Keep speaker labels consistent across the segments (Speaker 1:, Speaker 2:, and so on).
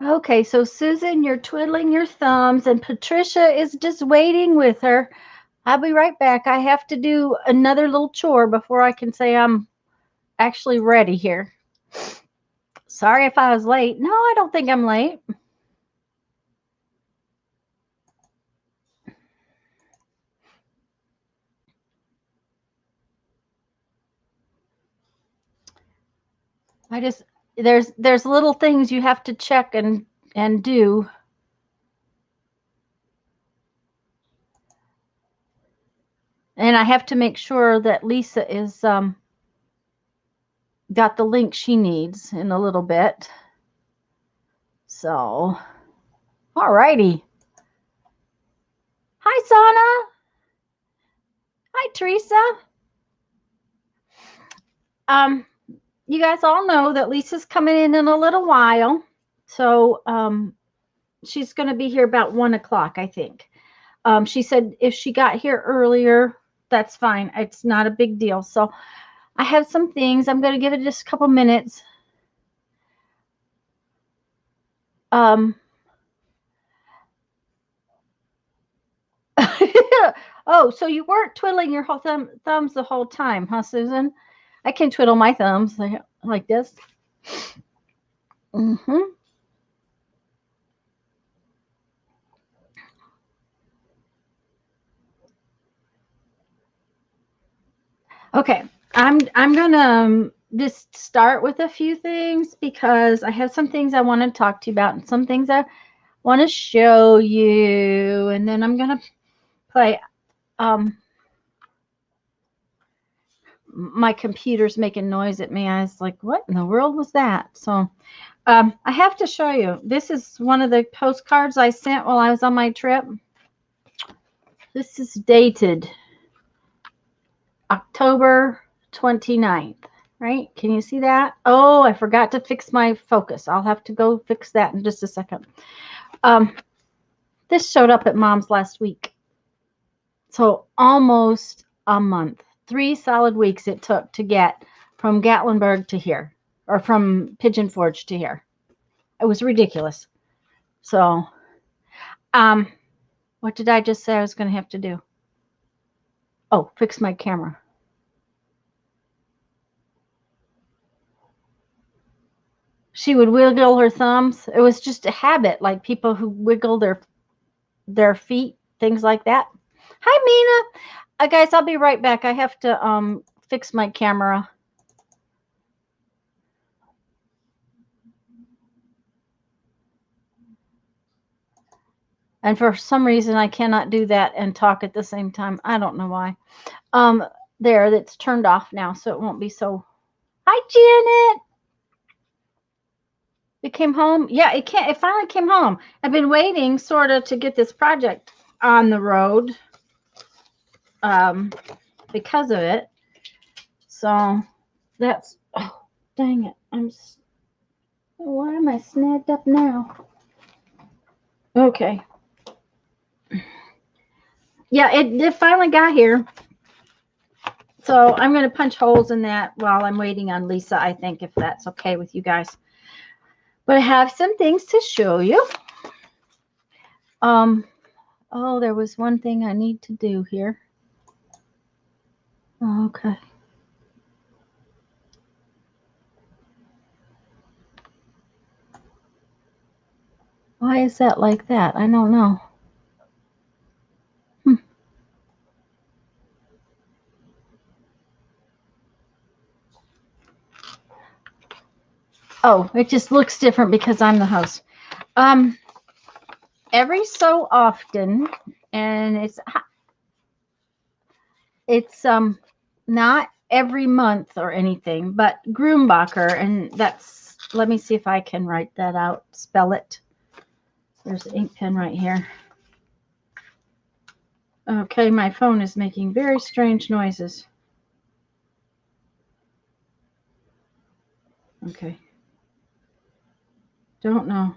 Speaker 1: Okay, so Susan, you're twiddling your thumbs, and Patricia is just waiting with her. I'll be right back. I have to do another little chore before I can say I'm actually ready here. Sorry if I was late. No, I don't think I'm late. I just there's little things you have to check and do. And I have to make sure that Lisa is got the link she needs in a little bit. So, alrighty. Hi, Sana. Hi, Teresa. Um, you guys all know that Lisa's coming in a little while. So, she's going to be here about 1 o'clock, I think. She said if she got here earlier, that's fine. It's not a big deal. So, I have some things. I'm going to give it just a couple minutes. Um, oh, so you weren't twiddling your whole thumbs the whole time, huh, Susan? I can twiddle my thumbs like this. Mm-hmm. Okay, I'm gonna just start with a few things because I have some things I want to talk to you about and some things I want to show you, and then I'm gonna play. Um, my computer's making noise at me. I was like, "What in the world was that?" So, I have to show you. This is one of the postcards I sent while I was on my trip. This is dated October 29th, right? Can you see that? Oh, I forgot to fix my focus. I'll have to go fix that in just a second. Um, this showed up at Mom's last week. So almost a month. 3 solid weeks it took to get from Gatlinburg to here, or from Pigeon Forge to here. It was ridiculous. So, um, what did I just say I was going to have to do? Oh, fix my camera. She would wiggle her thumbs. It was just a habit, like people who wiggle their feet, things like that. Hi, Mina. Guys, I'll be right back. I have to fix my camera. And for some reason, I cannot do that and talk at the same time. I don't know why. Um, there, that's turned off now, so it won't be so. Hi, Janet. It came home. Yeah, it can't. It finally came home. I've been waiting, sort of, to get this project on the road um, because of it. So that's. Oh, dang it! Why am I snagged up now? Okay. Yeah, it finally got here. So I'm going to punch holes in that while I'm waiting on Lisa, I think, if that's okay with you guys. But I have some things to show you. Oh, there was one thing I need to do here. Okay. Why is that like that? I don't know. Hmm. Oh, it just looks different because I'm the host. Um, every so often, and it's not every month or anything, but Grumbacher, and that's, let me see if I can write that out, spell it. There's the ink pen right here. Okay, my phone is making very strange noises. Okay. Don't know.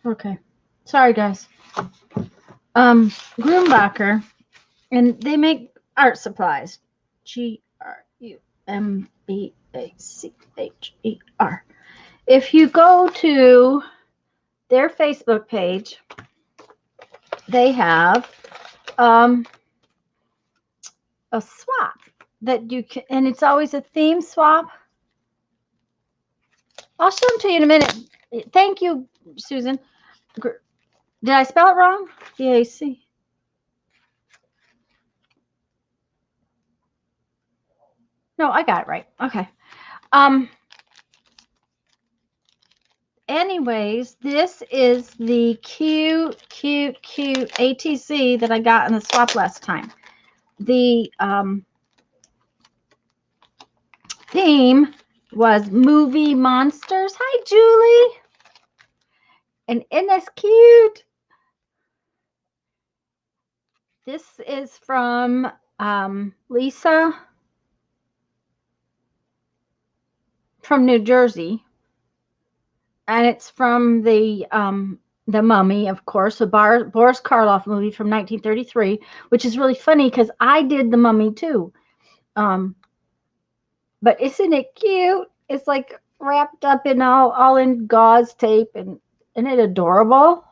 Speaker 1: Okay. Sorry, guys. Grumbacher, and they make art supplies. MBACHER. If you go to their Facebook page, they have a swap that you can, and it's always a theme swap. I'll show them to you in a minute. Thank you, Susan. Did I spell it wrong? BAC. No, I got it right. Okay. Anyways, this is the cute ATC that I got in the swap last time. The theme was movie monsters. Hi, Julie. And isn't this cute? This is from Lisa from New Jersey. And it's from the Mummy, of course, a Boris Karloff movie from 1933, which is really funny because I did the Mummy too. But isn't it cute? It's like wrapped up in all in gauze tape, and isn't it adorable?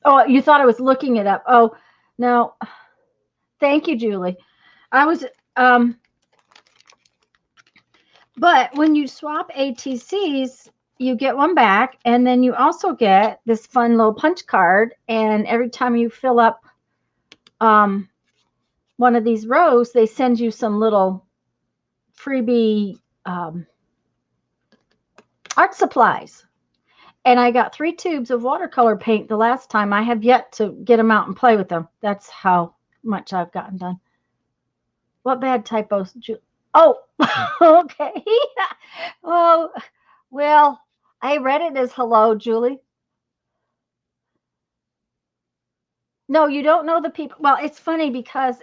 Speaker 1: Oh, you thought I was looking it up. Oh, no. Thank you, Julie. I was but when you swap ATCs, you get one back, and then you also get this fun little punch card, and every time you fill up one of these rows, they send you some little freebie art supplies. And I got 3 tubes of watercolor paint the last time. I have yet to get them out and play with them. That's how much I've gotten done. What bad typos? Oh, okay. Oh, well, I read it as hello, Julie. No, you don't know the people. Well, it's funny because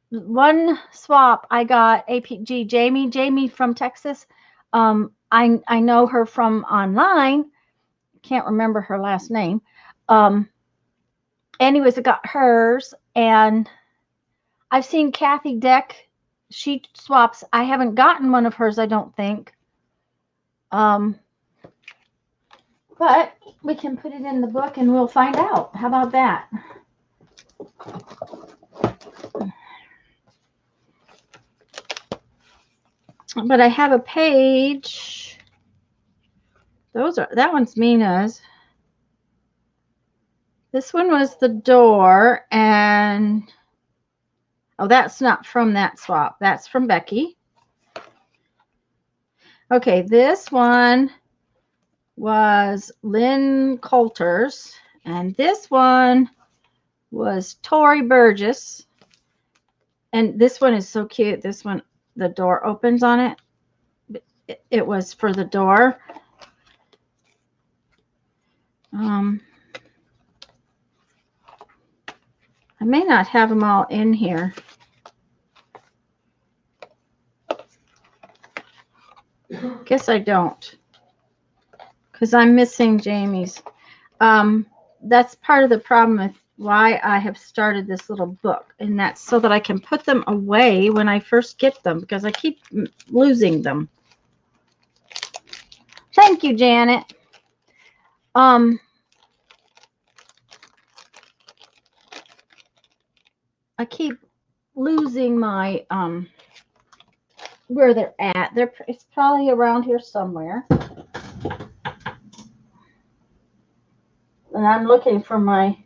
Speaker 1: one swap I got APG Jamie from Texas. I know her from online. Can't remember her last name. Anyways, I got hers, and I've seen Kathy Deck. She swaps. I haven't gotten one of hers, I don't think. But we can put it in the book and we'll find out. How about that? But I have a page. That one's Mina's. This one was the door, and oh, that's not from that swap. That's from Becky. Okay, this one was Lynn Coulter's, and this one was Tori Burgess. And this one is so cute. This one, the door opens on it. It was for the door. I may not have them all in here. Guess I don't, because I'm missing Jamie's. That's part of the problem with why I have started this little book, and that's so that I can put them away when I first get them, because I keep losing them. Thank you, Janet. I keep losing my where they're at. It's probably around here somewhere. And I'm looking for my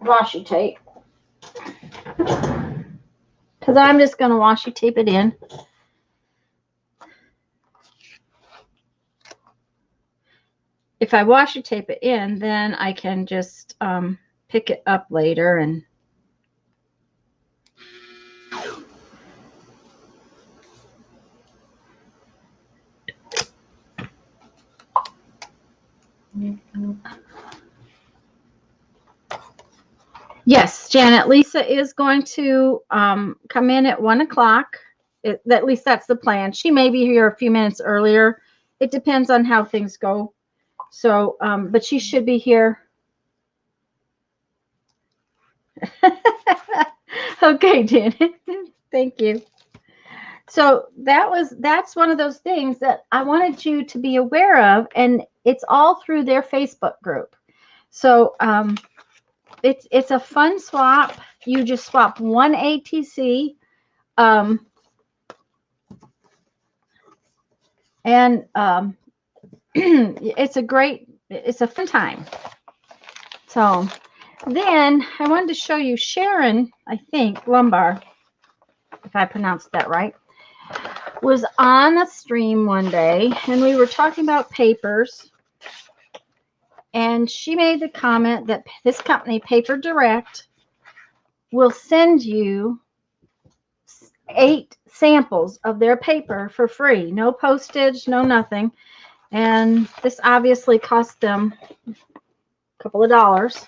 Speaker 1: washi tape, because I'm just going to washi tape it in. If I washi tape it in, then I can just pick it up later and yes, Janet, Lisa is going to come in at 1 o'clock. At least that's the plan. She may be here a few minutes earlier. It depends on how things go. So, but she should be here. Okay, Janet. Thank you. So that's one of those things that I wanted you to be aware of, and it's all through their Facebook group. So it's a fun swap. You just swap one ATC, and it's a fun time. So then I wanted to show you Sharon, I think, Lumbar, if I pronounced that right, was on a stream one day, and we were talking about papers, and she made the comment that this company, Paper Direct, will send you 8 samples of their paper for free. No postage, no nothing. And this obviously cost them a couple of dollars.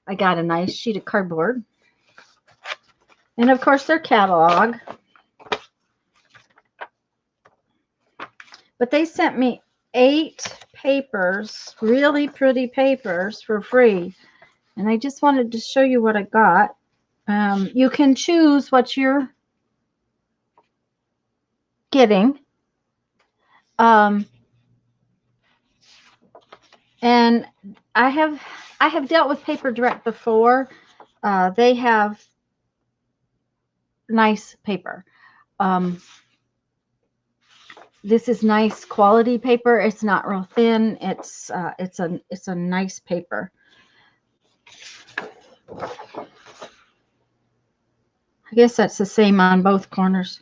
Speaker 1: I got a nice sheet of cardboard. And of course their catalog. But they sent me 8 papers, really pretty papers, for free. And I just wanted to show you what I got. You can choose what you're getting. And I have dealt with Paper Direct before. They have nice paper. This is nice quality paper. It's not real thin. It's a nice paper. I guess that's the same on both corners.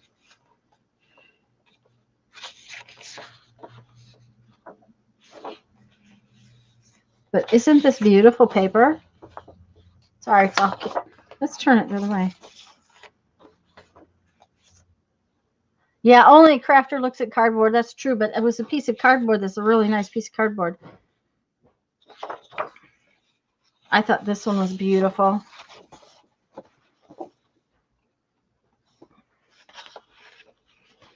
Speaker 1: But isn't this beautiful paper? Sorry, let's turn it the other way. Yeah, only a crafter looks at cardboard. That's true, but it was a piece of cardboard that's a really nice piece of cardboard. I thought this one was beautiful.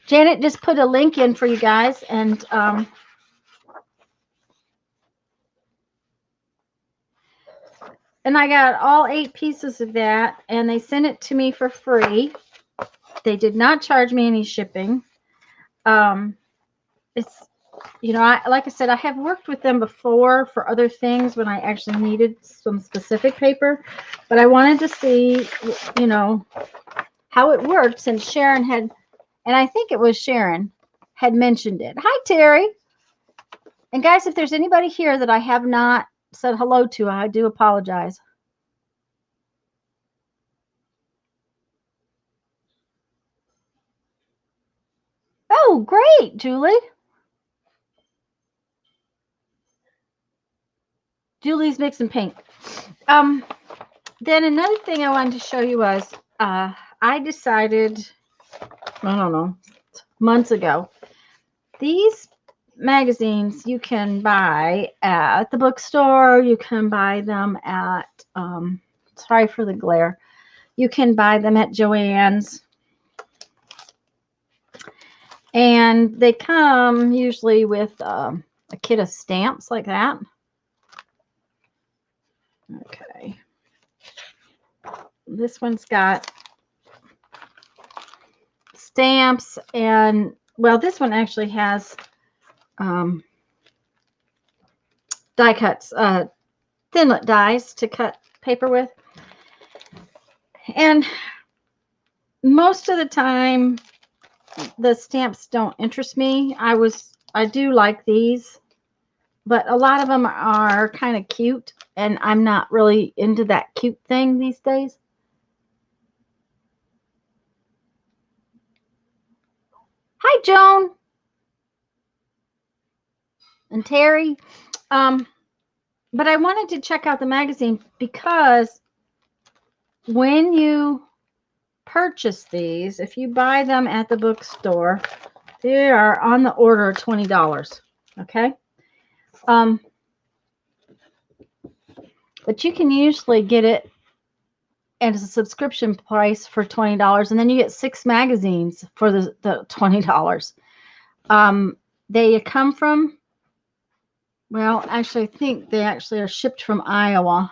Speaker 1: Janet just put a link in for you guys, and I got all 8 pieces of that, and they sent it to me for free. They did not charge me any shipping. It's, you know, like I said, I have worked with them before for other things when I actually needed some specific paper, but I wanted to see, you know, how it worked, since Sharon had, and I think it was Sharon, had mentioned it. Hi, Terry. And guys, if there's anybody here that I have not said hello to, I do apologize. Oh, great, Julie. Julie's mixing paint. Then another thing I wanted to show you was I decided, I don't know, months ago, these magazines you can buy at the bookstore. You can buy them at, sorry for the glare, you can buy them at Joann's. And they come usually with a kit of stamps like that. Okay. This one's got stamps, and, well, this one actually has die cuts, thinlet dies to cut paper with. And most of the time, the stamps don't interest me. I do like these, but a lot of them are kind of cute, and I'm not really into that cute thing these days. Hi, Joan and Terry. But I wanted to check out the magazine because when you purchase these, if you buy them at the bookstore, they are on the order of $20. Okay. But you can usually get it at a subscription price for $20, and then you get 6 magazines for the $20. They come from Well, actually, I think they actually are shipped from Iowa.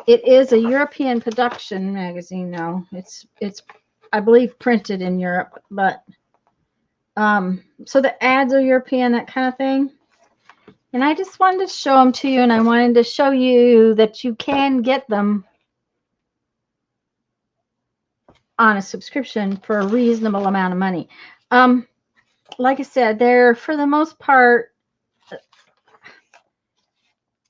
Speaker 1: It is a European production magazine, though. It's I believe printed in Europe, but so the ads are European, that kind of thing. And I just wanted to show them to you, and I wanted to show you that you can get them on a subscription for a reasonable amount of money. Like I said, they're for the most part,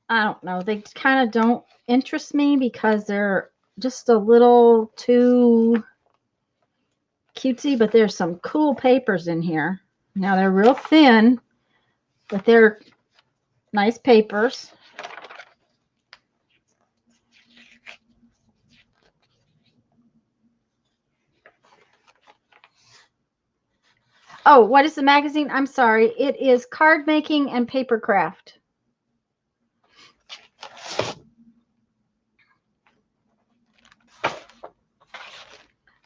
Speaker 1: I don't know, they kind of don't interest me because they're just a little too cutesy, but there's some cool papers in here. Now they're real thin, but they're nice papers. Oh, what is the magazine? I'm sorry. It is Card Making and Paper Craft.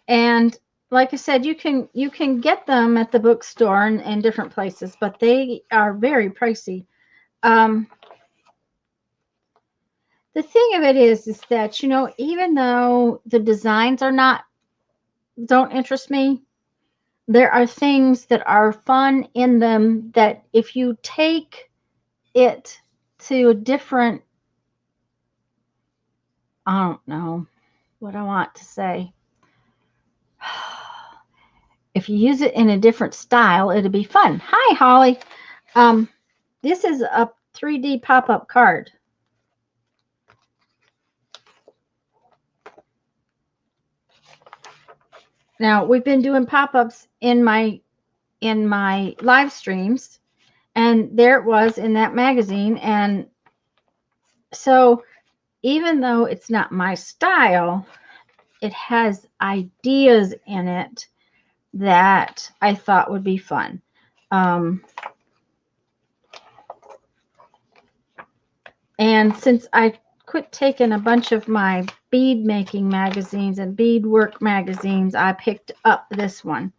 Speaker 1: And like I said, you can get them at the bookstore and different places, but they are very pricey. The thing of it is that, you know, even though the designs don't interest me, there are things that are fun in them that if you take it to a different, I don't know what I want to say. If you use it in a different style, it'll be fun. Hi, Holly. This is a 3D pop-up card. Now, we've been doing pop-ups in my live streams, and there it was in that magazine. And so even though it's not my style, it has ideas in it that I thought would be fun. And since I quit taking a bunch of my bead making magazines and beadwork magazines, I picked up this one.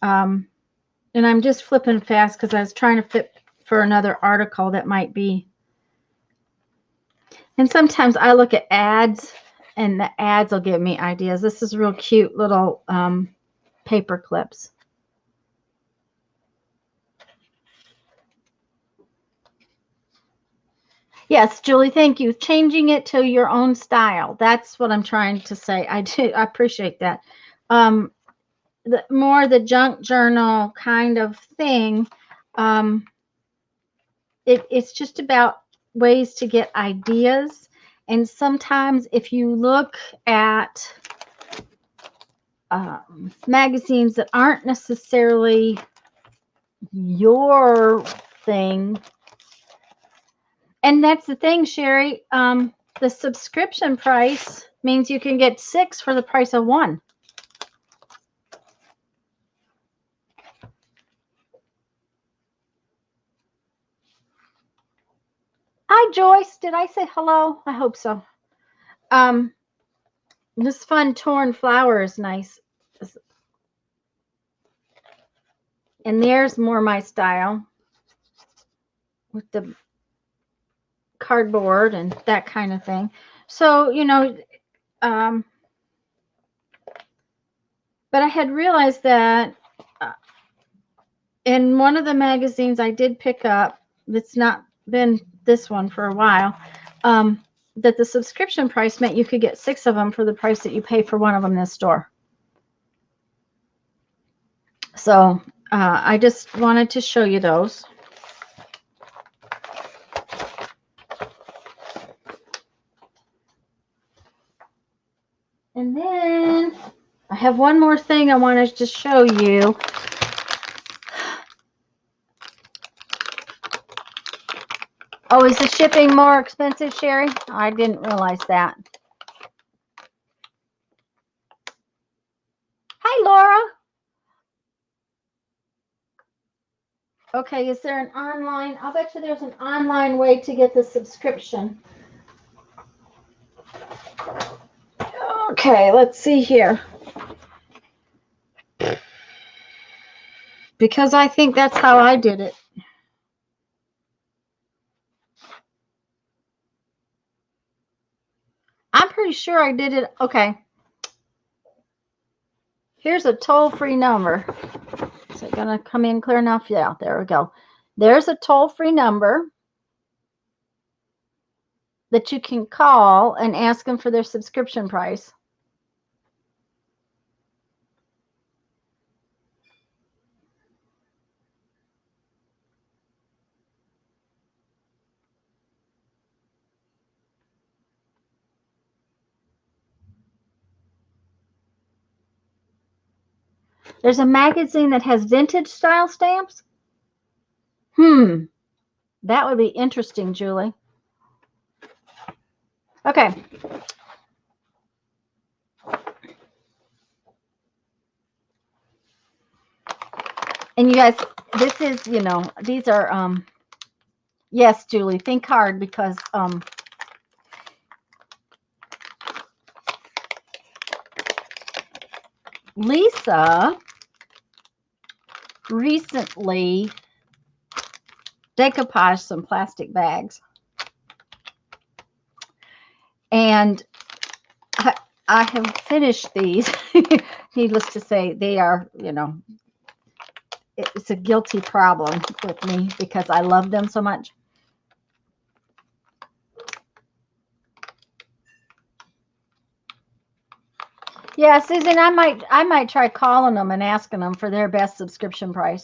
Speaker 1: And I'm just flipping fast because I was trying to fit for another article that might be. And sometimes I look at ads, and the ads will give me ideas. This is real cute little paper clips. Yes, Julie, thank you. Changing it to your own style. That's what I'm trying to say. I appreciate that. The junk journal kind of thing. It's just about ways to get ideas. And sometimes if you look at magazines that aren't necessarily your thing, and that's the thing, Sherry, the subscription price means you can get 6 for the price of 1. Hi, Joyce. Did I say hello? I hope so. This fun torn flower is nice. And there's more my style with the cardboard and that kind of thing. So, you know, but I had realized that in one of the magazines I did pick up, that's not been this one for a while, that the subscription price meant you could get 6 of them for the price that you pay for one of them in the store. So I just wanted to show you those. And then I have one more thing I wanted to show you. Oh, is the shipping more expensive, Sherry? I didn't realize that. Hi, Laura. Okay, is there an online? I'll bet you there's an online way to get the subscription. Okay, let's see here. Because I think that's how I did it. pretty sure I did it. Okay. Here's a toll-free number. Is it going to come in clear enough? Yeah, there we go. There's a toll-free number that you can call and ask them for their subscription price. There's a magazine that has vintage style stamps. That would be interesting, Julie. Okay. And you guys, this is, you know, these are, yes, Julie, think hard because, Lisa recently decoupaged some plastic bags. And I have finished these. Needless to say, they are, you know, it's a guilty problem with me because I love them so much. Yeah, Susan, I might try calling them and asking them for their best subscription price.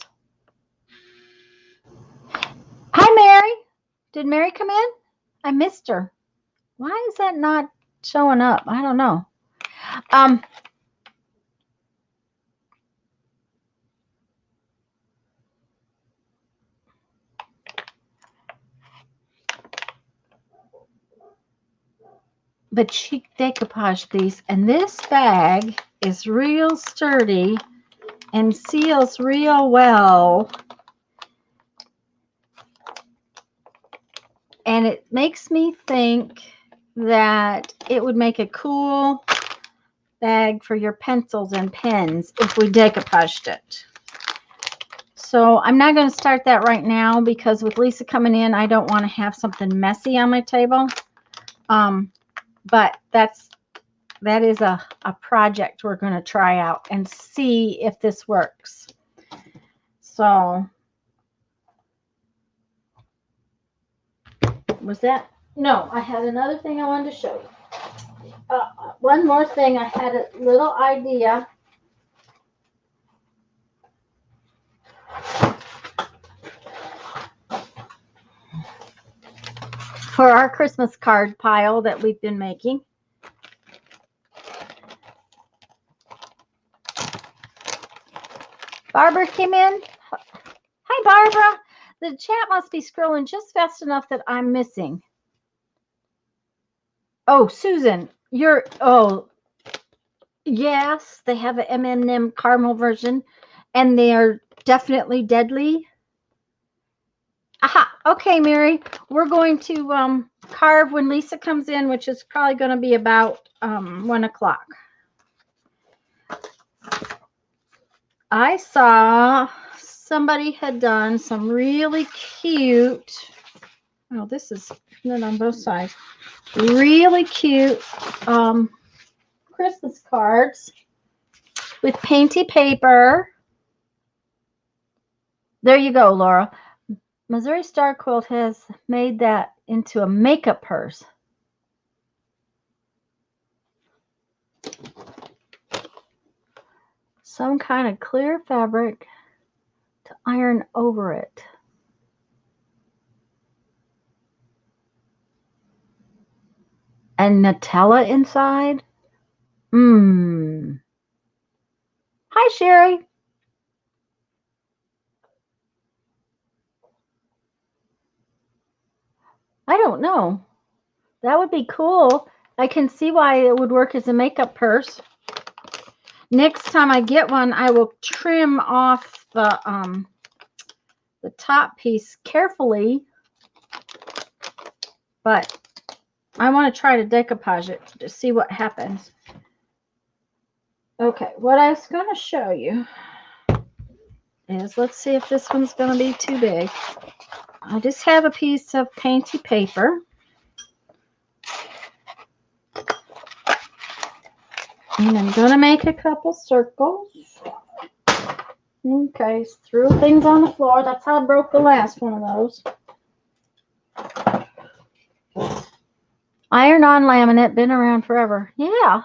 Speaker 1: Hi, Mary. Did Mary come in? I missed her. Why is that not showing up? I don't know. But she decoupaged these, and this bag is real sturdy and seals real well. And it makes me think that it would make a cool bag for your pencils and pens if we decoupaged it. So I'm not going to start that right now because with Lisa coming in, I don't want to have something messy on my table. But that is a project we're going to try out and see if this works. So was that? No, I had another thing I wanted to show you. One more thing. I had a little idea. For our Christmas card pile that we've been making. Barbara came in. Hi, Barbara. The chat must be scrolling just fast enough that I'm missing. Oh, Susan, oh, yes, they have an M&M caramel version, and they are definitely deadly. Aha, okay, Mary, we're going to carve when Lisa comes in, which is probably going to be about 1 o'clock. I saw somebody had done some really cute, oh, this is on both sides, really cute Christmas cards with painty paper. There you go, Laura. Missouri Star Quilt has made that into a makeup purse. Some kind of clear fabric to iron over it. And Nutella inside. Hi, Sherry. I don't know. That would be cool. I can see why it would work as a makeup purse. Next time I get one, I will trim off the top piece carefully. But I want to try to decoupage it to see what happens. Okay, what I was going to show you is, let's see if this one's going to be too big. I just have a piece of painty paper. And I'm going to make a couple circles. Okay, threw things on the floor. That's how I broke the last one of those. Iron-on laminate, been around forever. Yeah.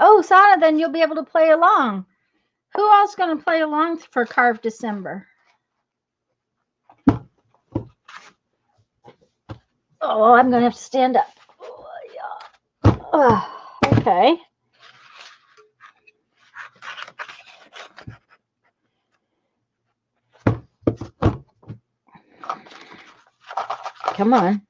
Speaker 1: Oh, Sana, then you'll be able to play along. Who else is going to play along for Carve December? Oh, I'm going to have to stand up. Oh, okay. Come on.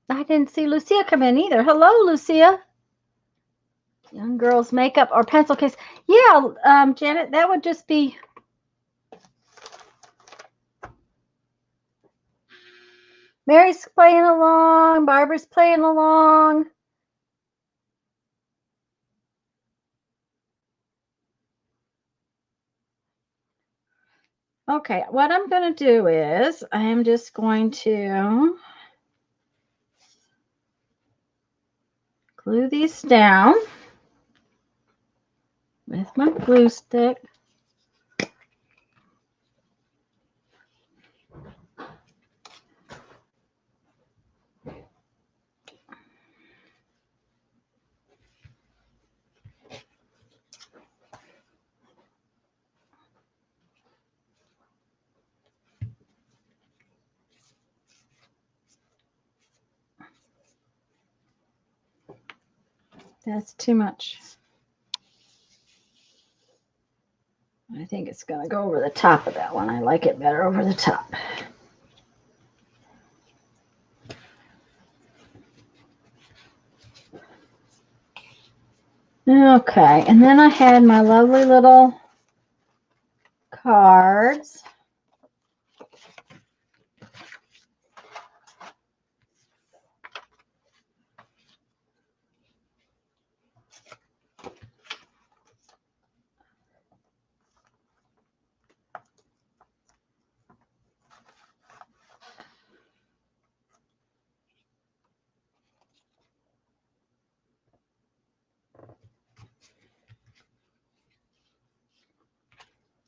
Speaker 1: I didn't see Lucia come in either. Hello, Lucia. Young girls makeup or pencil case. Yeah, Janet, that would just be. Mary's playing along. Barbara's playing along. Okay, what I'm going to do is I am just going to glue these down with my glue stick. That's too much. I think it's going to go over the top of that one. I like it better over the top. Okay, and then I had my lovely little cards.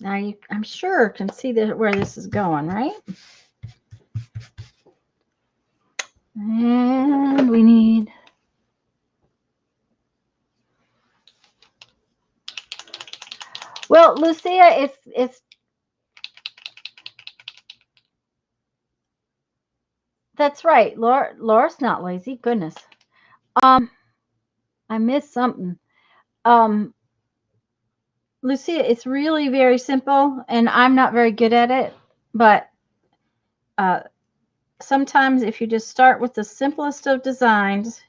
Speaker 1: Now you, I'm sure, can see where this is going, right? And we need well, Lucia, it's that's right. Laura's not lazy. Goodness. I missed something. Um, Lucia, it's really very simple, and I'm not very good at it, but sometimes if you just start with the simplest of designs,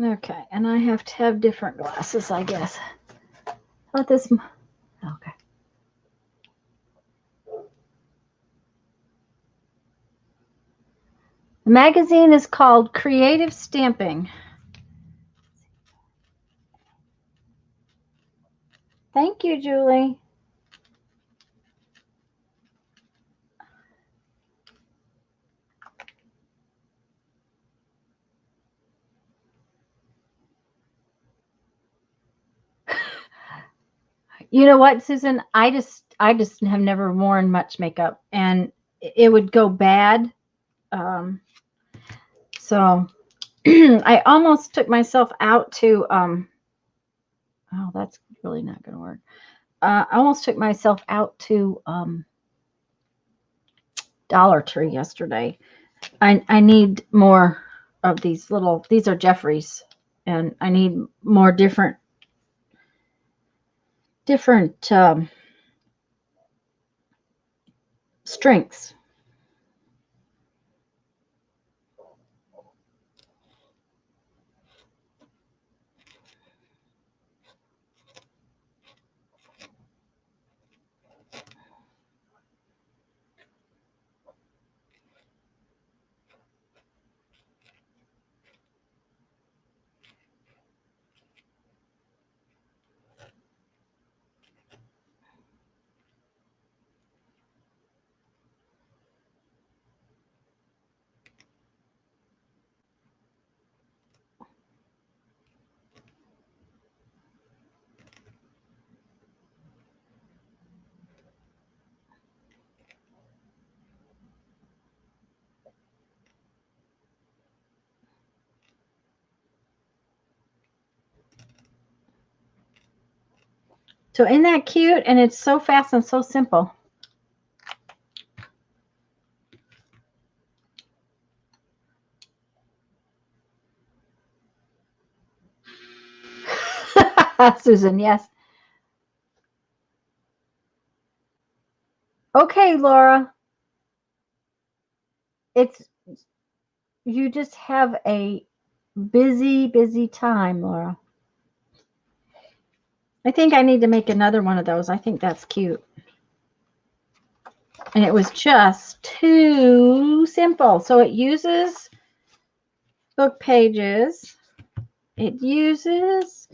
Speaker 1: okay, and I have to have different glasses, I guess. Not this, okay. The magazine is called Creative Stamping. Thank you, Julie. You know what, Susan? I just have never worn much makeup, and it would go bad. So I almost took myself out to, oh, that's really not going to work. I almost took myself out to Dollar Tree yesterday. I need more of these little, these are Jeffries, and I need more different strengths. So isn't that cute? And it's so fast and so simple. Susan, yes. Okay, Laura. It's you just have a busy time, Laura. I think I need to make another one of those. I think that's cute. And it was just too simple. So it uses book pages. It uses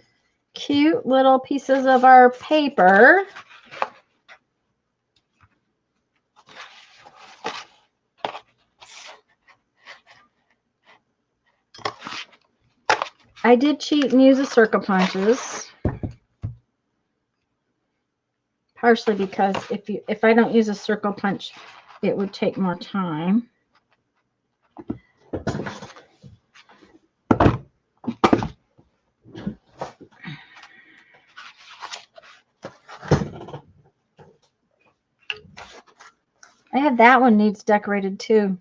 Speaker 1: cute little pieces of our paper. I did cheat and use the circle punches. Partially because if I don't use a circle punch, it would take more time. I have that one needs decorated too.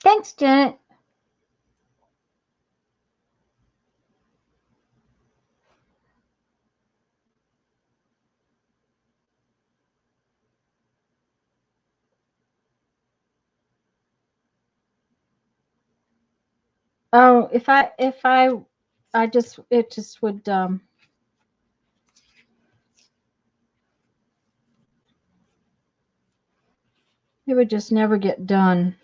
Speaker 1: Thanks, Janet. Oh, it just would it would just never get done.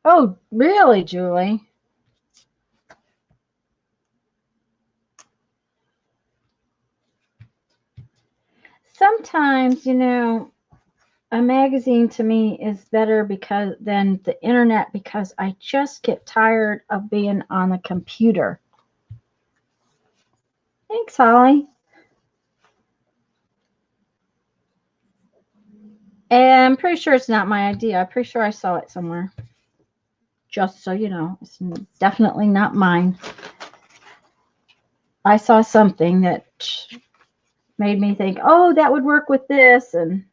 Speaker 1: Oh, really, Julie? Sometimes, a magazine to me is better than the internet because I just get tired of being on the computer. Thanks, Holly. And I'm pretty sure it's not my idea. I'm pretty sure I saw it somewhere. Just so you know, it's definitely not mine. I saw something that made me think, oh, that would work with this. And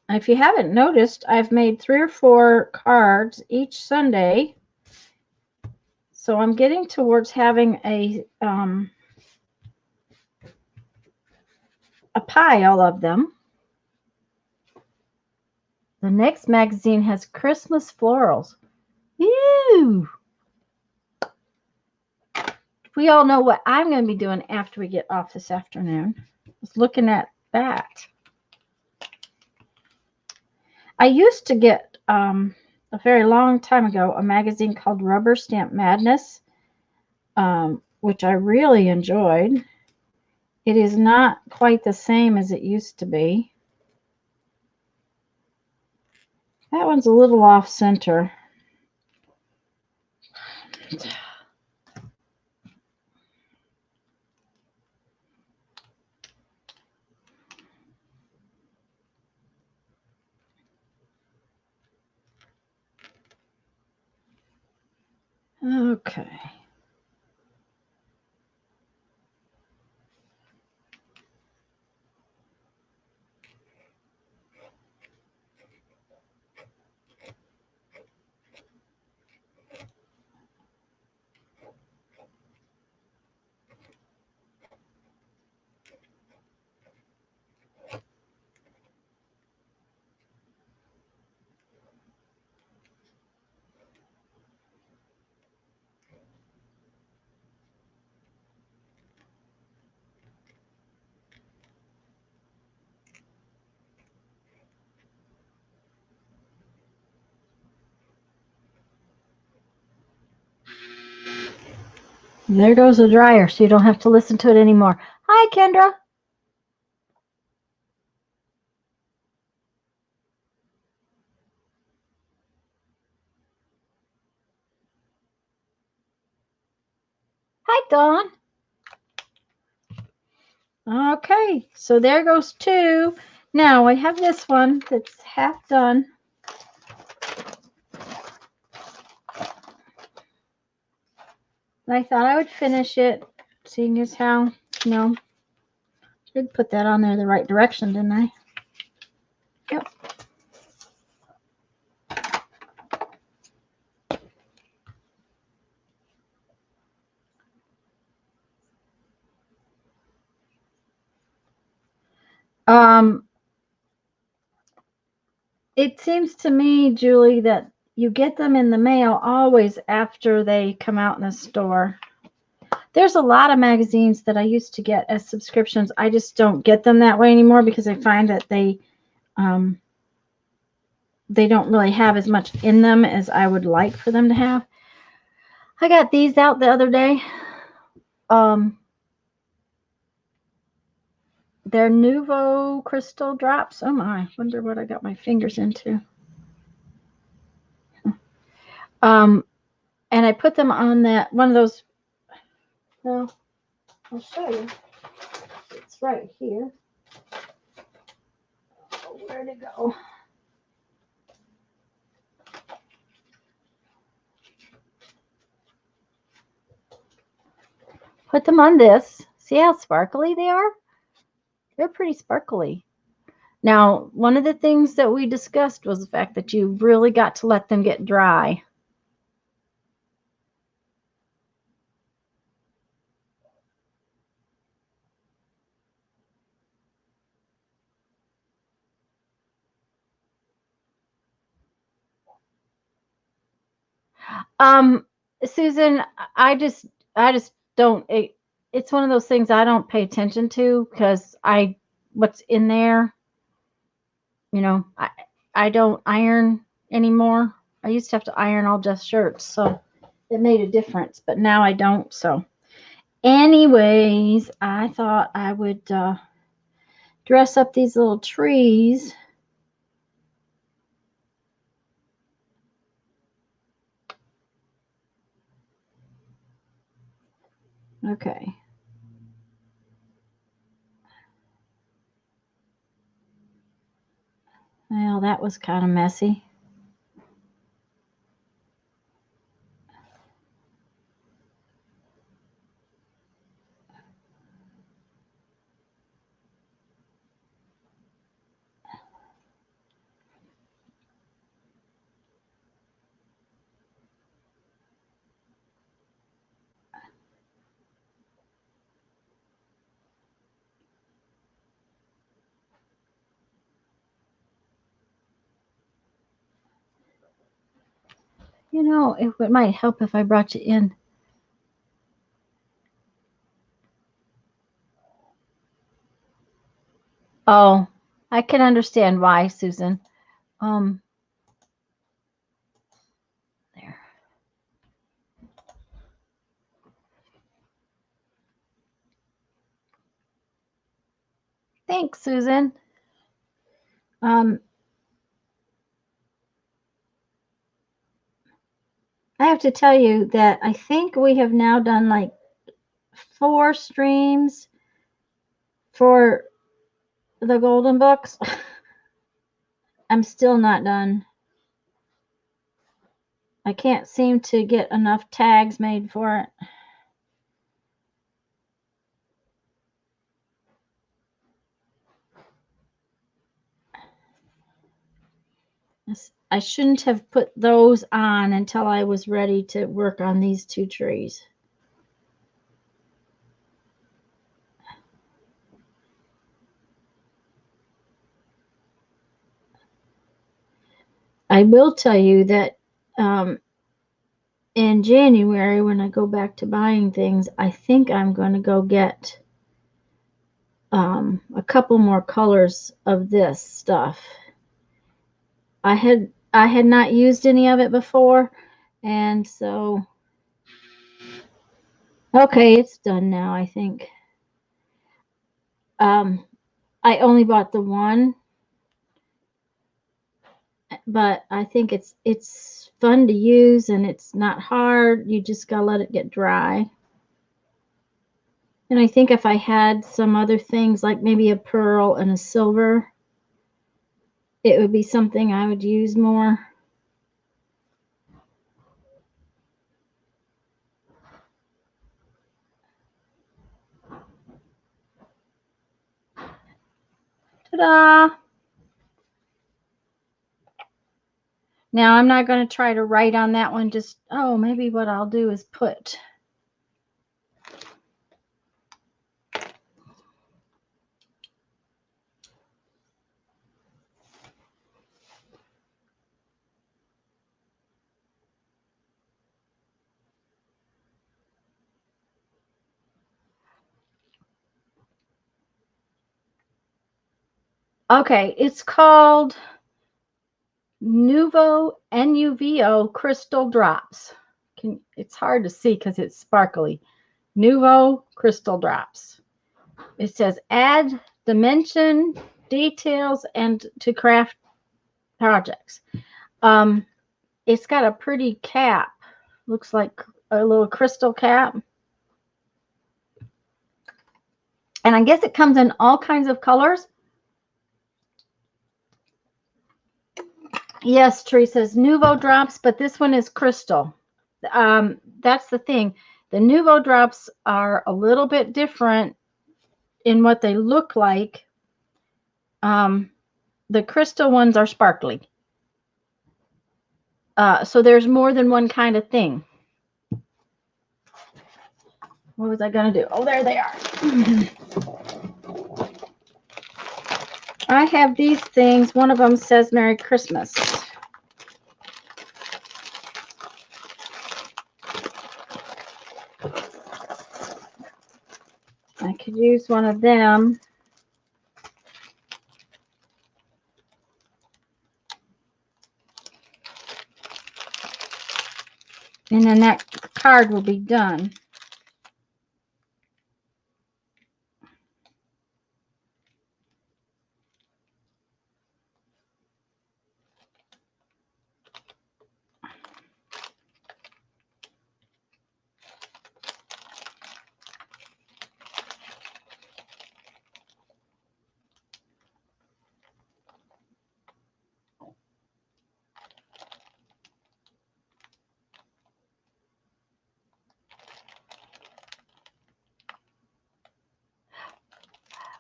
Speaker 1: if you haven't noticed, I've made 3 or 4 cards each Sunday. So I'm getting towards having a pile of them. The next magazine has Christmas florals. Ew! We all know what I'm going to be doing after we get off this afternoon. Just looking at that. I used to get, a very long time ago, a magazine called Rubber Stamp Madness, which I really enjoyed. It is not quite the same as it used to be. That one's a little off center. Okay. There goes the dryer, so you don't have to listen to it anymore. Hi, Kendra. Hi, Dawn. Okay, so there goes two. Now I have this one that's half done. I thought I would finish it, seeing as how, did put that on there the right direction, didn't I? Yep. It seems to me, Julie, that you get them in the mail always after they come out in the store. There's a lot of magazines that I used to get as subscriptions. I just don't get them that way anymore because I find that they don't really have as much in them as I would like for them to have. I got these out the other day. They're Nouveau Crystal Drops. Oh my, wonder what I got my fingers into. And I put them on that one of those. Well, I'll show you. It's right here. Oh, where'd it go? Put them on this. See how sparkly they are? They're pretty sparkly. Now, one of the things that we discussed was the fact that you really got to let them get dry. Susan, I just don't. It's one of those things I don't pay attention to because what's in there. I don't iron anymore. I used to have to iron all Jeff's shirts, so it made a difference. But now I don't. So, anyways, I thought I would dress up these little trees. Okay. Well, that was kind of messy. You know, it might help if I brought you in. Oh, I can understand why, Susan. Um, there. Thanks, Susan. Um, I have to tell you that I think we have now done like 4 streams for the golden books. I'm still not done. I can't seem to get enough tags made for it. I shouldn't have put those on until I was ready to work on these 2 trees. I will tell you that in January, when I go back to buying things, I think I'm going to go get a couple more colors of this stuff. I had not used any of it before, and so okay, it's done now, I think. I only bought the one, but I think it's fun to use and it's not hard. You just gotta let it get dry. And I think if I had some other things like maybe a pearl and a silver, it would be something I would use more. Ta-da! Now I'm not going to try to write on that one. Just, oh, maybe what I'll do is put. Okay, it's called Nuvo Crystal Drops. It's hard to see because it's sparkly. Nuvo Crystal Drops. It says add dimension, details, and to craft projects. It's got a pretty cap. Looks like a little crystal cap. And I guess it comes in all kinds of colors. Yes, Teresa's Nuvo drops, but this one is crystal. That's the thing. The Nuvo drops are a little bit different in what they look like. The crystal ones are sparkly. So there's more than one kind of thing. What was I going to do? Oh, there they are. I have these things. One of them says Merry Christmas. I could use one of them. And then that card will be done.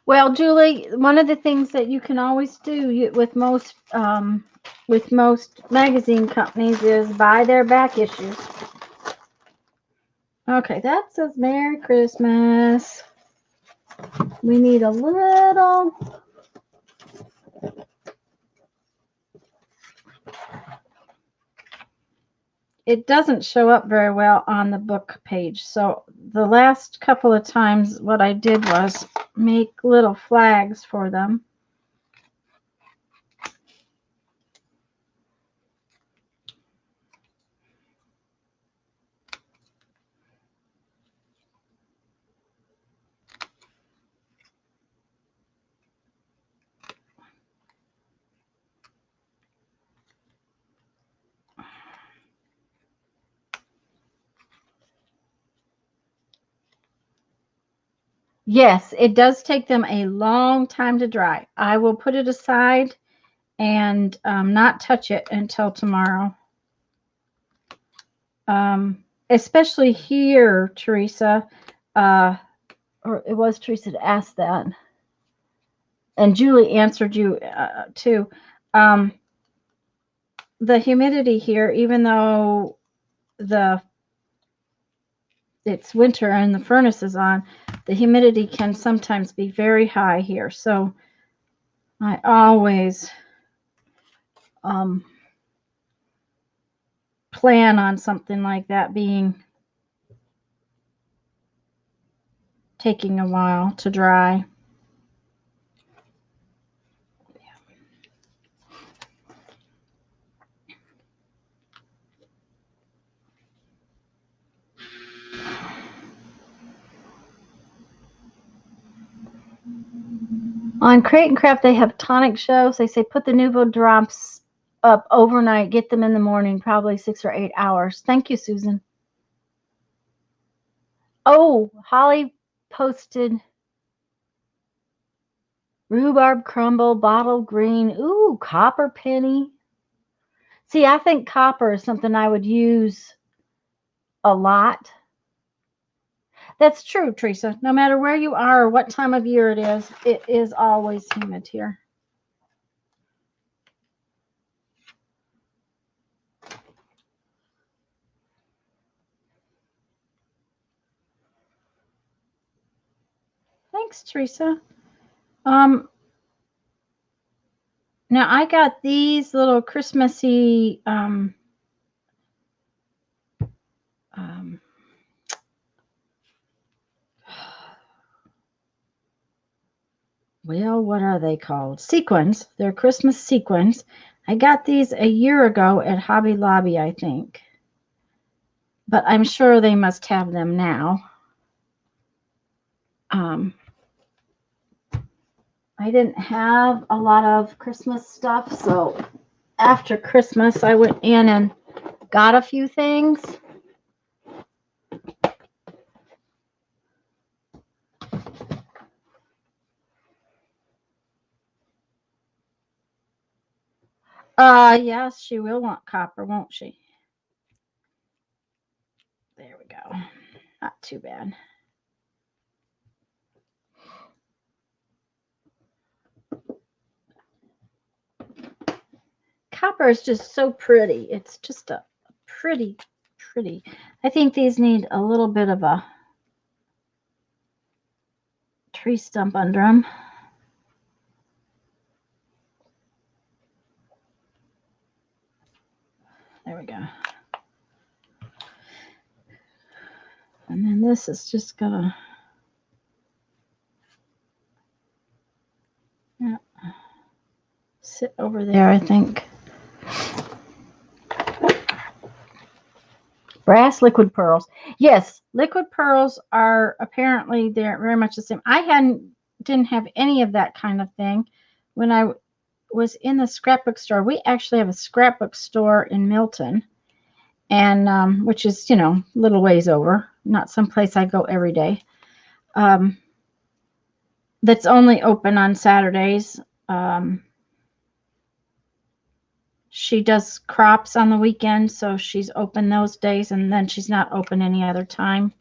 Speaker 1: Well, Julie, one of the things that you can always do with most magazine companies is buy their back issues. Okay, that says Merry Christmas. We need a little. it doesn't show up very well on the book page. So the last couple of times what I did was make little flags for them. Yes, it does take them a long time to dry. I will put it aside and not touch it until tomorrow. Especially here, Teresa, or it was Teresa that asked that, and Julie answered you too. The humidity here, even though it's winter and the furnace is on, the humidity can sometimes be very high here. So I always plan on something like that taking a while to dry. On Crate and Craft, they have tonic shelves. They say put the Nuvo drops up overnight, get them in the morning, probably 6 or 8 hours. Thank you, Susan. Oh, Holly posted rhubarb crumble, bottle green. Ooh, copper penny. See, I think copper is something I would use a lot. That's true, Teresa. No matter where you are or what time of year it is always humid here. Thanks, Teresa. Now I got these little Christmassy well, what are they called? Sequins. They're Christmas sequins. I got these a year ago at Hobby Lobby, I think. But I'm sure they must have them now. I didn't have a lot of Christmas stuff, so after Christmas, I went in and got a few things. Yes, she will want copper, won't she? There we go. Not too bad. Copper is just so pretty. It's just a pretty. I think these need a little bit of a tree stump under them. There we go. And then this is just gonna, yeah, sit over there, I think. Brass liquid pearls. Yes, liquid pearls are apparently they're very much the same. I didn't have any of that kind of thing when I was in the scrapbook store. We actually have a scrapbook store in Milton, and which is, you know, a little ways over, not someplace I go every day. That's only open on Saturdays. She does crops on the weekend, so she's open those days, and then she's not open any other time.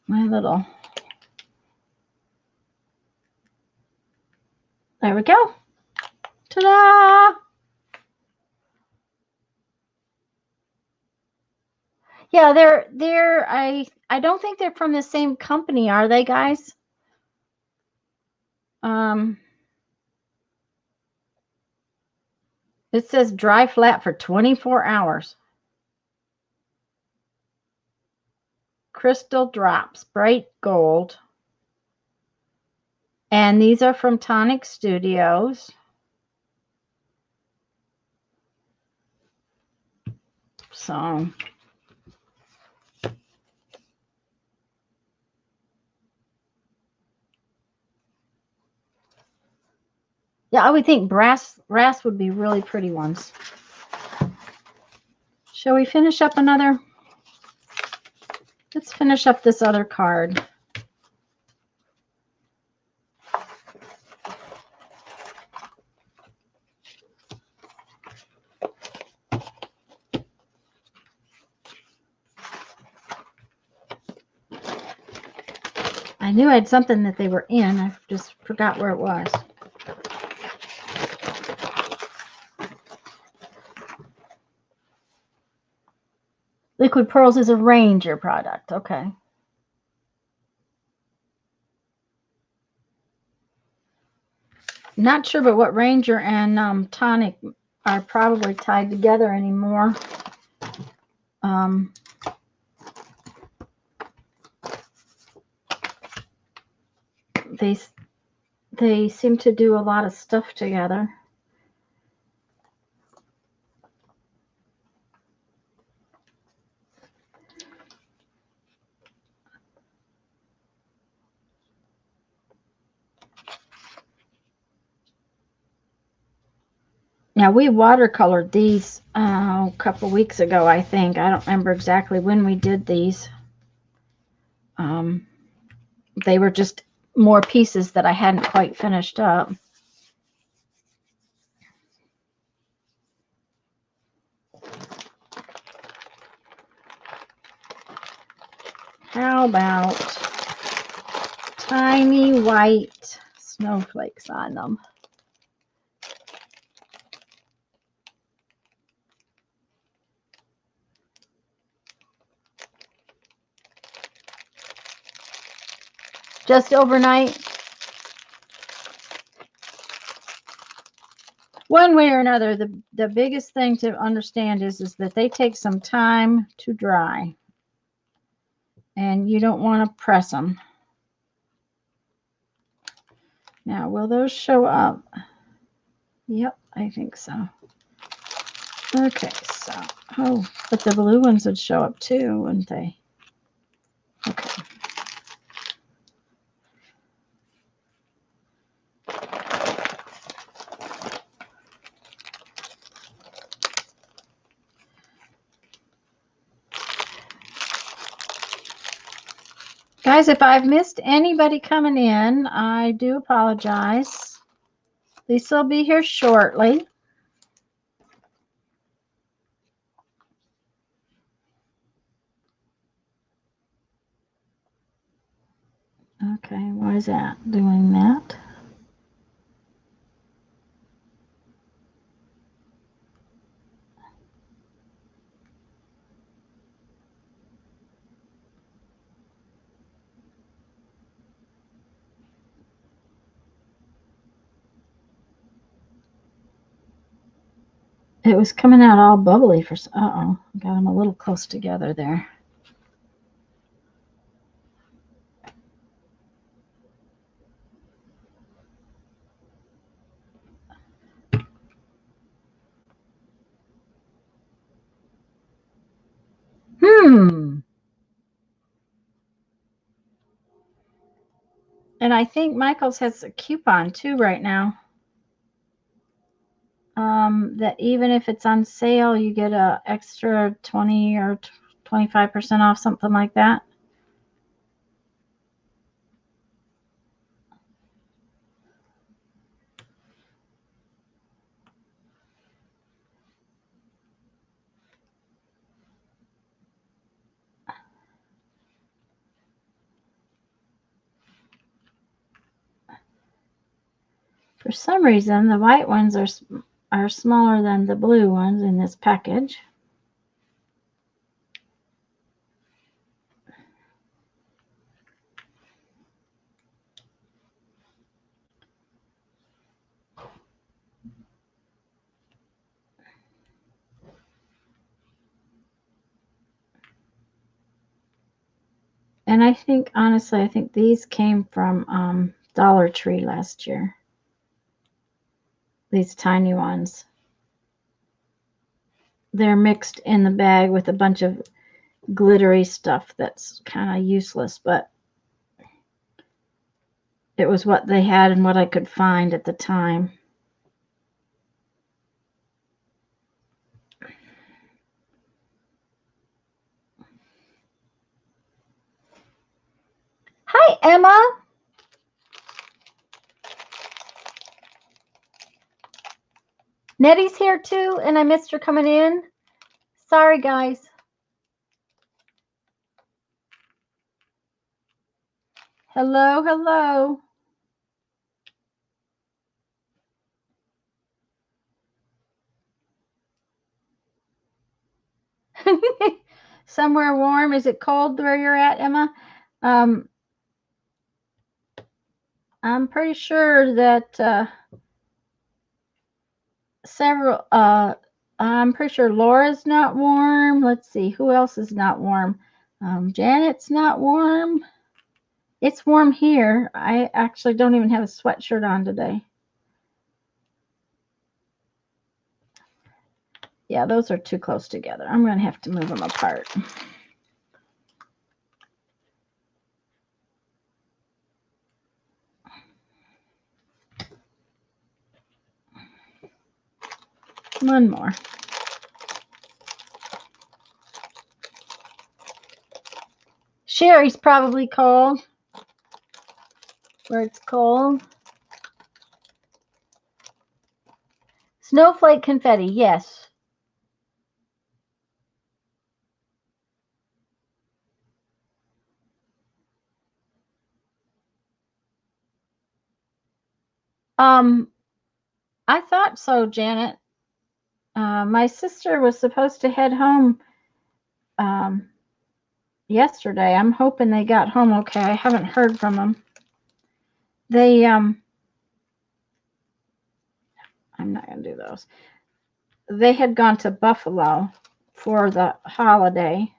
Speaker 1: My little, there we go. Ta-da! Yeah, they're I don't think they're from the same company, are they, guys? It says dry flat for 24 hours. Crystal drops, bright gold. And these are from Tonic Studios. So yeah, I would think brass would be really pretty ones. Shall we finish up another? Let's finish up this other card. I knew I had something that they were in. I just forgot where it was. Liquid Pearls is a Ranger product. Okay. Not sure, but what Ranger and Tonic are probably tied together anymore. They seem to do a lot of stuff together. Now, we watercolored these a couple weeks ago, I think. I don't remember exactly when we did these. They were just more pieces that I hadn't quite finished up. How about tiny white snowflakes on them? Just overnight. One way or another, the biggest thing to understand is that they take some time to dry. And you don't want to press them. Now, will those show up? Yep, I think so. Okay, so, oh, but the blue ones would show up too, wouldn't they? Okay. Guys, if I've missed anybody coming in, I do apologize. Lisa will be here shortly. Okay, why is that doing that? It was coming out all bubbly for, uh-oh, got them a little close together there. And I think Michael's has a coupon too right now. That even if it's on sale, you get a extra 20 or 25% off, something like that. For some reason, the white ones are smaller than the blue ones in this package. And I think, honestly, I think these came from Dollar Tree last year. These tiny ones. They're mixed in the bag with a bunch of glittery stuff that's kind of useless, but it was what they had and what I could find at the time. Hi, Emma. Nettie's here too, and I missed her coming in. Sorry, guys. Hello, hello. Somewhere warm. Is it cold where you're at, Emma? Um, I'm pretty sure that I'm pretty sure Laura's not warm. Let's see, who else is not warm? Janet's not warm. It's warm here. I actually don't even have a sweatshirt on today. Yeah, those are too close together. I'm going to have to move them apart. One more. Sherry's probably cold. Where it's cold. Snowflake confetti, yes. I thought so, Janet. My sister was supposed to head home yesterday. I'm hoping they got home okay. I haven't heard from them. I'm not going to do those. They had gone to Buffalo for the holiday.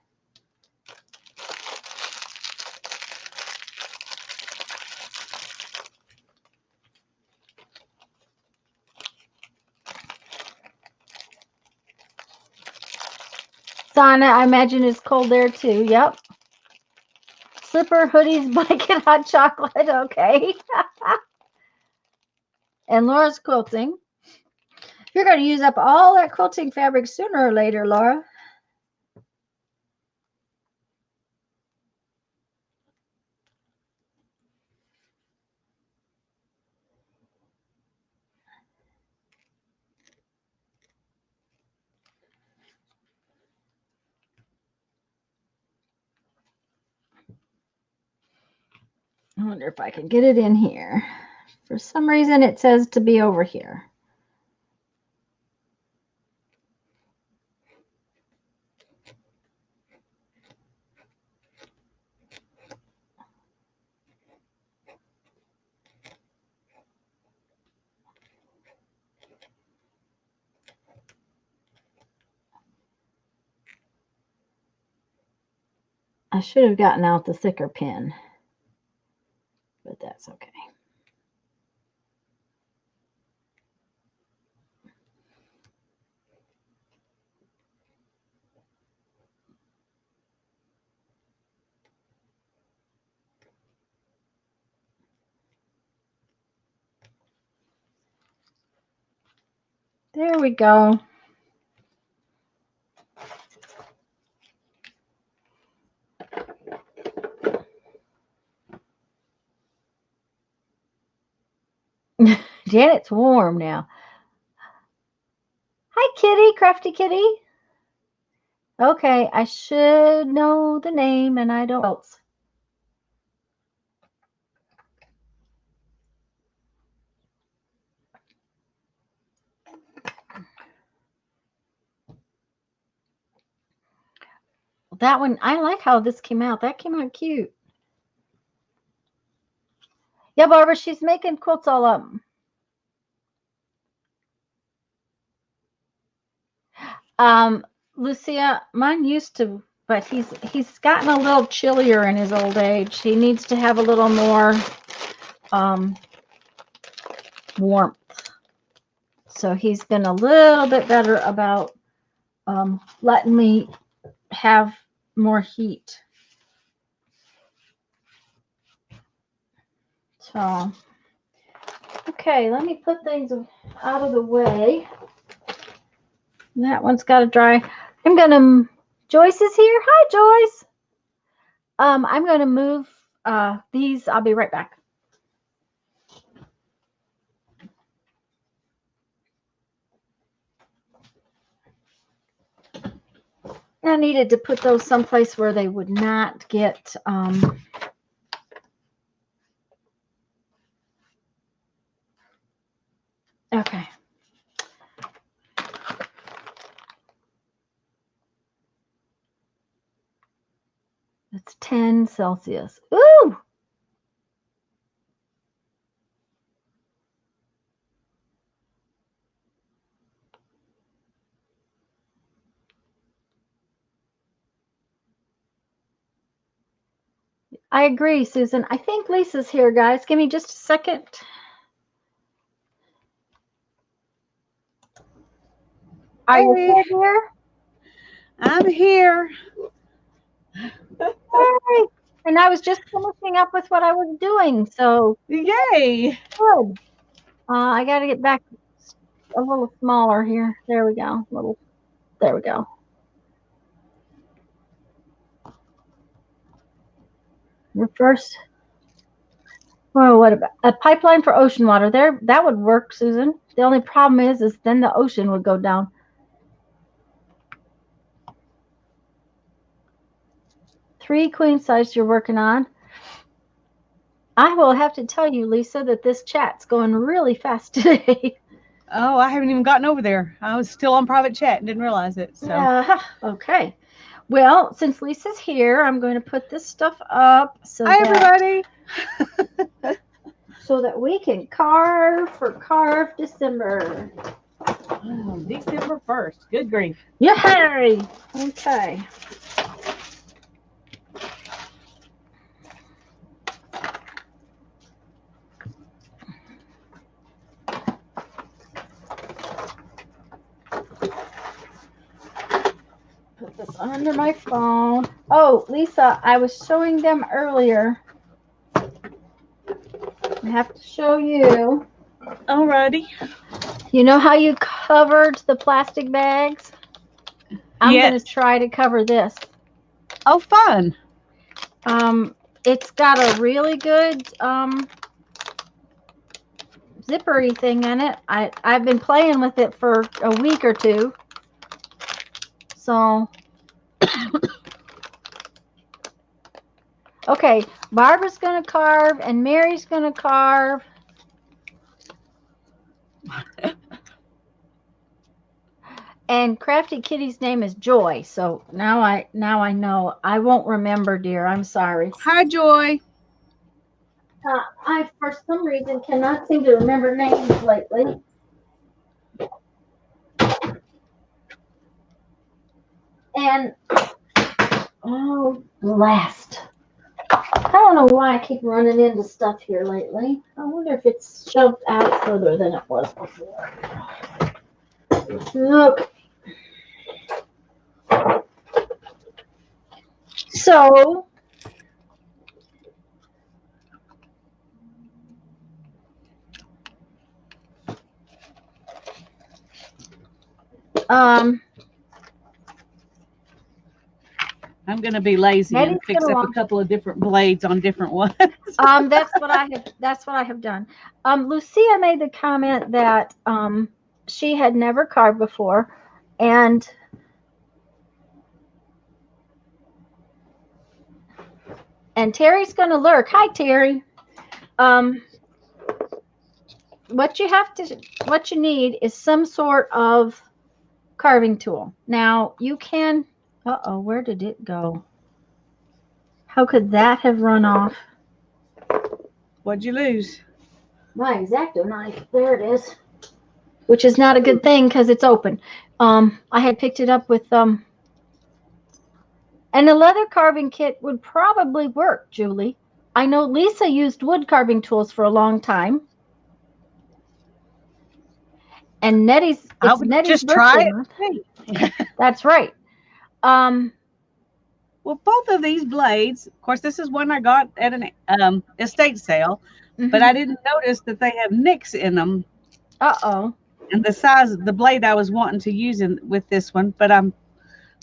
Speaker 1: Donna, I imagine it's cold there too. Yep. Slipper, hoodies, blanket, hot chocolate. Okay. And Laura's quilting. You're going to use up all that quilting fabric sooner or later, Laura. I wonder if I can get it in here. For some reason, it says to be over here. I should have gotten out the thicker pin, but that's okay. There we go. Janet's warm now. Hi, Kitty, Crafty Kitty. Okay, I should know the name, and I don't else. That one, I like how this came out. That came out cute. Yeah, Barbara, she's making quilts all up. Lucia, mine used to but he's gotten a little chillier in his old age. He needs to have a little more warmth. So he's been a little bit better about letting me have more heat. So, okay, let me put things out of the way. That one's got to dry. I'm going to, Joyce is here. Hi, Joyce. I'm going to move these. I'll be right back. I needed to put those someplace where they would not get okay. It's 10 Celsius. Ooh! I agree, Susan. I think Lisa's here, guys. Give me just a second. Are you still here?
Speaker 2: I'm here.
Speaker 1: Hey. And I was just finishing up with what I was doing, so
Speaker 2: Yay!
Speaker 1: good. I got to get back a little smaller here. There we go. There we go. Your first. Oh, what about a pipeline for ocean water? There, that would work, Susan. The only problem is then the ocean would go down. Three queen size you're working on. I will have to tell you, Lisa, that this chat's going really fast today.
Speaker 2: Oh, I haven't even gotten over there. I was still on private chat and didn't realize it. So.
Speaker 1: Okay. Well, since Lisa's here, I'm going to put this stuff up.
Speaker 2: Hi, everybody.
Speaker 1: So that we can carve for Carve December.
Speaker 2: Oh, December 1st. Good grief.
Speaker 1: Yay! Okay. Put this under my phone. Oh, Lisa, I was showing them earlier. I have to show you.
Speaker 2: Alrighty.
Speaker 1: You know how you covered the plastic bags? I'm going to try to cover this.
Speaker 2: Oh, fun.
Speaker 1: It's got a really good zippery thing in it. I've been playing with it for a week or two. So, okay, Barbara's going to carve and Mary's going to carve. And Crafty Kitty's name is Joy. So now I know. I won't remember, dear. I'm sorry.
Speaker 2: Hi, Joy.
Speaker 1: I, for some reason, cannot seem to remember names lately. And, oh, blast. I don't know why I keep running into stuff here lately. I wonder if it's shoved out further than it was before. Look. So,
Speaker 2: I'm going to be lazy and fix up a couple of different blades on different ones.
Speaker 1: That's what I have done. Lucia made the comment that she had never carved before, and Terry's going to lurk. Hi, Terry. What you need is some sort of carving tool. Now you can. Uh-oh, where did it go? How could that have run off?
Speaker 2: What'd you lose?
Speaker 1: My X-Acto knife. There it is. Which is not a good thing because it's open. I had picked it up with and And a leather carving kit would probably work, Julie. I know Lisa used wood carving tools for a long time. And
Speaker 2: I
Speaker 1: it's
Speaker 2: would
Speaker 1: Nettie's
Speaker 2: just try
Speaker 1: birthday
Speaker 2: it.
Speaker 1: month.
Speaker 2: Hey.
Speaker 1: That's right. Um,
Speaker 2: Well, both of these blades, of course, this is one I got at an estate sale, but I didn't notice that they have nicks in them.
Speaker 1: uh-oh.
Speaker 2: And the size of the blade I was wanting to use with this one, but I'm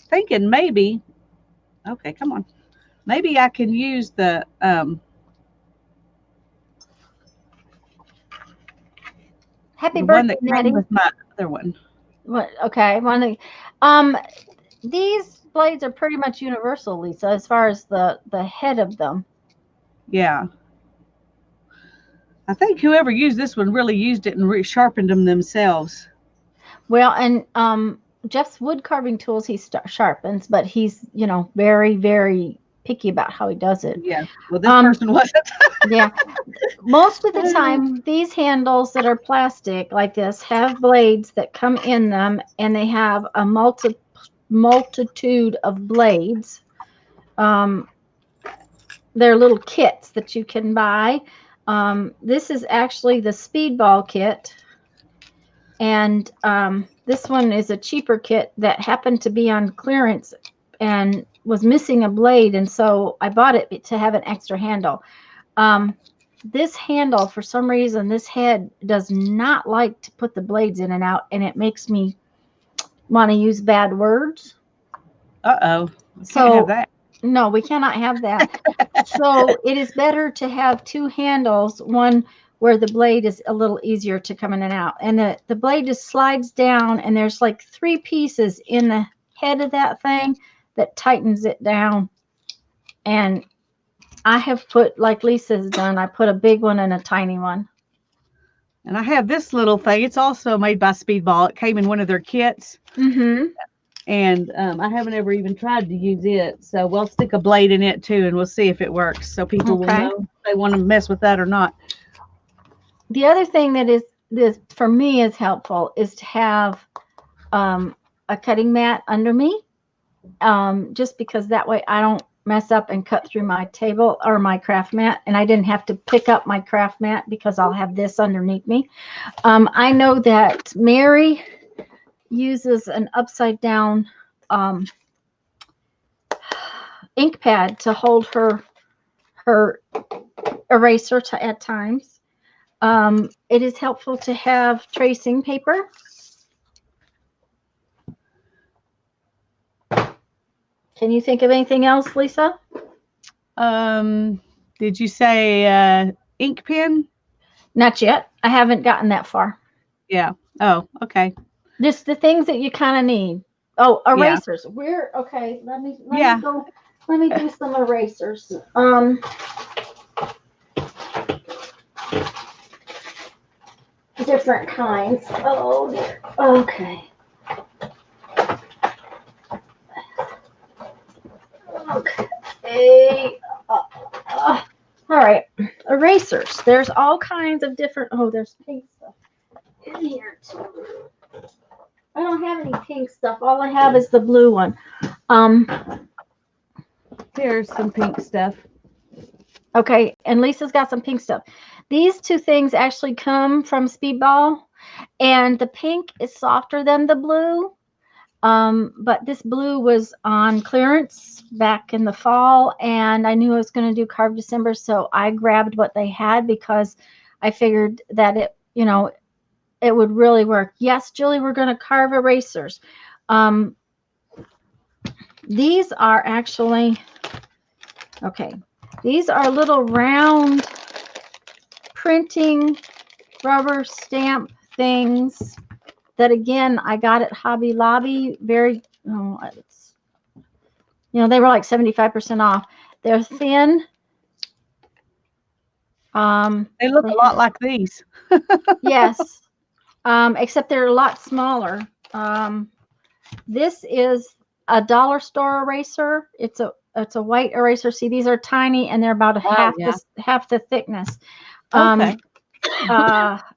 Speaker 2: thinking maybe, okay, come on, maybe I can use the
Speaker 1: Happy
Speaker 2: one
Speaker 1: birthday,
Speaker 2: that came
Speaker 1: Nettie.
Speaker 2: with my other one.
Speaker 1: What? Okay. Um, these blades are pretty much universal, Lisa, as far as the head of them.
Speaker 2: Yeah, I think whoever used this one really used it and sharpened them themselves.
Speaker 1: Well, and Jeff's wood carving tools he sharpens, but he's very very picky about how he does it.
Speaker 2: Yeah, well, this person wasn't.
Speaker 1: Yeah, most of the time these handles that are plastic like this have blades that come in them, and they have a multitude of blades. Um, they're little kits that you can buy. This is actually the speedball kit, and this one is a cheaper kit that happened to be on clearance and was missing a blade, and so I bought it to have an extra handle. This handle, for some reason, this head does not like to put the blades in and out, and it makes me want to use bad words.
Speaker 2: Uh-oh, can't
Speaker 1: So
Speaker 2: have that.
Speaker 1: no, we cannot have that. So it is better to have two handles, one where the blade is a little easier to come in and out. And the blade just slides down, and there's like 3 pieces in the head of that thing that tightens it down. And I have put, like Lisa's done, I put a big one and a tiny one.
Speaker 2: And I have this little thing. It's also made by Speedball. It came in one of their kits. And I haven't ever even tried to use it. So we'll stick a blade in it too, and we'll see if it works, so people will know if they want to mess with that or not.
Speaker 1: The other thing that is this for me is helpful is to have a cutting mat under me, just because that way I don't mess up and cut through my table or my craft mat, and I didn't have to pick up my craft mat because I'll have this underneath me. I know that Mary uses an upside down ink pad to hold her eraser at times. It is helpful to have tracing paper. Can you think of anything else, Lisa?
Speaker 2: Did you say ink pen?
Speaker 1: Not yet. I haven't gotten that far.
Speaker 2: Yeah. Oh, okay.
Speaker 1: Just the things that you kind of need. Oh, erasers.
Speaker 2: Yeah.
Speaker 1: We're okay. Let me
Speaker 2: Yeah.
Speaker 1: go. Let me do some erasers. Different kinds. Oh dear. Okay. Okay. All right. Erasers. There's all kinds of different. Oh, there's pink stuff in here too. I don't have any pink stuff. All I have is the blue one.
Speaker 2: Here's some pink stuff.
Speaker 1: Okay, and Lisa's got some pink stuff. These two things actually come from Speedball, and the pink is softer than the blue. But this blue was on clearance back in the fall, and I knew I was going to do Carve December, so I grabbed what they had because I figured that it would really work. Yes, Julie, we're going to carve erasers. These are actually, okay, these are little round printing rubber stamp things that, again, I got at Hobby Lobby. They were like 75% off. They're thin.
Speaker 2: They look a lot like these.
Speaker 1: Yes. Except they're a lot smaller. This is a dollar store eraser. It's a white eraser. See, these are tiny, and they're about half the thickness.
Speaker 2: Okay.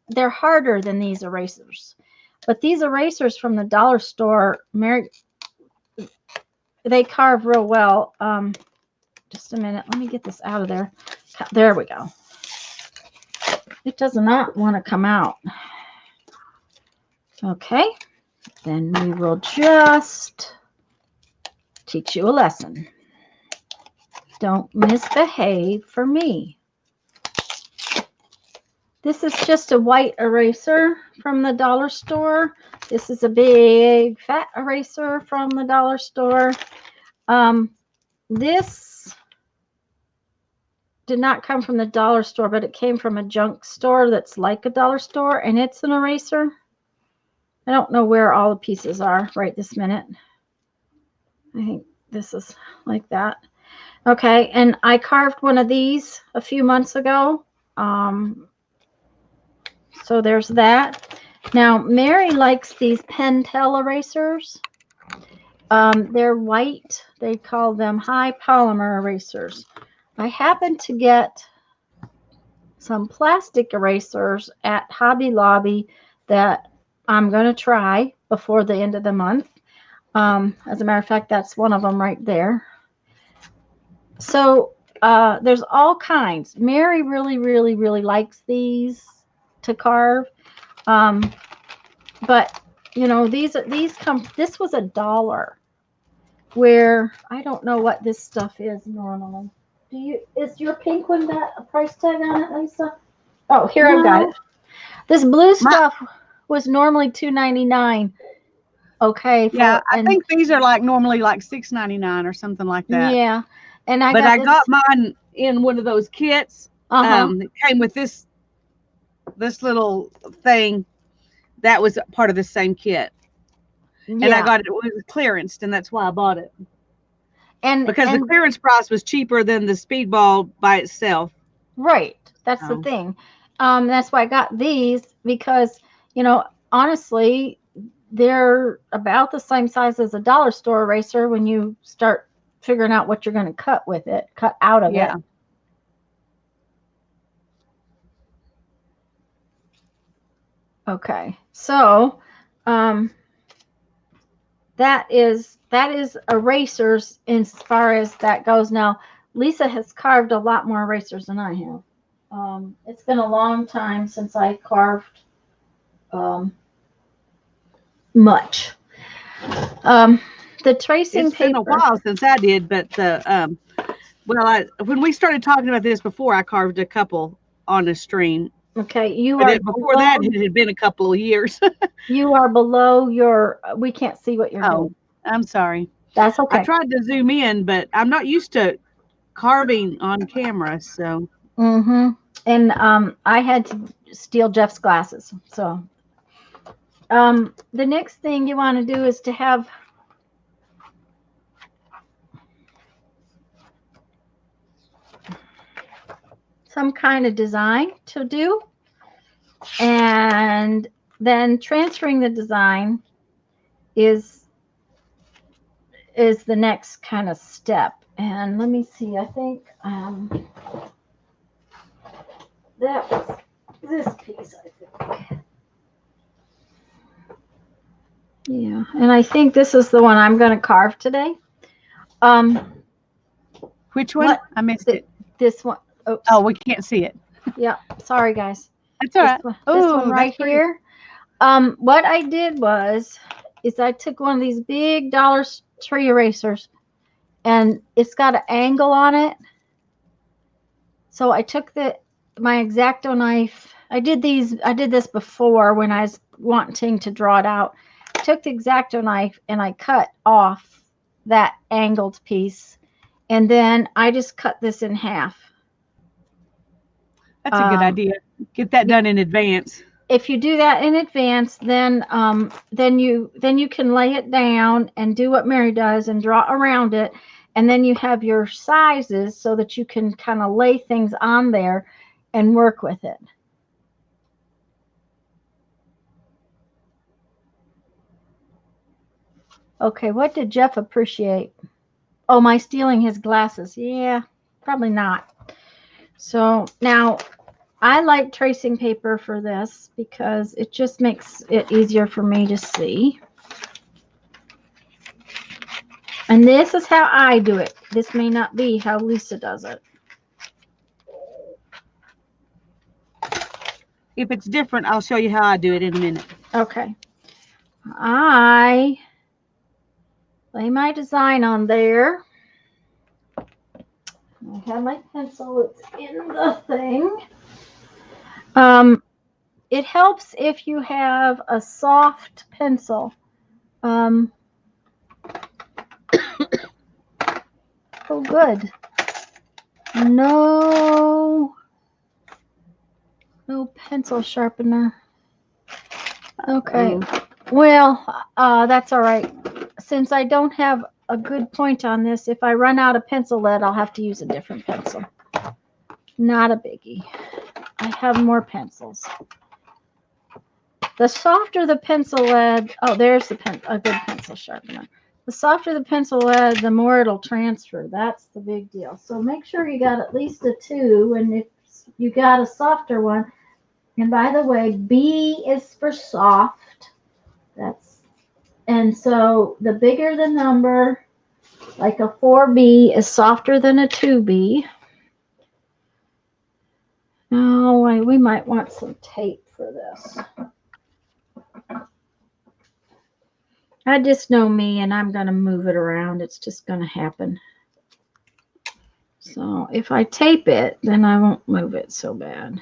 Speaker 1: They're harder than these erasers, but these erasers from the dollar store, Mary, they carve real well. Just a minute. Let me get this out of there. There we go. It does not want to come out. Okay. Then we will just teach you a lesson. Don't misbehave for me. This is just a white eraser from the dollar store. This is a big fat eraser from the dollar store. This did not come from the dollar store, but it came from a junk store that's like a dollar store, and it's an eraser. I don't know where all the pieces are right this minute. I think this is like that. Okay, and I carved one of these a few months ago. So there's that. Now, Mary likes these Pentel erasers. They're white. They call them high polymer erasers. I happened to get some plastic erasers at Hobby Lobby that I'm going to try before the end of the month. As a matter of fact, that's one of them right there. So there's all kinds. Mary really, really, really likes these to carve. But you know, these come. This was $1. Where I don't know what this stuff is normally. Is your pink one got a price tag on it, Lisa? Oh, here I've got it. This blue stuff was normally $2.99. Okay.
Speaker 2: Yeah, I think these are like normally like $6.99 or something like that.
Speaker 1: Yeah, and
Speaker 2: I got mine in one of those kits. That came with this little thing that was part of the same kit. Yeah. And I got it was clearanced, and that's why I bought it. And because the clearance price was cheaper than the Speedball by itself.
Speaker 1: Right. That's the thing. That's why I got these, because, you know, honestly, they're about the same size as a dollar store eraser when you start figuring out what you're going to cut out of it. Okay. So, that is erasers as far as that goes. Now, Lisa has carved a lot more erasers than I have. It's been a long time since I carved much. The tracing paper.
Speaker 2: It's been a while since I did, but when we started talking about this before, I carved a couple on a stream.
Speaker 1: Okay,
Speaker 2: before that, it had been a couple of years.
Speaker 1: You are below your. We can't see what you're doing.
Speaker 2: I'm sorry.
Speaker 1: That's okay.
Speaker 2: I tried to zoom in, but I'm not used to carving on camera, so.
Speaker 1: And I had to steal Jeff's glasses. So, the next thing you want to do is to have some kind of design to do, and then transferring the design is the next kind of step. And let me see, I think that was this piece, I think. Yeah, and I think this is the one I'm going to carve today.
Speaker 2: Which one? I missed it.
Speaker 1: This one. Oops.
Speaker 2: Oh, we can't see it.
Speaker 1: Yeah, sorry guys.
Speaker 2: That's all right.
Speaker 1: This one right here. What I did is I took one of these big Dollar Tree erasers, and it's got an angle on it. So I took my X-Acto knife. I did this before when I was wanting to draw it out. I took the X-Acto knife and I cut off that angled piece, and then I just cut this in half.
Speaker 2: That's a good idea. Get that done in advance.
Speaker 1: If you do that in advance, then you can lay it down and do what Mary does and draw around it, and then you have your sizes so that you can kind of lay things on there and work with it. Okay, what did Jeff appreciate? Oh, my stealing his glasses. Yeah, probably not. So now I like tracing paper for this because it just makes it easier for me to see. And this is how I do it. This may not be how Lisa does it.
Speaker 2: If it's different, I'll show you how I do it in a minute.
Speaker 1: Okay. I lay my design on there. I have my pencil. It's in the thing. It helps if you have a soft pencil. Oh, good. No pencil sharpener. Okay. Well, that's all right. Since I don't have a good point on this, if I run out of pencil lead, I'll have to use a different pencil. Not a biggie. I have more pencils. The softer the pencil lead, oh, there's a good pencil sharpener. The softer the pencil lead, the more it'll transfer. That's the big deal. So make sure you got at least a 2, and if you got a softer one, and by the way, B is for soft. And so the bigger the number, like a 4B is softer than a 2B. Oh, we might want some tape for this. I just know me, and I'm going to move it around. It's just going to happen. So if I tape it, then I won't move it so bad.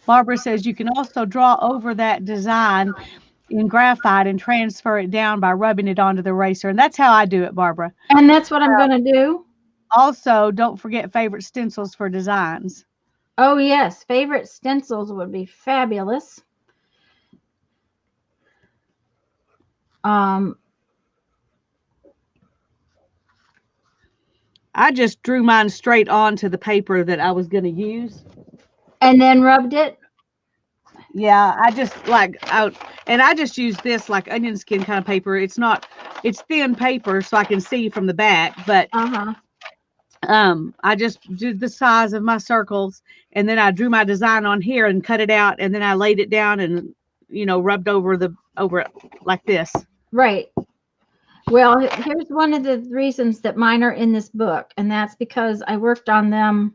Speaker 2: Barbara says you can also draw over that design in graphite and transfer it down by rubbing it onto the eraser. And that's how I do it, Barbara.
Speaker 1: And that's what I'm going to do.
Speaker 2: Also, don't forget favorite stencils for designs.
Speaker 1: Oh, yes. Favorite stencils would be fabulous.
Speaker 2: I just drew mine straight onto the paper that I was going to use.
Speaker 1: And then rubbed it?
Speaker 2: Yeah, I just and I just use this like onion skin kind of paper. It's thin paper, so I can see from the back, but I just did the size of my circles, and then I drew my design on here and cut it out, and then I laid it down and rubbed over it like this.
Speaker 1: Right. Well, here's one of the reasons that mine are in this book, and that's because I worked on them.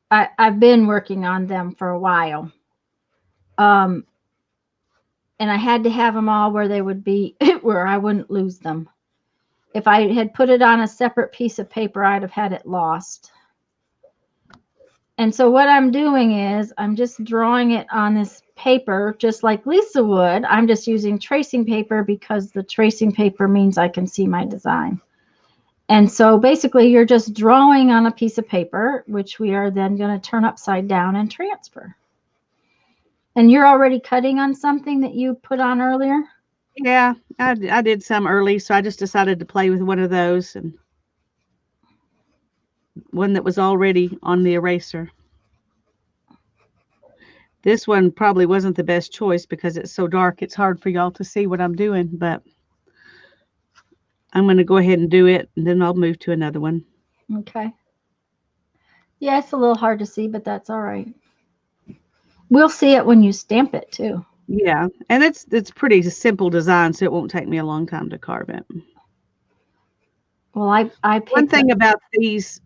Speaker 1: I've been working on them for a while. And I had to have them all where they would be, where I wouldn't lose them. If I had put it on a separate piece of paper, I'd have had it lost. And so what I'm doing is I'm just drawing it on this paper, just like Lisa would. I'm just using tracing paper because the tracing paper means I can see my design. And so basically you're just drawing on a piece of paper, which we are then going to turn upside down and transfer. And you're already cutting on something that you put on earlier?
Speaker 2: Yeah, I did some early, so I just decided to play with one of those, and one that was already on the eraser. This one probably wasn't the best choice because it's so dark. It's hard for y'all to see what I'm doing, but I'm going to go ahead and do it, and then I'll move to another one.
Speaker 1: Okay. Yeah, it's a little hard to see, but that's all right. We'll see it when you stamp it too.
Speaker 2: Yeah, and it's pretty simple design, so it won't take me a long time to carve it.
Speaker 1: Well, I picked
Speaker 2: one thing about these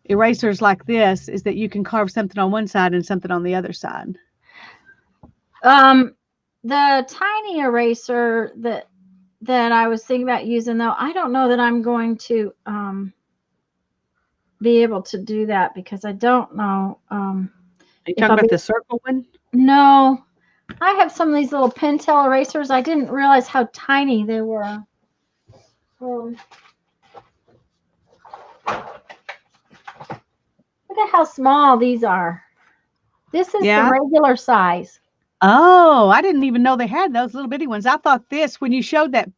Speaker 2: erasers like this is that you can carve something on one side and something on the other side.
Speaker 1: The tiny eraser that I was thinking about using, though, I don't know that I'm going to be able to do that because I don't know.
Speaker 2: Are you talking about the circle one?
Speaker 1: No, I have some of these little Pentel erasers. I didn't realize how tiny they were. Look at how small these are. This is the regular size.
Speaker 2: Oh, I didn't even know they had those little bitty ones. I thought this, when you showed that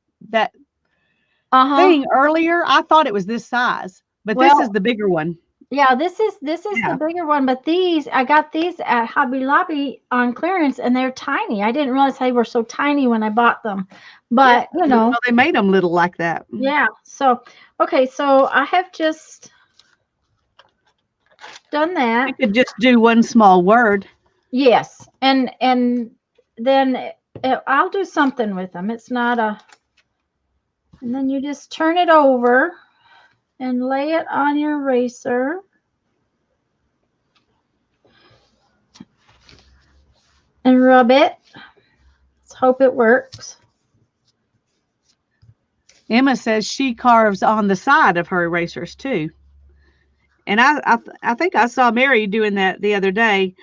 Speaker 2: thing earlier, I thought it was this size, but this is the bigger one.
Speaker 1: Yeah, this is the bigger one, but I got these at Hobby Lobby on clearance, and they're tiny. I didn't realize they were so tiny when I bought them, but
Speaker 2: well, they made them little like that.
Speaker 1: Yeah. So, okay, so I have just done that.
Speaker 2: You could just do one small word.
Speaker 1: Yes, and then I'll do something with them. It's not a, and then you just turn it over and lay it on your eraser. And rub it. Let's hope it works.
Speaker 2: Emma says she carves on the side of her erasers too. And I think I saw Mary doing that the other day.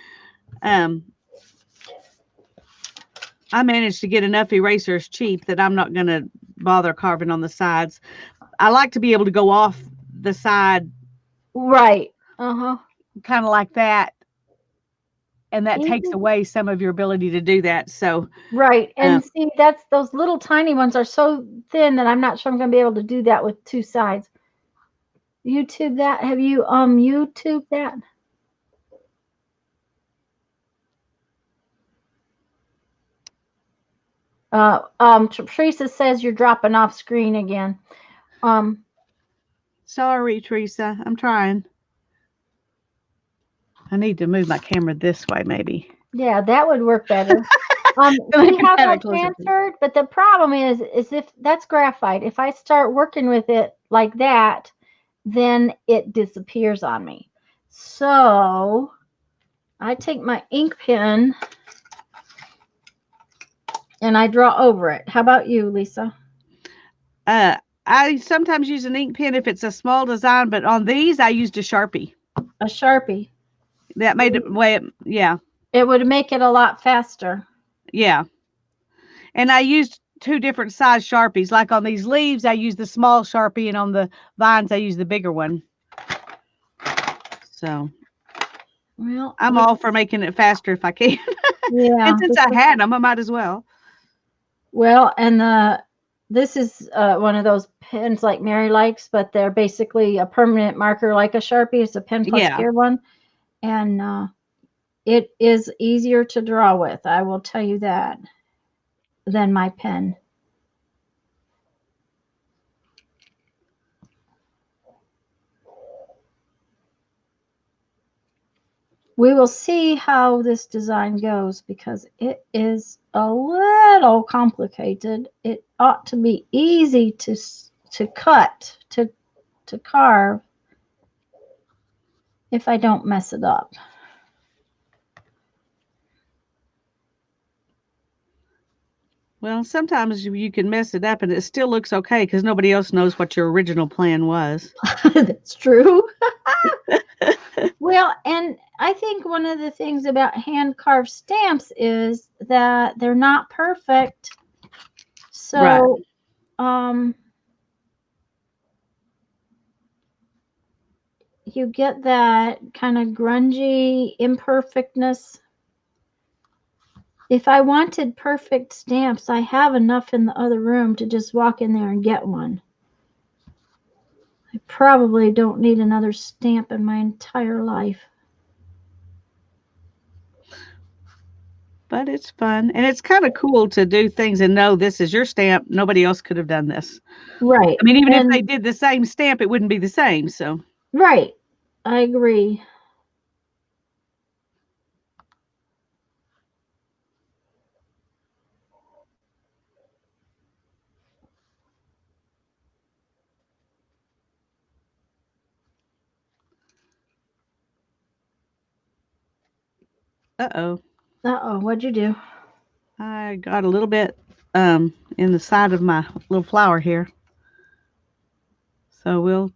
Speaker 2: I managed to get enough erasers cheap that I'm not going to bother carving on the sides. I like to be able to go off the side.
Speaker 1: Right. Uh-huh.
Speaker 2: Kind of like that. And that takes
Speaker 1: Easy.
Speaker 2: away some of your ability to do that. So,
Speaker 1: Right. And see, that's those little tiny ones are so thin that I'm not sure I'm going to be able to do that with two sides. YouTube that? Have you YouTube that? Teresa says you're dropping off screen again.
Speaker 2: Sorry, Teresa. I'm trying. I need to move my camera this way, maybe.
Speaker 1: Yeah, that would work better. We have that transferred, but the problem is if that's graphite. If I start working with it like that, then it disappears on me. So I take my ink pen and I draw over it. How about you, Lisa?
Speaker 2: I sometimes use an ink pen if it's a small design, but on these I used a Sharpie.
Speaker 1: A Sharpie.
Speaker 2: That made it yeah.
Speaker 1: It would make it a lot faster.
Speaker 2: Yeah. And I used two different size Sharpies. Like on these leaves, I use the small Sharpie, and on the vines, I use the bigger one. So,
Speaker 1: well,
Speaker 2: I'm all for making it faster if I can.
Speaker 1: Yeah.
Speaker 2: And since I had them, I might as well.
Speaker 1: Well, and this is one of those pens like Mary likes, but they're basically a permanent marker like a Sharpie. It's a pen plus gear one. And it is easier to draw with, I will tell you that, than my pen. We will see how this design goes because it is a little complicated. It ought to be easy to cut, to carve, if I don't mess it up.
Speaker 2: Well, sometimes you can mess it up and it still looks okay because nobody else knows what your original plan was.
Speaker 1: That's true. Well, and I think one of the things about hand carved stamps is that they're not perfect. So, you get that kind of grungy imperfectness. If I wanted perfect stamps, I have enough in the other room to just walk in there and get one. I probably don't need another stamp in my entire life.
Speaker 2: But it's fun. And it's kind of cool to do things and know this is your stamp. Nobody else could have done this.
Speaker 1: Right.
Speaker 2: I mean, even if they did the same stamp, it wouldn't be the same. So.
Speaker 1: Right. I agree.
Speaker 2: Uh-oh.
Speaker 1: Uh-oh, what'd you do?
Speaker 2: I got a little bit in the side of my little flower here. So we'll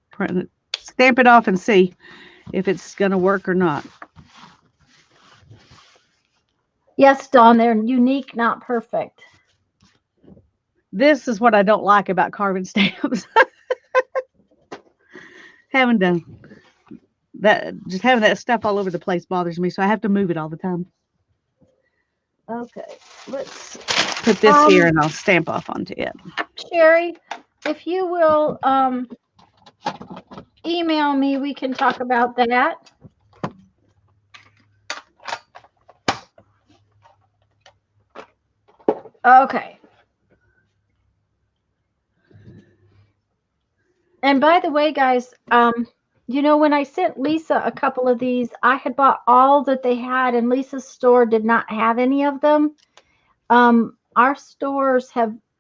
Speaker 2: stamp it off and see if it's going to work or not.
Speaker 1: Yes, Dawn, they're unique, not perfect.
Speaker 2: This is what I don't like about carving stamps. Having that stuff all over the place bothers me, so I have to move it all the time. Okay, let's put this here and I'll stamp off onto it.
Speaker 1: Sherry, if you will email me, we can talk about that. Okay. And by the way, guys, you know, when I sent Lisa a couple of these, I had bought all that they had, and Lisa's store did not have any of them. our stores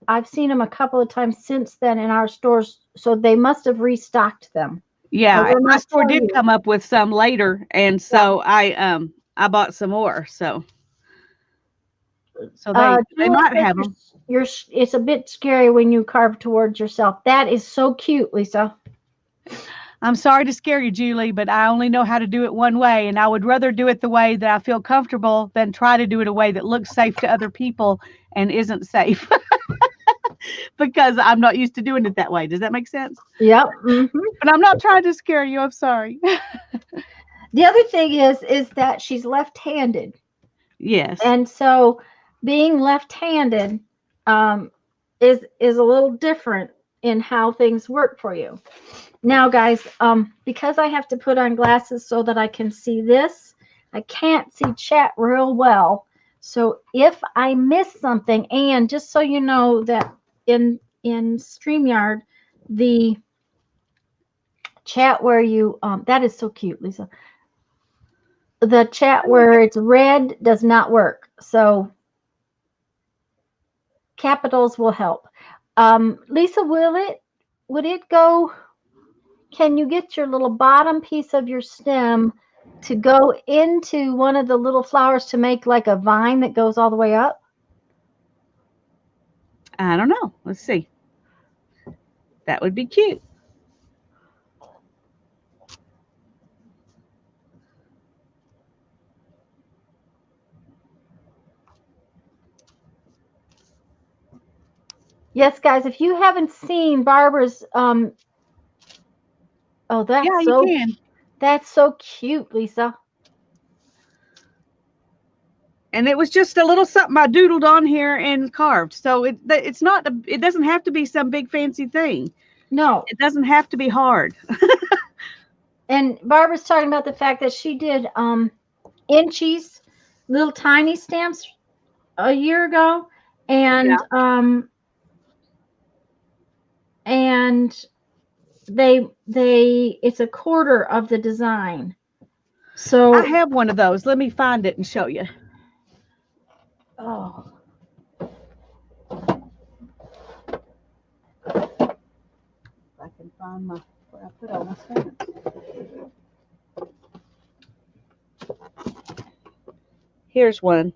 Speaker 1: I've seen them a couple of times since then in our stores, so they must have restocked them. I
Speaker 2: Yeah, and
Speaker 1: will
Speaker 2: my
Speaker 1: not
Speaker 2: store
Speaker 1: tell
Speaker 2: did
Speaker 1: you.
Speaker 2: come up with some later, and
Speaker 1: Yeah.
Speaker 2: so I bought some more. So they
Speaker 1: Julie
Speaker 2: might
Speaker 1: says
Speaker 2: have them.
Speaker 1: it's a bit scary when you carve towards yourself. That is so cute, Lisa.
Speaker 2: I'm sorry to scare you, Julie, but I only know how to do it one way, and I would rather do it the way that I feel comfortable than try to do it a way that looks safe to other people and isn't safe because I'm not used to doing it that way. Does that make sense?
Speaker 1: Yep. Mm-hmm.
Speaker 2: But I'm not trying to scare you. I'm sorry.
Speaker 1: The other thing is that she's left-handed,
Speaker 2: Yes.
Speaker 1: and so being left-handed um, is a little different in how things work for you. Now, guys, because I have to put on glasses so that I can see this, I can't see chat real well. So if I miss something, and just so you know that in StreamYard, the chat where you that is so cute, Lisa. The chat where it's red does not work. So capitals will help. Lisa, would it go? Can you get your little bottom piece of your stem to go into one of the little flowers to make like a vine that goes all the way up?
Speaker 2: I don't know. Let's see. That would be cute.
Speaker 1: Yes, guys, if you haven't seen Barbara's oh,
Speaker 2: Yeah, you can.
Speaker 1: that's so cute, Lisa.
Speaker 2: And it was just a little something I doodled on here and carved. So it's not it doesn't have to be some big fancy thing.
Speaker 1: No.
Speaker 2: It doesn't have to be hard.
Speaker 1: And Barbara's talking about the fact that she did inchies, little tiny stamps a year ago,
Speaker 2: Yeah.
Speaker 1: and they it's a quarter of the design.
Speaker 2: I
Speaker 1: So
Speaker 2: have one of those. Let me find it and show you.
Speaker 1: oh,
Speaker 2: I can find my where I put all my stamps. Here's one.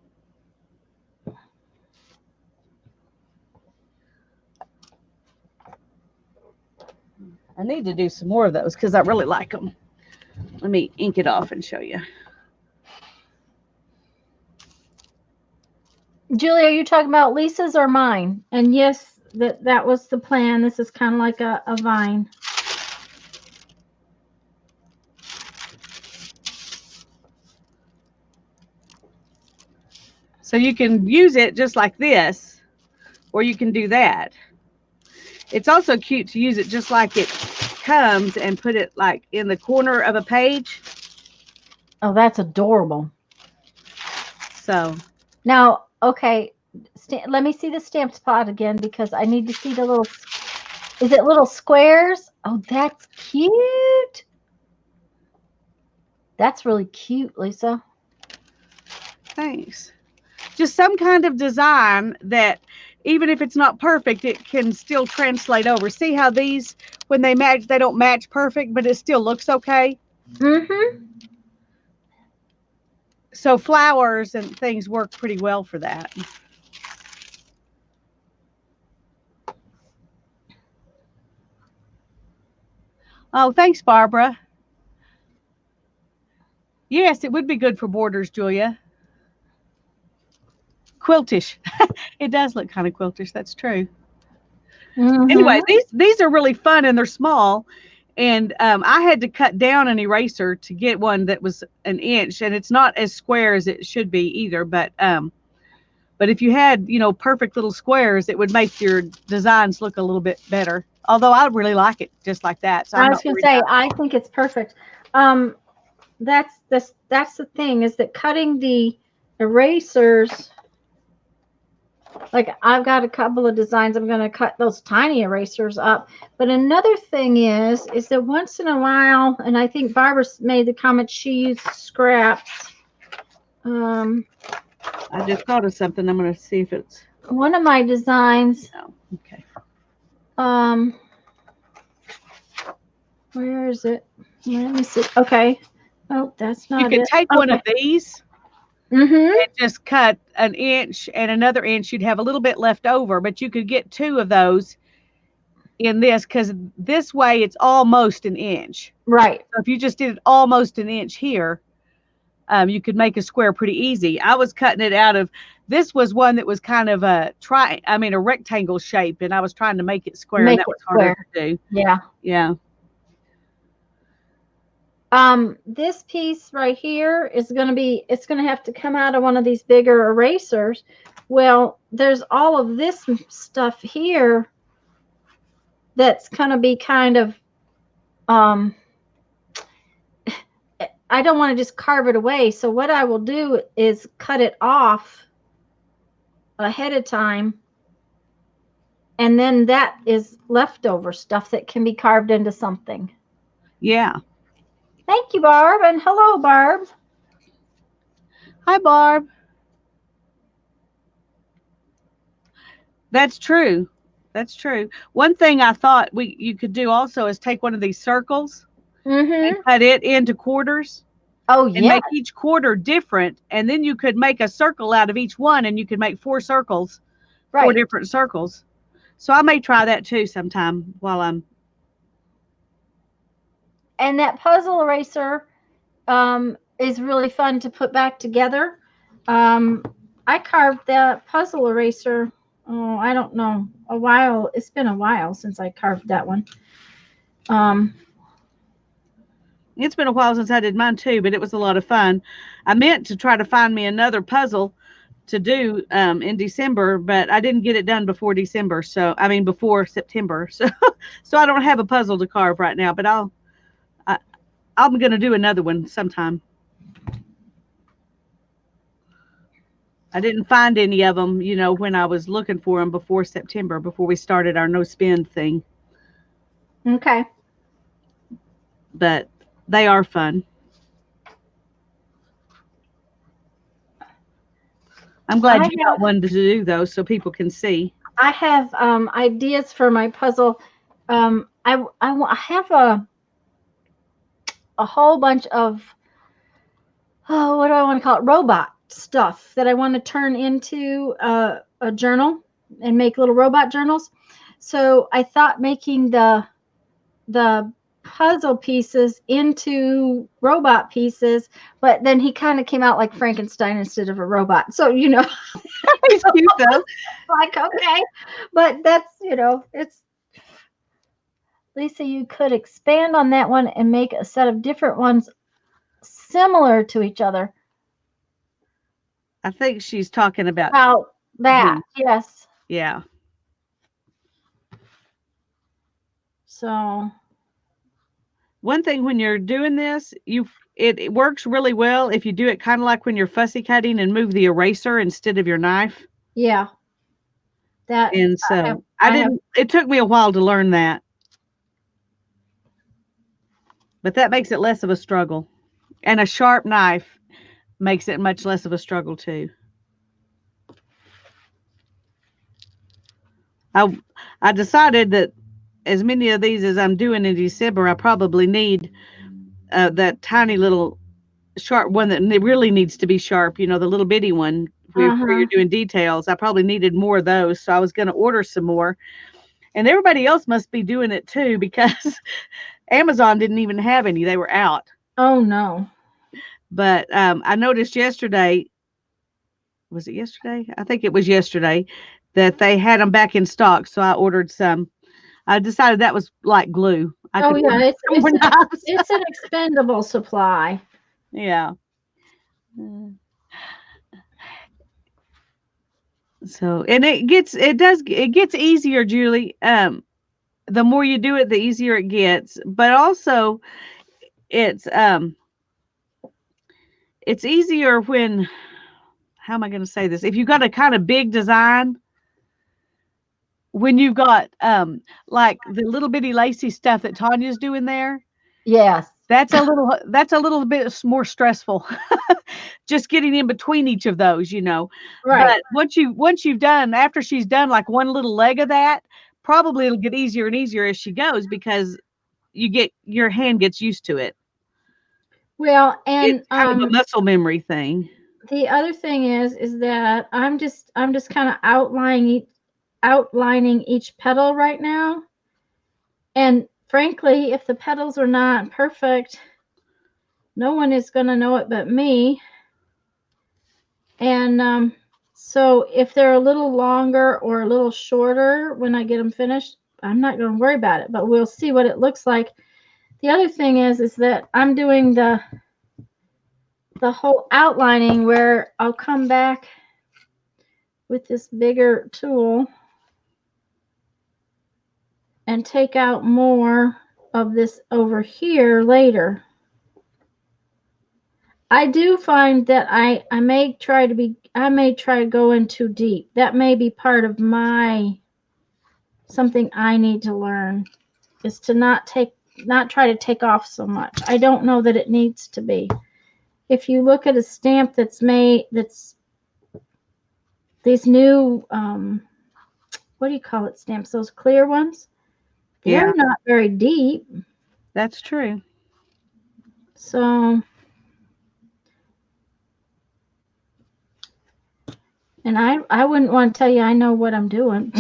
Speaker 2: I need to do some more of those because I really like them. Let me ink it off and show you.
Speaker 1: Julie, are you talking about Lisa's or mine? And yes, that was the plan. This is kind of like a vine.
Speaker 2: So you can use it just like this, or you can do that. It's also cute to use it just like it comes and put it like in the corner of a page.
Speaker 1: Oh, that's adorable.
Speaker 2: So
Speaker 1: Now, okay, let me see the stamp spot again because I need to see the little. Is it little squares? Oh, that's cute. That's really cute, Lisa.
Speaker 2: thanks. Just some kind of design that even if it's not perfect, it can still translate over. See how these, when they match, they don't match perfect, but it still looks okay.
Speaker 1: Mm-hmm.
Speaker 2: So flowers and things work pretty well for that. Oh, thanks, Barbara. Yes, it would be good for borders, Julia. Quiltish. It does look kind of quiltish. That's true. Anyway,
Speaker 1: Mm-hmm.
Speaker 2: these are really fun and they're small. And I had to cut down an eraser to get one that was an inch, and it's not as square as it should be either. But if you had, perfect little squares, it would make your designs look a little bit better. Although I really like it just like that, so
Speaker 1: I
Speaker 2: I'm
Speaker 1: was
Speaker 2: not
Speaker 1: gonna
Speaker 2: worried
Speaker 1: say
Speaker 2: about
Speaker 1: I think it's perfect. Um, that's the thing is that cutting the erasers. Like I've got a couple of designs. I'm going to cut those tiny erasers up. But another thing is that once in a while, and I think Barbara made the comment she used scraps.
Speaker 2: I just thought of something. I'm going to see if it's
Speaker 1: one of my designs,
Speaker 2: No. Okay.
Speaker 1: um, where is it? Let me see. Okay. Oh, that's
Speaker 2: You
Speaker 1: not
Speaker 2: could
Speaker 1: it.
Speaker 2: take one of
Speaker 1: Okay.
Speaker 2: these
Speaker 1: Mm-hmm.
Speaker 2: and just cut an inch and another inch. You'd have a little bit left over, but you could get two of those in this because this way it's almost an inch.
Speaker 1: Right.
Speaker 2: So if you just did it almost an inch here, you could make a square pretty easy. I was cutting it out of, this was one that was kind of a rectangle shape, and I was trying to make it square, and
Speaker 1: Make
Speaker 2: that
Speaker 1: it
Speaker 2: was harder
Speaker 1: square.
Speaker 2: to do.
Speaker 1: Yeah.
Speaker 2: Yeah.
Speaker 1: This piece right here is going to be, it's going to have to come out of one of these bigger erasers. Well, there's all of this stuff here that's going to be kind of, um, I don't want to just carve it away. So what I will do is cut it off ahead of time. And then that is leftover stuff that can be carved into something.
Speaker 2: Yeah.
Speaker 1: Thank you, Barb. And hello, Barb.
Speaker 2: Hi, Barb. That's true. That's true. One thing I thought you could do also is take one of these circles and
Speaker 1: Mm-hmm.
Speaker 2: cut it into quarters
Speaker 1: Oh,
Speaker 2: and
Speaker 1: yeah.
Speaker 2: make each quarter different, and then you could make a circle out of each one, and you could make four
Speaker 1: Right.
Speaker 2: different circles. So I may try that too sometime while I'm.
Speaker 1: And that puzzle eraser is really fun to put back together. Um, I carved that puzzle eraser, oh, I don't know, a while. It's been a while since I carved that one. Um,
Speaker 2: It's been a while since I did mine too, but it was a lot of fun. I meant to try to find me another puzzle to do in December, but I didn't get it done before December. So I mean before September. So so I don't have a puzzle to carve right now, but I, I'm gonna do another one sometime. I didn't find any of them, when I was looking for them before September, before we started our no spend thing.
Speaker 1: okay.
Speaker 2: But they are fun. I'm glad you got one to do though, so people can see.
Speaker 1: I have ideas for my puzzle. I have a whole bunch of, oh, what do I want to call it? Robot stuff that I want to turn into a journal and make little robot journals. So I thought making the puzzle pieces into robot pieces, but then he kind of came out like Frankenstein instead of a robot. So
Speaker 2: He's cute though.
Speaker 1: like okay, but that's it's, Lisa. You could expand on that one and make a set of different ones similar to each other.
Speaker 2: I think she's talking about
Speaker 1: How that?
Speaker 2: these.
Speaker 1: Yes.
Speaker 2: Yeah.
Speaker 1: So
Speaker 2: One thing when you're doing this, it works really well if you do it kind of like when you're fussy cutting and move the eraser instead of your knife.
Speaker 1: yeah, that
Speaker 2: And
Speaker 1: I have.
Speaker 2: so I
Speaker 1: I have.
Speaker 2: didn't, it took me a while to learn that, but that makes it less of a struggle. And a sharp knife makes it much less of a struggle too. I I decided that as many of these as I'm doing in December, I probably need that tiny little sharp one that really needs to be sharp. The little bitty one where you're
Speaker 1: Uh-huh.
Speaker 2: doing details. I probably needed more of those, so I was going to order some more. And everybody else must be doing it too because Amazon didn't even have any; they were out.
Speaker 1: Oh no.
Speaker 2: But I noticed yesterday, was it yesterday? I think it was yesterday that they had them back in stock, so I ordered some. I decided that was like glue. I
Speaker 1: Oh
Speaker 2: could
Speaker 1: yeah,
Speaker 2: order some more knives.
Speaker 1: it's an expendable supply.
Speaker 2: Yeah. Mm. So, and it gets easier, Julie. The more you do it, the easier it gets. But also, it's um, it's easier when, how am I going to say this? If you've got a kind of big design, when you've got like the little bitty lacy stuff that Tanya's doing there,
Speaker 1: Yes.
Speaker 2: That's a little bit more stressful. Just getting in between each of those, you know.
Speaker 1: Right.
Speaker 2: But once you've done, after she's done like one little leg of that, probably it'll get easier and easier as she goes because your hand gets used to it.
Speaker 1: Well,
Speaker 2: It's
Speaker 1: and
Speaker 2: kind of a muscle memory thing.
Speaker 1: the other thing is that I'm just kind of outlining each petal right now. And frankly, if the petals are not perfect, no one is going to know it but me. And so if they're a little longer or a little shorter when I get them finished, I'm not going to worry about it, but we'll see what it looks like. The other thing is that I'm doing the whole outlining where I'll come back with this bigger tool and take out more of this over here later. I do find that I may try to go in too deep. That may be part of something I need to learn is to not try to take off so much. I don't know that it needs to be. If you look at a stamp that's these new what do you call it stamps, those clear ones,
Speaker 2: Yeah,
Speaker 1: they're not very deep.
Speaker 2: that's true.
Speaker 1: So, and I wouldn't want to tell you I know what I'm doing.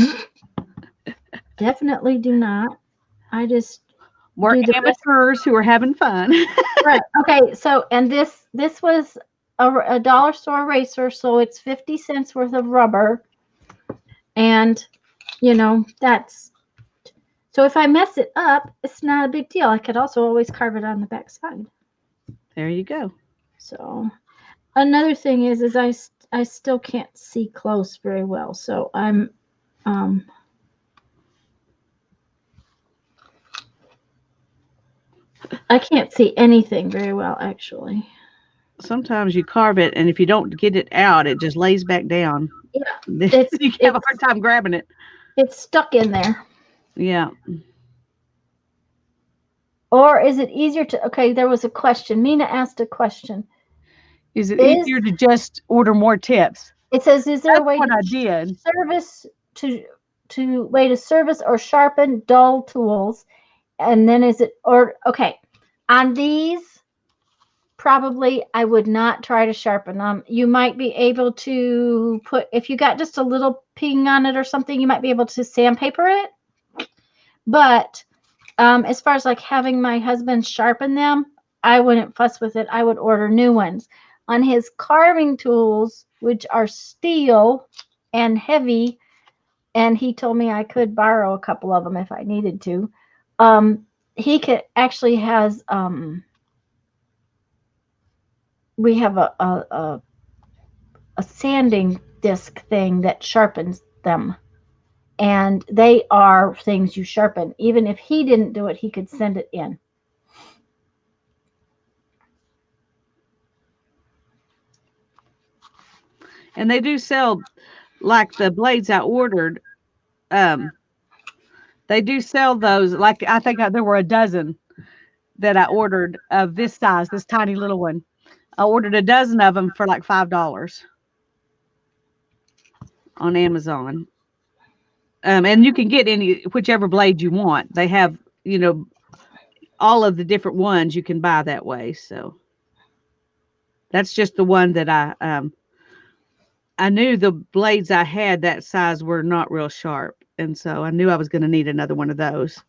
Speaker 1: Definitely do not. I just
Speaker 2: We're
Speaker 1: do the best.
Speaker 2: amateurs who are having fun.
Speaker 1: Right. Okay. So, and this was a dollar store eraser, so it's 50 cents worth of rubber, and that's so if I mess it up, it's not a big deal. I could also always carve it on the back side.
Speaker 2: There you go.
Speaker 1: So another thing is I still can't see close very well, so um I can't see anything very well actually.
Speaker 2: Sometimes you carve it, and if you don't get it out, it just lays back down.
Speaker 1: Yeah,
Speaker 2: Then
Speaker 1: it's
Speaker 2: you have a hard time grabbing it.
Speaker 1: it's stuck in there.
Speaker 2: Yeah.
Speaker 1: Or is it easier to? Okay, there was a question. Mina asked a question.
Speaker 2: Is it
Speaker 1: Is
Speaker 2: easier to just order more tips?
Speaker 1: It says, is there a
Speaker 2: That's
Speaker 1: way
Speaker 2: what
Speaker 1: to
Speaker 2: I did.
Speaker 1: service to service or sharpen dull tools? And then is it or okay on these? Probably I would not try to sharpen them. You might be able to put if you got just a little ping on it or something, you might be able to sandpaper it. But as far as like having my husband sharpen them, I wouldn't fuss with it. I would order new ones. On his carving tools, which are steel and heavy, and he told me I could borrow a couple of them if I needed to. He could actually has we have a sanding disc thing that sharpens them, and they are things you sharpen. Even if he didn't do it, he could send it in.
Speaker 2: And they do sell like the blades I ordered. Um, they do sell those. Like I think there were a dozen that I ordered of this size, this tiny little one. I ordered a dozen of them for like $5 on Amazon. And you can get whichever blade you want. They have, all of the different ones you can buy that way. So that's just the one that I knew the blades I had that size were not real sharp. And so I knew I was going to need another one of those,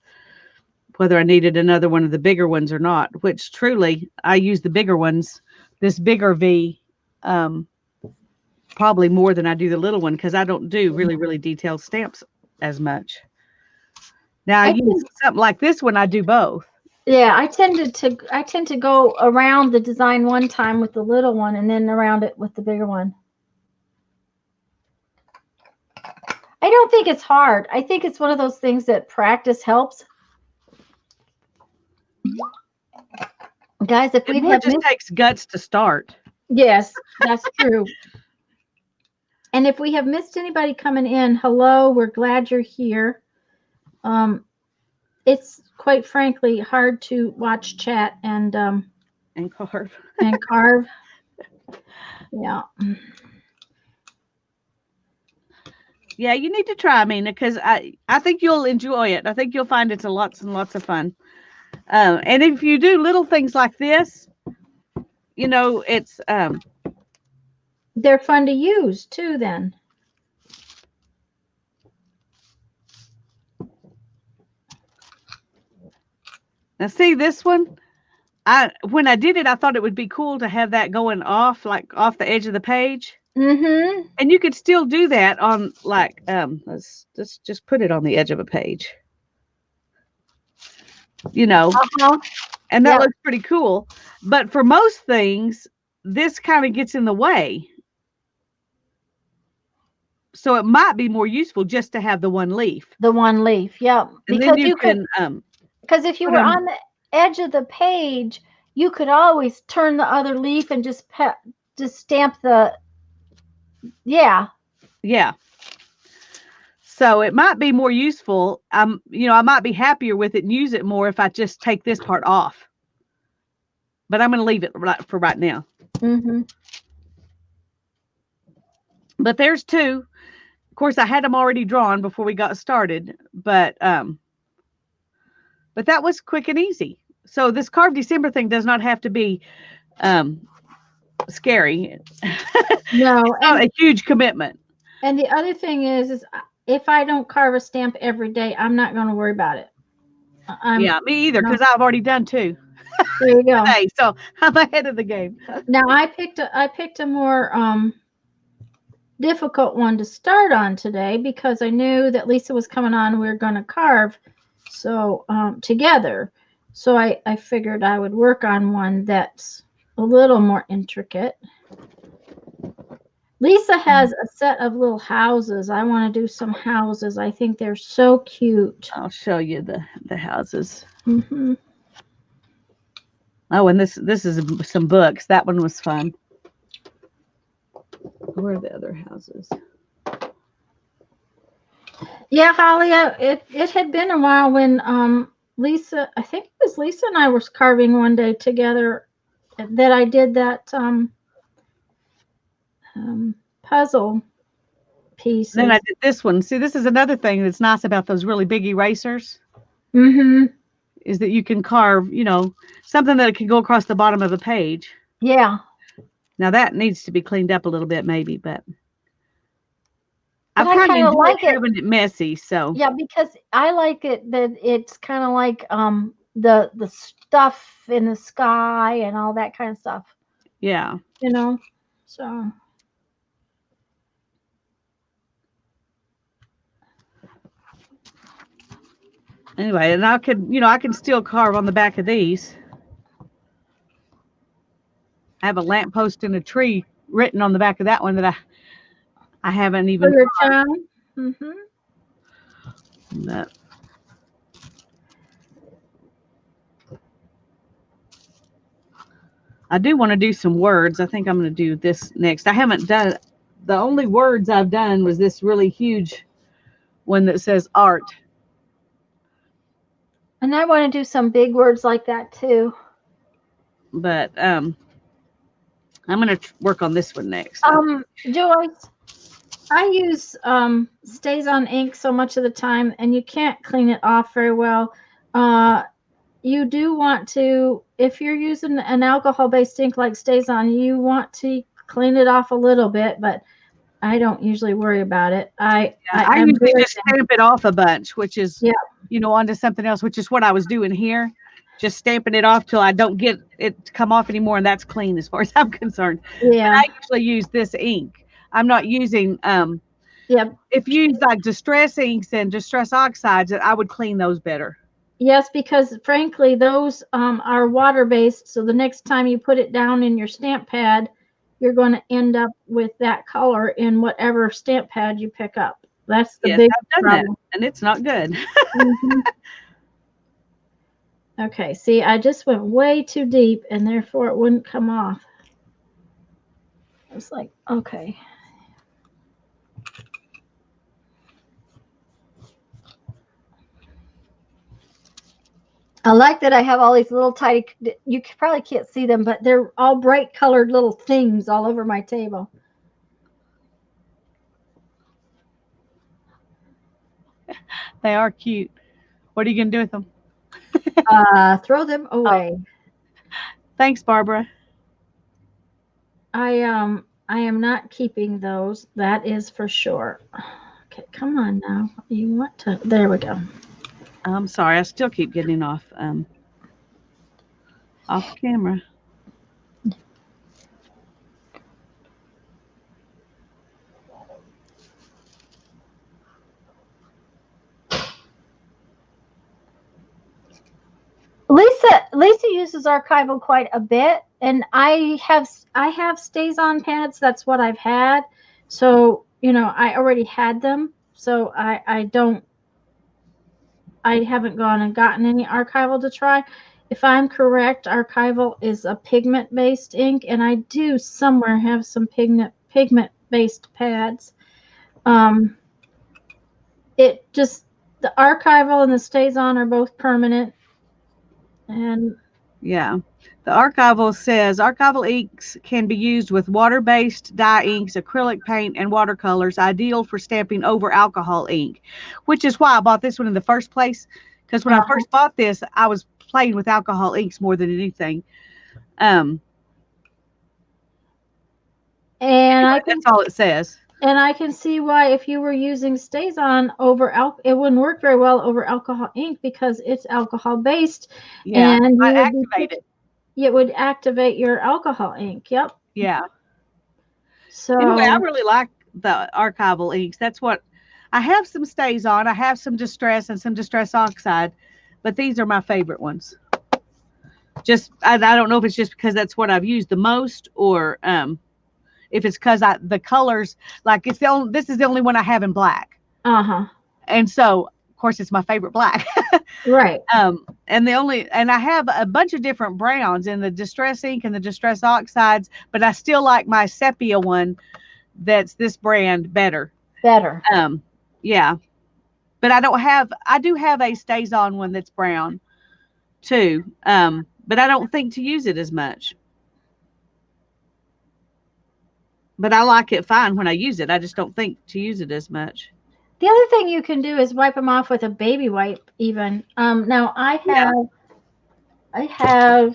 Speaker 2: whether I needed another one of the bigger ones or not, which truly I use the bigger ones, this bigger V, probably more than I do the little one because I don't do really, really detailed stamps as much. Now I use something like this one, I do both.
Speaker 1: Yeah, I tend to go around the design one time with the little one and then around it with the bigger one. I don't think it's hard. I think it's one of those things that practice helps. Guys, if we have
Speaker 2: just takes guts to start.
Speaker 1: Yes, that's true. And if we have missed anybody coming in, hello, we're glad you're here. It's quite frankly, hard to watch chat
Speaker 2: And carve.
Speaker 1: and carve. Yeah.
Speaker 2: Yeah, you need to try, Mina, because I think you'll enjoy it. I think you'll find it's a lots and lots of fun. And if you do little things like this, it's
Speaker 1: They're fun to use too then.
Speaker 2: now see this one. I when I did it, I thought it would be cool to have that going off, like off the edge of the page.
Speaker 1: Mm-hmm.
Speaker 2: And you could still do that on like let's just put it on the edge of a page, you know,
Speaker 1: Uh-huh.
Speaker 2: and that
Speaker 1: Yep.
Speaker 2: looks pretty cool. But for most things, this kind of gets in the way. So it might be more useful just to have the one leaf.
Speaker 1: The one leaf. Yep.
Speaker 2: And then
Speaker 1: Because
Speaker 2: you
Speaker 1: you could
Speaker 2: can
Speaker 1: because if you
Speaker 2: put
Speaker 1: were
Speaker 2: them,
Speaker 1: on the edge of the page, you could always turn the other leaf and just stamp the yeah.
Speaker 2: yeah. So it might be more useful. I might be happier with it and use it more if I just take this part off. But I'm going to leave it for right now.
Speaker 1: Mm-hmm.
Speaker 2: But there's two. Of course, I had them already drawn before we got started, but that was quick and easy. So this Carve December thing does not have to be um, scary.
Speaker 1: No,
Speaker 2: It's not a huge commitment.
Speaker 1: and the other thing is if I don't carve a stamp every day, I'm not going to worry about it. I'm
Speaker 2: Yeah, me either,
Speaker 1: no.
Speaker 2: because I've already done two
Speaker 1: There you go.
Speaker 2: today, so I'm ahead of the game.
Speaker 1: Now I picked a more difficult one to start on today because I knew that Lisa was coming on. We were going to carve so together. So I figured I would work on one that's a little more intricate. Lisa has a set of little houses. I want to do some houses. I think they're so cute.
Speaker 2: I'll show you the houses.
Speaker 1: Hmm.
Speaker 2: Oh, and this is some books. That one was fun. Where are the other houses?
Speaker 1: Yeah, Holly, it had been a while when Lisa, I think it was Lisa and I were carving one day together that I did that puzzle
Speaker 2: Then I
Speaker 1: pieces.
Speaker 2: did this one. See, this is another thing that's nice about those really big erasers
Speaker 1: Mm-hmm.
Speaker 2: is that you can carve, something that can go across the bottom of a page.
Speaker 1: Yeah,
Speaker 2: Now that needs to be cleaned up a little bit, maybe, but
Speaker 1: but
Speaker 2: I've
Speaker 1: I
Speaker 2: kind of
Speaker 1: kind of
Speaker 2: enjoyed
Speaker 1: like it.
Speaker 2: having it messy. So
Speaker 1: Yeah, because I like it that it's kind of like the stuff in the sky and all that kind of stuff,
Speaker 2: yeah.
Speaker 1: you know. So
Speaker 2: Anyway, and I can still carve on the back of these. I have a lamppost and a tree written on the back of that one that I haven't
Speaker 1: for
Speaker 2: even
Speaker 1: your town. Mm-hmm.
Speaker 2: but I do want to do some words. I think I'm going to do this next. I haven't done the only words I've done was this really huge one that says art.
Speaker 1: And I want to do some big words like that too.
Speaker 2: But I'm going to work on this one next.
Speaker 1: Joyce, I use stays on ink so much of the time, and you can't clean it off very well. Uh, you do want to, if you're using an alcohol-based ink like stays on, you want to clean it off a little bit, but I don't usually worry about it.
Speaker 2: I
Speaker 1: I'm
Speaker 2: usually
Speaker 1: very
Speaker 2: just stamp it off a bunch, which is,
Speaker 1: yeah,
Speaker 2: onto something else, which is what I was doing here. Just stamping it off till I don't get it to come off anymore, and that's clean as far as I'm concerned. But
Speaker 1: yeah,
Speaker 2: I usually use this ink. I'm not using
Speaker 1: yeah.
Speaker 2: if you use like distress inks and distress oxides, I would clean those better.
Speaker 1: Yes, because frankly, those are water-based, so the next time you put it down in your stamp pad, you're going to end up with that color in whatever stamp pad you pick up. That's the
Speaker 2: Yes,
Speaker 1: big
Speaker 2: I've done that,
Speaker 1: problem.
Speaker 2: and it's not good.
Speaker 1: Mhm. Okay, see, I just went way too deep, and therefore it wouldn't come off. It's like, okay. I like that I have all these little tiny, you probably can't see them, but they're all bright colored little things all over my table.
Speaker 2: They are cute. What are you going to do with them?
Speaker 1: Throw them
Speaker 2: Oh,
Speaker 1: away.
Speaker 2: thanks, Barbara.
Speaker 1: I am not keeping those. That is for sure. Okay, come on now. You want to? There we go.
Speaker 2: I'm sorry. I still keep getting off camera.
Speaker 1: Lisa uses archival quite a bit, and I have stays on pads. That's what I've had. So I already had them. So I haven't gone and gotten any archival to try. If I'm correct, archival is a pigment based ink, and I do somewhere have some pigment based pads. Um, it just the archival and the stays on are both permanent, and
Speaker 2: Yeah. The archival says archival inks can be used with water based dye inks, acrylic paint, and watercolors, ideal for stamping over alcohol ink, which is why I bought this one in the first place. Because when I
Speaker 1: uh,
Speaker 2: first bought this, I was playing with alcohol inks more than anything. Um,
Speaker 1: and
Speaker 2: anyway, that's all it says.
Speaker 1: I can see why if you were using stays on over it wouldn't work very well over alcohol ink because it's alcohol based,
Speaker 2: Yeah,
Speaker 1: and
Speaker 2: I
Speaker 1: you would be
Speaker 2: activate it.
Speaker 1: it would activate your alcohol ink. Yep.
Speaker 2: Yeah. Anyway, I
Speaker 1: So
Speaker 2: really like the archival inks. That's what I have some stays on. I have some distress and some distress oxide, but these are my favorite ones. Just I don't know if it's just because that's what I've used the most, or if it's because I the colors like it's the only this is the only one I have in black,
Speaker 1: uh-huh.
Speaker 2: and so of course it's my favorite black.
Speaker 1: Right.
Speaker 2: And I have a bunch of different browns in the distress ink and the distress oxides, but I still like my sepia one that's this brand better.
Speaker 1: Better.
Speaker 2: Um, yeah, but I do have a stays on one that's brown too. But I don't think to use it as much. But I like it fine when I use it. I just don't think to use it as much.
Speaker 1: The other thing you can do is wipe them off with a baby wipe even. Now
Speaker 2: Yeah.
Speaker 1: I have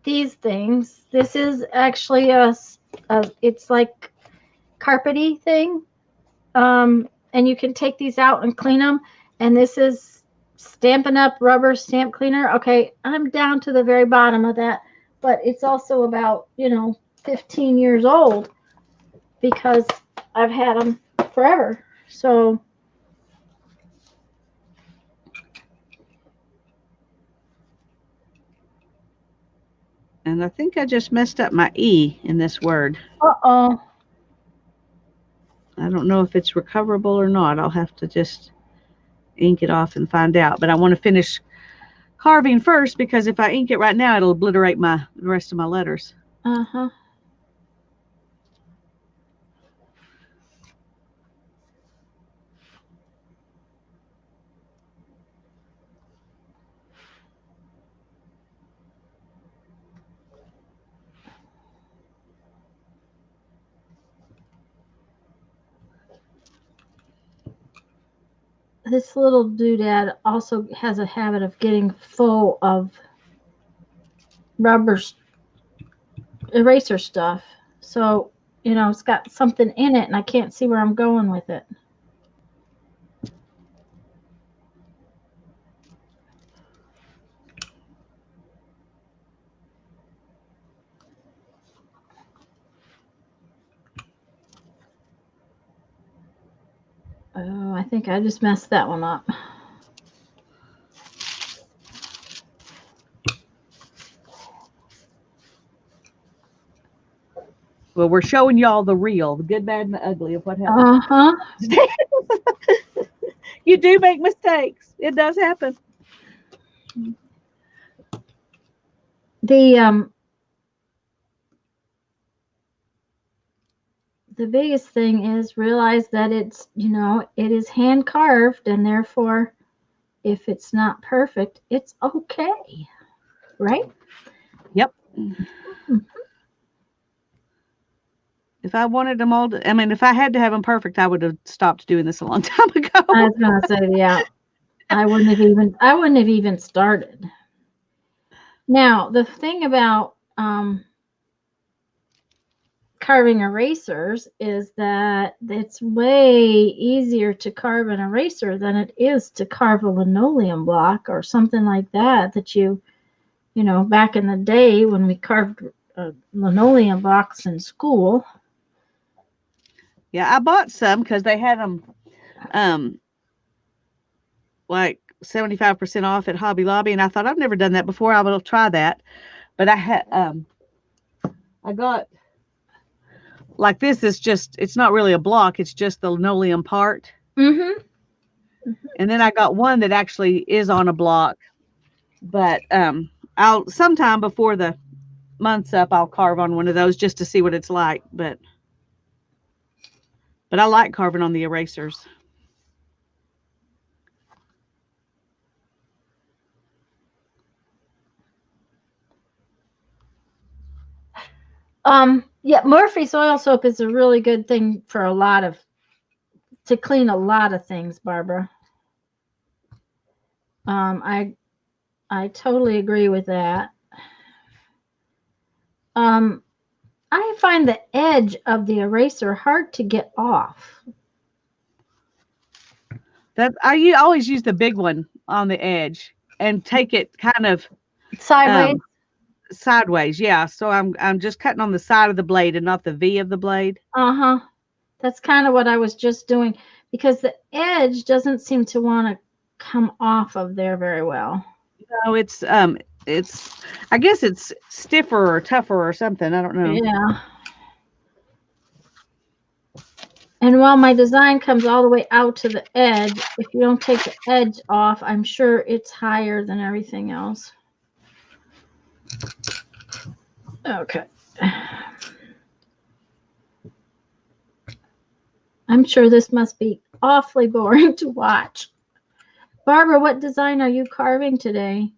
Speaker 1: these things. This is actually it's like carpety thing. And you can take these out and clean them. And this is Stampin' Up! Rubber stamp cleaner. Okay, I'm down to the very bottom of that, but it's also about 15 years old because I've had them forever. So
Speaker 2: And I think I just messed up my E in this word.
Speaker 1: uh-oh.
Speaker 2: I don't know if it's recoverable or not. I'll have to just ink it off and find out. But I want to finish carving first because if I ink it right now, it'll obliterate the rest of my letters.
Speaker 1: Uh-huh. This little doodad also has a habit of getting full of rubber eraser stuff. So, it's got something in it and I can't see where I'm going with it. Oh, I think I just messed that one up.
Speaker 2: Well, we're showing y'all the real, the good, bad, and the ugly of what happens.
Speaker 1: Uh-huh.
Speaker 2: You do make mistakes. It does happen.
Speaker 1: The the biggest thing is realize that it is hand carved and therefore if it's not perfect, it's okay, right?
Speaker 2: Yep. If I wanted them all to, I mean, if I had to have them perfect, I would have stopped doing this a long time ago.
Speaker 1: I was gonna say, yeah, I wouldn't have even started. Now, the thing about carving erasers is that it's way easier to carve an eraser than it is to carve a linoleum block or something like that back in the day when we carved linoleum blocks in school.
Speaker 2: Yeah, I bought some because they had them like 75% off at Hobby Lobby, and I thought I've never done that before. I will try that. But I got like this is just it's not really a block, it's just the linoleum part.
Speaker 1: Mm-hmm.
Speaker 2: And then I got one that actually is on a block. But I'll sometime before the month's up, I'll carve on one of those just to see what it's like. But I like carving on the erasers.
Speaker 1: Yeah, Murphy's oil soap is a really good thing for to clean a lot of things, Barbara. I totally agree with that. Um, I find the edge of the eraser hard to get off.
Speaker 2: That I always use the big one on the edge and take it kind of
Speaker 1: Sideways.
Speaker 2: um, sideways. Yeah, so I'm just cutting on the side of the blade and not the V of the blade.
Speaker 1: Uh-huh. That's kind of what I was just doing because the edge doesn't seem to want to come off of there very well.
Speaker 2: No, it's I guess it's stiffer or tougher or something. I don't know.
Speaker 1: Yeah. And while my design comes all the way out to the edge, if you don't take the edge off, I'm sure it's higher than everything else. Okay. I'm sure this must be awfully boring to watch. Barbara, what design are you carving today?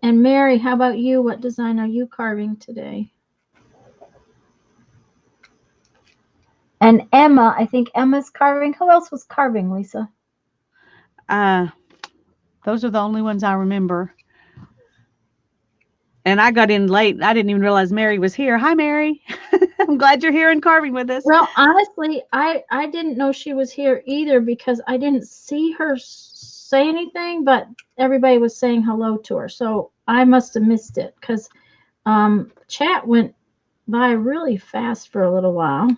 Speaker 1: And Mary, how about you? What design are you carving today? And Emma, I think Emma's carving. Who else was carving, Lisa?
Speaker 2: Uh, those are the only ones I remember. And I got in late. I didn't even realize Mary was here. Hi, Mary. I'm glad you're here and carving with us.
Speaker 1: Well, honestly, I didn't know she was here either because I didn't see her say anything, but everybody was saying hello to her. So I must have missed it because chat went by really fast for a little while.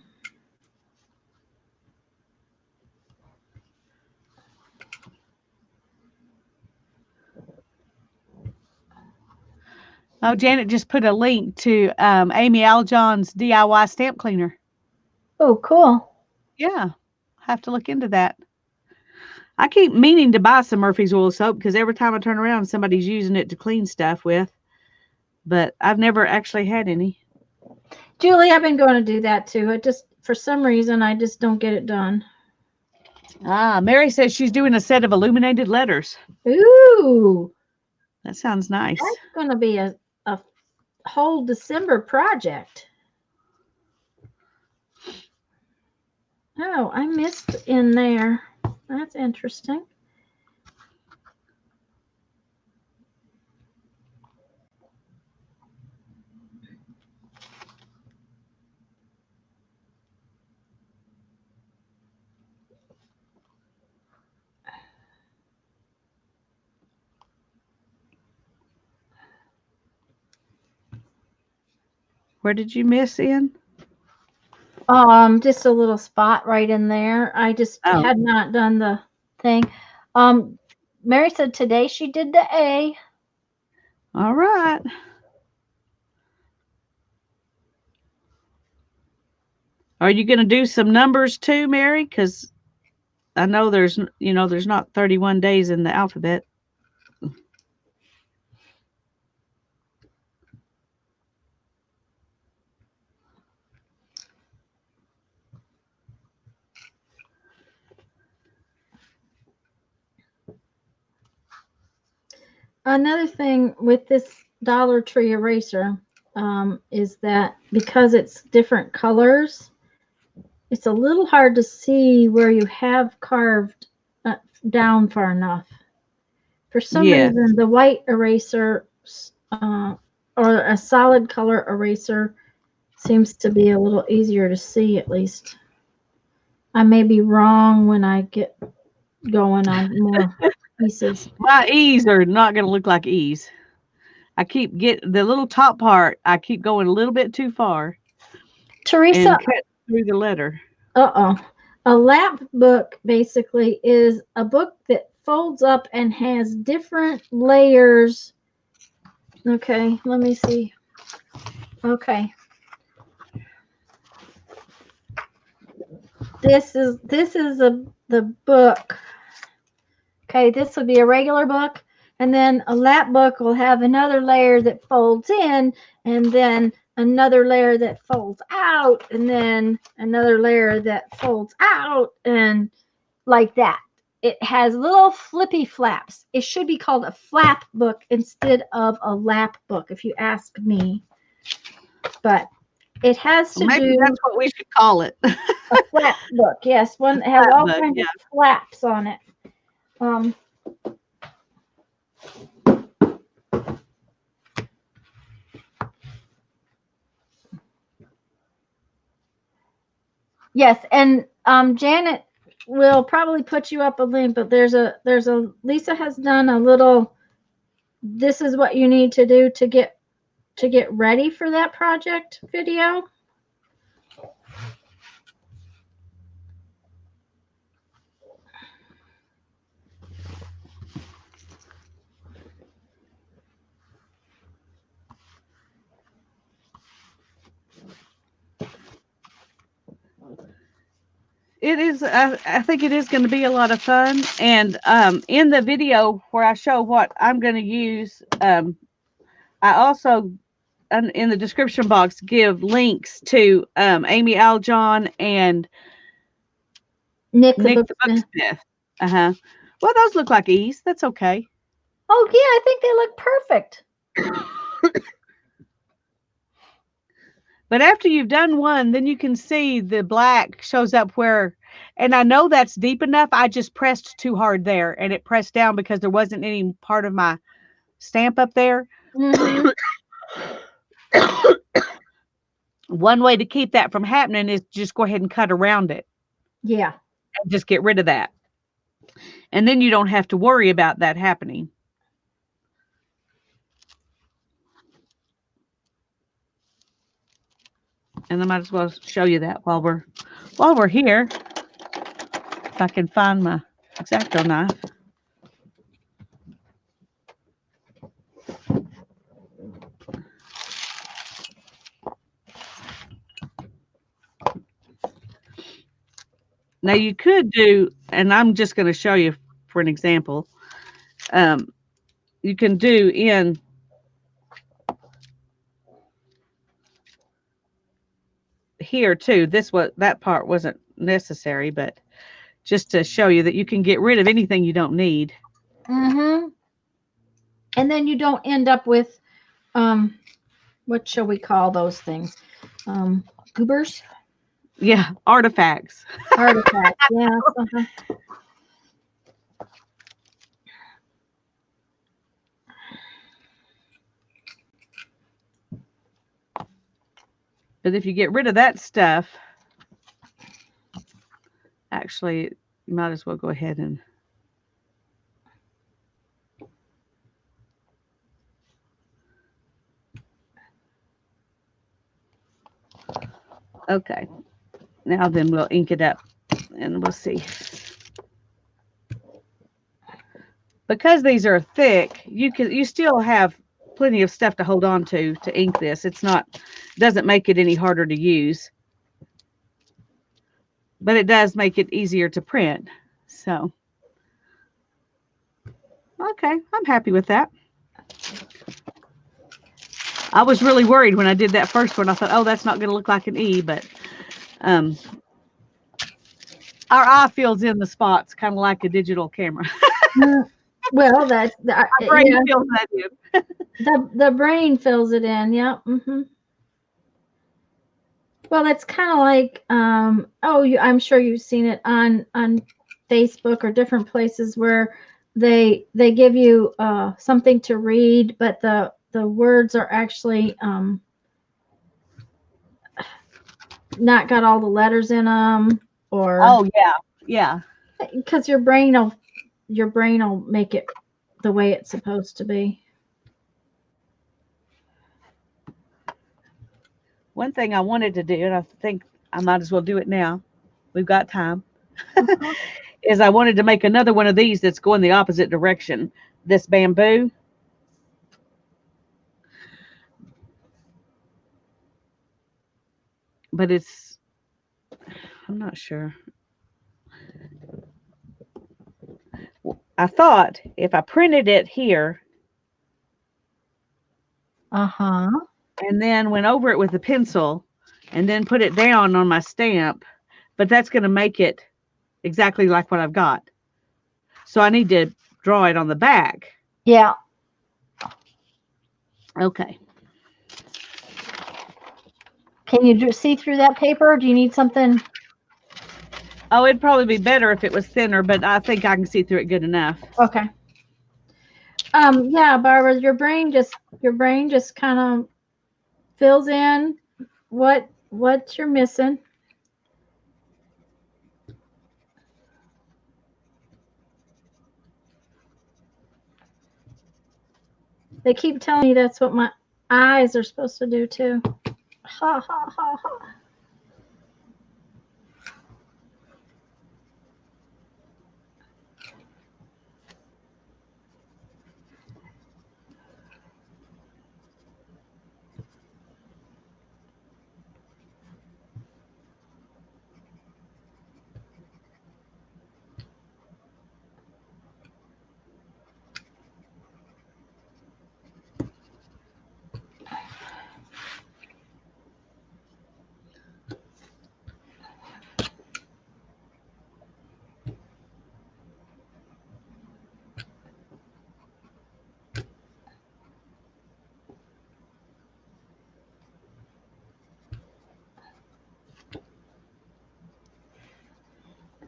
Speaker 2: Oh, Janet just put a link to Amy Aljohn's DIY stamp cleaner.
Speaker 1: Oh, cool.
Speaker 2: Yeah, have to look into that. I keep meaning to buy some Murphy's oil soap because every time I turn around, somebody's using it to clean stuff with. But I've never actually had any.
Speaker 1: Julie, I've been going to do that too. It just, for some reason, I just don't get it done.
Speaker 2: Mary says she's doing a set of illuminated letters.
Speaker 1: Ooh,
Speaker 2: That sounds nice.
Speaker 1: that's going to be a whole December project. Oh, I missed in there. That's interesting.
Speaker 2: Where did you miss in?
Speaker 1: Just a little spot right in there. I just
Speaker 2: Oh,
Speaker 1: had not done the thing. Um, Mary said today she did the A.
Speaker 2: all right. Are you going to do some numbers too, Mary? Because I know there's not 31 days in the alphabet.
Speaker 1: Another thing with this Dollar Tree eraser is that because it's different colors, it's a little hard to see where you have carved down far enough. For some
Speaker 2: Yeah.
Speaker 1: reason, the white eraser uh, or a solid color eraser seems to be a little easier to see, at least. I may be wrong when I get going on more pieces.
Speaker 2: My E's are not going to look like E's. I keep the little top part. I keep going a little bit too far
Speaker 1: Teresa,
Speaker 2: and cut through the letter.
Speaker 1: a lap book basically is a book that folds up and has different layers. Okay, let me see. Okay. This is the book. Okay, this would be a regular book, and then a lap book will have another layer that folds in, and then another layer that folds out, and then another layer that folds out, and like that. It has little flippy flaps. It should be called a flap book instead of a lap book, if you ask me. But it has to
Speaker 2: Maybe
Speaker 1: do
Speaker 2: that's what we should call it.
Speaker 1: a flap book. Yes, one that has
Speaker 2: Flap
Speaker 1: all
Speaker 2: book,
Speaker 1: kinds
Speaker 2: yeah.
Speaker 1: of flaps on it. Um, yes, and Janet will probably put you up a link, but there's a Lisa has done a little. This is what you need to do to get ready for that project video.
Speaker 2: It is. I think it is going to be a lot of fun. And in the video where I show what I'm going to use, I also in the description box give links to Amy Aljon and
Speaker 1: Nick the
Speaker 2: Nick the
Speaker 1: Booksmith.
Speaker 2: Booksmith. Uh huh. Well, those look like E's. That's okay.
Speaker 1: Oh yeah, I think they look perfect.
Speaker 2: But after you've done one, then you can see the black shows up where, and I know that's deep enough. I just pressed too hard there and it pressed down because there wasn't any part of my stamp up there.
Speaker 1: Mm-hmm.
Speaker 2: One way to keep that from happening is just go ahead and cut around it
Speaker 1: Yeah.
Speaker 2: and just get rid of that. And then you don't have to worry about that happening. And I might as well show you that while we're here. If I can find my X-Acto knife. Now you could do, and I'm just going to show you for an example. You can do in here too. That part wasn't necessary, but just to show you that you can get rid of anything you don't need.
Speaker 1: Mm-hmm. And then you don't end up with what shall we call those things? Goobers?
Speaker 2: Yeah, artifacts.
Speaker 1: Artifacts, yes. Uh-huh.
Speaker 2: But if you get rid of that stuff, actually, you might as well go ahead and okay. Now then we'll ink it up and we'll see. Because these are thick, you still have plenty of stuff to hold on to ink this. Doesn't make it any harder to use. But it does make it easier to print. So okay, I'm happy with that. I was really worried when I did that first one. I thought, oh, that's not going to look like an E, but our eye fills in the spots, kind of like a digital camera.
Speaker 1: Well, that's
Speaker 2: My brain
Speaker 1: yeah.
Speaker 2: fills that in.
Speaker 1: The brain fills it in. Yeah. Well, it's kind of like I'm sure you've seen it on Facebook or different places where they give you something to read, but the words are actually not got all the letters in them, or
Speaker 2: Oh yeah, yeah.
Speaker 1: because your brain will make it the way it's supposed to be.
Speaker 2: One thing I wanted to do, and I think I might as well do it now. We've got time.
Speaker 1: Uh-huh.
Speaker 2: Is I wanted to make another one of these that's going the opposite direction. This bamboo, but I'm not sure. I thought if I printed it here
Speaker 1: Uh-huh.
Speaker 2: and then went over it with a pencil and then put it down on my stamp, but that's going to make it exactly like what I've got. So I need to draw it on the back.
Speaker 1: Yeah.
Speaker 2: Okay.
Speaker 1: Can you see through that paper? Do you need something?
Speaker 2: Oh, it'd probably be better if it was thinner, but I think I can see through it good enough.
Speaker 1: Okay. Yeah, Barbara, your brain just kind of fills in what you're missing. They keep telling me that's what my eyes are supposed to do too. Ha ha ha ha.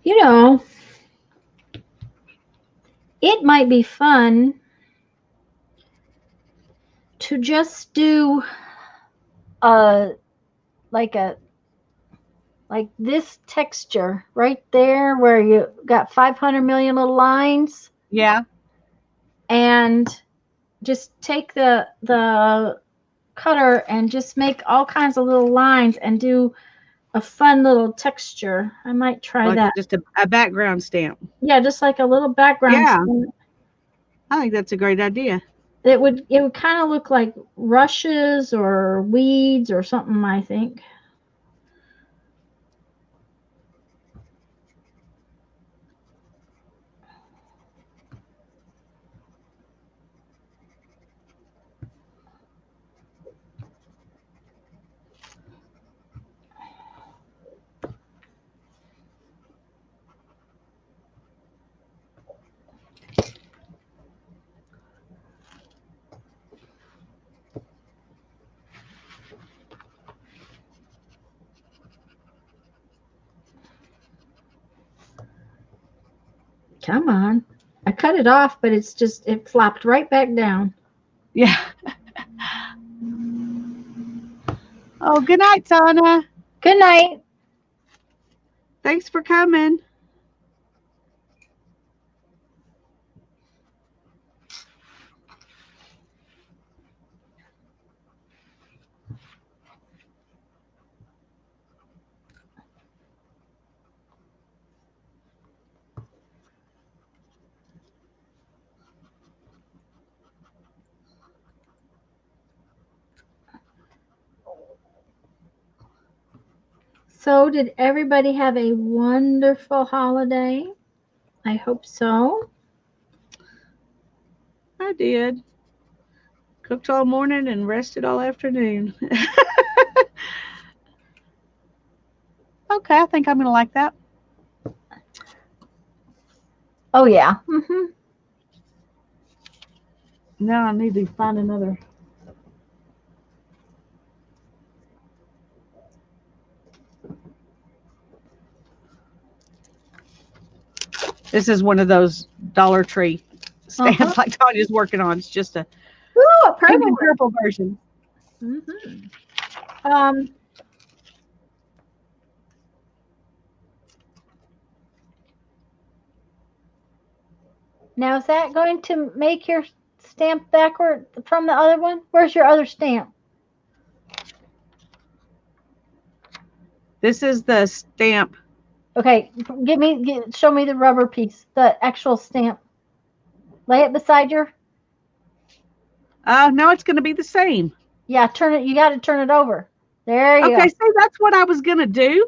Speaker 1: You know, it might be fun to just do a like a like this texture right there where you got 500 million little lines,
Speaker 2: Yeah.
Speaker 1: and just take the cutter and just make all kinds of little lines and do a fun little texture. I might try
Speaker 2: Like
Speaker 1: that.
Speaker 2: just a background stamp.
Speaker 1: Yeah, just like a little background.
Speaker 2: Yeah. I think that's a great idea.
Speaker 1: It would kind of look like rushes or weeds or something, I think. Come on. I cut it off, but it flopped right back down.
Speaker 2: Yeah. Oh, good night, Sana.
Speaker 1: Good night.
Speaker 2: Thanks for coming.
Speaker 1: So, did everybody have a wonderful holiday? I hope so.
Speaker 2: I did. Cooked all morning and rested all afternoon. Okay, I think I'm going to like that.
Speaker 1: Oh, yeah.
Speaker 2: Now I need to find another. This is one of those Dollar Tree stamps like Tanya's working on. It's just a
Speaker 1: Ooh, a
Speaker 2: pink and
Speaker 1: purple
Speaker 2: purple version.
Speaker 1: one. Mm-hmm. Now is that going to make your stamp backward from the other one? Where's your other stamp?
Speaker 2: This is the stamp.
Speaker 1: Okay, show me the rubber piece, the actual stamp. Lay it beside your.
Speaker 2: No, it's going to be the same.
Speaker 1: Yeah, turn it. You got to turn it over. There you
Speaker 2: Okay,
Speaker 1: go.
Speaker 2: see, that's what I was going to do.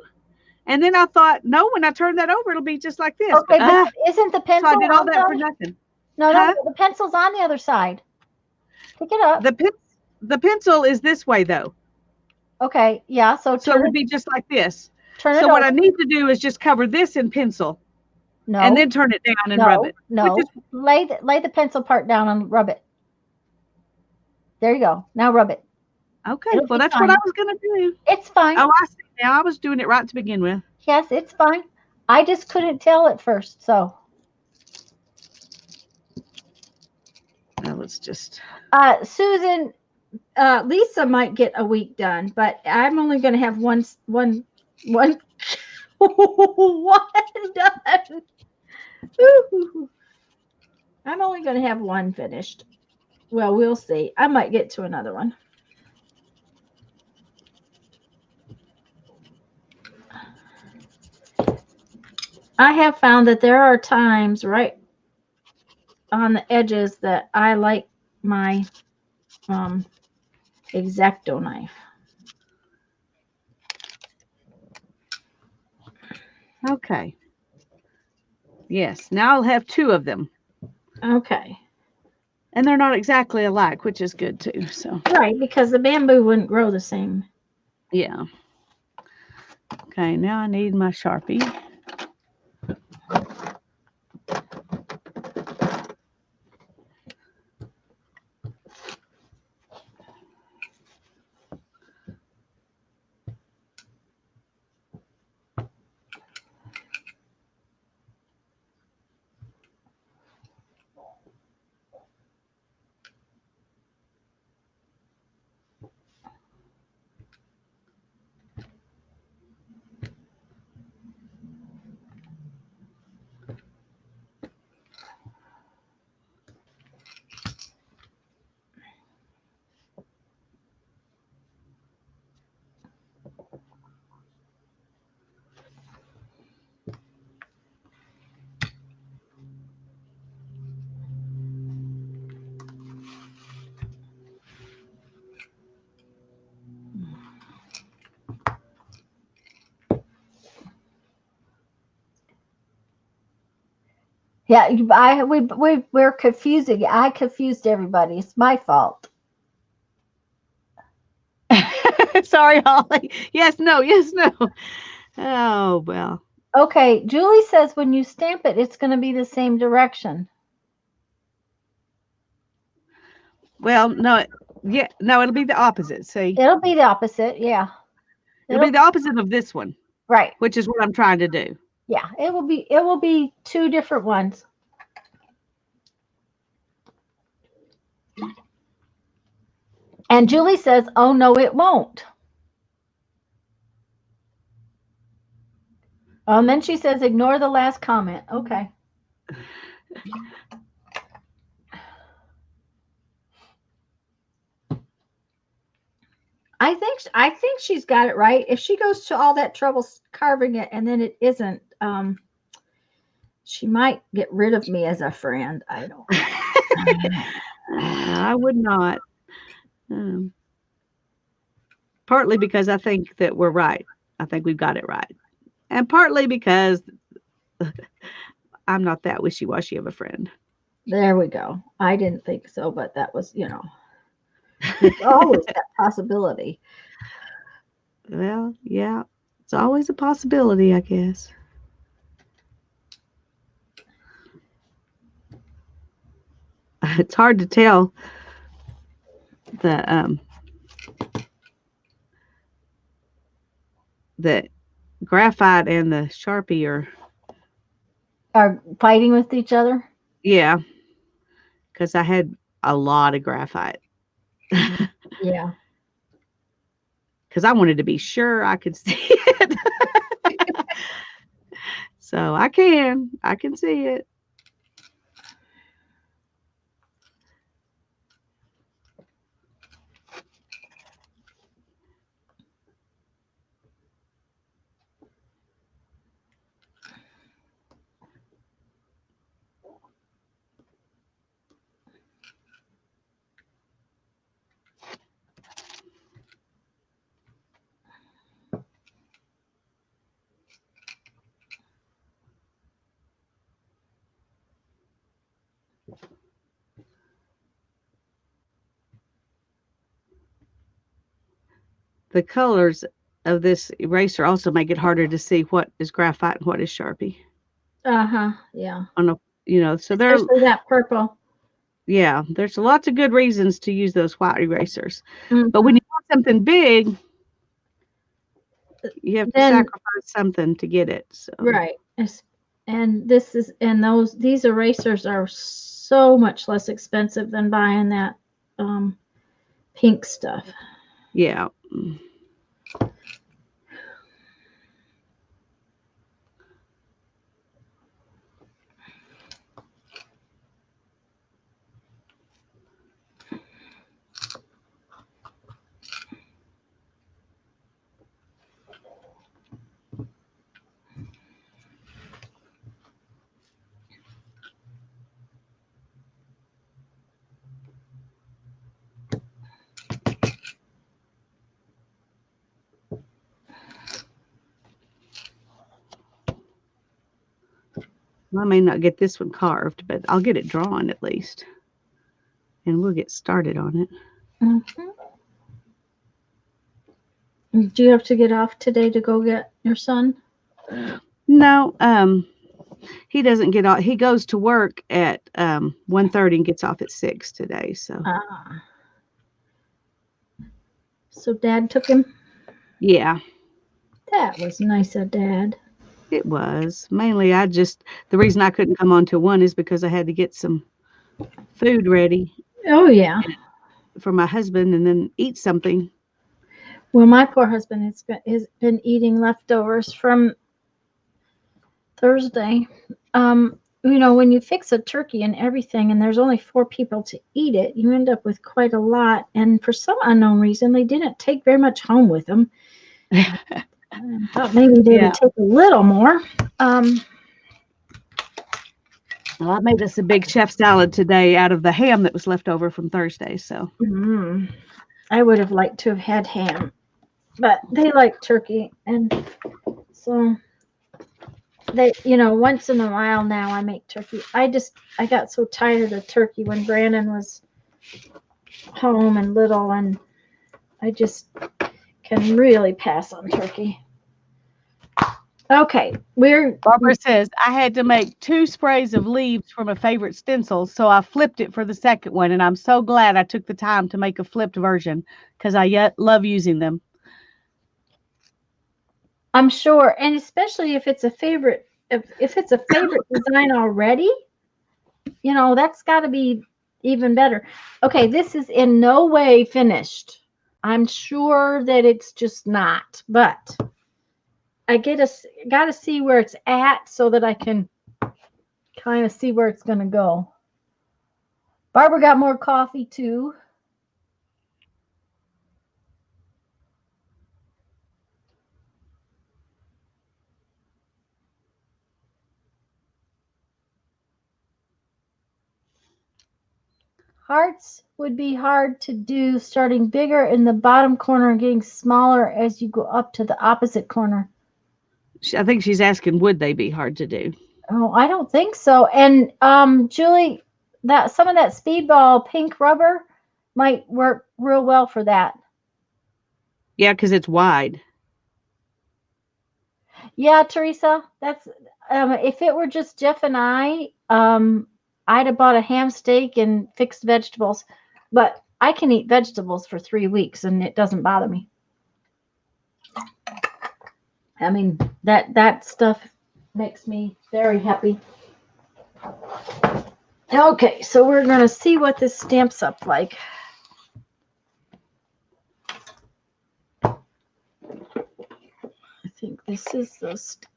Speaker 2: And then I thought, no, when I turn that over, it'll be just like this.
Speaker 1: Okay, but isn't the
Speaker 2: so
Speaker 1: pencil
Speaker 2: I did all
Speaker 1: on the
Speaker 2: that for
Speaker 1: other?
Speaker 2: nothing.
Speaker 1: No,
Speaker 2: Huh?
Speaker 1: the pencil's on the other side. Pick it up.
Speaker 2: The pencil is this way, though.
Speaker 1: Okay, yeah, so
Speaker 2: So it would be just like this.
Speaker 1: turn
Speaker 2: So
Speaker 1: it
Speaker 2: what
Speaker 1: over.
Speaker 2: I need to do is just cover this in pencil
Speaker 1: No,
Speaker 2: and then turn it down and rub it.
Speaker 1: no. Lay the pencil part down and rub it. There you go. Now rub it.
Speaker 2: Okay,
Speaker 1: It'll
Speaker 2: well,
Speaker 1: be
Speaker 2: that's
Speaker 1: fine.
Speaker 2: what I was going to do.
Speaker 1: It's fine.
Speaker 2: Oh, I see now. I was doing it right to begin with.
Speaker 1: Yes, it's fine. I just couldn't tell at first, so.
Speaker 2: Now let's just.
Speaker 1: Susan, Lisa might get a week done, but I'm only going to have one one done. Ooh. I'm only going to have one finished. Well, we'll see. I might get to another one. I have found that there are times right on the edges that I like my X-Acto knife.
Speaker 2: Okay. Yes, now I'll have two of them.
Speaker 1: Okay.
Speaker 2: And they're not exactly alike, which is good too. So
Speaker 1: right, because the bamboo wouldn't grow the same.
Speaker 2: Yeah. Okay, now I need my Sharpie.
Speaker 1: Yeah, we're confusing. I confused everybody. It's my fault.
Speaker 2: Sorry, Holly. Yes, no. Oh, well.
Speaker 1: Okay, Julie says when you stamp it, it's going to be the same direction.
Speaker 2: Well, no. Yeah, no, it'll be the opposite. See?
Speaker 1: It'll be the opposite. Yeah.
Speaker 2: It'll be the opposite of this one.
Speaker 1: Right.
Speaker 2: Which is what I'm trying to do.
Speaker 1: Yeah, it will be two different ones. And Julie says, "Oh no, it won't." And then she says, "Ignore the last comment." Okay. I think she's got it right. If she goes to all that trouble carving it and then it isn't, she might get rid of me as a friend. I don't know.
Speaker 2: I would not. Partly because I think that we're right. I think we've got it right. And partly because I'm not that wishy-washy of a friend.
Speaker 1: There we go. I didn't think so, but that was, there's always that possibility.
Speaker 2: Well, yeah, it's always a possibility, I guess. it's hard to tell the the graphite and the Sharpie
Speaker 1: Are fighting with each other?
Speaker 2: yeah, because I had a lot of graphite.
Speaker 1: Yeah.
Speaker 2: Because I wanted to be sure I could see it. So I can see it. The colors of this eraser also make it harder to see what is graphite and what is Sharpie.
Speaker 1: Yeah.
Speaker 2: On a, so
Speaker 1: Especially that purple.
Speaker 2: there's lots of good reasons to use those white erasers. But when
Speaker 1: Mhm.
Speaker 2: you want something big, you have to
Speaker 1: Then
Speaker 2: sacrifice something to get it. So
Speaker 1: right. And these erasers are so much less expensive than buying that um pink stuff.
Speaker 2: yeah. I may not get this one carved, but I'll get it drawn at least. And we'll get started on it.
Speaker 1: Mm-hmm. Do you have to get off today to go get your son?
Speaker 2: No, he doesn't get off. He goes to work at 1:30 and gets off at 6 today. So
Speaker 1: So Dad took him?
Speaker 2: yeah,
Speaker 1: That was nice of Dad.
Speaker 2: it was. Mainly the reason I couldn't come on till 1 is because I had to get some food ready
Speaker 1: Oh yeah.
Speaker 2: for my husband and then eat something.
Speaker 1: Well, my poor husband has been eating leftovers from Thursday. When you fix a turkey and everything, and there's only 4 people to eat it, you end up with quite a lot. And for some unknown reason, they didn't take very much home with them. I thought maybe they
Speaker 2: Yeah.
Speaker 1: would take a little more.
Speaker 2: Well, I made us a big chef salad today out of the ham that was left over from Thursday. So
Speaker 1: I would have liked to have had ham, but they like turkey, and so once in a while now I make turkey. I got so tired of turkey when Brandon was home and little, and I just can really pass on turkey. Okay,
Speaker 2: Barbara says, I had to make 2 sprays of leaves from a favorite stencil, so I flipped it for the second one, and I'm so glad I took the time to make a flipped version because I love using them.
Speaker 1: I'm sure, and especially if it's a favorite, if it's a favorite design already, that's got to be even better. Okay, this is in no way finished. I'm sure that it's just not, but I got to see where it's at so that I can kind of see where it's going to go. Barbara got more coffee too. Hearts would be hard to do, starting bigger in the bottom corner and getting smaller as you go up to the opposite corner.
Speaker 2: I think she's asking, would they be hard to do?
Speaker 1: Oh, I don't think so. And Julie, that some of that speedball pink rubber might work real well for that.
Speaker 2: Yeah, because it's wide.
Speaker 1: Yeah, Teresa, that's if it were just Jeff and I, I'd have bought a ham steak and fixed vegetables, but I can eat vegetables for 3 weeks and it doesn't bother me. I mean, that stuff makes me very happy. Okay, so we're going to see what this stamps up like. I think this is the stamp.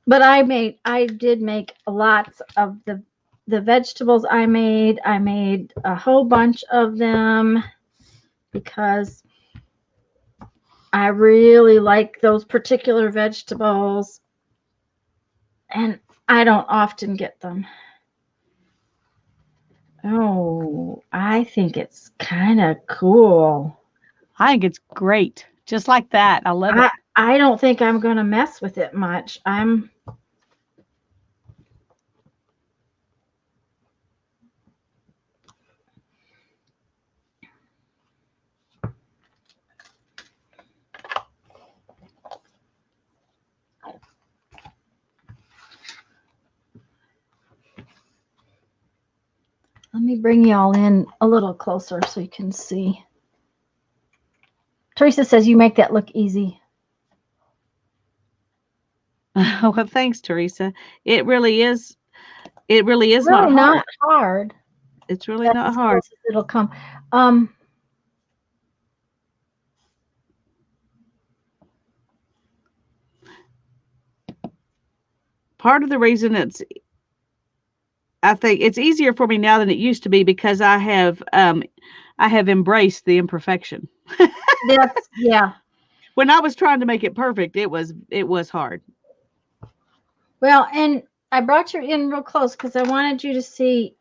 Speaker 1: But I did make lots of the vegetables I made a whole bunch of them because I really like those particular vegetables and I don't often get them. Oh, I think it's kind of cool.
Speaker 2: I think it's great. Just like that. I love it.
Speaker 1: I don't think I'm going to mess with it much. Let me bring y'all in a little closer so you can see. Teresa says you make that look easy.
Speaker 2: Well, thanks, Teresa. It really is. It really is
Speaker 1: Really
Speaker 2: not
Speaker 1: hard.
Speaker 2: It's really
Speaker 1: That's
Speaker 2: not
Speaker 1: as
Speaker 2: hard.
Speaker 1: close as it'll come.
Speaker 2: Part of the reason I think it's easier for me now than it used to be because I have embraced the imperfection.
Speaker 1: Yeah.
Speaker 2: When I was trying to make it perfect, it was hard.
Speaker 1: Well, and I brought you in real close because I wanted you to see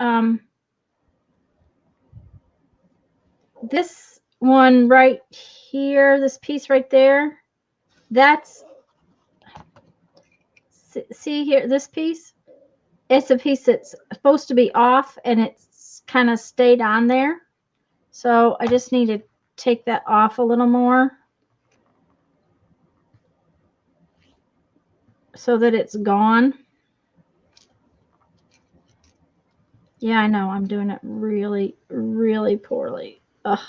Speaker 1: this one right here, this piece right there. That's, see here, this piece? It's a piece that's supposed to be off and it's kind of stayed on there. So I just need to take that off a little more so that it's gone. Yeah, I know. I'm doing it really, really poorly. Ugh.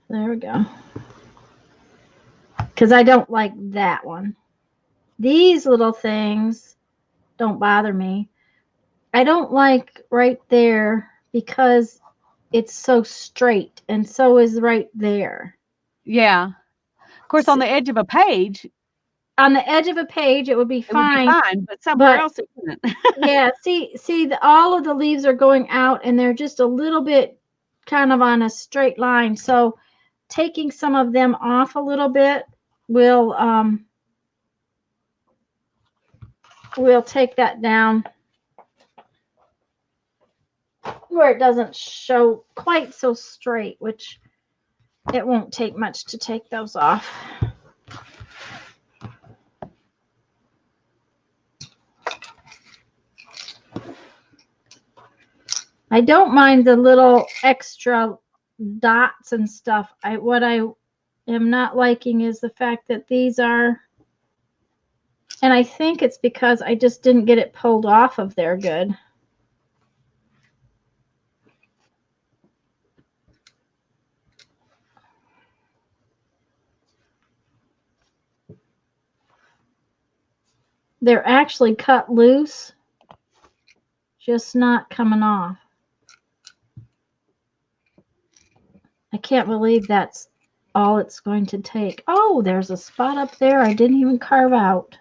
Speaker 1: There we go. Because I don't like that one. These little things don't bother me. I don't like right there because it's so straight, and so is right there.
Speaker 2: Yeah. Of course, on the edge of a page,
Speaker 1: on the edge of a page, it would be
Speaker 2: it would be
Speaker 1: fine.
Speaker 2: fine, but somewhere else it wouldn't.
Speaker 1: Yeah, see, all of the leaves are going out, and they're just a little bit kind of on a straight line. So taking some of them off a little bit will take that down where it doesn't show quite so straight, which it won't take much to take those off. I don't mind the little extra dots and stuff. What I am not liking is the fact that these are, and I think it's because I just didn't get it pulled off of there good. They're actually cut loose, just not coming off. I can't believe that's all it's going to take. Oh, there's a spot up there I didn't even carve out.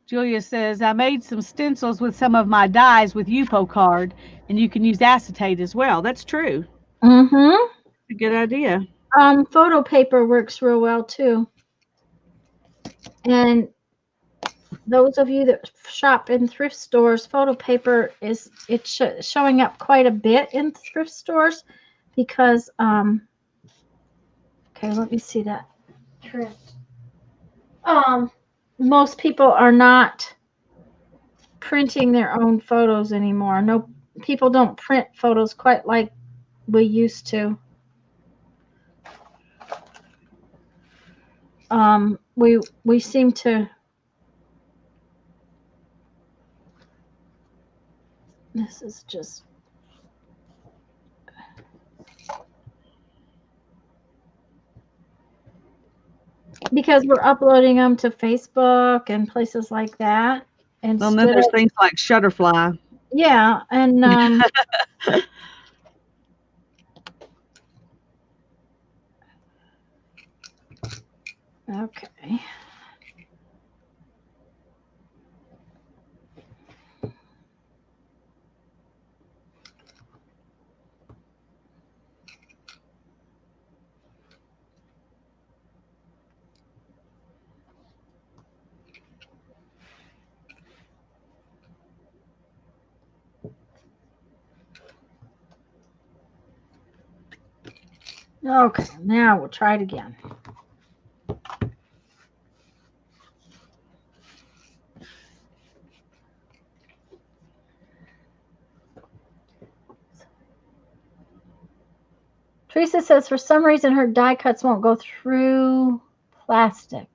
Speaker 2: Julia says, I made some stencils with some of my dies with Yupo card, and you can use acetate as well. That's true.
Speaker 1: Mm-hmm.
Speaker 2: A good idea.
Speaker 1: Photo paper works real well too. And those of you that shop in thrift stores, photo paper is showing up quite a bit in thrift stores because okay, let me see that thrift. Most people are not printing their own photos anymore. No, people don't print photos quite like we used to. We seem to. This is just. Because we're uploading them to Facebook and places like that.
Speaker 2: Well, and then
Speaker 1: Instead
Speaker 2: there's
Speaker 1: of,
Speaker 2: things like Shutterfly.
Speaker 1: yeah, and okay. Okay, now we'll try it again. Teresa says for some reason her die cuts won't go through plastic.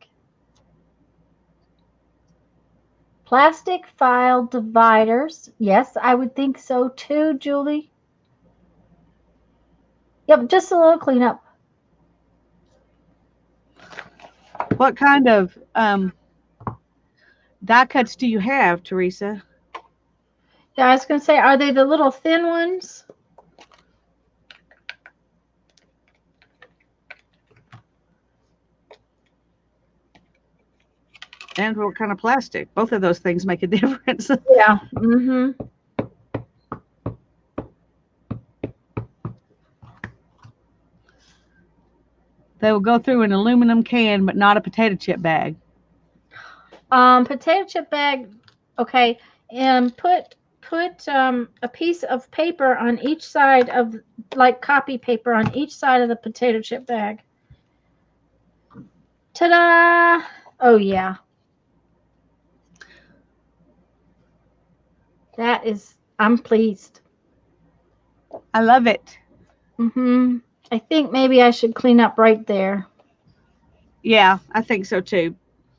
Speaker 1: Plastic file dividers. Yes, I would think so too, Julie. Yep, just a little cleanup.
Speaker 2: What kind of die cuts do you have, Teresa?
Speaker 1: Yeah, I was going to say, are they the little thin ones?
Speaker 2: And what kind of plastic? Both of those things make a difference.
Speaker 1: Yeah. Mm-hmm.
Speaker 2: They will go through an aluminum can, but not a potato chip bag.
Speaker 1: Potato chip bag. Okay, and put a piece of paper on each side of, like copy paper on each side of the potato chip bag. Ta-da! Oh yeah. That is, I'm pleased.
Speaker 2: I love it.
Speaker 1: Mm-hmm. I think maybe I should clean up right there.
Speaker 2: Yeah, I think so too.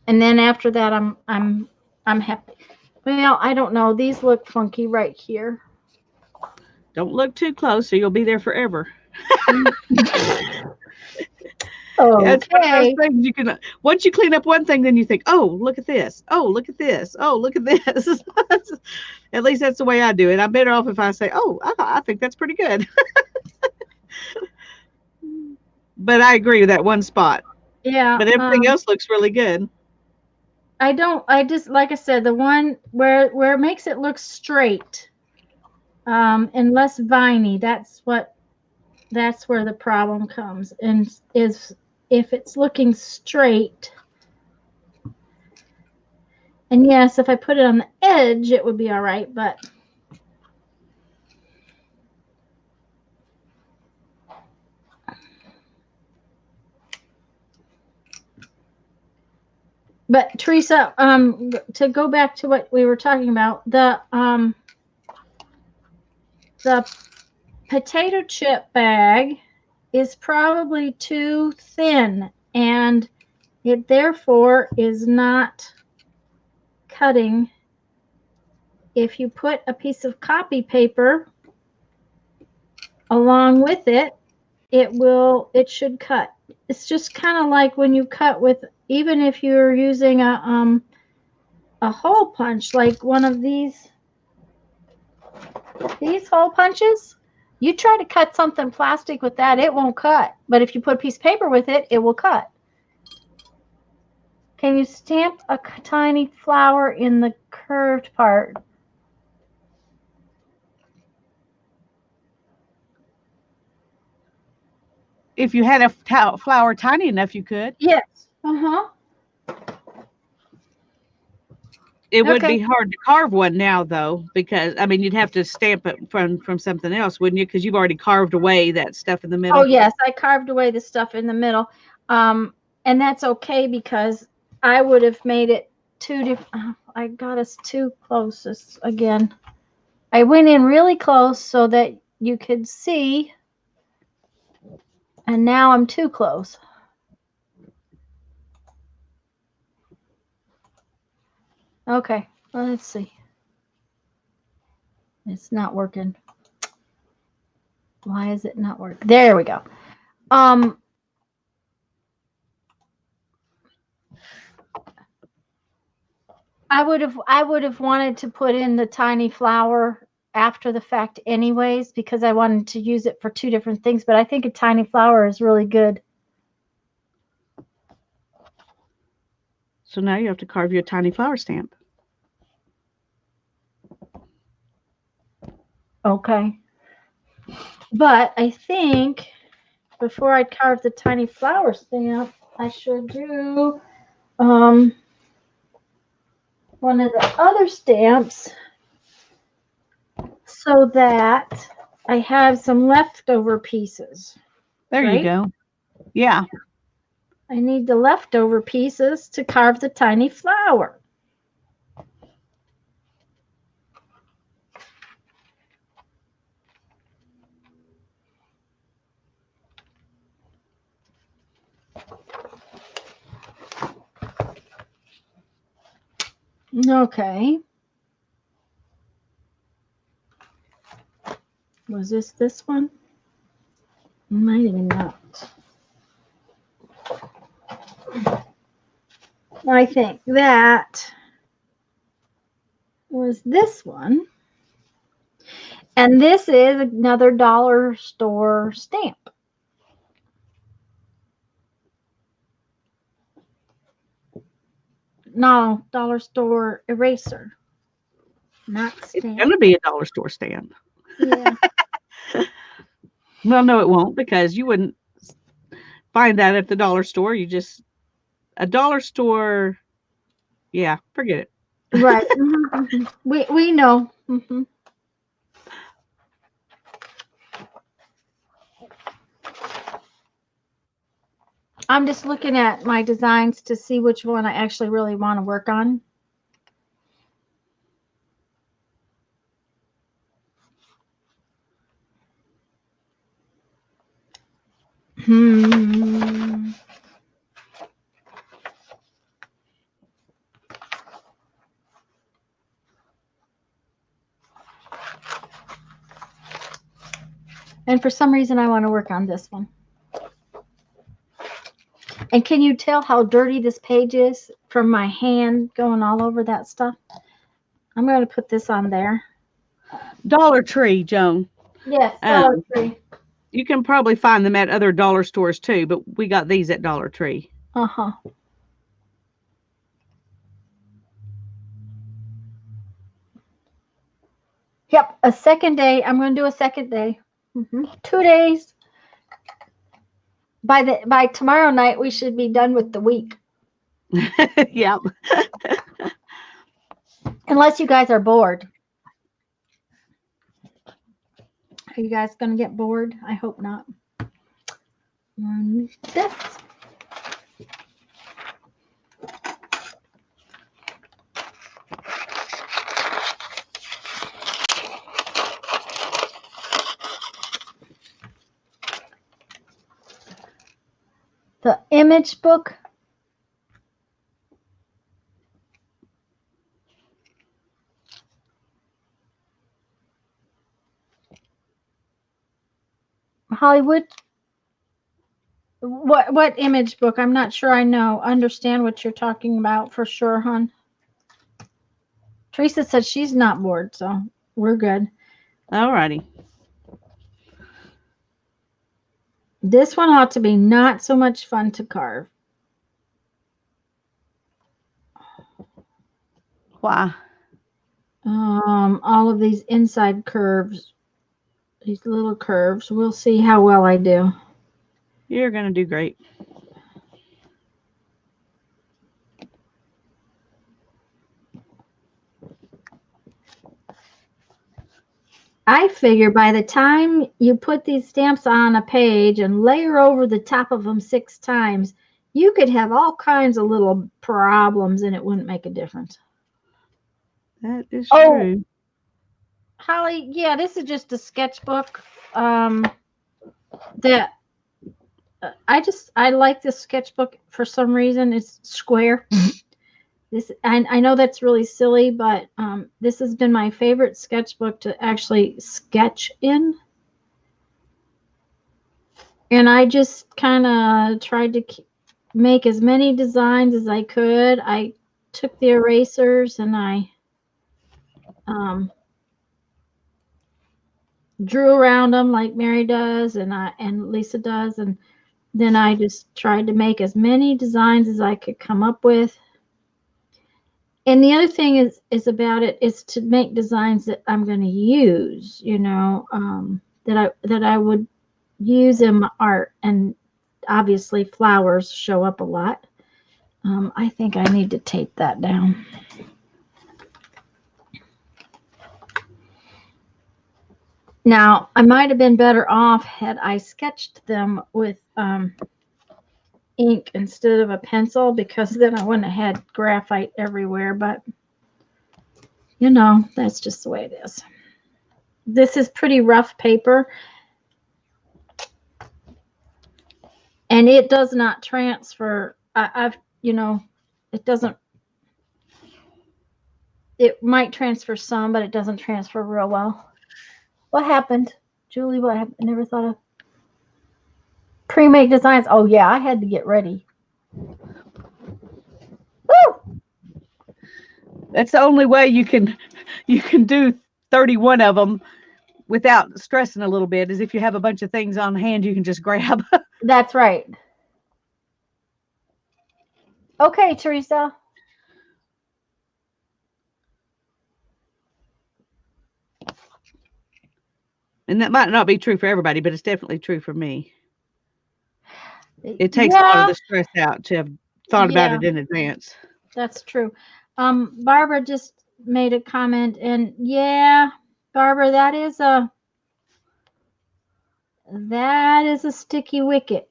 Speaker 1: And then after that I'm happy. Well, I don't know. These look funky right here.
Speaker 2: Don't look too close or you'll be there forever. Yeah, it's one of those
Speaker 1: Okay.
Speaker 2: things you can, once you clean up one thing, then you think, oh, look at this. Oh, look at this. Oh, look at this. At least that's the way I do it. I'm better off if I say, oh, I think that's pretty good. But I agree with that one spot.
Speaker 1: Yeah.
Speaker 2: But everything else looks really good.
Speaker 1: I just, like I said, the one where it makes it look straight, and less viney, that's where the problem comes, and is if it's looking straight. And yes, if I put it on the edge, it would be all right, but Teresa, to go back to what we were talking about, the potato chip bag is probably too thin, and it therefore is not cutting. If you put a piece of copy paper along with it, it should cut. It's just kind of like when you cut with, even if you're using a hole punch, like one of these hole punches. You try to cut something plastic with that, it won't cut. But if you put a piece of paper with it, it will cut. Can you stamp a tiny flower in the curved part?
Speaker 2: If you had a flower tiny enough, you could.
Speaker 1: Yes. Uh-huh.
Speaker 2: It would be hard to carve one now, though, because I mean, you'd have to stamp it from something else, wouldn't you? Because you've already carved away that stuff in the middle.
Speaker 1: Oh yes, I carved away the stuff in the middle, and that's okay because I would have made it two different. Oh, I got us too close again. I went in really close so that you could see, and now I'm too close. Okay, let's see. It's not working. Why is it not working? There we go. I would have wanted to put in the tiny flower after the fact anyways, because I wanted to use it for two different things, but I think a tiny flower is really good.
Speaker 2: So now you have to carve you a tiny flower stamp.
Speaker 1: Okay. But I think before I carve the tiny flower stamp, I should do one of the other stamps so that I have some leftover pieces.
Speaker 2: There
Speaker 1: right?
Speaker 2: you go. Yeah.
Speaker 1: I need the leftover pieces to carve the tiny flower. Okay. Was this one? Might even not. I think that was this one. And this is another dollar store stamp. No, dollar store eraser. Not stamp.
Speaker 2: It's going to be a dollar store stamp.
Speaker 1: Yeah.
Speaker 2: Well, no, it won't, because you wouldn't find that at the dollar store. A dollar store, yeah, forget it.
Speaker 1: Right. Mm-hmm. We know. Mm-hmm. I'm just looking at my designs to see which one I actually really want to work on. And for some reason, I want to work on this one. And can you tell how dirty this page is from my hand going all over that stuff? I'm going to put this on there.
Speaker 2: Dollar Tree, Joan.
Speaker 1: Yes, Dollar Tree.
Speaker 2: You can probably find them at other dollar stores too, but we got these at Dollar Tree.
Speaker 1: Uh-huh. Yep, a second day. I'm going to do a second day. 2 days. By tomorrow night, we should be done with the week.
Speaker 2: Yep.
Speaker 1: Unless you guys are bored. Are you guys going to get bored? I hope not. This. The image book. Hollywood. What image book? I'm not sure I understand what you're talking about for sure, hon. Teresa said she's not bored, so we're good.
Speaker 2: All righty.
Speaker 1: This one ought to be not so much fun to carve.
Speaker 2: Why?
Speaker 1: All of these inside curves, these little curves. We'll see how well I do.
Speaker 2: You're going to do great.
Speaker 1: I figure by the time you put these stamps on a page and layer over the top of them 6 times, You could have all kinds of little problems and it wouldn't make a difference.
Speaker 2: That is
Speaker 1: Oh,
Speaker 2: true.
Speaker 1: Holly, yeah, this is just a sketchbook. That I like this sketchbook for some reason. It's square. This I know that's really silly, but this has been my favorite sketchbook to actually sketch in. And I just kind of tried to make as many designs as I could. I took the erasers and I um, drew around them like Mary does and Lisa does, and then I just tried to make as many designs as I could come up with. And the other thing is about it is to make designs that I'm going to use, that I would use in my art. And obviously flowers show up a lot. I think I need to tape that down. Now, I might have been better off had I sketched them with ink instead of a pencil, because then I wouldn't have had graphite everywhere, but that's just the way it is. This is pretty rough paper, and it does not transfer. It doesn't, it might transfer some, but it doesn't transfer real well. What happened, Julie? What happened? I never thought of pre-made designs. Oh yeah, I had to get ready. Woo!
Speaker 2: That's the only way you can do 31 of them without stressing a little bit, is if you have a bunch of things on hand you can just grab.
Speaker 1: That's right. Okay, Teresa.
Speaker 2: And that might not be true for everybody, but it's definitely true for me. It takes a lot of the stress out to have thought about it in advance.
Speaker 1: That's true. Barbara just made a comment, and yeah, Barbara, that is a sticky wicket.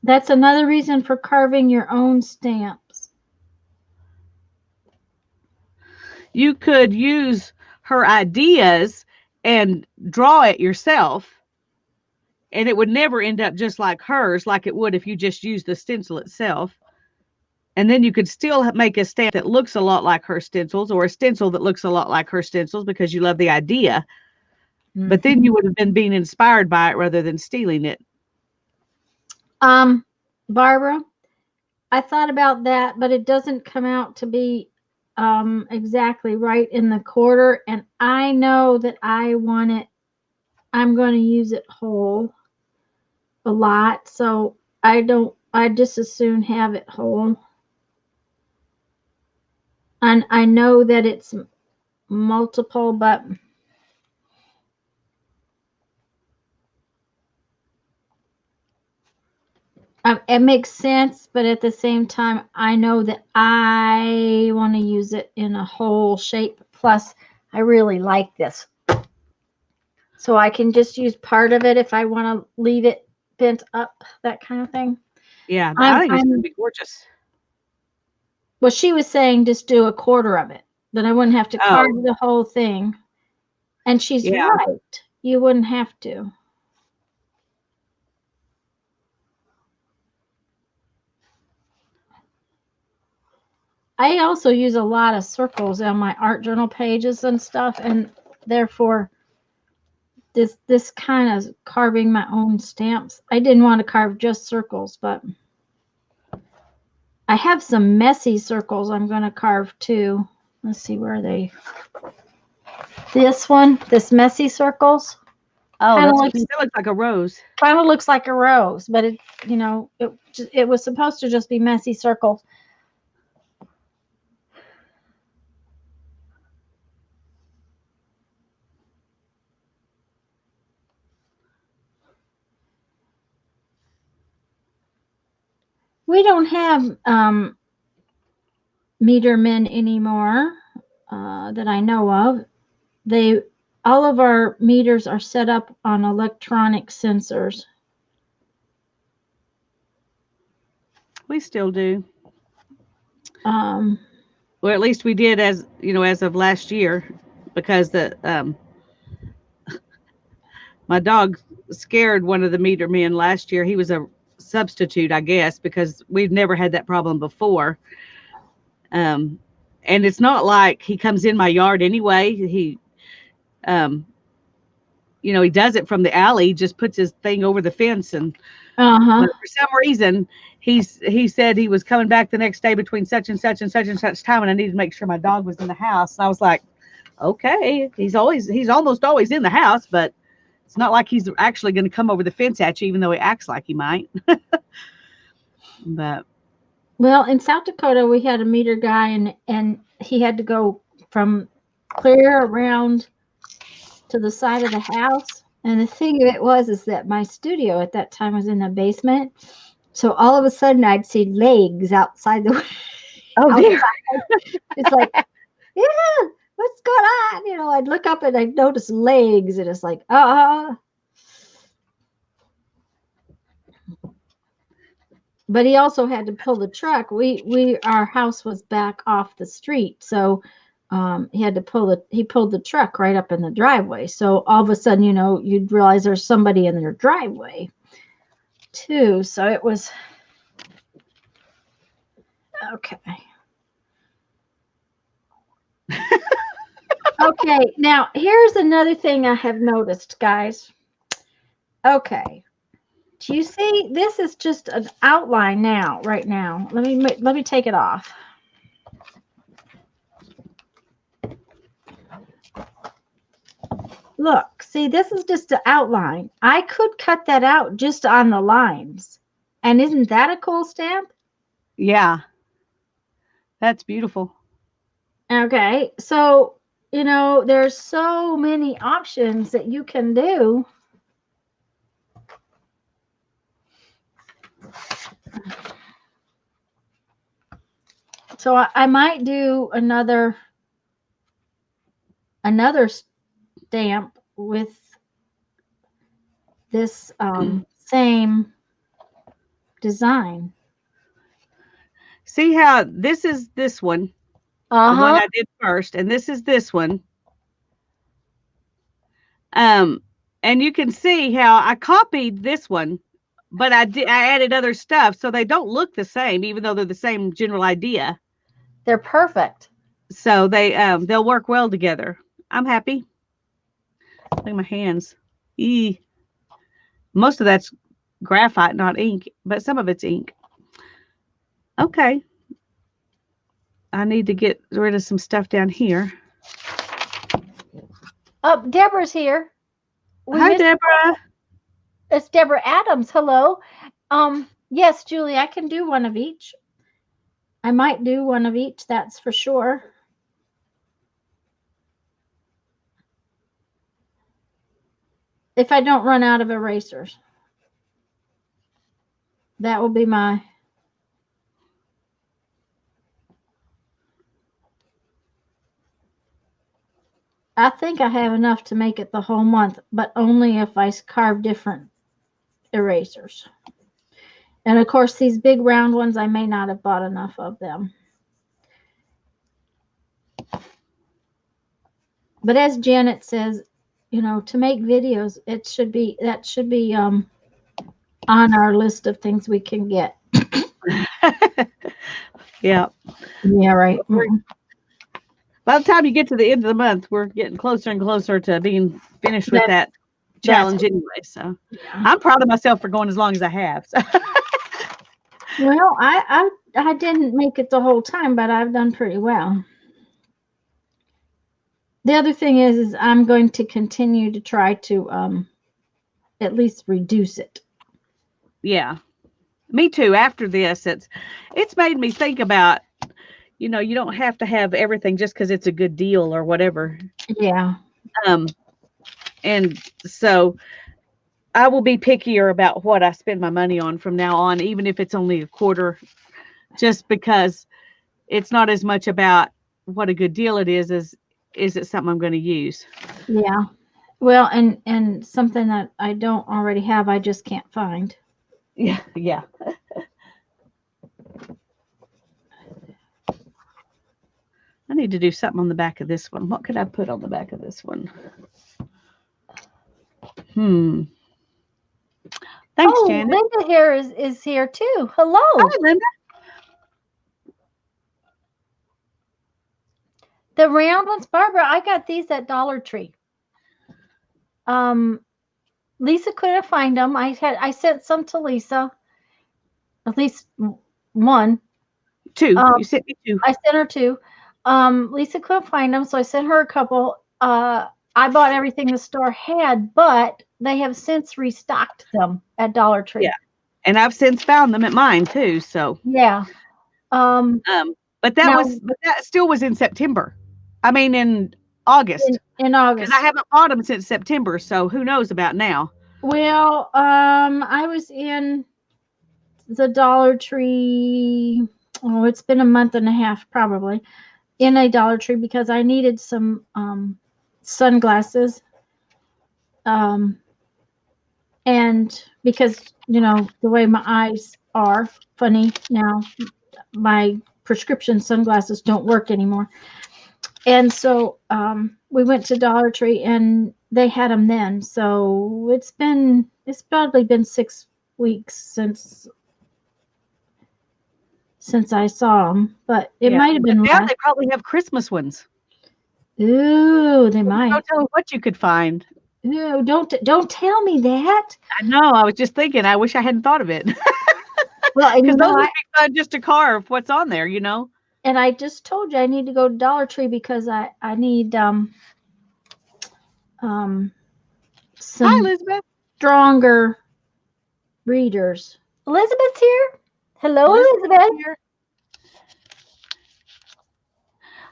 Speaker 1: That's another reason for carving your own stamps.
Speaker 2: You could use her ideas and draw it yourself, and it would never end up just like hers, like it would if you just used the stencil itself. And then you could still make a stamp that looks a lot like her stencils, or a stencil that looks a lot like her stencils, because you love the idea. Mm-hmm. But then you would have been being inspired by it rather than stealing it.
Speaker 1: Barbara, I thought about that, but it doesn't come out to be exactly right in the quarter, and I know that I want it. I'm going to use it whole a lot, so I just as soon have it whole. And I know that it's multiple, but it makes sense. But at the same time, I know that I want to use it in a whole shape. Plus, I really like this. So I can just use part of it if I want to leave it bent up, that kind of thing.
Speaker 2: Yeah, I think it's going to be gorgeous.
Speaker 1: Well, she was saying just do a quarter of it. Then I wouldn't have to carve the whole thing. And she's right. You wouldn't have to. I also use a lot of circles on my art journal pages and stuff, and therefore this kind of carving my own stamps. I didn't want to carve just circles, but I have some messy circles I'm going to carve too. Let's see, where are they? This messy circles.
Speaker 2: Oh, that looks like a rose.
Speaker 1: Kind of looks like a rose, but it was supposed to just be messy circles. We don't have meter men anymore that I know of. all of our meters are set up on electronic sensors.
Speaker 2: We still do.
Speaker 1: Um,
Speaker 2: Well, at least we did as as of last year, because my dog scared one of the meter men last year. He was a substitute, I guess, because we've never had that problem before. Um, and it's not like he comes in my yard anyway. Um, he does it from the alley. He just puts his thing over the fence, and
Speaker 1: uh-huh.
Speaker 2: but for some reason he said he was coming back the next day between such and such and such and such time, and I needed to make sure my dog was in the house. And I was like, okay, he's almost always in the house, but it's not like he's actually going to come over the fence at you, even though he acts like he might. But
Speaker 1: Well, in South Dakota, we had a meter guy, and he had to go from clear around to the side of the house. And the thing of it was, is that my studio at that time was in the basement. So all of a sudden, I'd see legs outside the
Speaker 2: oh dear,
Speaker 1: outside. It's like, yeah, what's going on? I'd look up and I'd notice legs, and it's like, But he also had to pull the truck. Our house was back off the street, so he pulled the truck right up in the driveway. So all of a sudden, you'd realize there's somebody in their driveway too. So it was okay. Okay, now here's another thing I have noticed, guys. Okay. Do you see, this is just an outline right now. Let me take it off. Look, see, this is just an outline. I could cut that out just on the lines. And isn't that a cool stamp?
Speaker 2: yeah, that's beautiful.
Speaker 1: Okay, so, there's so many options that you can do. So I might do another stamp with this same design.
Speaker 2: See how this is this one, the one I did first, and this is this one. And you can see how I copied this one, but I added other stuff, so they don't look the same, even though they're the same general idea.
Speaker 1: They're perfect.
Speaker 2: So they'll work well together. I'm happy. Look at my hands. Most of that's graphite, not ink, but some of it's ink. Okay. I need to get rid of some stuff down here.
Speaker 1: Oh, Deborah's here.
Speaker 2: Hi, Deborah.
Speaker 1: It's Deborah Adams. Hello. Yes, Julie, I can do one of each. I might do one of each, that's for sure. If I don't run out of erasers. That will be my... I think I have enough to make it the whole month, but only if I carve different erasers. And of course, these big round ones, I may not have bought enough of them. But as Janet says, to make videos, that should be on our list of things we can get.
Speaker 2: Yeah.
Speaker 1: Yeah, right.
Speaker 2: By the time you get to the end of the month, we're getting closer and closer to being finished with that challenge anyway. So yeah. I'm proud of myself for going as long as I have. So.
Speaker 1: Well, I didn't make it the whole time, but I've done pretty well. The other thing is I'm going to continue to try to at least reduce it.
Speaker 2: Yeah, me too. After this, it's made me think about, you don't have to have everything just because it's a good deal or whatever.
Speaker 1: Yeah.
Speaker 2: And so I will be pickier about what I spend my money on from now on, even if it's only a quarter, just because it's not as much about what a good deal it is as is it something I'm going to use?
Speaker 1: Yeah. Well, and something that I don't already have, I just can't find.
Speaker 2: Yeah, yeah. I need to do something on the back of this one. What could I put on the back of this one? Thanks,
Speaker 1: Oh,
Speaker 2: Janet.
Speaker 1: Linda here is here too. Hello.
Speaker 2: Hi, Linda.
Speaker 1: The round ones, Barbara, I got these at Dollar Tree. Lisa couldn't find them. I sent some to Lisa, at least one.
Speaker 2: Two.
Speaker 1: Um,
Speaker 2: You sent me two.
Speaker 1: I sent her two. Lisa couldn't find them, so I sent her a couple. I bought everything the store had, but they have since restocked them at Dollar Tree.
Speaker 2: Yeah. And I've since found them at mine too. So
Speaker 1: Yeah.
Speaker 2: but
Speaker 1: Now
Speaker 2: that still was in September. I mean in August.
Speaker 1: in
Speaker 2: Because
Speaker 1: August.
Speaker 2: I haven't bought them since September, so who knows about now?
Speaker 1: Well, I was in the Dollar Tree. Oh, it's been a month and a half probably in a Dollar Tree because I needed some sunglasses. And because the way my eyes are funny now, my prescription sunglasses don't work anymore. And so we went to Dollar Tree and they had them then. So it's probably been 6 weeks since I saw them, but it might have
Speaker 2: But
Speaker 1: been
Speaker 2: now
Speaker 1: less.
Speaker 2: they probably have Christmas ones.
Speaker 1: Ooh, they might.
Speaker 2: Don't tell me what you could find.
Speaker 1: Ooh, don't tell me that.
Speaker 2: I know. I was just thinking. I wish I hadn't thought of it.
Speaker 1: Well, and
Speaker 2: Because those would be fun just to carve what's on there,
Speaker 1: and I just told you I need to go to Dollar Tree because I need
Speaker 2: Hi,
Speaker 1: some
Speaker 2: Elizabeth.
Speaker 1: stronger readers. Elizabeth's here. Hello, Elizabeth.
Speaker 2: Here.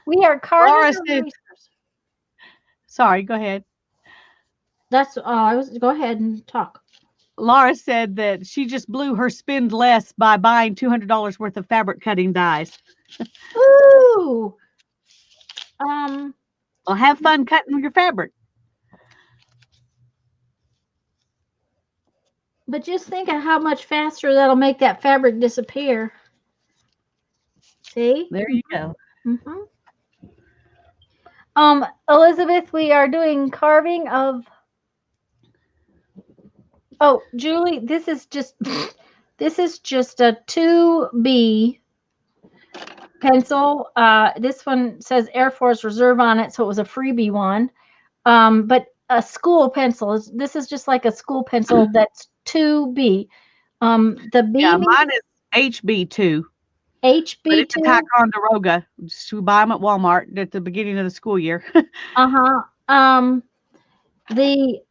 Speaker 1: We are carving
Speaker 2: Laura said,
Speaker 1: erasers.
Speaker 2: sorry, go ahead.
Speaker 1: That's I was go ahead and talk.
Speaker 2: Laura said that she just blew her spend less by buying $200 worth of fabric cutting dies.
Speaker 1: Ooh.
Speaker 2: Well, have fun cutting your fabric.
Speaker 1: But just think of how much faster that'll make that fabric disappear. See?
Speaker 2: There you go.
Speaker 1: Mm-hmm. Elizabeth, we are doing carving of. Oh, Julie, this is just a 2B pencil. This one says Air Force Reserve on it, so it was a freebie one. But a school pencil this is just like a school pencil that's 2B. The B
Speaker 2: Yeah,
Speaker 1: means
Speaker 2: mine is HB2. But it's a
Speaker 1: HB2.
Speaker 2: Ticonderoga. Just we buy them at Walmart at the beginning of the school year.
Speaker 1: Uh-huh. The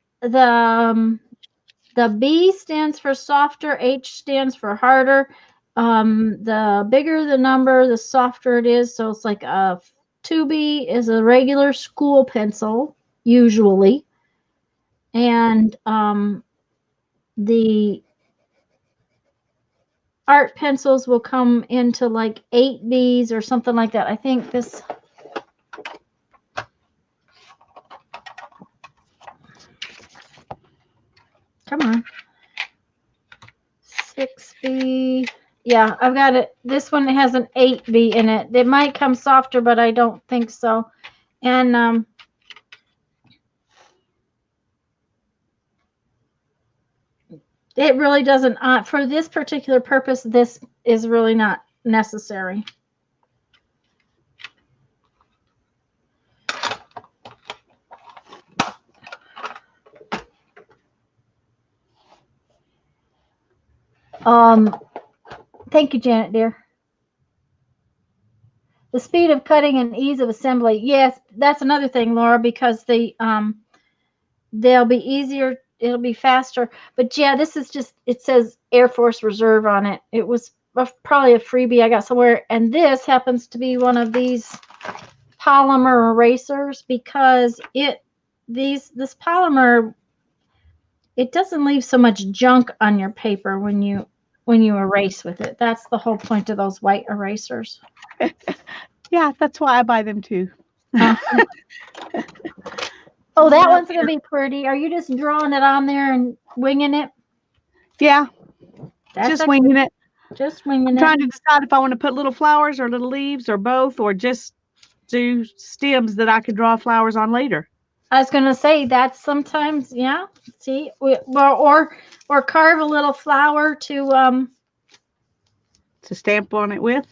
Speaker 1: the B stands for softer, H stands for harder. The bigger the number, the softer it is. So it's like a 2B is a regular school pencil, usually. And the art pencils will come into like 8Bs or something like that. I think this. Come on. 6B. Yeah, I've got it. This one has an 8B in it. It might come softer, but I don't think so. And it really doesn't. For this particular purpose, this is really not necessary. Thank you, Janet, dear. The speed of cutting and ease of assembly. Yes, that's another thing, Laura, because they'll be easier. It'll be faster. But yeah, this is just, it says Air Force Reserve on it. It was probably a freebie I got somewhere. And this happens to be one of these polymer erasers because this polymer, it doesn't leave so much junk on your paper when you erase with it. That's the whole point of those white erasers.
Speaker 2: Yeah, that's why I buy them too.
Speaker 1: Oh, that one's going to be pretty. Are you just drawing it on there and winging it?
Speaker 2: Yeah, just winging it.
Speaker 1: Just winging
Speaker 2: I'm
Speaker 1: it.
Speaker 2: trying to decide if I want to put little flowers or little leaves or both, or just do stems that I could draw flowers on later.
Speaker 1: I was going to say that sometimes, yeah. See, or carve a little flower to
Speaker 2: stamp on it with.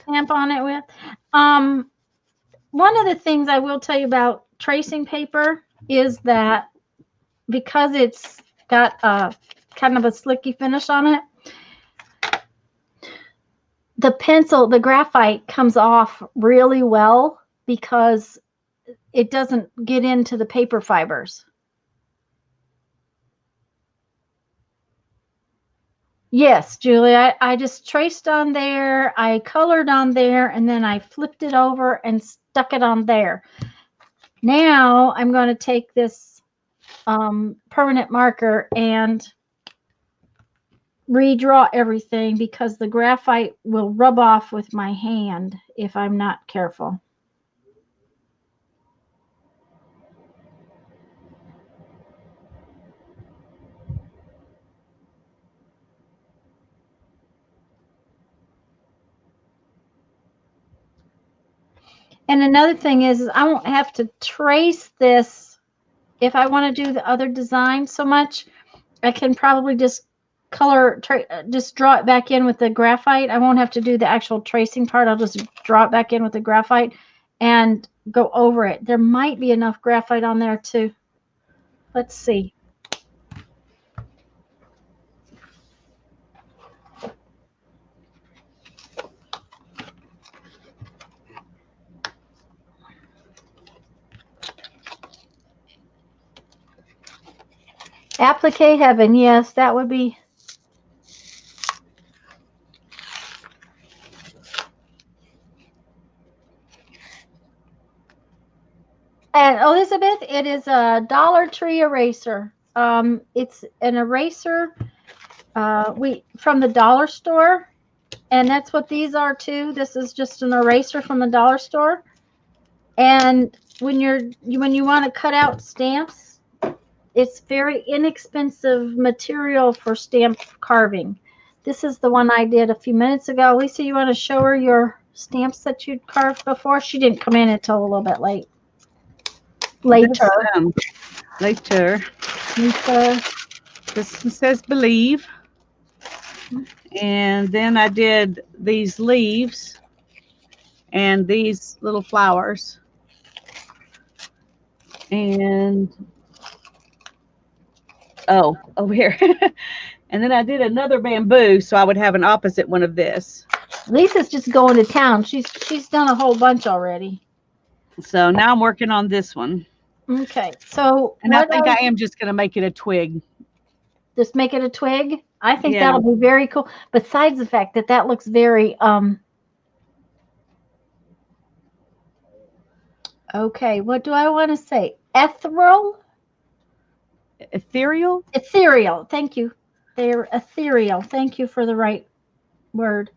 Speaker 1: One of the things I will tell you about tracing paper is that because it's got a kind of a slicky finish on it, the graphite comes off really well because it doesn't get into the paper fibers. Yes, Julie, I just traced on there, I colored on there, and then I flipped it over and stuck it on there. Now I'm going to take this permanent marker and redraw everything because the graphite will rub off with my hand if I'm not careful. And another thing is I won't have to trace this if I want to do the other design so much. I can probably just just draw it back in with the graphite. I won't have to do the actual tracing part. I'll just draw it back in with the graphite and go over it. There might be enough graphite on there too. Let's see. Applique heaven, yes, that would be. And Elizabeth, it is a Dollar Tree eraser. It's an eraser from the dollar store, and that's what these are too. This is just an eraser from the dollar store. And when you want to cut out stamps, it's very inexpensive material for stamp carving. This is the one I did a few minutes ago. Lisa, you want to show her your stamps that you'd carved before? She didn't come in until a little bit later.
Speaker 2: Later. This one says believe. And then I did these leaves and these little flowers. And over here. And then I did another bamboo, so I would have an opposite one of this.
Speaker 1: Lisa's just going to town. She's done a whole bunch already.
Speaker 2: So now I'm working on this one.
Speaker 1: Okay, so
Speaker 2: and I think I am just going to make it a twig.
Speaker 1: Just make it a twig? I think that'll be very cool. Besides the fact that that looks very okay, what do I want to say? Ethereal?
Speaker 2: Ethereal?
Speaker 1: Ethereal. Thank you. They're ethereal. Thank you for the right word.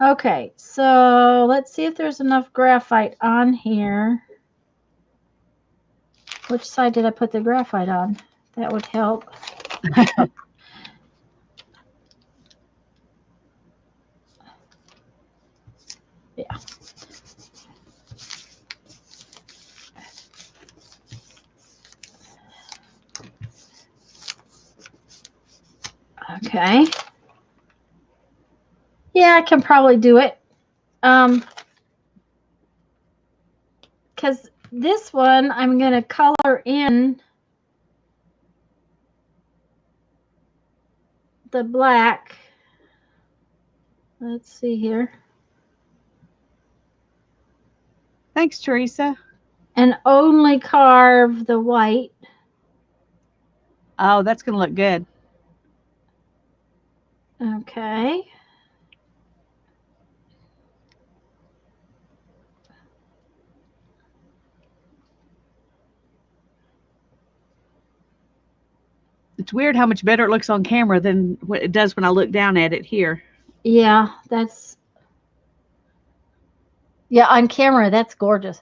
Speaker 1: Okay, so let's see if there's enough graphite on here. Which side did I put the graphite on? That would help. Yeah. Okay. Yeah, I can probably do it. Because this one, I'm going to color in the black. Let's see here.
Speaker 2: Thanks, Teresa.
Speaker 1: And only carve the white.
Speaker 2: Oh, that's going to look good.
Speaker 1: Okay.
Speaker 2: It's weird how much better it looks on camera than what it does when I look down at it here.
Speaker 1: Yeah, on camera, that's gorgeous.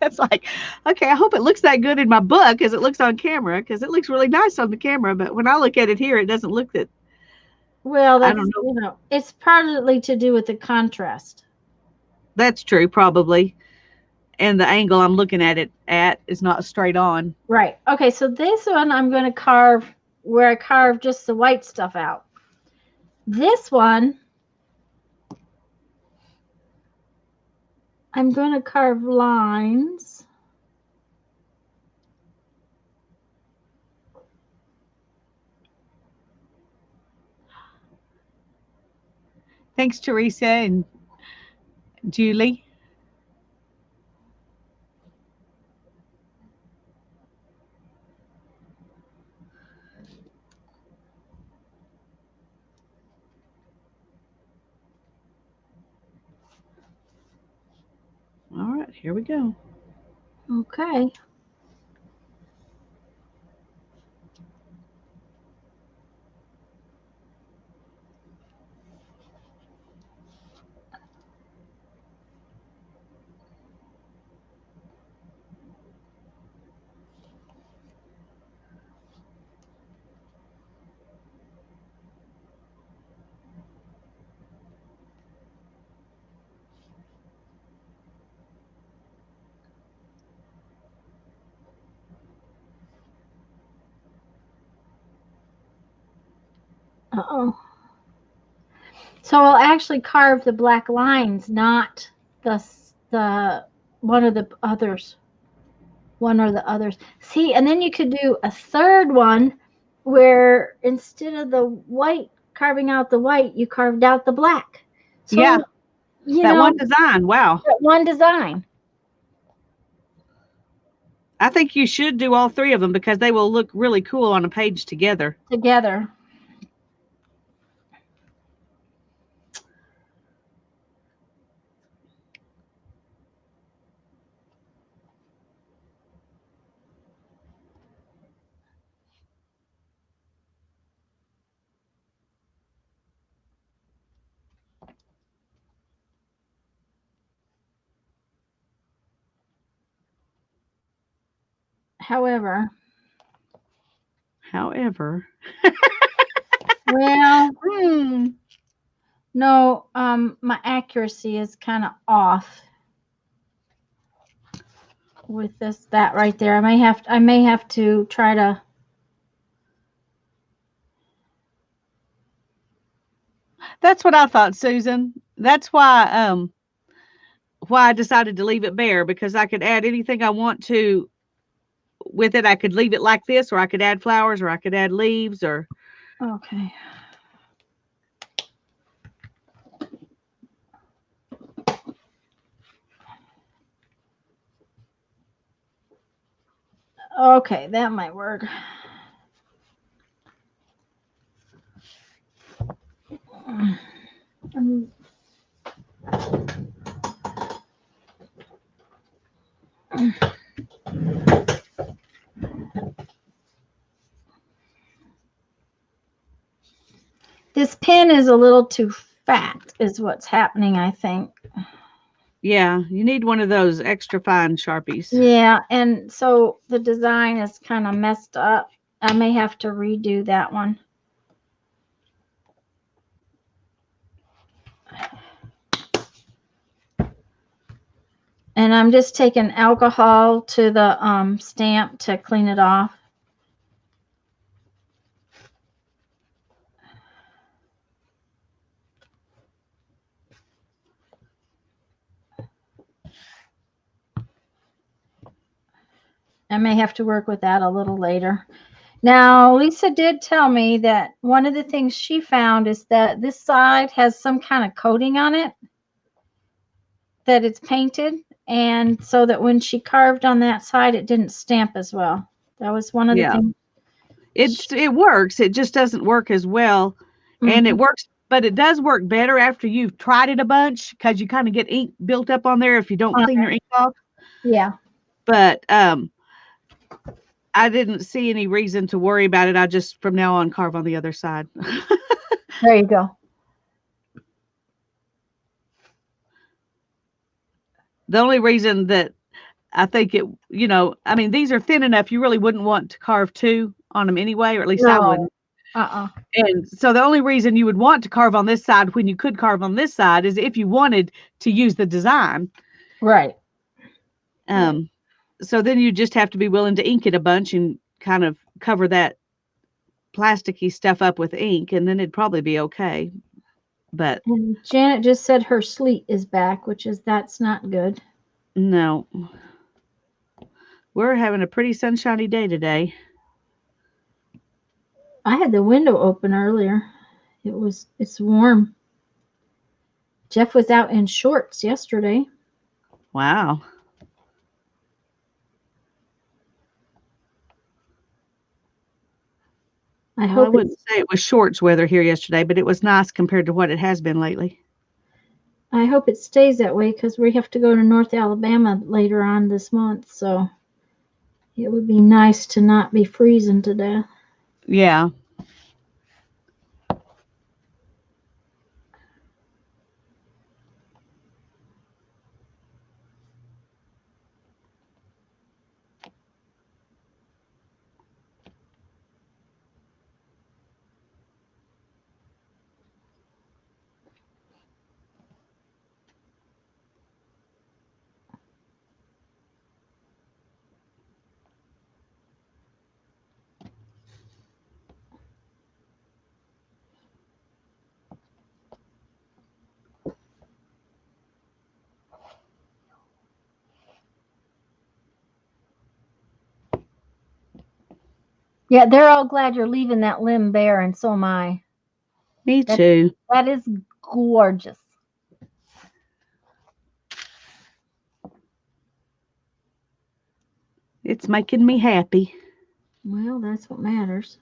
Speaker 2: It's like, okay, I hope it looks that good in my book as it looks on camera, because it looks really nice on the camera. But when I look at it here, it doesn't look that.
Speaker 1: Well,
Speaker 2: I
Speaker 1: that's,
Speaker 2: don't know.
Speaker 1: it's partly to do with the contrast.
Speaker 2: That's true, probably. And the angle I'm looking at it at is not straight on.
Speaker 1: Right. Okay, so this one I'm going to carve where I carve just the white stuff out. This one, I'm going to carve lines.
Speaker 2: Thanks, Teresa and Julie. All right, here we go.
Speaker 1: Okay. Uh-oh. So I'll actually carve the black lines, not the one of the others. One or the others. See, and then you could do a third one where instead of the white, carving out the white, you carved out the black.
Speaker 2: Yeah,
Speaker 1: So, you
Speaker 2: that
Speaker 1: know,
Speaker 2: one design. Wow.
Speaker 1: that one design
Speaker 2: I think you should do all three of them because they will look really cool on a page together.
Speaker 1: together. However,
Speaker 2: However,
Speaker 1: well,
Speaker 2: hmm,
Speaker 1: no, my accuracy is kind of off with that right there. I may have to try to.
Speaker 2: that's what I thought, Susan. That's why I decided to leave it bare, because I could add anything I want to with it. I could leave it like this, or I could add flowers, or I could add leaves, or
Speaker 1: Okay. Okay, that might work. Um, This pen is a little too fat, is what's happening, I think.
Speaker 2: yeah, you need one of those extra fine Sharpies.
Speaker 1: Yeah, and so the design is kind of messed up. I may have to redo that one. And I'm just taking alcohol to the stamp to clean it off. I may have to work with that a little later. Now, Lisa did tell me that one of the things she found is that this side has some kind of coating on it, that it's painted, and so that when she carved on that side, it didn't stamp as well. That was one of the
Speaker 2: Yeah,
Speaker 1: things.
Speaker 2: it works. It just doesn't work as well, and it
Speaker 1: Mhm.
Speaker 2: works, but it does work better after you've tried it a bunch, because you kind of get ink built up on there if you don't clean your ink off.
Speaker 1: Yeah,
Speaker 2: But I didn't see any reason to worry about it. I just from now on carve on the other side.
Speaker 1: there you go.
Speaker 2: The only reason that I think it, I mean, these are thin enough. You really wouldn't want to carve two on them anyway, or at least I
Speaker 1: No.
Speaker 2: wouldn't. And so the only reason you would want to carve on this side when you could carve on this side is if you wanted to use the design.
Speaker 1: Right.
Speaker 2: So then you just have to be willing to ink it a bunch and kind of cover that plasticky stuff up with ink, and then it'd probably be okay. But
Speaker 1: And Janet just said her sleet is back, that's not good.
Speaker 2: no, we're having a pretty sunshiny day today.
Speaker 1: I had the window open earlier. It's warm. Jeff was out in shorts yesterday.
Speaker 2: Wow.
Speaker 1: I
Speaker 2: wouldn't say it was shorts weather here yesterday, but it was nice compared to what it has been lately.
Speaker 1: I hope it stays that way because we have to go to North Alabama later on this month, so it would be nice to not be freezing to death.
Speaker 2: Yeah.
Speaker 1: Yeah, they're all glad you're leaving that limb bare, and so am I.
Speaker 2: Me too.
Speaker 1: That is gorgeous.
Speaker 2: It's making me happy.
Speaker 1: Well, that's what matters.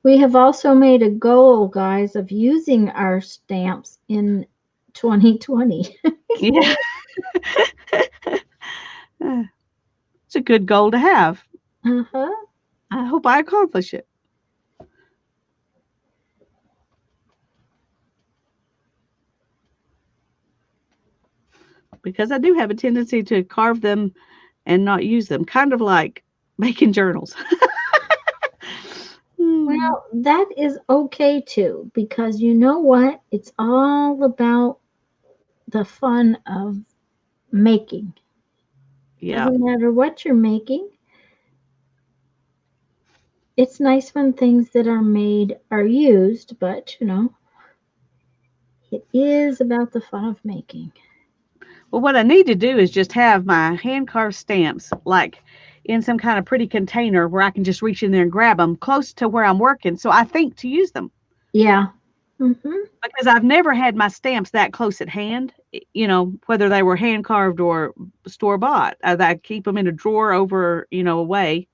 Speaker 1: We have also made a goal, guys, of using our stamps in 2020.
Speaker 2: Yeah. It's a good goal to have.
Speaker 1: Uh-huh.
Speaker 2: I hope I accomplish it. Because I do have a tendency to carve them and not use them, kind of like making journals.
Speaker 1: Well, that is okay too, because you know what? It's all about the fun of making.
Speaker 2: Yeah.
Speaker 1: Doesn't matter what you're making. It's nice when things that are made are used, but it is about the fun of making.
Speaker 2: Well, what I need to do is just have my hand carved stamps like in some kind of pretty container where I can just reach in there and grab them close to where I'm working. So I think to use them.
Speaker 1: Yeah.
Speaker 2: Because I've never had my stamps that close at hand, whether they were hand carved or store bought. I keep them in a drawer over, away.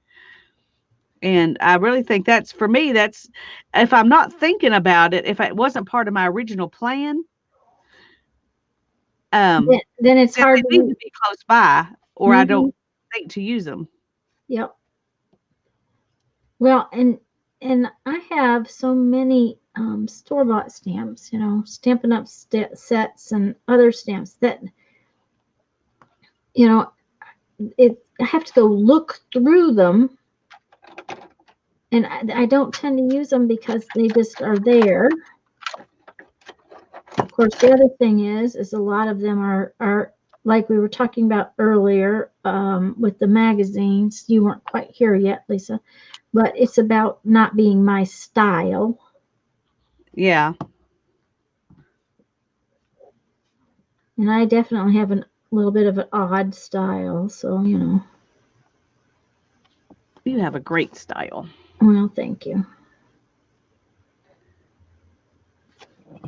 Speaker 2: And I really think that's, for me, that's, if I'm not thinking about it, if it wasn't part of my original plan,
Speaker 1: Then it's
Speaker 2: then
Speaker 1: hard
Speaker 2: they need
Speaker 1: to.
Speaker 2: to be close by, or I don't think to use them.
Speaker 1: Yep. Well, and I have so many store-bought stamps, Stampin' Up! Sets and other stamps that, I have to go look through them, and I don't tend to use them because they just are there. Of course, the other thing is a lot of them are like we were talking about earlier with the magazines. You weren't quite here yet, Lisa, but it's about not being my style.
Speaker 2: Yeah.
Speaker 1: And I definitely have a little bit of an odd style, so
Speaker 2: You have a great style.
Speaker 1: Well, thank you.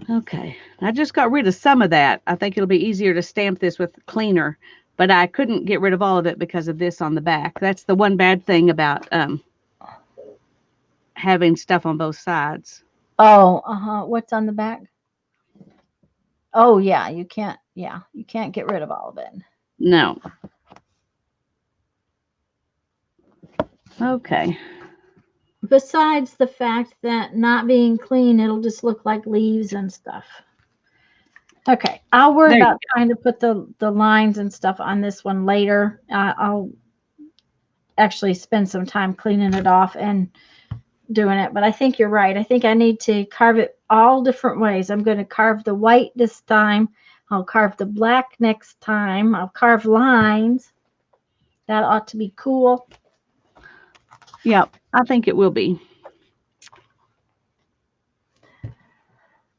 Speaker 2: Okay. I just got rid of some of that. I think it'll be easier to stamp this with cleaner, but I couldn't get rid of all of it because of this on the back. That's the one bad thing about having stuff on both sides.
Speaker 1: Oh, what's on the back? Oh, yeah, you can't get rid of all of it.
Speaker 2: No. Okay.
Speaker 1: besides the fact that not being clean, it'll just look like leaves and stuff. Okay, I'll worry
Speaker 2: There you
Speaker 1: about trying to put the lines and stuff on this one later. I'll actually spend some time cleaning it off and doing it. But I think you're right. I think I need to carve it all different ways. I'm going to carve the white this time. I'll carve the black next time. I'll carve lines. That ought to be cool.
Speaker 2: Yep, I think it will be.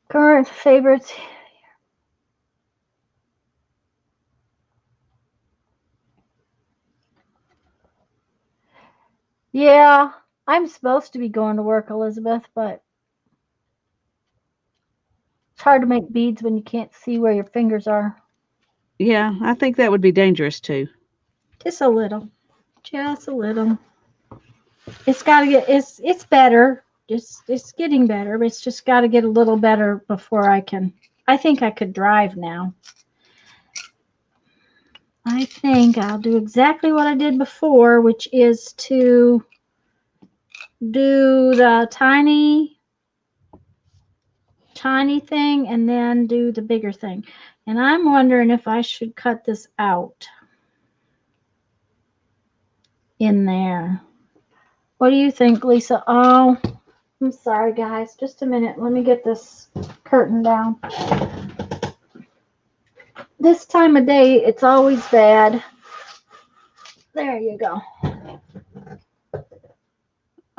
Speaker 1: Current favorites. Yeah, I'm supposed to be going to work, Elizabeth, but it's hard to make beads when you can't see where your fingers are.
Speaker 2: Yeah, I think that would be dangerous too.
Speaker 1: Just a little. Just a little. It's got to get it's better. Just it's getting better, but it's just got to get a little better before I think I could drive now. I think I'll do exactly what I did before, which is to do the tiny thing and then do the bigger thing. And I'm wondering if I should cut this out in there. What do you think, Lisa? Oh, I'm sorry, guys. Just a minute. Let me get this curtain down. This time of day, it's always bad. There you go.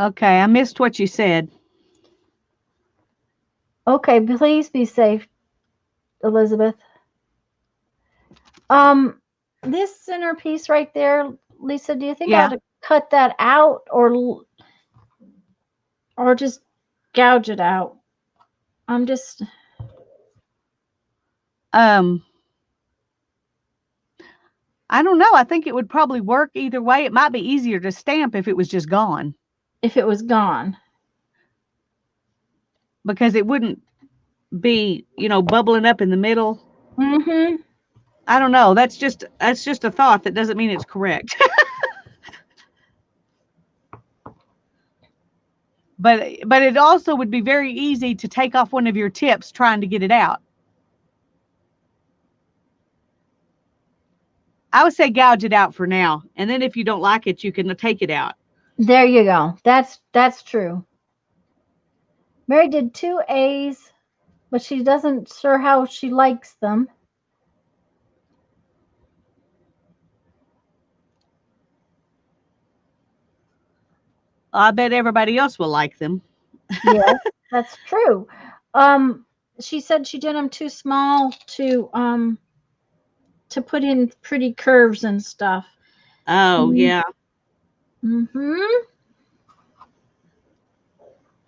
Speaker 2: Okay, I missed what you said.
Speaker 1: Okay, please be safe, Elizabeth. This center piece right there, Lisa, do you think I ought
Speaker 2: Yeah.
Speaker 1: to cut that out or just gouge it out? I'm just
Speaker 2: Um, I don't know. I think it would probably work either way. It might be easier to stamp if it was just gone
Speaker 1: if it was gone.
Speaker 2: because it wouldn't be, bubbling up in the middle.
Speaker 1: Mm-hmm.
Speaker 2: I don't know. That's just a thought. That doesn't mean it's correct. But it also would be very easy to take off one of your tips trying to get it out. I would say gouge it out for now, and then if you don't like it, you can take it out.
Speaker 1: There you go. That's true. Mary did 2 A's, but she doesn't sure how she likes them.
Speaker 2: I bet everybody else will like them.
Speaker 1: Yes, that's true. She said she did them too small to put in pretty curves and stuff.
Speaker 2: Oh, yeah.
Speaker 1: Mm-hmm.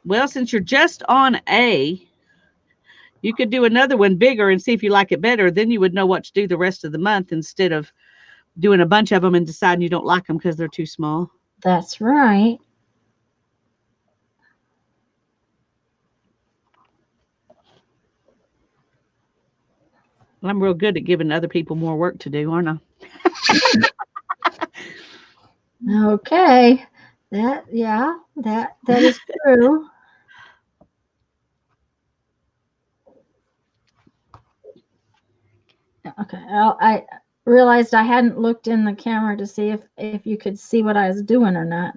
Speaker 2: Well, since you're just on A, you could do another one bigger and see if you like it better. Then you would know what to do the rest of the month instead of doing a bunch of them and deciding you don't like them because they're too small.
Speaker 1: That's right.
Speaker 2: I'm real good at giving other people more work to do, aren't I?
Speaker 1: Okay. That is true. Okay. I realized I hadn't looked in the camera to see if you could see what I was doing or not.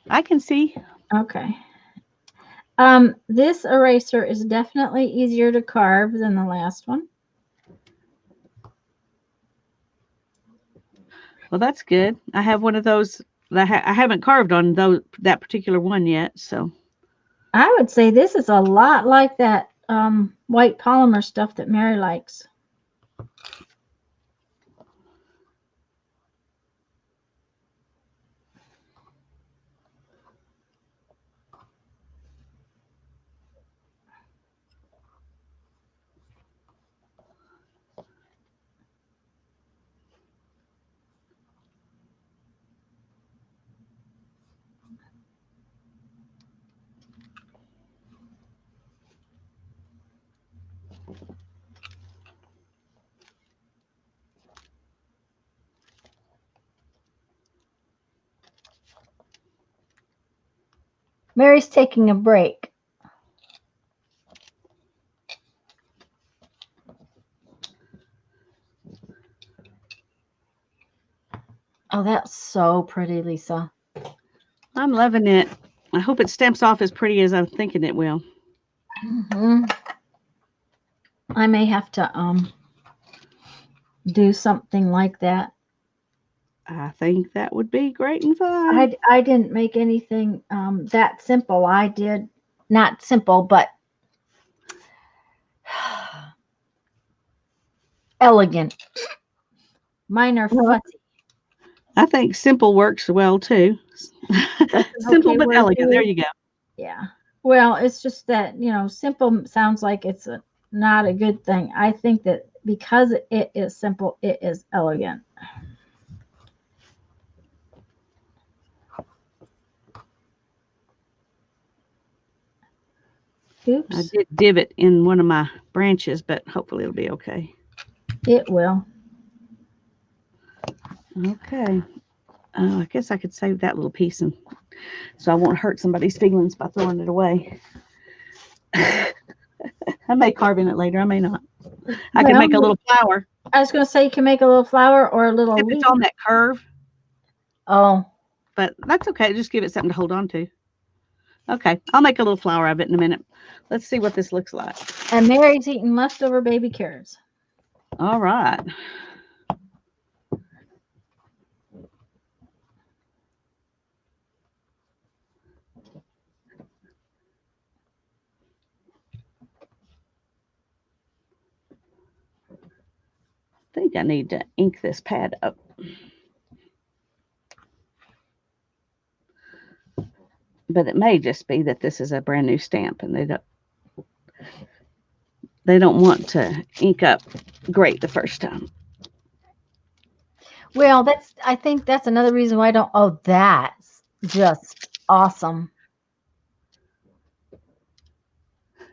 Speaker 2: I can see.
Speaker 1: Okay. This eraser is definitely easier to carve than the last one.
Speaker 2: Well, that's good. I have one of those. I haven't carved on that particular one yet. So
Speaker 1: I would say this is a lot like that white polymer stuff that Mary likes. Mary's taking a break. Oh, that's so pretty, Lisa.
Speaker 2: I'm loving it. I hope it stamps off as pretty as I'm thinking it will.
Speaker 1: Hmm. I may have to do something like that.
Speaker 2: I think that would be great and fun.
Speaker 1: I didn't make anything that simple. I did not simple, but elegant. Mine are
Speaker 2: Well,
Speaker 1: fussy.
Speaker 2: I think simple works well too.
Speaker 1: That's an
Speaker 2: Simple
Speaker 1: okay
Speaker 2: but
Speaker 1: word for
Speaker 2: elegant. There
Speaker 1: you.
Speaker 2: you go.
Speaker 1: Yeah. Well, it's just that, simple sounds like it's not a good thing. I think that because it is simple, it is elegant.
Speaker 2: I
Speaker 1: Oops.
Speaker 2: did divot in one of my branches, but hopefully it'll be okay.
Speaker 1: It will.
Speaker 2: Okay. I guess I could save that little piece, and so I won't hurt somebody's feelings by throwing it away. I may carve in it later. I may not. I could
Speaker 1: Well,
Speaker 2: make a little flower.
Speaker 1: I was going to say you can make a little flower or a little
Speaker 2: If it's
Speaker 1: leaf.
Speaker 2: on that curve,
Speaker 1: Oh,
Speaker 2: but that's okay. Just give it something to hold on to. Okay, I'll make a little flower of it in a minute. Let's see what this looks like.
Speaker 1: and Mary's eating leftover baby carrots.
Speaker 2: All right. I think I need to ink this pad up. But it may just be that this is a brand new stamp and they don't want to ink up great the first time.
Speaker 1: Well, I think that's another reason why I don't. Oh, that's just awesome.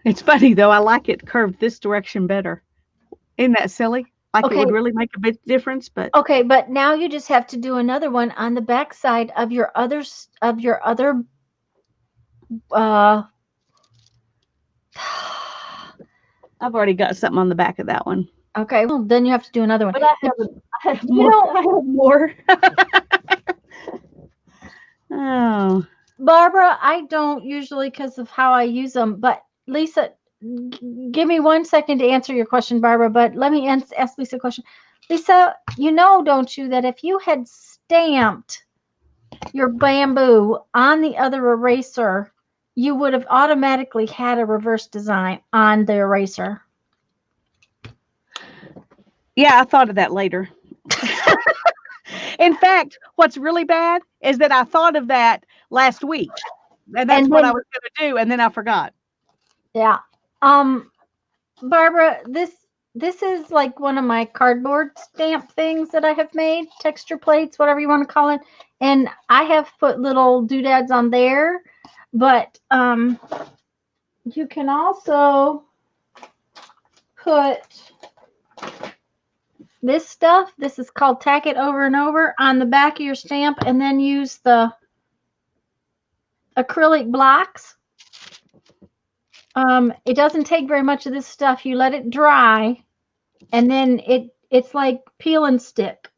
Speaker 2: It's funny though, I like it curved this direction better. Isn't that silly? Like it
Speaker 1: Okay,
Speaker 2: would really make a big difference, but
Speaker 1: okay, but now you just have to do another one on the back side of your other uh
Speaker 2: I've already got something on the back of that one.
Speaker 1: okay, well then you have to do another one.
Speaker 2: But
Speaker 1: But
Speaker 2: I have
Speaker 1: you
Speaker 2: more.
Speaker 1: know,
Speaker 2: I have more. Oh,
Speaker 1: Barbara, I don't usually because of how I use them, but Lisa, give me 1 second to answer your question, Barbara, but let me ask Lisa a question. Lisa, don't you, that if you had stamped your bamboo on the other eraser, you would have automatically had a reverse design on the eraser.
Speaker 2: yeah, I thought of that later. In fact, what's really bad is that I thought of that last week, and that's
Speaker 1: And
Speaker 2: what
Speaker 1: then,
Speaker 2: I was going to do, and then I forgot.
Speaker 1: yeah. Barbara, this is like one of my cardboard stamp things that I have made, texture plates, whatever you want to call it. And I have put little doodads on there, but you can also put this stuff. This is called tack it over and over on the back of your stamp, and then use the acrylic blocks. It doesn't take very much of this stuff. You let it dry, and then it's like peel and stick.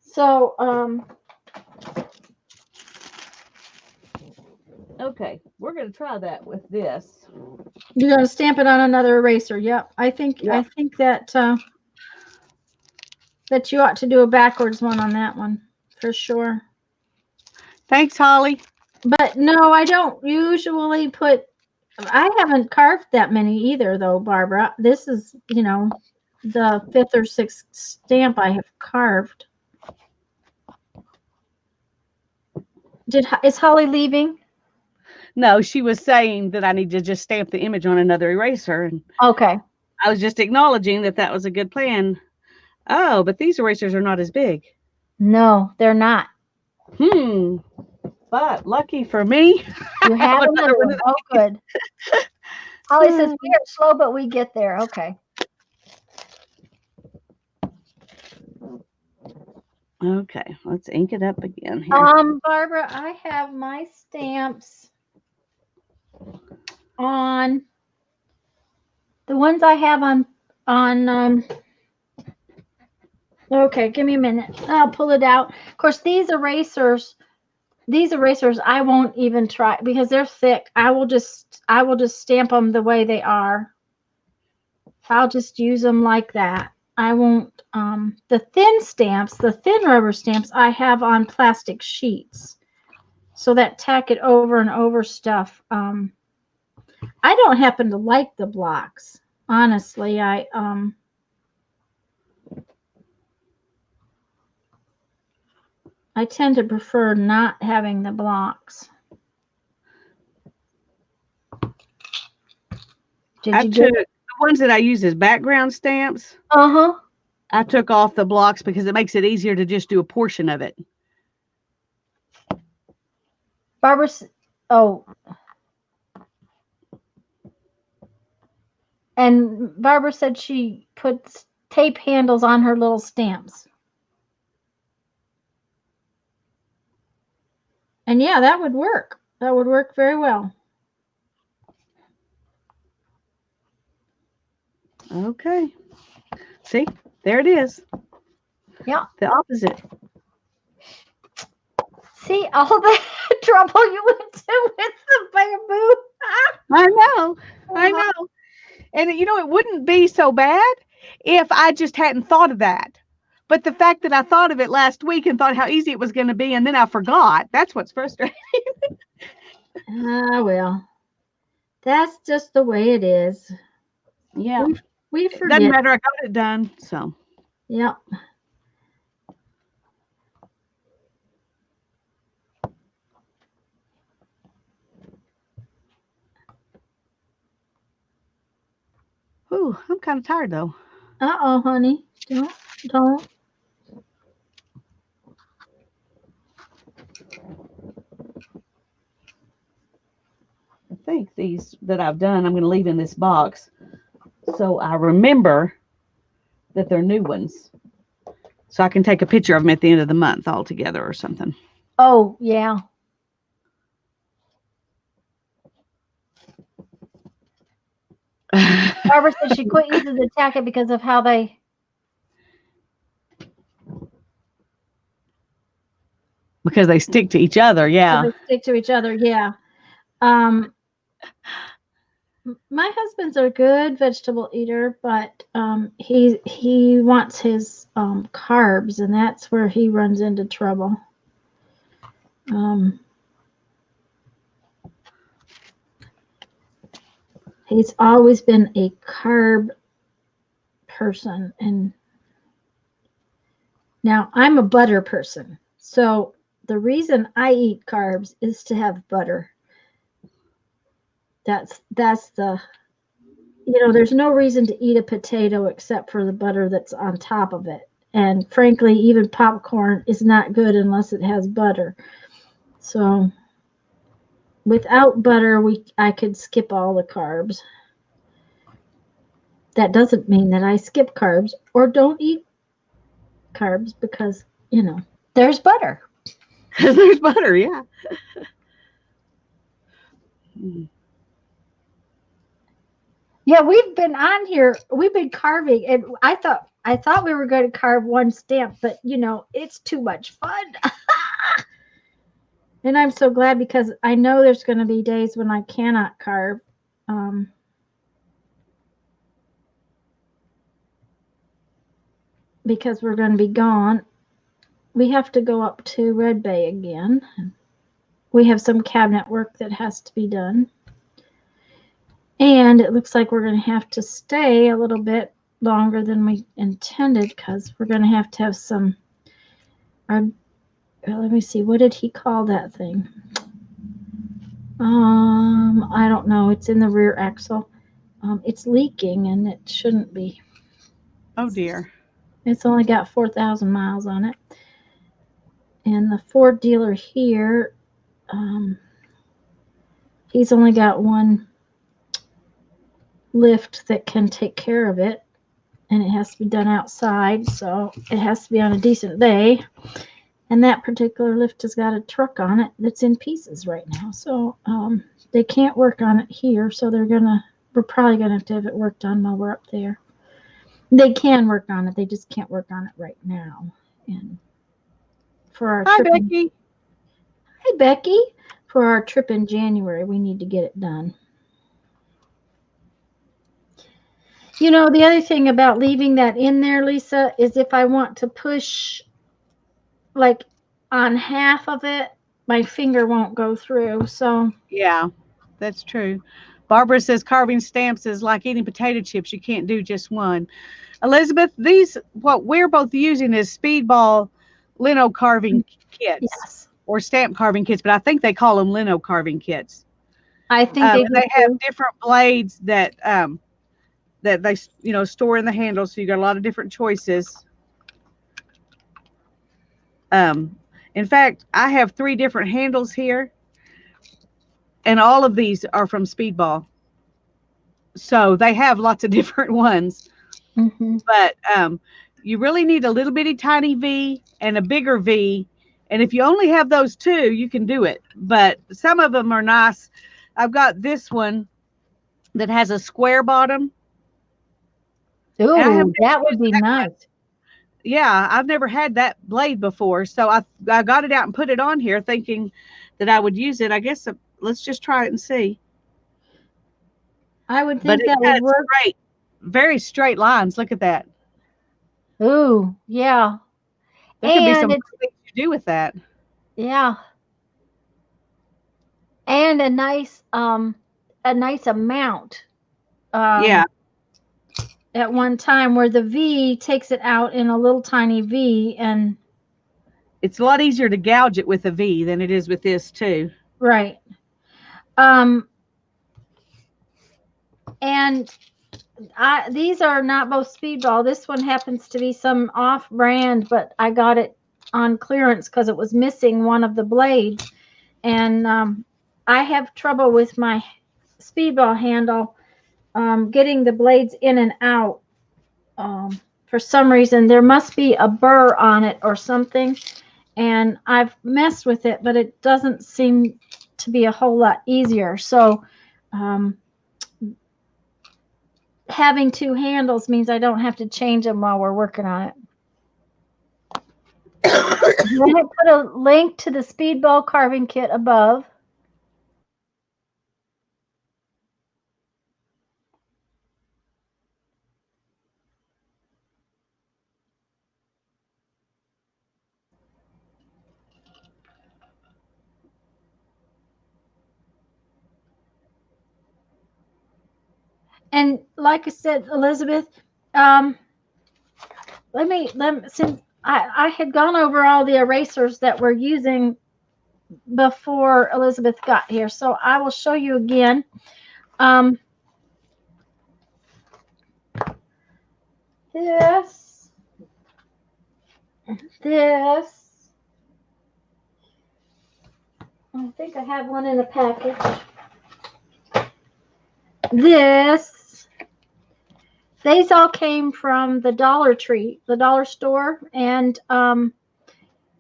Speaker 1: So
Speaker 2: Okay, we're going to try that with this.
Speaker 1: you're gonna stamp it on another eraser. Yep. I think
Speaker 2: Yep.
Speaker 1: that you ought to do a backwards one on that one for sure.
Speaker 2: Thanks, Holly.
Speaker 1: But no, I don't usually put. I haven't carved that many either, though, Barbara. This is, the fifth or sixth stamp I have carved. Is Holly leaving?
Speaker 2: No, she was saying that I need to just stamp the image on another eraser, and
Speaker 1: Okay.
Speaker 2: I was just acknowledging that that was a good plan. Oh, but these erasers are not as big.
Speaker 1: No, they're not.
Speaker 2: But lucky for me,
Speaker 1: You
Speaker 2: I have
Speaker 1: have another
Speaker 2: another one
Speaker 1: one.
Speaker 2: of
Speaker 1: Oh, good. Holly says
Speaker 2: these.
Speaker 1: we are slow, but we get there. Okay.
Speaker 2: Okay, let's ink it up again here.
Speaker 1: Barbara, I have my stamps on the ones I have on okay, give me a minute. I'll pull it out. Of course, these erasers I won't even try because they're thick. I will just stamp them the way they are. I'll just use them like that. I won't the thin stamps, the thin rubber stamps I have on plastic sheets. So that tack it over and over stuff. I don't happen to like the blocks. Honestly, I tend to prefer not having the blocks.
Speaker 2: I took the ones that I use as background stamps.
Speaker 1: Uh-huh.
Speaker 2: I took off the blocks because it makes it easier to just do a portion of it.
Speaker 1: Barbara, oh. And Barbara said she puts tape handles on her little stamps. And yeah, that would work. That would work very well.
Speaker 2: Okay. See, there it is.
Speaker 1: Yeah.
Speaker 2: The opposite.
Speaker 1: See all the trouble you went to with the bamboo.
Speaker 2: I know. I know. And you know, it wouldn't be so bad if I just hadn't thought of that. But the fact that I thought of it last week and thought how easy it was going to be, and then I forgot, that's what's frustrating.
Speaker 1: Well, that's just the way it is.
Speaker 2: Yeah.
Speaker 1: We
Speaker 2: It
Speaker 1: forget.
Speaker 2: doesn't matter. I got it done. So.
Speaker 1: Yep.
Speaker 2: Ooh, I'm kind of tired though.
Speaker 1: Uh-oh, honey. Don't.
Speaker 2: I think these that I've done, I'm going to leave in this box so I remember that they're new ones. So I can take a picture of them at the end of the month all together or something.
Speaker 1: Oh, yeah. Barbara said she quit using the tacket because of how they...
Speaker 2: Because they stick to each other, yeah.
Speaker 1: They stick to each other, yeah. My husband's a good vegetable eater, but he wants his carbs, and that's where he runs into trouble. He's always been a carb person, and now I'm a butter person. So the reason I eat carbs is to have butter. That's the, there's no reason to eat a potato except for the butter that's on top of it. And frankly, even popcorn is not good unless it has butter. So without butter, I could skip all the carbs. That doesn't mean that I skip carbs or don't eat carbs because, there's butter.
Speaker 2: There's butter, yeah.
Speaker 1: Yeah, we've been on here. We've been carving, and I thought we were going to carve one stamp, but it's too much fun. And I'm so glad because I know there's going to be days when I cannot carve. Because we're going to be gone. We have to go up to Red Bay again. We have some cabinet work that has to be done. And it looks like we're going to have to stay a little bit longer than we intended because we're going to have some, let me see, what did he call that thing? I don't know. It's in the rear axle. It's leaking and it shouldn't be.
Speaker 2: Oh dear.
Speaker 1: It's only got 4,000 miles on it. And the Ford dealer here, he's only got one lift that can take care of it. and it has to be done outside, so it has to be on a decent day. And that particular lift has got a truck on it that's in pieces right now, so they can't work on it here, so we're probably gonna have to have it worked on while we're up there. They can work on it, they just can't work on it right now. And for our
Speaker 2: Hi,
Speaker 1: trip,
Speaker 2: Becky.
Speaker 1: Hi Becky, for our trip in January, we need to get it done. You know, the other thing about leaving that in there, Lisa, is if I want to push like on half of it, my finger won't go through. So
Speaker 2: Yeah, that's true. Barbara says carving stamps is like eating potato chips. You can't do just one. Elizabeth, these what we're both using is speedball lino carving kits
Speaker 1: yes,
Speaker 2: or stamp carving kits, but I think they call them lino carving kits.
Speaker 1: I think they
Speaker 2: And
Speaker 1: do
Speaker 2: they have
Speaker 1: too.
Speaker 2: different blades that they store in the handle, so you got a lot of different choices. Um, in fact, I have 3 different handles here, and all of these are from Speedball. So they have lots of different ones,
Speaker 1: Hmm.
Speaker 2: but you really need a little bitty tiny V and a bigger V. And if you only have those 2, you can do it. But some of them are nice. I've got this one that has a square bottom. And I have
Speaker 1: Ooh,
Speaker 2: never
Speaker 1: that would
Speaker 2: used
Speaker 1: be
Speaker 2: that.
Speaker 1: nice.
Speaker 2: Yeah, I've never had that blade before. So I got it out and put it on here thinking that I would use it. I guess let's just try it and see.
Speaker 1: I would
Speaker 2: But
Speaker 1: think
Speaker 2: it
Speaker 1: that would
Speaker 2: cuts
Speaker 1: work.
Speaker 2: straight, very straight lines. Look at that.
Speaker 1: Ooh, yeah.
Speaker 2: There could be
Speaker 1: And
Speaker 2: some
Speaker 1: it's
Speaker 2: fun things you do with that.
Speaker 1: yeah, and a nice amount.
Speaker 2: Yeah,
Speaker 1: Um at one time where the V takes it out in a little tiny V and
Speaker 2: it's a lot easier to gouge it with a V than it is with this too.
Speaker 1: right. Um and these are not both Speedball. This one happens to be some off brand, but I got it on clearance because it was missing one of the blades. And I have trouble with my Speedball handle getting the blades in and out. For some reason, there must be a burr on it or something. And I've messed with it, but it doesn't seem to be a whole lot easier. So, um, having 2 handles means I don't have to change them while we're working on it. I'm going to put a link to the Speedball carving kit above. And like I said, Elizabeth, um, since I had gone over all the erasers that we're using before Elizabeth got here, so I will show you again. Um, this, this, I think I have one in a package. This, these all came from the Dollar Tree, the dollar store, and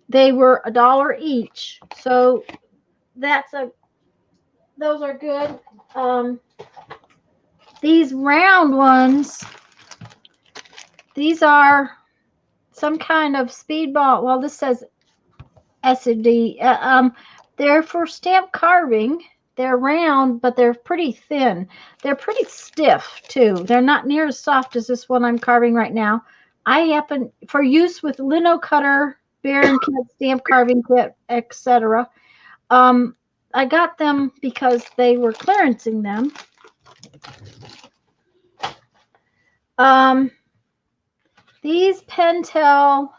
Speaker 1: they were $1 each. So those are good. These round ones, these are some kind of Speedball. Well, this says SD. They're for stamp carving. They're round, but they're pretty thin. They're pretty stiff too. They're not near as soft as this one I'm carving right now. I happen for use with lino cutter, bear and cat stamp carving kit, etc. I got them because they were clearancing them. These Pentel,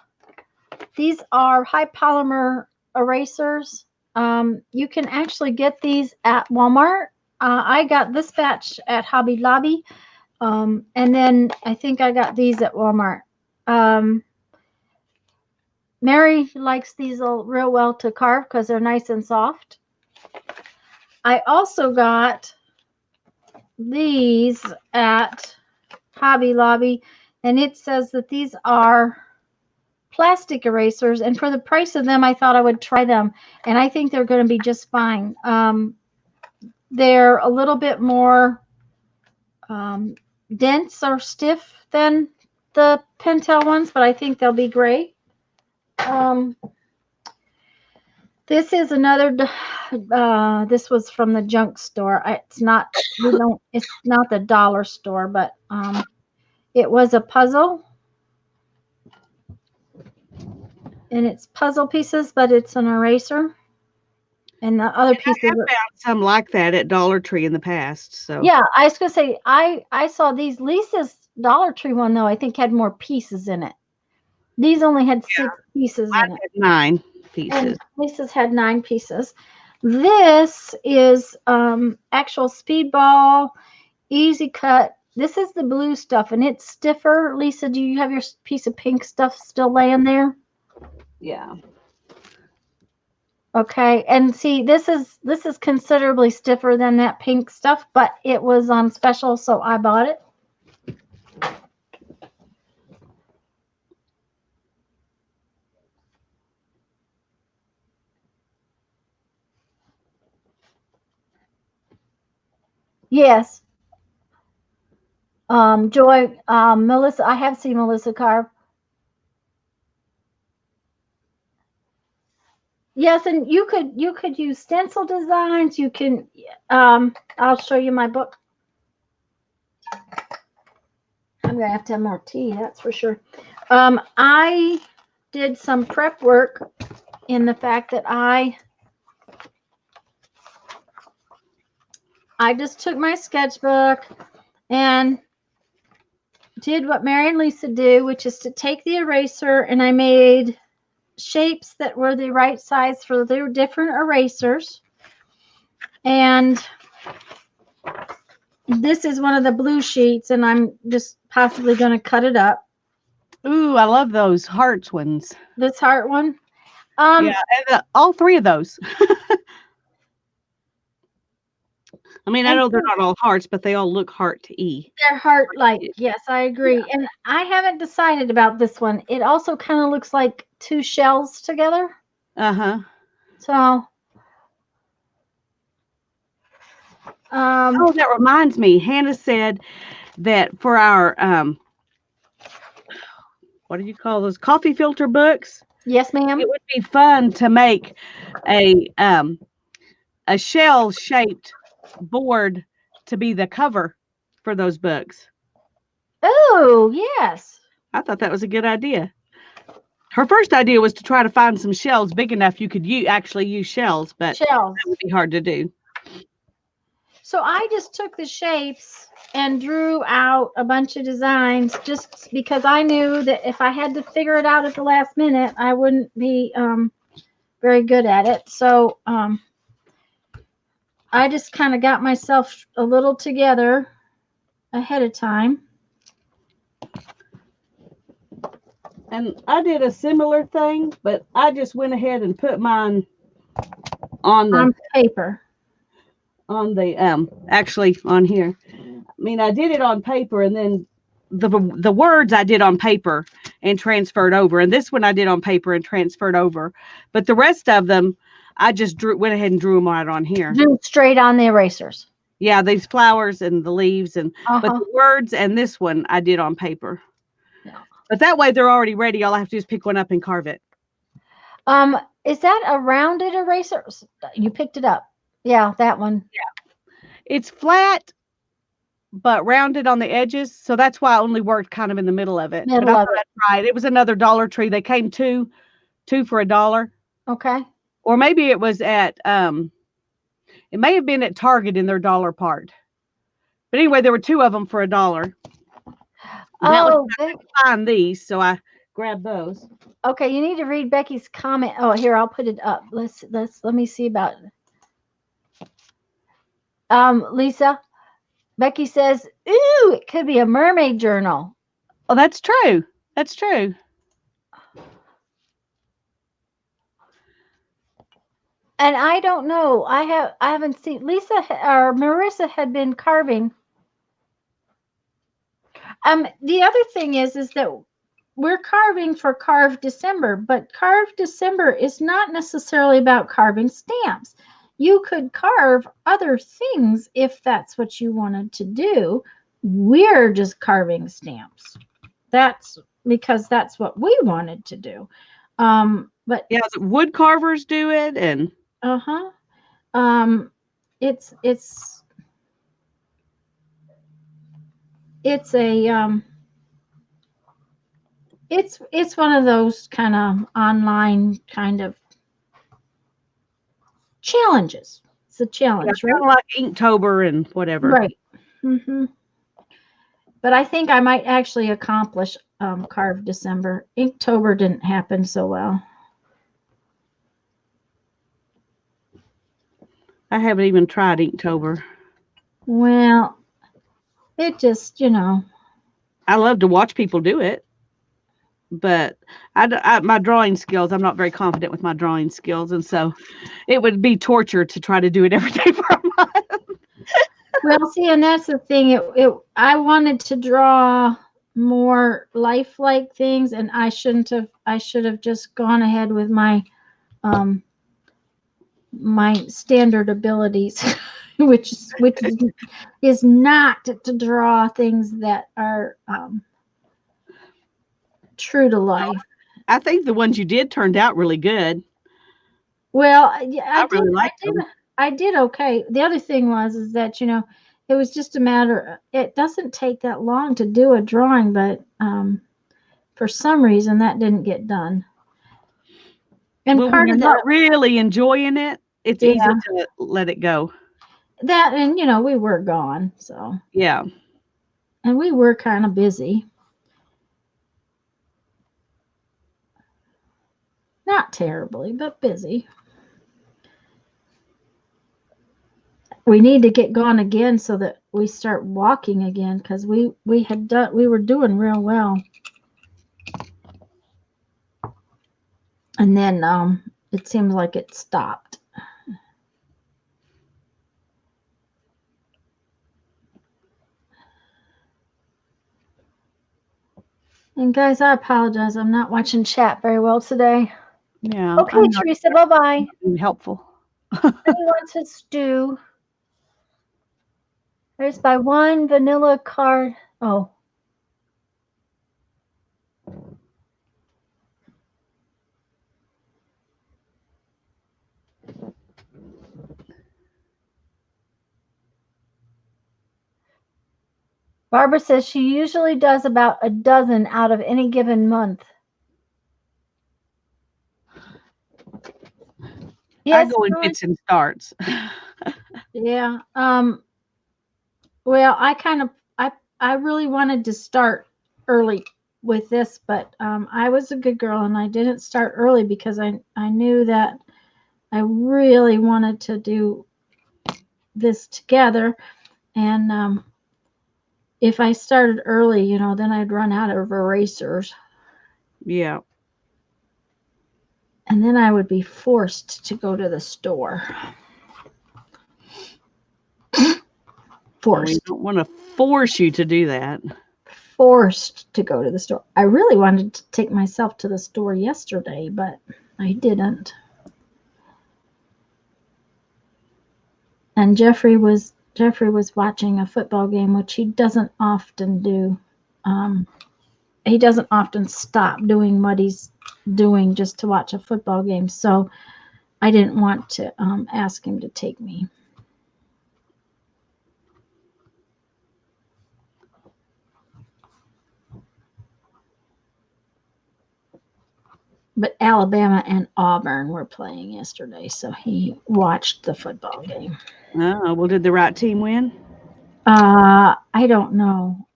Speaker 1: these are high polymer erasers. You can actually get these at Walmart. I got this batch at Hobby Lobby. And then I think I got these at Walmart. Mary likes these real well to carve because they're nice and soft. I also got these at Hobby Lobby. and it says that these are plastic erasers, and for the price of them, I thought I would try them, and I think they're going to be just fine. They're a little bit more dense or stiff than the Pentel ones, but I think they'll be great. This is another. This was from the junk store. It's not. We don't. It's not the dollar store, but it was a puzzle, and it's puzzle pieces, but it's an eraser. And the other pieces.
Speaker 2: I have found some like that at Dollar Tree in the past. So
Speaker 1: Yeah, I was gonna say I saw these. Lisa's Dollar Tree one though, I think had more pieces in it. These only had 6 pieces
Speaker 2: I
Speaker 1: in it.
Speaker 2: had 9 pieces.
Speaker 1: And Lisa's had 9 pieces. This is actual speedball, easy cut. This is the blue stuff, and it's stiffer. Lisa, do you have your piece of pink stuff still laying there?
Speaker 2: Yeah.
Speaker 1: Okay, and see, this is considerably stiffer than that pink stuff, but it was on special, so I bought it. Yes. Joy, Melissa, I have seen Melissa carve. Yes, and you could use stencil designs. You can I'll show you my book. I'm gonna have to have more tea, that's for sure. I did some prep work in the fact that I just took my sketchbook and did what Mary and Lisa do, which is to take the eraser, and I made shapes that were the right size for their different erasers. And this is one of the blue sheets, and I'm just possibly going to cut it up.
Speaker 2: Ooh, I love those hearts ones.
Speaker 1: This heart one.
Speaker 2: Yeah, and all 3 of those. I mean, I know they're not all hearts, but they all look heart-y.
Speaker 1: They're heart-like. Yes, I agree. Yeah. And I haven't decided about this one. It also kind of looks like 2 shells together.
Speaker 2: Uh-huh.
Speaker 1: So,
Speaker 2: oh, that reminds me. Hannah said that for our what do you call those, coffee filter books?
Speaker 1: Yes, ma'am.
Speaker 2: It would be fun to make a shell-shaped board to be the cover for those books.
Speaker 1: Oh, yes.
Speaker 2: I thought that was a good idea. Her first idea was to try to find some shells big enough you could actually use shells, but that would be hard to do.
Speaker 1: So I just took the shapes and drew out a bunch of designs just because I knew that if I had to figure it out at the last minute, I wouldn't be very good at it. So I just kind of got myself a little together ahead of time.
Speaker 2: And I did a similar thing, but I just went ahead and put mine on
Speaker 1: paper.
Speaker 2: On the actually on here. I mean, I did it on paper, and then the words I did on paper and transferred over, and this one I did on paper and transferred over, but the rest of them I just went ahead and drew them right on here.
Speaker 1: Drew straight on the erasers.
Speaker 2: Yeah, these flowers and the leaves, and but the words and this one I did on paper. Yeah. But that way they're already ready. All I have to do is pick one up and carve it.
Speaker 1: Is that a rounded eraser? You picked it up. Yeah, that one.
Speaker 2: Yeah. It's flat, but rounded on the edges. So that's why I only worked kind of in the middle of it. But I thought I'd try it. It was another Dollar Tree. They came two for $1. Okay. Or maybe it was at, it may have been at Target in their dollar part. But anyway, there were 2 of them for $1. Oh, I couldn't find these, so I grabbed those.
Speaker 1: Okay, you need to read Becky's comment. Oh, here, I'll put it up. Let me see about it. Lisa, Becky says, ooh, it could be a mermaid journal.
Speaker 2: Oh, that's true. That's true.
Speaker 1: And I don't know. I haven't seen Lisa or Marissa had been carving. The other thing is that we're carving for Carve December, but Carve December is not necessarily about carving stamps. You could carve other things if that's what you wanted to do. We're just carving stamps. That's because that's what we wanted to do. But
Speaker 2: Yeah, the wood carvers do it, and
Speaker 1: uh-huh. Um, it's it's a it's one of those kind of online kind of challenges. It's a
Speaker 2: yeah,
Speaker 1: challenge, right?
Speaker 2: kind of like Inktober and whatever.
Speaker 1: Right. hmm But I think I might actually accomplish Carve December. Inktober didn't happen so well.
Speaker 2: I haven't even tried Inktober.
Speaker 1: Well, it just,
Speaker 2: I love to watch people do it, but my drawing skills, I'm not very confident with my drawing skills, and so it would be torture to try to do it every day for a month.
Speaker 1: well, see, and that's the thing. I wanted to draw more lifelike things, and I shouldn't have. I should have just gone ahead with um, my standard abilities, which is not to draw things that are true to life.
Speaker 2: I think the ones you did turned out really good.
Speaker 1: Well,
Speaker 2: I really liked them.
Speaker 1: I did okay. The other thing is that it was just a matter. It doesn't take that long to do a drawing, but for some reason that didn't get done. And
Speaker 2: Well, when
Speaker 1: part
Speaker 2: you're
Speaker 1: of
Speaker 2: not
Speaker 1: that,
Speaker 2: really enjoying it, it's easy
Speaker 1: yeah,
Speaker 2: to let it go.
Speaker 1: and we were gone, so
Speaker 2: Yeah.
Speaker 1: and we were kind of busy. Not terribly, but busy. We need to get going again so that we start walking again because we were doing real well, and then it seems like it stopped. And guys, I apologize. I'm not watching chat very well today.
Speaker 2: Yeah.
Speaker 1: Okay,
Speaker 2: I'm not
Speaker 1: Teresa, bye bye.
Speaker 2: being helpful.
Speaker 1: Who wants a stew? There's by one vanilla card. Oh, Barbara says she usually does about a dozen out of any given month.
Speaker 2: I
Speaker 1: Yes,
Speaker 2: go in
Speaker 1: Dawn?
Speaker 2: fits and starts.
Speaker 1: Yeah. Well, I really wanted to start early with this, but I was a good girl and I didn't start early because I knew that I really wanted to do this together, and if I started early, then I'd run out of erasers,
Speaker 2: Yeah.
Speaker 1: and then I would be forced to go to the store.
Speaker 2: We
Speaker 1: Forced.
Speaker 2: don't want to force you to do that.
Speaker 1: Forced to go to the store. I really wanted to take myself to the store yesterday, but I didn't. And Jeffrey was watching a football game, which he doesn't often do. He doesn't often stop doing what he's doing just to watch a football game. So I didn't want to ask him to take me. But Alabama and Auburn were playing yesterday, so he watched the football game.
Speaker 2: Oh, well, did the right team win?
Speaker 1: I don't know.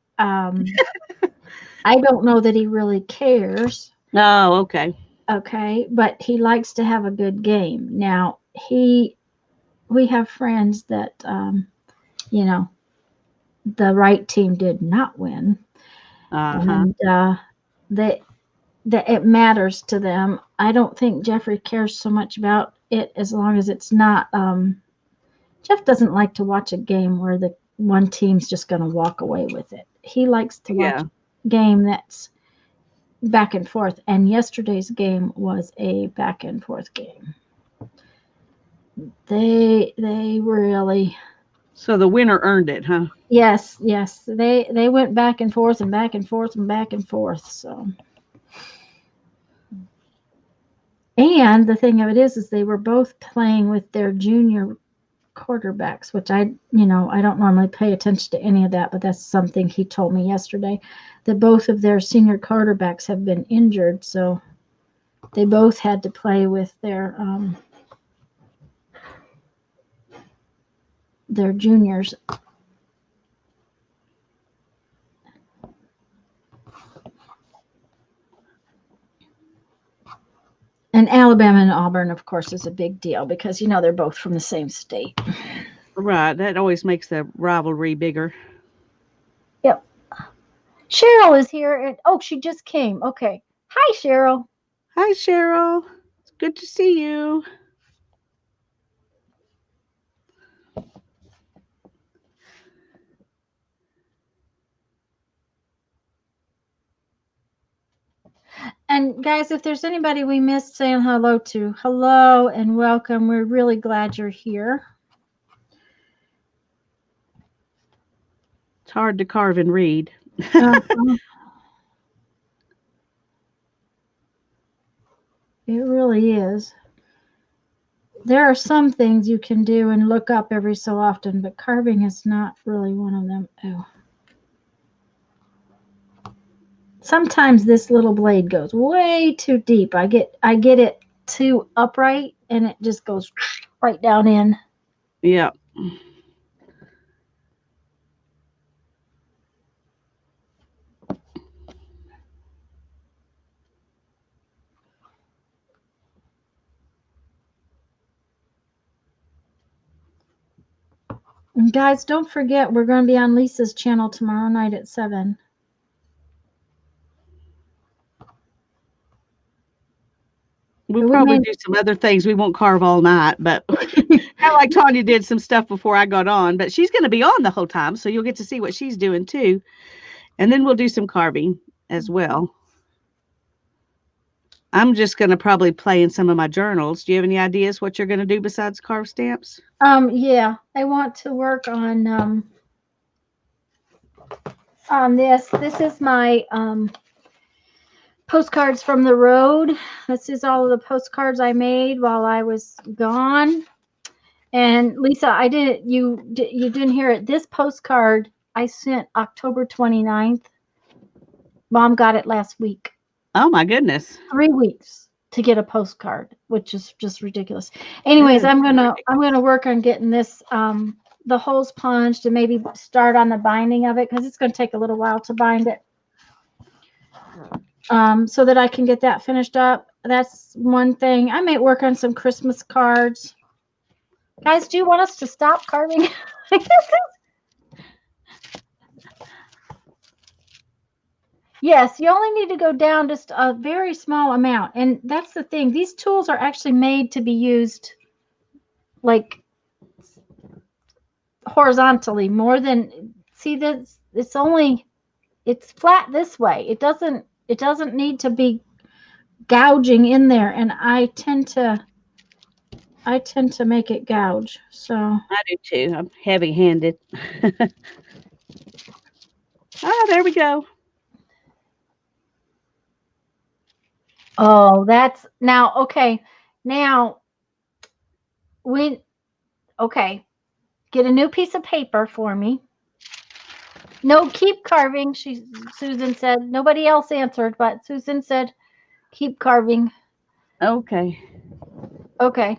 Speaker 1: I don't know that he really cares.
Speaker 2: Oh, okay.
Speaker 1: Okay, but he likes to have a good game. Now we have friends that you know the right team did not win,
Speaker 2: Uh-huh.
Speaker 1: and that it matters to them. I don't think Jeffrey cares so much about it as long as it's not. Jeff doesn't like to watch a game where the one team's just going to walk away with it. he likes to watch a game that's back and forth, and yesterday's game was a back and forth game. They really.
Speaker 2: So the winner earned it, huh?
Speaker 1: Yes. They went back and forth and back and forth and back and forth. So, and the thing of it is they were both playing with their junior quarterbacks, which I don't normally pay attention to any of that, but that's something he told me yesterday, that both of their senior quarterbacks have been injured, so they both had to play with their juniors. And Alabama and Auburn, of course, is a big deal because they're both from the same state.
Speaker 2: Right. That always makes the rivalry bigger.
Speaker 1: Yep. Cheryl is here, and she just came. Okay. Hi, Cheryl.
Speaker 2: Hi, Cheryl. It's good to see you.
Speaker 1: And guys, if there's anybody we missed saying hello to, hello and welcome. We're really glad you're here.
Speaker 2: It's hard to carve and read.
Speaker 1: It really is. There are some things you can do and look up every so often, but carving is not really one of them. Oh. Sometimes this little blade goes way too deep. I get it too upright and it just goes right down in.
Speaker 2: Yeah.
Speaker 1: And guys, don't forget we're going to be on Lisa's channel tomorrow night at 7.
Speaker 2: We'll probably do some other things. We won't carve all night, but kind of like Tanya did some stuff before I got on. But she's going to be on the whole time, so you'll get to see what she's doing too. And then we'll do some carving as well. I'm just going to probably play in some of my journals. Do you have any ideas what you're going to do besides carve stamps?
Speaker 1: Yeah, I want to work on this. This is my postcards from the road. This is all of the postcards I made while I was gone. And Lisa, you didn't hear it. This postcard I sent October 29th. Mom got it last week.
Speaker 2: Oh my goodness.
Speaker 1: 3 weeks to get a postcard, which is just ridiculous. Anyways, I'm gonna work on getting this the holes punched and maybe start on the binding of it because it's gonna take a little while to bind it. So that I can get that finished up. That's one thing. I may work on some Christmas cards. Guys, do you want us to stop carving? Yes, you only need to go down just a very small amount. And that's the thing. These tools are actually made to be used like horizontally more than, see, this it's flat this way. It doesn't need to be gouging in there, and I tend to make it gouge. So
Speaker 2: I do too. I'm heavy-handed. There we go.
Speaker 1: Oh, that's now okay. Now okay. Get a new piece of paper for me. No, keep carving. Susan said. Nobody else answered, but Susan said keep carving.
Speaker 2: Okay.
Speaker 1: Okay.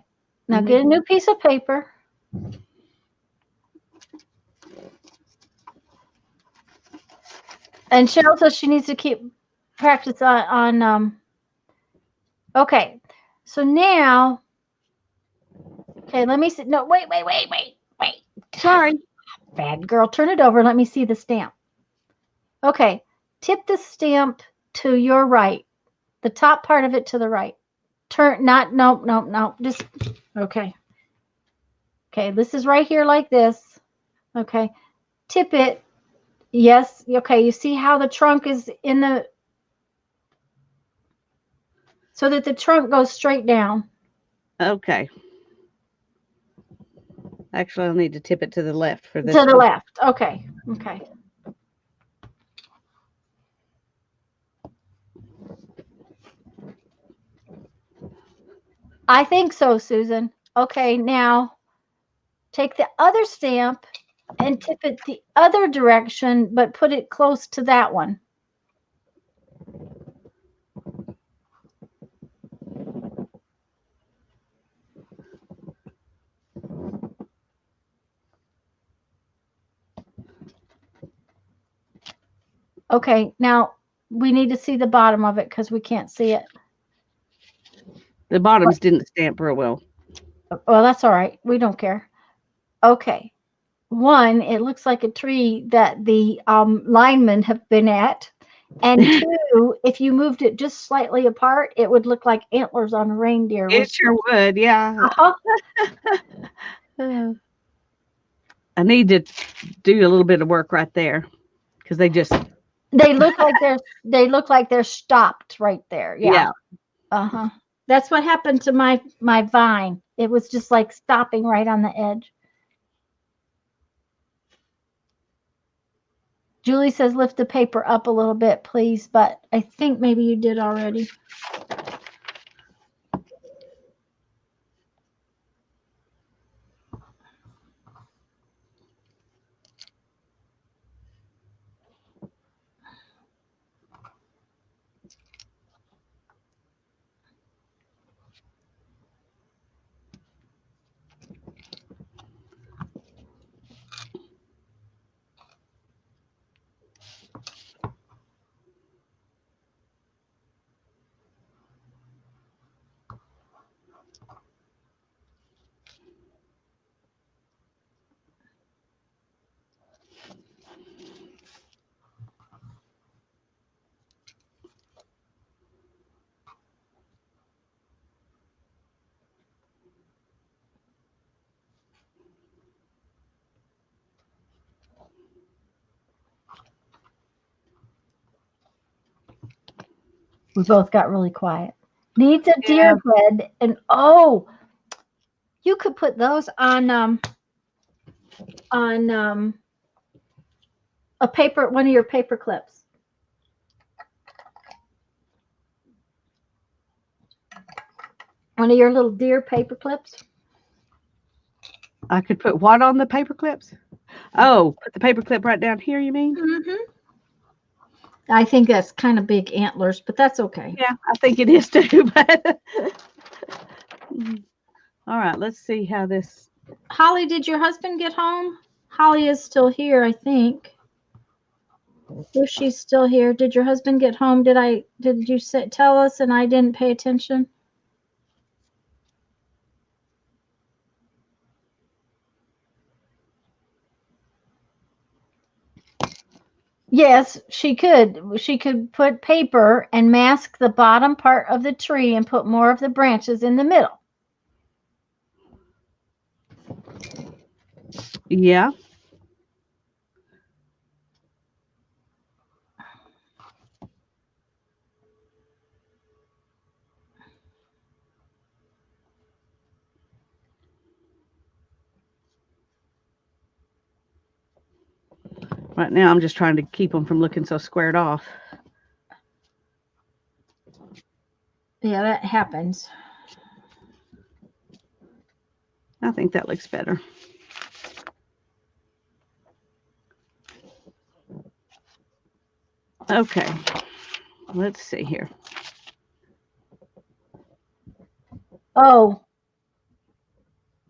Speaker 1: Now get a new piece of paper. And Cheryl says she needs to keep practice on okay. So now, okay, let me see. No, wait.
Speaker 2: Sorry.
Speaker 1: Bad girl. Turn it over. Let me see the stamp. Okay. Tip the stamp to your right. The top part of it to the right. Turn, no. Just, okay. Okay, this is right here like this. Okay. Tip it Yes. Okay. You see how the trunk is in the, so that the trunk goes straight down.
Speaker 2: Okay. Actually, I'll need to tip it to the left for
Speaker 1: To
Speaker 2: this
Speaker 1: the
Speaker 2: one.
Speaker 1: left. Okay. Okay. I think so, Susan. Okay. Now take the other stamp and tip it the other direction, but put it close to that one. Okay. Now we need to see the bottom of it because we can't see it.
Speaker 2: The bottoms didn't stamp real well.
Speaker 1: Well, that's all right. We don't care. Okay. One, it looks like a tree that the linemen have been at. And two, if you moved it just slightly apart, it would look like antlers on a reindeer.
Speaker 2: It sure would, yeah.
Speaker 1: Uh-huh.
Speaker 2: Uh, I need to do a little bit of work right there because they just,
Speaker 1: They look like they're stopped right there. Yeah.
Speaker 2: yeah.
Speaker 1: Uh-huh. That's what happened to my vine. It was just like stopping right on the edge. Julie says lift the paper up a little bit, please, but I think maybe you did already. We both got really quiet. Needs a deer
Speaker 2: Yeah.
Speaker 1: head, and oh, you could put those on a paper, one of your paper clips. One of your little deer paper clips.
Speaker 2: I could put what on the paper clips? Oh, put the paper clip right down here, you mean?
Speaker 1: Mm-hmm. I think that's kind of big antlers, but that's okay.
Speaker 2: Yeah, I think it is too. But all right, let's see how this.
Speaker 1: Holly, did your husband get home? Holly is still here, I think. If she's still here, did your husband get home? Did you tell us and I didn't pay attention? Yes, she could. She could put paper and mask the bottom part of the tree and put more of the branches in the middle.
Speaker 2: Yeah. Right now, I'm just trying to keep them from looking so squared off.
Speaker 1: Yeah, that happens.
Speaker 2: I think that looks better. Okay, let's see here.
Speaker 1: Oh,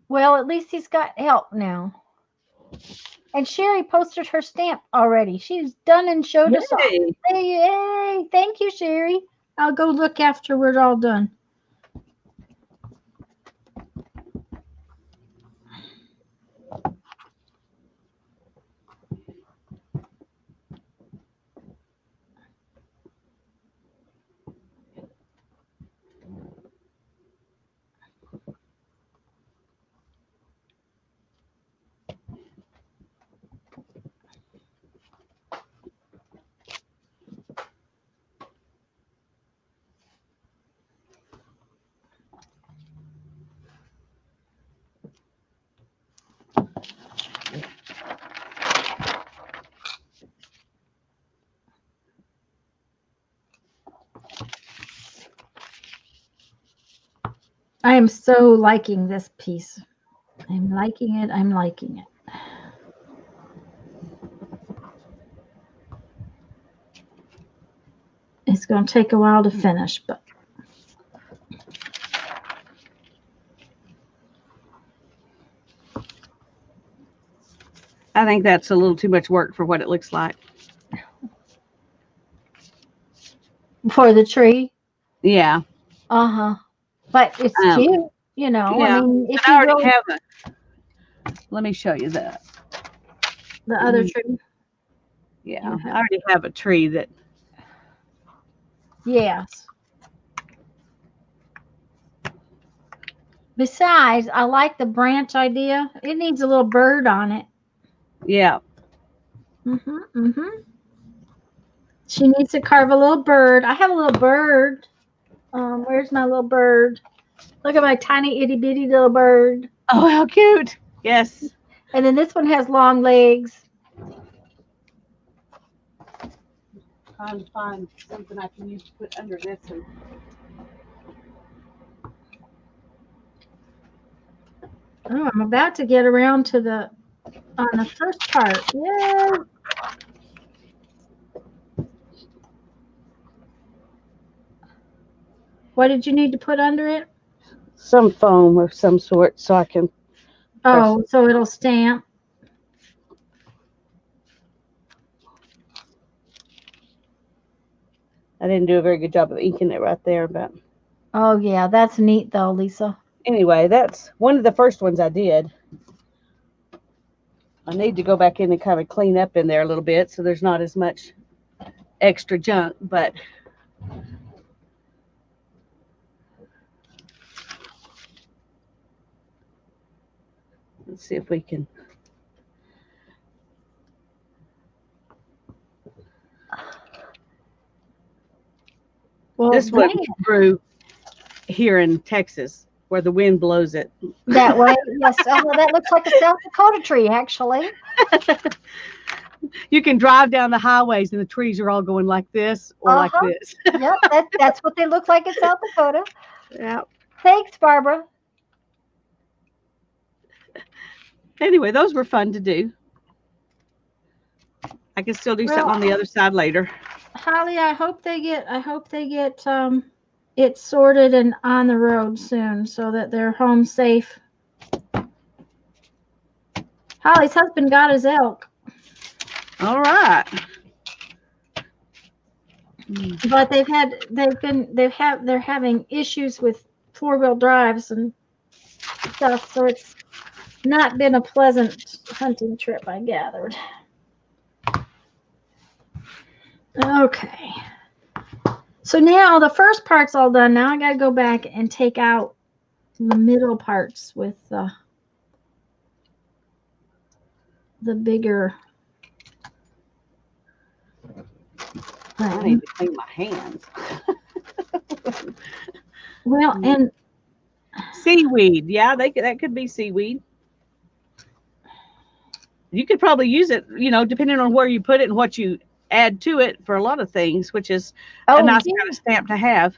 Speaker 1: well, at least he's got help now. And Sherry posted her stamp already. She's done and showed us all.
Speaker 2: Yay.
Speaker 1: Yay! Thank you, Sherry. I'll go look after we're all done. am so liking this piece. I'm liking it. I'm liking it. It's going to take a while to finish, but
Speaker 2: I think that's a little too much work for what it looks like.
Speaker 1: for the tree,
Speaker 2: Yeah.
Speaker 1: uh-huh. But it's
Speaker 2: Um,
Speaker 1: cute, you know. I
Speaker 2: yeah.
Speaker 1: mean,
Speaker 2: And
Speaker 1: if
Speaker 2: I
Speaker 1: you
Speaker 2: already
Speaker 1: really
Speaker 2: have let me show you that.
Speaker 1: the other tree,
Speaker 2: Yeah.
Speaker 1: you
Speaker 2: I
Speaker 1: have,
Speaker 2: already have a tree that,
Speaker 1: yes. Besides, I like the branch idea. It needs a little bird on it.
Speaker 2: yeah.
Speaker 1: Mm-hmm. She needs to carve a little bird. I have a little bird. Where's my little bird? Look at my tiny itty bitty little bird.
Speaker 2: Oh, how cute. Yes.
Speaker 1: And then this one has long legs.
Speaker 2: Trying to find something I can use to put under this.
Speaker 1: Oh, I'm about to get around to on the first part. Yeah. What did you need to put under it?
Speaker 2: Some foam of some sort so I can press
Speaker 1: Oh, so it'll stamp.
Speaker 2: I didn't do a very good job of inking it right there, but
Speaker 1: Oh, yeah, that's neat though, Lisa.
Speaker 2: anyway, that's one of the first ones I did. I need to go back in and kind of clean up in there a little bit so there's not as much extra junk, but let's see if we can.
Speaker 1: Well,
Speaker 2: This one grew here in Texas where the wind blows it.
Speaker 1: that way, yes. Oh, that looks like a South Dakota tree, actually.
Speaker 2: You can drive down the highways and the trees are all going like this or like
Speaker 1: Uh-huh.
Speaker 2: this.
Speaker 1: Yep, that's what they look like in South Dakota.
Speaker 2: Yeah.
Speaker 1: Thanks, Barbara.
Speaker 2: Anyway, those were fun to do. I can still do something on the other side later.
Speaker 1: Holly, I hope they get it sorted and on the road soon so that they're home safe. Holly's husband got his elk.
Speaker 2: All right.
Speaker 1: But they're having issues with four-wheel drives and stuff, so it's not been a pleasant hunting trip, I gathered. Okay. So now the first part's all done. Now I got to go back and take out the middle parts with the bigger.
Speaker 2: I need to clean my hands.
Speaker 1: Well, and
Speaker 2: seaweed. Yeah, that could be seaweed. You could probably use it, depending on where you put it and what you add to it for a lot of things, which is a nice kind of stamp to have.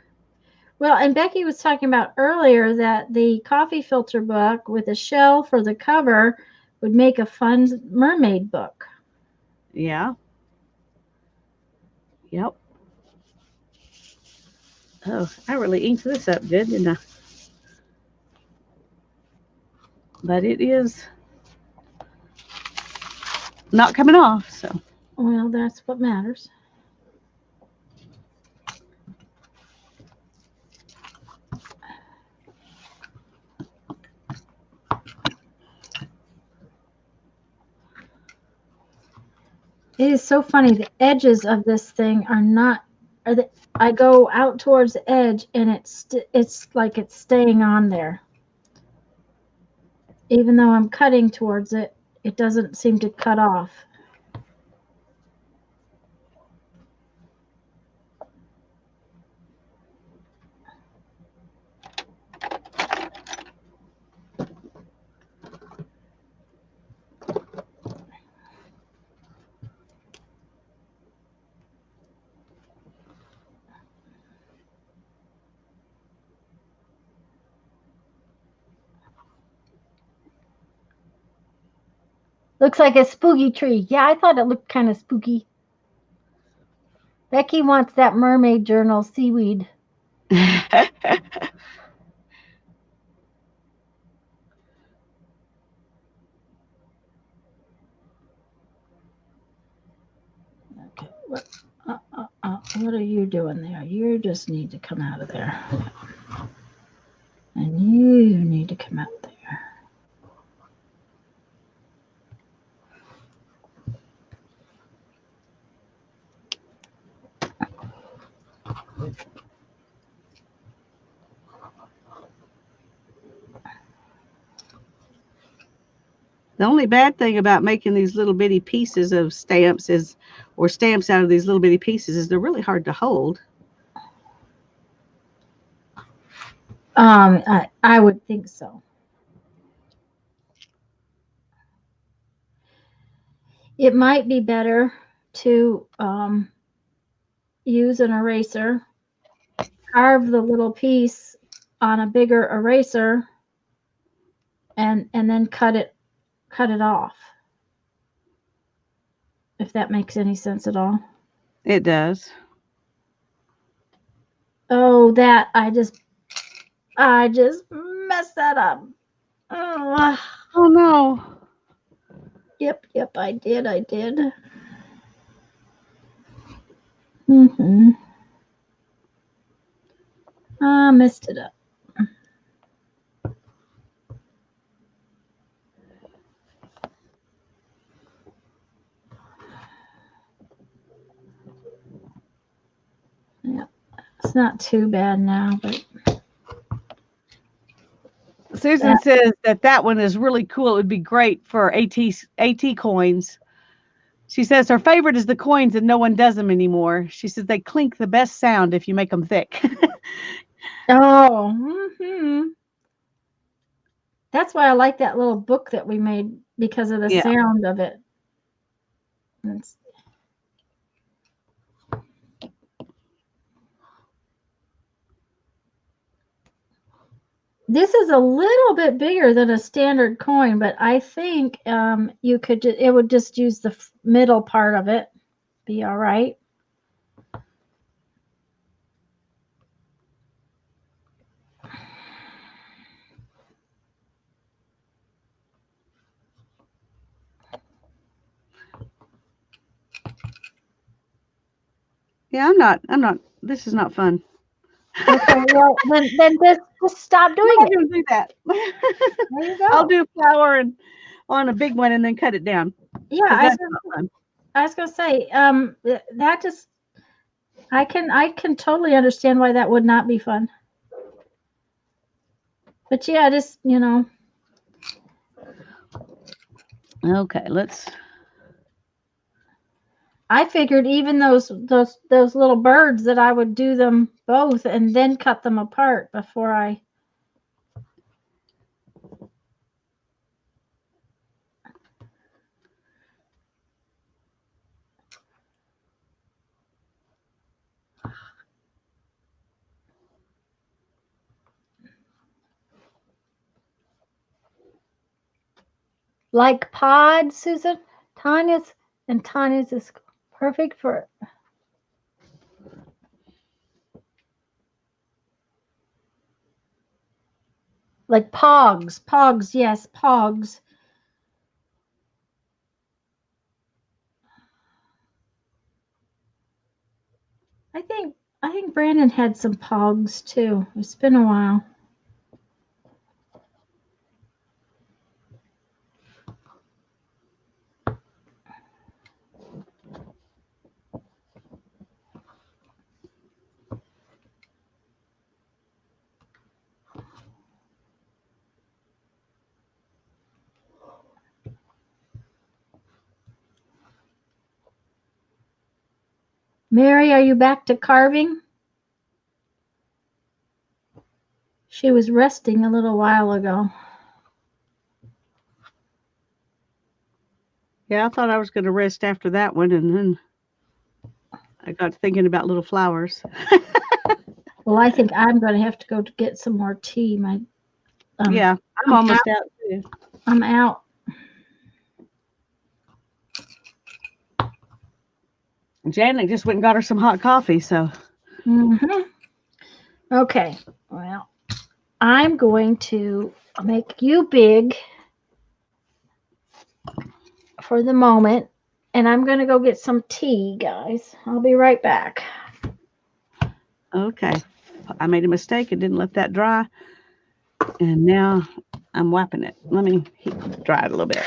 Speaker 1: Well, and Becky was talking about earlier that the coffee filter book with a shell for the cover would make a fun mermaid book.
Speaker 2: Yeah. Yep. Oh, I really inked this up good, didn't I? But it is not coming off, so.
Speaker 1: Well, that's what matters. It is so funny. The edges of this thing are not. I go out towards the edge, and it's like it's staying on there. Even though I'm cutting towards it, it doesn't seem to cut off. Looks like a spooky tree. Yeah, I thought it looked kind of spooky. Becky wants that mermaid journal seaweed. Okay. What are you doing there? You just need to come out of there. And you need to come out there.
Speaker 2: The only bad thing about making these little bitty pieces of stamps or stamps out of these little bitty pieces is they're really hard to hold.
Speaker 1: I would think so. It might be better to use an eraser, carve the little piece on a bigger eraser, and then cut it off. If that makes any sense at all.
Speaker 2: It does.
Speaker 1: Oh, that I just messed that up. Oh
Speaker 2: no.
Speaker 1: Yep, I did. Mm-hmm. I messed it up. Yeah, it's not too bad now, but
Speaker 2: Susan says that one is really cool. It would be great for AT coins. She says her favorite is the coins and no one does them anymore. She says they clink the best sound if you make them thick.
Speaker 1: oh, mm-hmm. That's why I like that little book that we made because of the sound of it. This is a little bit bigger than a standard coin, but I think you could. It would just use the middle part of it. Be all right.
Speaker 2: Yeah, I'm not. This is not fun.
Speaker 1: Okay, well then just stop doing
Speaker 2: I'm
Speaker 1: it.
Speaker 2: not going to do that.
Speaker 1: There you go.
Speaker 2: I'll do flour and on a big one and then cut it down.
Speaker 1: Yeah,
Speaker 2: That's not fun.
Speaker 1: I was gonna say that just I can totally understand why that would not be fun. But yeah, just
Speaker 2: Okay, let's.
Speaker 1: I figured even those little birds that I would do them both and then cut them apart before I. Like pods, Susan. Tanya's is perfect for. Like pogs, yes, pogs. I think Brandon had some pogs too. It's been a while. Mary, are you back to carving? She was resting a little while ago.
Speaker 2: Yeah, I thought I was going to rest after that one, and then I got thinking about little flowers.
Speaker 1: Well, I think I'm going to have to go to get some more tea.
Speaker 2: Yeah, I'm almost out too.
Speaker 1: I'm out.
Speaker 2: Janet just went and got her some hot coffee, so.
Speaker 1: Mm-hmm. Okay, well, I'm going to make you big for the moment, and I'm going to go get some tea, guys. I'll be right back.
Speaker 2: Okay. I made a mistake and didn't let that dry. And now I'm wiping it. Let me dry it a little bit.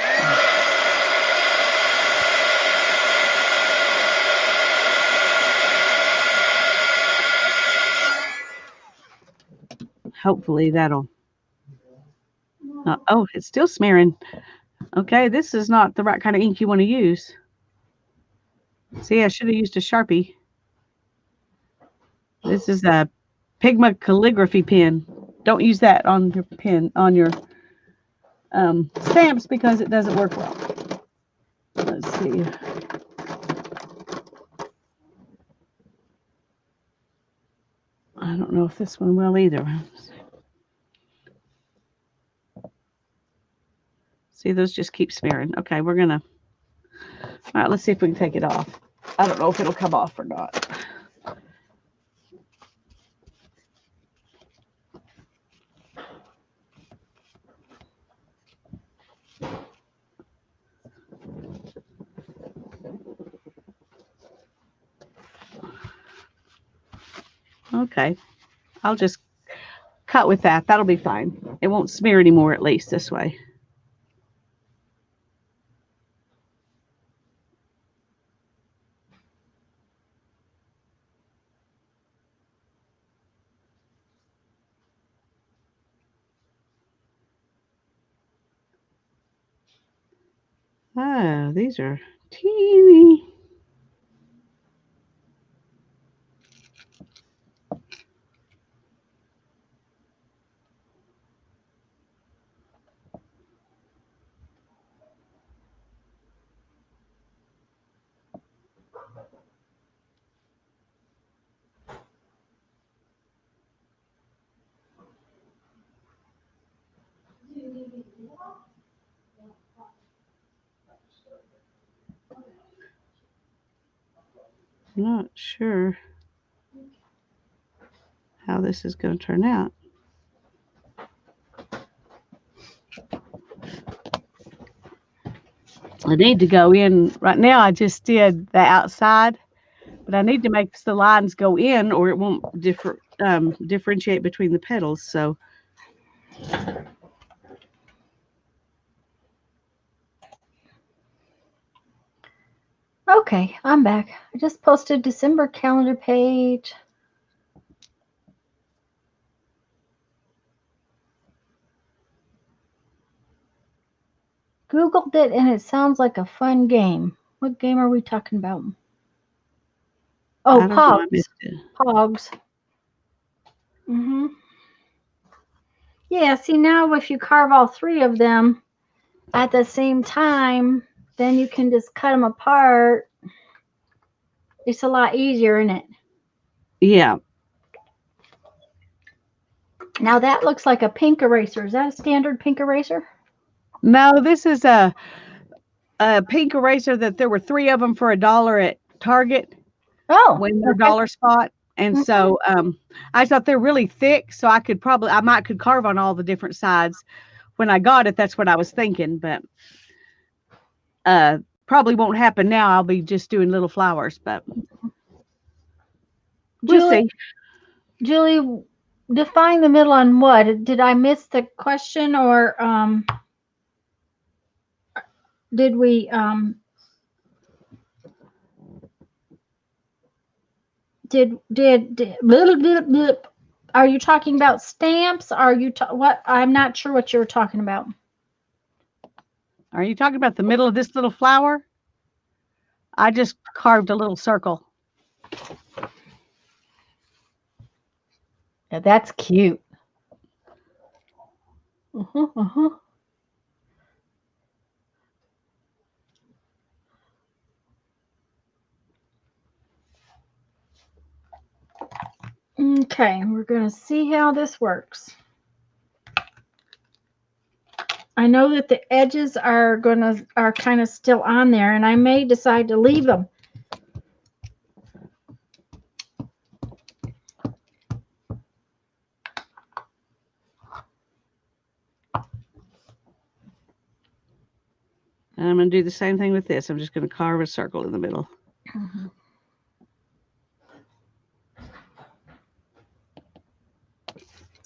Speaker 2: Hopefully that'll. Oh, it's still smearing. Okay, this is not the right kind of ink you want to use. See, I should have used a Sharpie. This is a Pigma calligraphy pen. Don't use that on your pen, on your stamps, because it doesn't work well. Let's see. I don't know if this one will either. See, those just keep smearing. Okay, we're gonna. All right, let's see if we can take it off. I don't know if it'll come off or not. Okay, I'll just cut with that. That'll be fine. It won't smear anymore, at least this way. Oh, these are teeny. Not sure how this is going to turn out. I need to go in right now. I just did the outside, but I need to make the lines go in, or it won't differentiate between the petals. So,
Speaker 1: Okay, I'm back. I just posted December calendar page. Googled it and it sounds like a fun game. What game are we talking about? Oh,
Speaker 2: I don't know. I
Speaker 1: Pogs.
Speaker 2: missed it.
Speaker 1: Pogs. Yeah, see, now if you carve all three of them at the same time, then you can just cut them apart. It's a lot easier, isn't it?
Speaker 2: Yeah.
Speaker 1: Now that looks like a pink eraser. Is that a standard pink eraser?
Speaker 2: No, this is a pink eraser that there were 3 of them for $1 at Target
Speaker 1: Oh,
Speaker 2: when their
Speaker 1: okay.
Speaker 2: dollar spot. And so I thought they're really thick, so I could carve on all the different sides. When I got it, that's what I was thinking, but probably won't happen now. I'll be just doing little flowers, but we'll see.
Speaker 1: Julie, define the middle on what? Did I miss the question, or did we did blah, blah, blah. Are you talking about stamps? Are you what? I'm not sure what you were talking about.
Speaker 2: Are you talking about the middle of this little flower? I just carved a little circle.
Speaker 1: Yeah, that's cute. Okay, we're gonna see how this works. I know that the edges are kind of still on there, and I may decide to leave them.
Speaker 2: And I'm going to do the same thing with this. I'm just going to carve a circle in the middle.
Speaker 1: Mhm.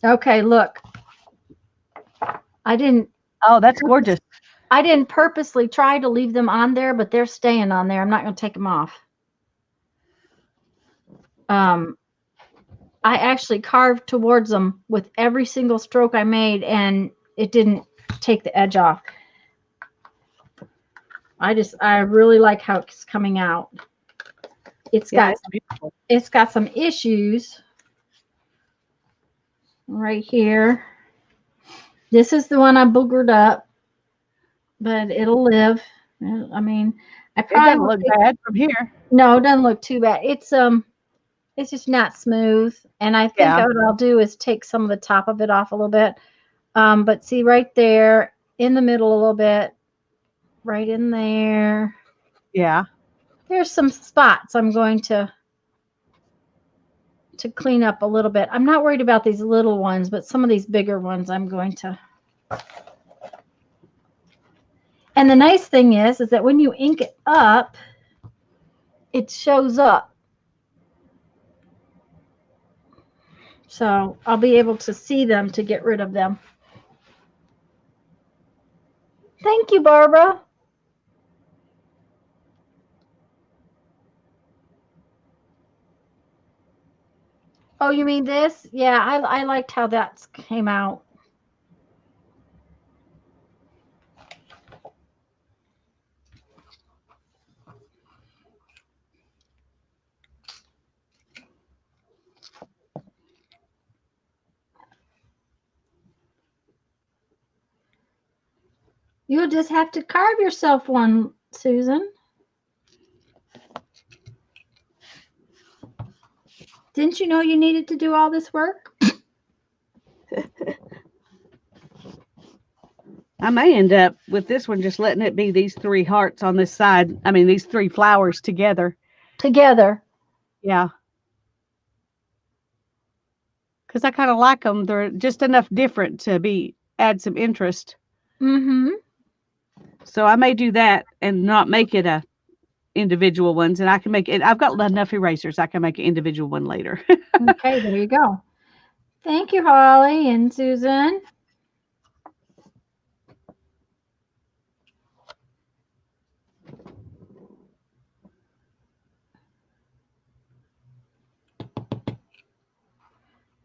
Speaker 1: Okay, look. I didn't
Speaker 2: Oh, that's gorgeous.
Speaker 1: I didn't purposely try to leave them on there, but they're staying on there. I'm not going to take them off. I actually carved towards them with every single stroke I made, and it didn't take the edge off. I really like how it's coming out. It's got some issues right here. This is the one I boogered up, but it'll live. I mean, I probably
Speaker 2: It doesn't look bad from here.
Speaker 1: No, it doesn't look too bad. It's just not smooth, and I think
Speaker 2: Yeah.
Speaker 1: what I'll do is take some of the top of it off a little bit. But see right there in the middle a little bit, right in there.
Speaker 2: Yeah.
Speaker 1: There's some spots I'm going to clean up a little bit. I'm not worried about these little ones, but some of these bigger ones I'm going to. And the nice thing is that when you ink it up, it shows up. So I'll be able to see them to get rid of them. Thank you, Barbara. Oh, you mean this? Yeah, I liked how that came out. You'll just have to carve yourself one, Susan. Didn't you know you needed to do all this work?
Speaker 2: I may end up with this one just letting it be these 3 hearts on this side. I mean, these 3 flowers together.
Speaker 1: Together.
Speaker 2: Yeah. Because I kind of like them. They're just enough different to add some interest.
Speaker 1: Mm-hmm.
Speaker 2: So I may do that and not make it a individual ones, and I can make it. I've got enough erasers. I can make an individual one later.
Speaker 1: Okay, there you go. Thank you, Holly and Susan.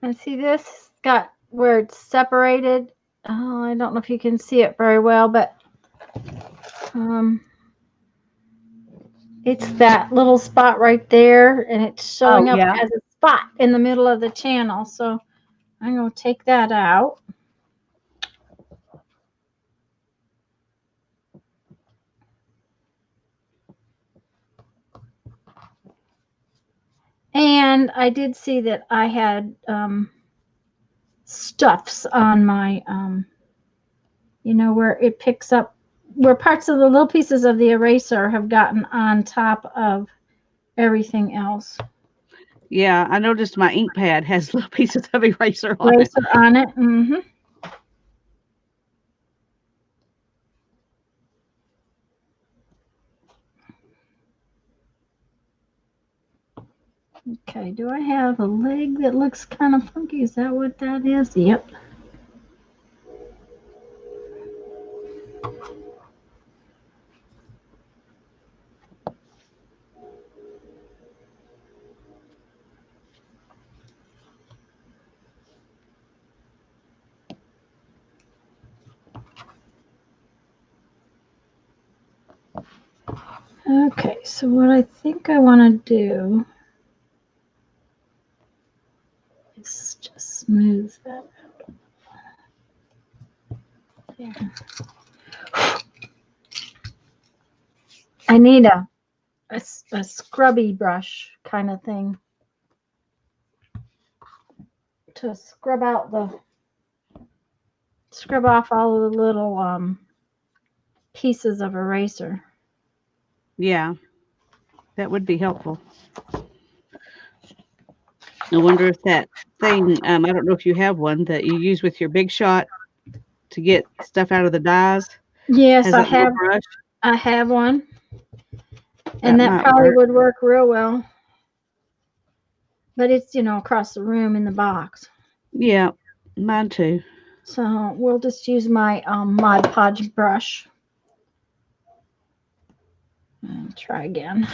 Speaker 1: And see this got where it's separated. Oh, I don't know if you can see it very well, but it's that little spot right there, and it's showing up as a spot in the middle of the channel. So I'm going to take that out. And I did see that I had stuffs on my, where it picks up, where parts of the little pieces of the eraser have gotten on top of everything else.
Speaker 2: Yeah, I noticed my ink pad has little pieces of eraser on it.
Speaker 1: Mm-hmm. Okay, do I have a leg that looks kind of funky? Is that what that is? Yep. Okay, so what I think I want to do is just smooth that out. There. I need a scrubby brush kind of thing to scrub off all of the little pieces of eraser.
Speaker 2: Yeah, that would be helpful. I wonder if that thing, I don't know if you have one that you use with your Big Shot to get stuff out of the dyes.
Speaker 1: Yes,
Speaker 2: Has
Speaker 1: I
Speaker 2: that little
Speaker 1: have.
Speaker 2: brush?
Speaker 1: I have one. And that
Speaker 2: might
Speaker 1: probably
Speaker 2: work.
Speaker 1: would work real well. But it's, across the room in the box.
Speaker 2: Yeah, mine too.
Speaker 1: So we'll just use my Mod Podge brush. And try again.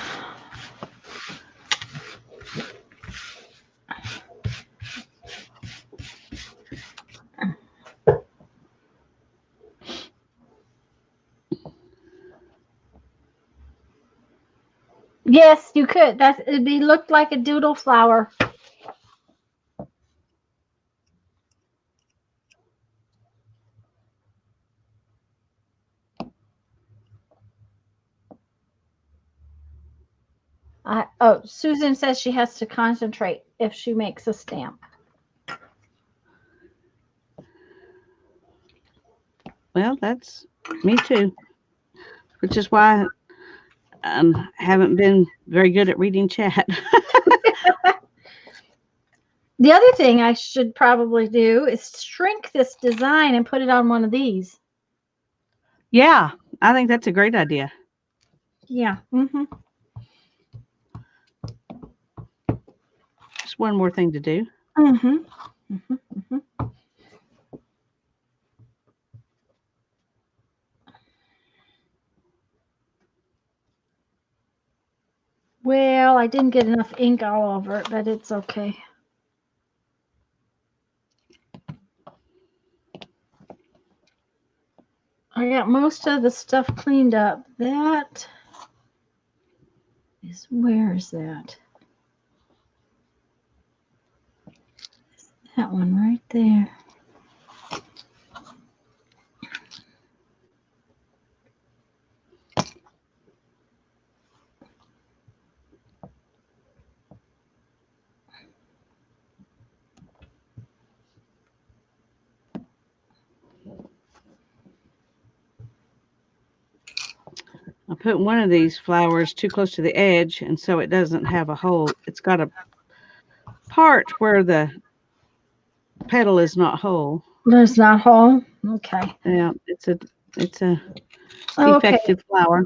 Speaker 1: Yes, you could. It'd be looked like a doodle flower. Susan says she has to concentrate if she makes a stamp.
Speaker 2: Well, that's me too. Which is why I haven't been very good at reading chat.
Speaker 1: The other thing I should probably do is shrink this design and put it on one of these.
Speaker 2: Yeah, I think that's a great idea.
Speaker 1: Yeah.
Speaker 2: Just one more thing to do.
Speaker 1: Well, I didn't get enough ink all over it, but it's okay. I got most of the stuff cleaned up. Where is that? That one right there.
Speaker 2: I put one of these flowers too close to the edge, and so it doesn't have a hole. It's got a part where the petal is not whole.
Speaker 1: There's not whole. Okay.
Speaker 2: Yeah, it's a
Speaker 1: Okay.
Speaker 2: defective flower.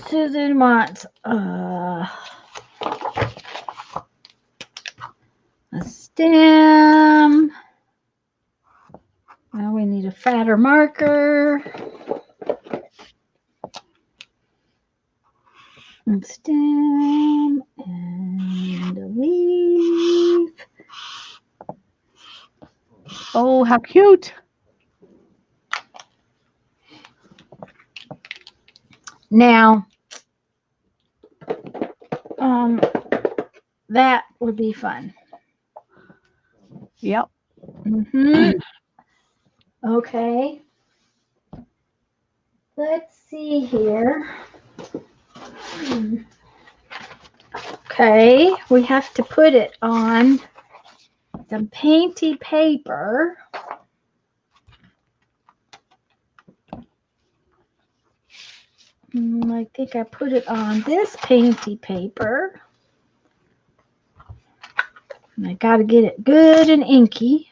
Speaker 1: Susan wants a stem. Now we need a fatter marker. And stem and a leaf.
Speaker 2: Oh, how cute.
Speaker 1: Now, that would be fun.
Speaker 2: Yep.
Speaker 1: Okay. Let's see here. Okay, we have to put it on some painty paper. I think I put it on this painty paper. And I got to get it good and inky.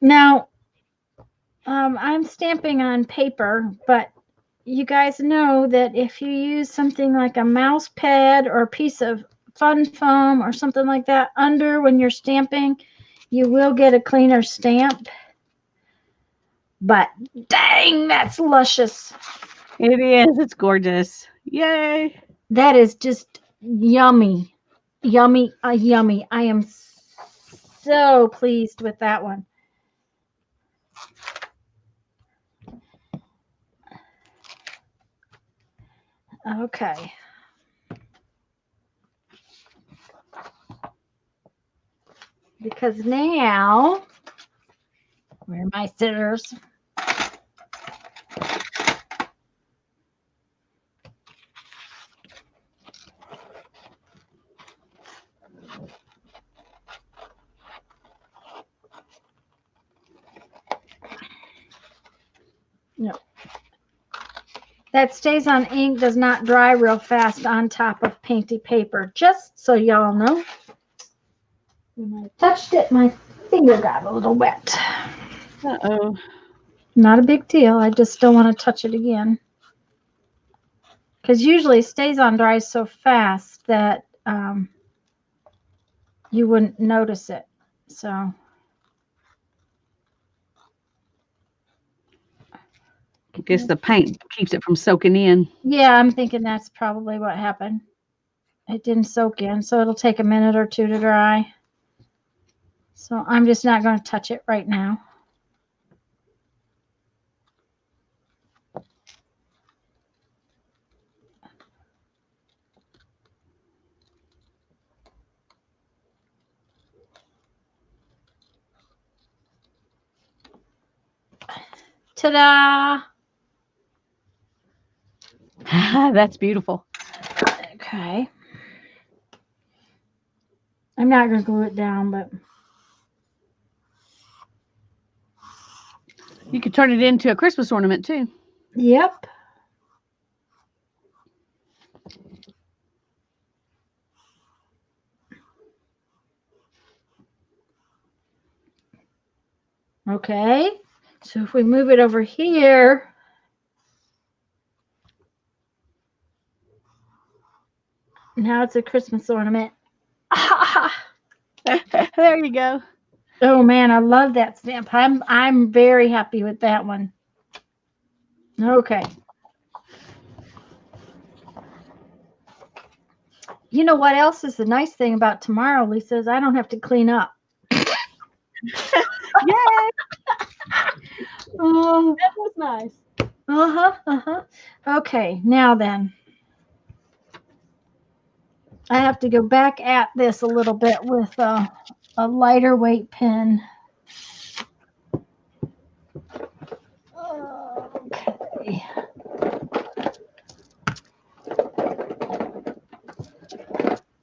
Speaker 1: Now, I'm stamping on paper, but you guys know that if you use something like a mouse pad or a piece of fun foam or something like that under when you're stamping, you will get a cleaner stamp. But dang, that's luscious.
Speaker 2: It is. It's gorgeous. Yay.
Speaker 1: That is just yummy. Yummy, yummy. I am so pleased with that one. Okay. Because now, where are my scissors? No. That stays on ink, does not dry real fast on top of painty paper. Just so y'all know. When I touched it, my finger got a little wet.
Speaker 2: Uh-oh.
Speaker 1: Not a big deal. I just don't want to touch it again. Because usually it stays on dry so fast that you wouldn't notice it. So
Speaker 2: I guess the paint keeps it from soaking in.
Speaker 1: yeah, I'm thinking that's probably what happened. It didn't soak in, so it'll take a minute or two to dry. So I'm just not going to touch it right now. Ta-da!
Speaker 2: That's beautiful.
Speaker 1: Okay. I'm not going to glue it down, but
Speaker 2: You could turn it into a Christmas ornament too.
Speaker 1: yep. Okay. So if we move it over here, now it's a Christmas ornament.
Speaker 2: There you go.
Speaker 1: Oh man, I love that stamp. I'm very happy with that one. Okay. You know what else is the nice thing about tomorrow, Lisa, is I don't have to clean up.
Speaker 2: Yay!
Speaker 1: Oh,
Speaker 2: That was nice.
Speaker 1: Okay, now then. I have to go back at this a little bit with a lighter weight pen. Okay.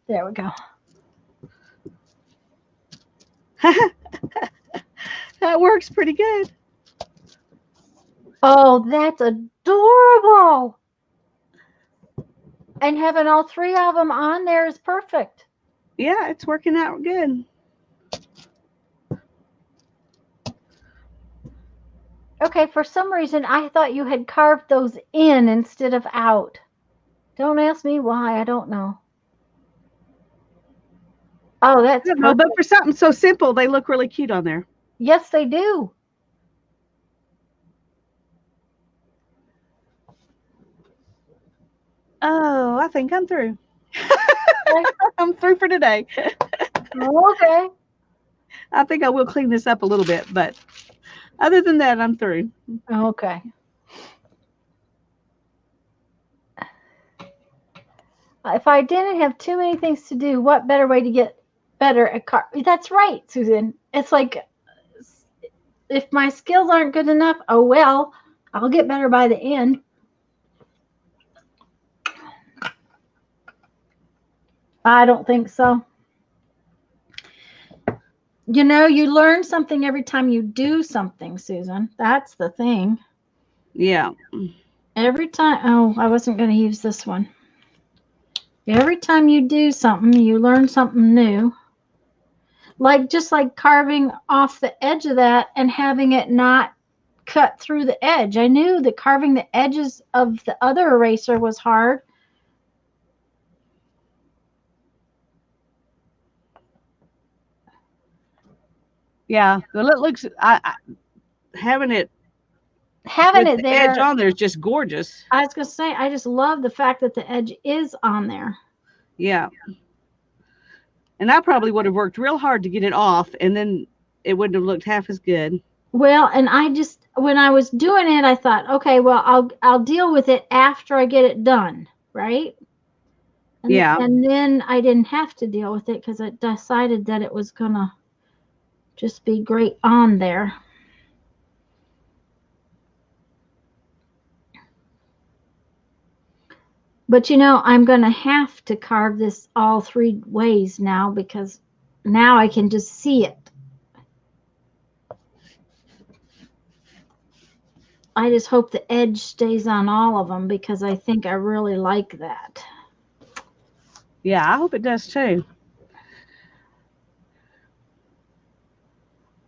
Speaker 1: There we go.
Speaker 2: That works pretty good.
Speaker 1: Oh, that's adorable. And having all three of them on there is perfect.
Speaker 2: Yeah, it's working out good.
Speaker 1: Okay, for some reason, I thought you had carved those in instead of out. Don't ask me why. I don't know. Oh, that's
Speaker 2: I don't know, but
Speaker 1: perfect.
Speaker 2: for something so simple, they look really cute on there.
Speaker 1: Yes, they do.
Speaker 2: Oh, I think I'm through. I'm through for today.
Speaker 1: Okay.
Speaker 2: I think I will clean this up a little bit, but other than that, I'm through.
Speaker 1: Okay. If I didn't have too many things to do, what better way to get better at That's right, Susan. It's like if my skills aren't good enough, oh well, I'll get better by the end. I don't think so. You know, you learn something every time you do something, Susan. That's the thing.
Speaker 2: Yeah.
Speaker 1: Every time, oh, I wasn't going to use this one. Every time you do something, you learn something new. Like just like carving off the edge of that and having it not cut through the edge. I knew that carving the edges of the other eraser was hard.
Speaker 2: Yeah. Well, it looks, having it
Speaker 1: Having
Speaker 2: with
Speaker 1: it
Speaker 2: the edge
Speaker 1: there,
Speaker 2: on there is just gorgeous.
Speaker 1: I was going to say, I just love the fact that the edge is on there.
Speaker 2: Yeah. And I probably would have worked real hard to get it off, and then it wouldn't have looked half as good.
Speaker 1: Well, and I just when I was doing it, I thought, okay, well, I'll deal with it after I get it done, right?
Speaker 2: Yeah.
Speaker 1: And then I didn't have to deal with it because I decided that it was gonna just be great on there. But you know, I'm gonna have to carve this all three ways now because now I can just see it. I just hope the edge stays on all of them because I think I really like that.
Speaker 2: Yeah, I hope it does too.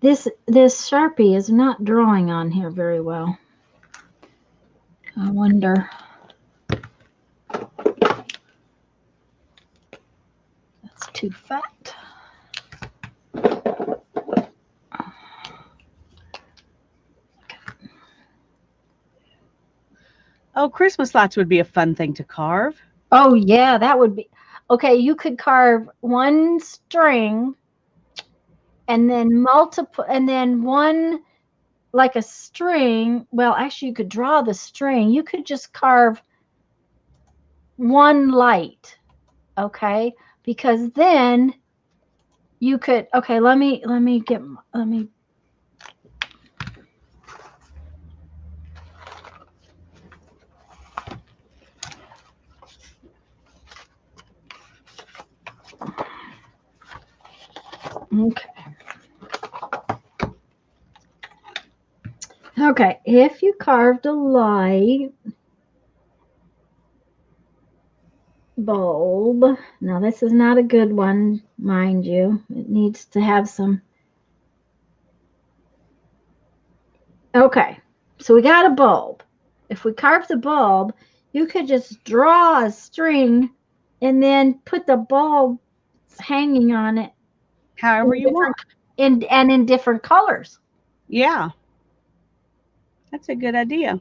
Speaker 1: This Sharpie is not drawing on here very well. I wonder. That's too fat.
Speaker 2: Oh, Christmas lights would be a fun thing to carve.
Speaker 1: Oh yeah, that would be okay. You could carve one string and then multiple, and then one like a string. Well, actually, you could draw the string. You could just carve one light, okay? Because then you could. Okay, let me. Okay. Okay, if you carved a light bulb, now this is not a good one, mind you. It needs to have some. Okay, so we got a bulb. If we carve the bulb, you could just draw a string and then put the bulb hanging on it
Speaker 2: However
Speaker 1: in
Speaker 2: you
Speaker 1: different
Speaker 2: want.
Speaker 1: in different colors.
Speaker 2: Yeah, that's a good idea.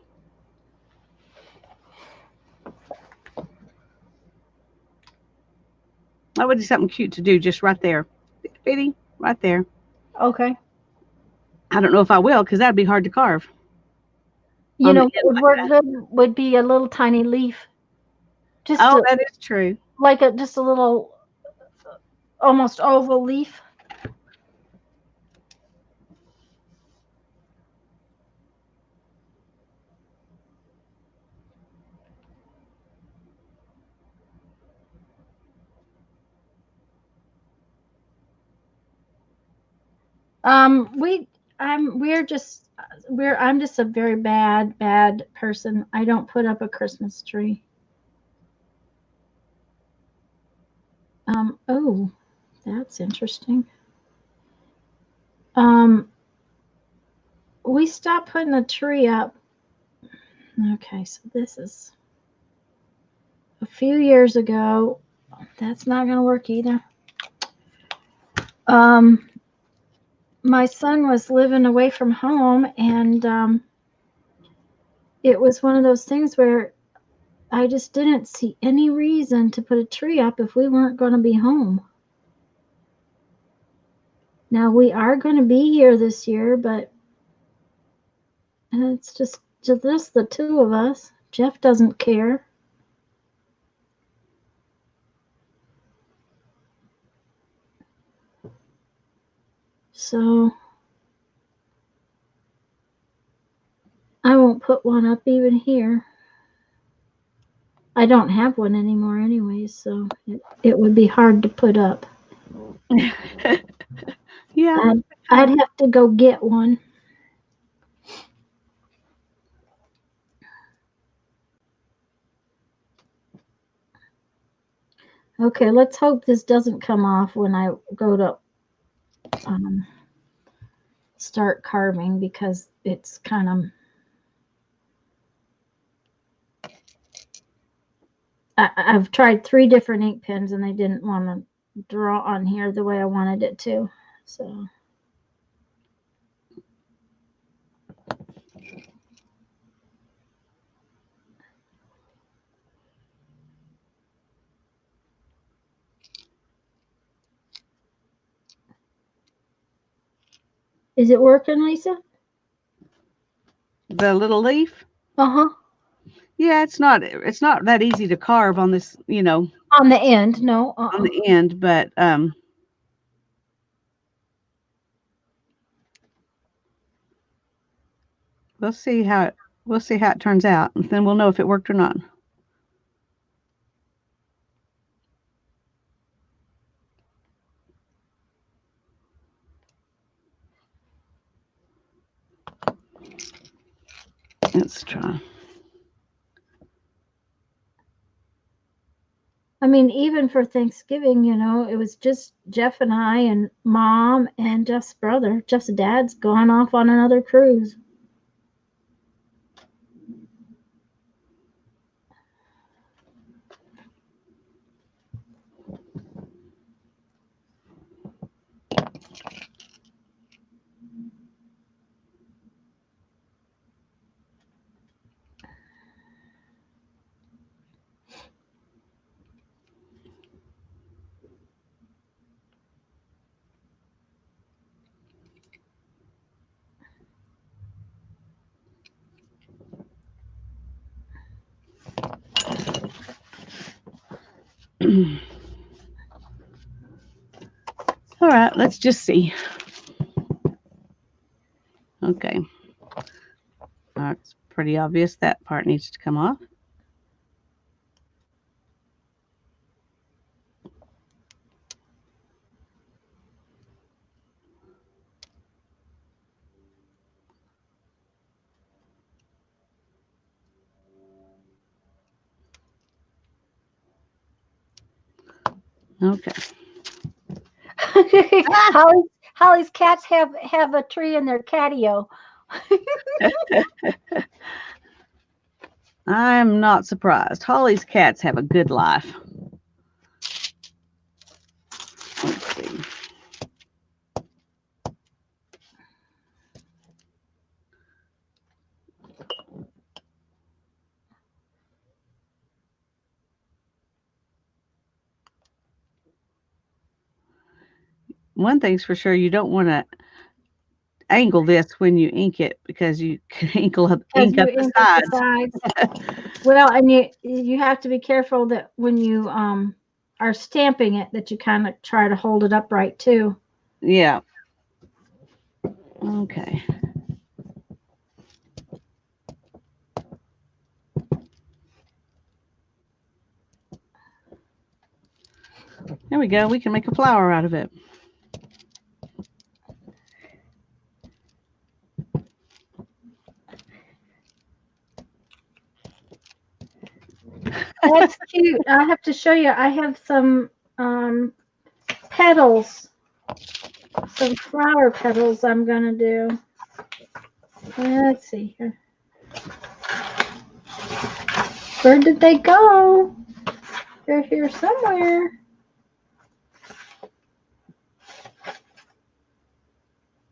Speaker 2: That would be something cute to do just right there. Bitty, right there.
Speaker 1: Okay.
Speaker 2: I don't know if I will because that'd be hard to carve
Speaker 1: You
Speaker 2: on the
Speaker 1: know what
Speaker 2: end
Speaker 1: would
Speaker 2: like
Speaker 1: work
Speaker 2: that.
Speaker 1: good would be a little tiny leaf, just
Speaker 2: Oh,
Speaker 1: a
Speaker 2: that is true.
Speaker 1: like a just a little almost oval leaf. We I'm just a very bad person. I don't put up a Christmas tree. Oh, that's interesting. Um, we stopped putting the tree up. Okay, so this is a few years ago. That's not going to work either. Um, my son was living away from home, and it was one of those things where I just didn't see any reason to put a tree up if we weren't going to be home. Now we are going to be here this year, but it's just the two of us. Jeff doesn't care. So I won't put one up even here. I don't have one anymore anyway, so it would be hard to put up.
Speaker 2: Yeah.
Speaker 1: I'd have to go get one. Okay, let's hope this doesn't come off when I go to um, start carving because it's kind of. I've tried 3 different ink pens and they didn't want to draw on here the way I wanted it to. So. Is it working, Lisa?
Speaker 2: The little leaf.
Speaker 1: Uh-huh.
Speaker 2: Yeah, it's not that easy to carve on this,
Speaker 1: On the end, no.
Speaker 2: on the end, but we'll see how it turns out, and then we'll know if it worked or not. Let's try.
Speaker 1: I mean, even for Thanksgiving, it was just Jeff and I and Mom and Jeff's brother. Jeff's dad's gone off on another cruise.
Speaker 2: All right, let's just see. Okay. It's pretty obvious that part needs to come off. Okay.
Speaker 1: Holly's cats have a tree in their catio.
Speaker 2: I'm not surprised. Holly's cats have a good life. Let's see. One thing's for sure, you don't want to angle this when you ink it because you can ink up the sides.
Speaker 1: Well, and you have to be careful that when you are stamping it, that you kind of try to hold it upright too.
Speaker 2: Yeah. Okay. There we go. We can make a flower out of it.
Speaker 1: That's cute. I have to show you. I have some petals, some flower petals I'm going to do. Let's see here. Where did they go? They're here somewhere.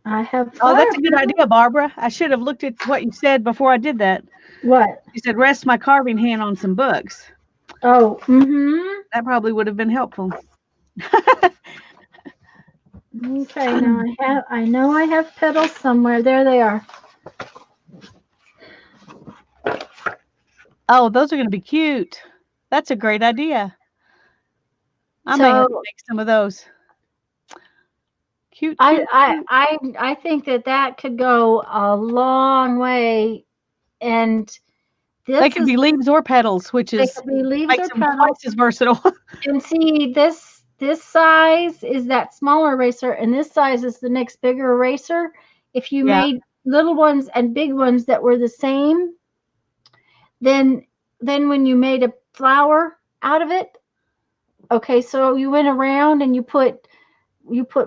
Speaker 1: I have.
Speaker 2: Oh, that's a good idea, Barbara. I should have looked at what you said before I did that.
Speaker 1: What?
Speaker 2: You said rest my carving hand on some books.
Speaker 1: Oh, mm-hmm.
Speaker 2: That probably would have been helpful.
Speaker 1: Okay, now I know I have petals somewhere. There they are.
Speaker 2: Oh, those are going to be cute. That's a great idea. I may have to make some of those. Cute.
Speaker 1: I think that could go a long way, and
Speaker 2: they could be leaves or petals, which is makes them twice as versatile.
Speaker 1: And see, this size is that smaller eraser, and this size is the next bigger eraser. If you made little ones and big ones that were the same, then when you made a flower out of it, okay, so you went around and you put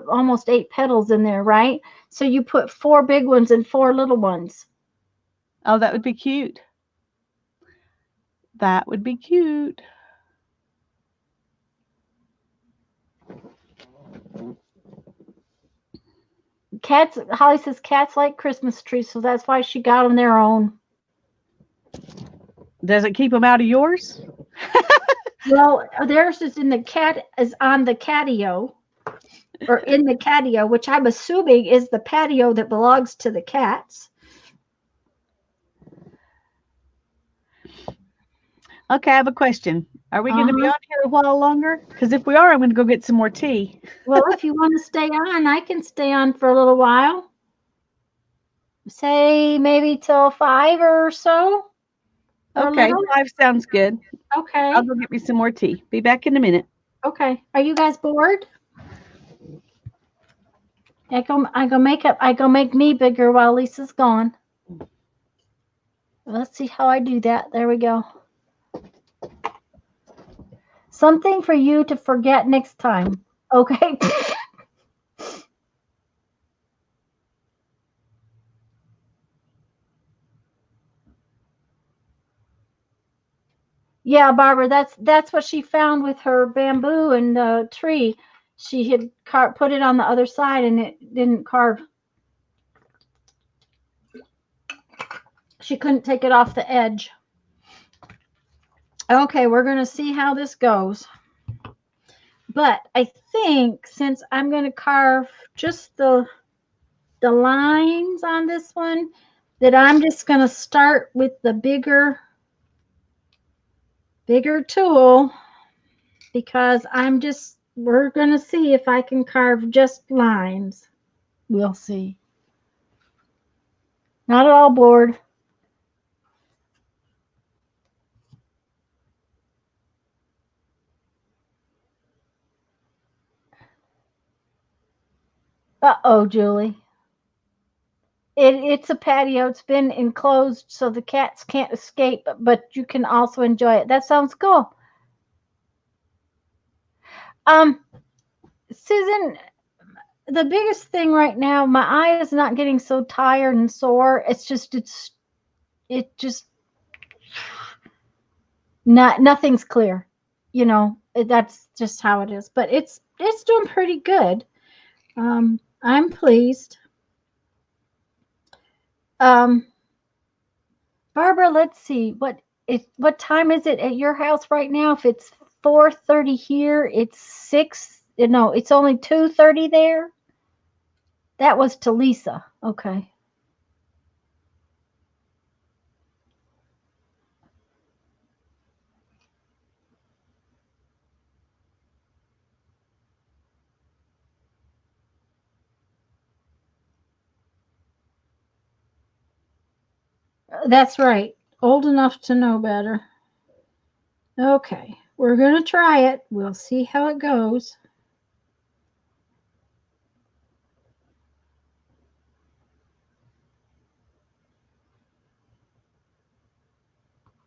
Speaker 1: almost 8 petals in there, right? So you put 4 big ones and 4 little ones.
Speaker 2: Oh, that would be cute. That would be cute.
Speaker 1: Holly says cats like Christmas trees, so that's why she got them their own.
Speaker 2: Does it keep them out of yours?
Speaker 1: Well, theirs is on the catio, or in the catio, which I'm assuming is the patio that belongs to the cats.
Speaker 2: Okay, I have a question. Are we going to be on here a while longer? Because if we are, I'm going to go get some more tea.
Speaker 1: Well, if you want to stay on, I can stay on for a little while. Say maybe till 5 or so.
Speaker 2: Okay, 5 sounds good.
Speaker 1: Okay.
Speaker 2: I'll go get me some more tea. Be back in a minute.
Speaker 1: Okay. Are you guys bored? I go make me bigger while Lisa's gone. Let's see how I do that. There we go. Something for you to forget next time. Okay. Yeah, Barbara, that's what she found with her bamboo and the tree. She had put it on the other side and it didn't carve. She couldn't take it off the edge. Okay, we're going to see how this goes. But I think since I'm going to carve just the lines on this one, that I'm just going to start with the bigger tool, because we're going to see if I can carve just lines. We'll see. Not at all bored. Uh-oh, Julie. It's a patio. It's been enclosed so the cats can't escape, but you can also enjoy it. That sounds cool. Susan, the biggest thing right now, my eye is not getting so tired and sore. It just nothing's clear. That's just how it is. But it's doing pretty good. I'm pleased. Um, Barbara, let's see. What time is it at your house right now? If it's 4:30 here, it's 6. No, it's only 2:30 there. That was to Lisa. Okay. That's right. Old enough to know better. Okay. We're going to try it. We'll see how it goes.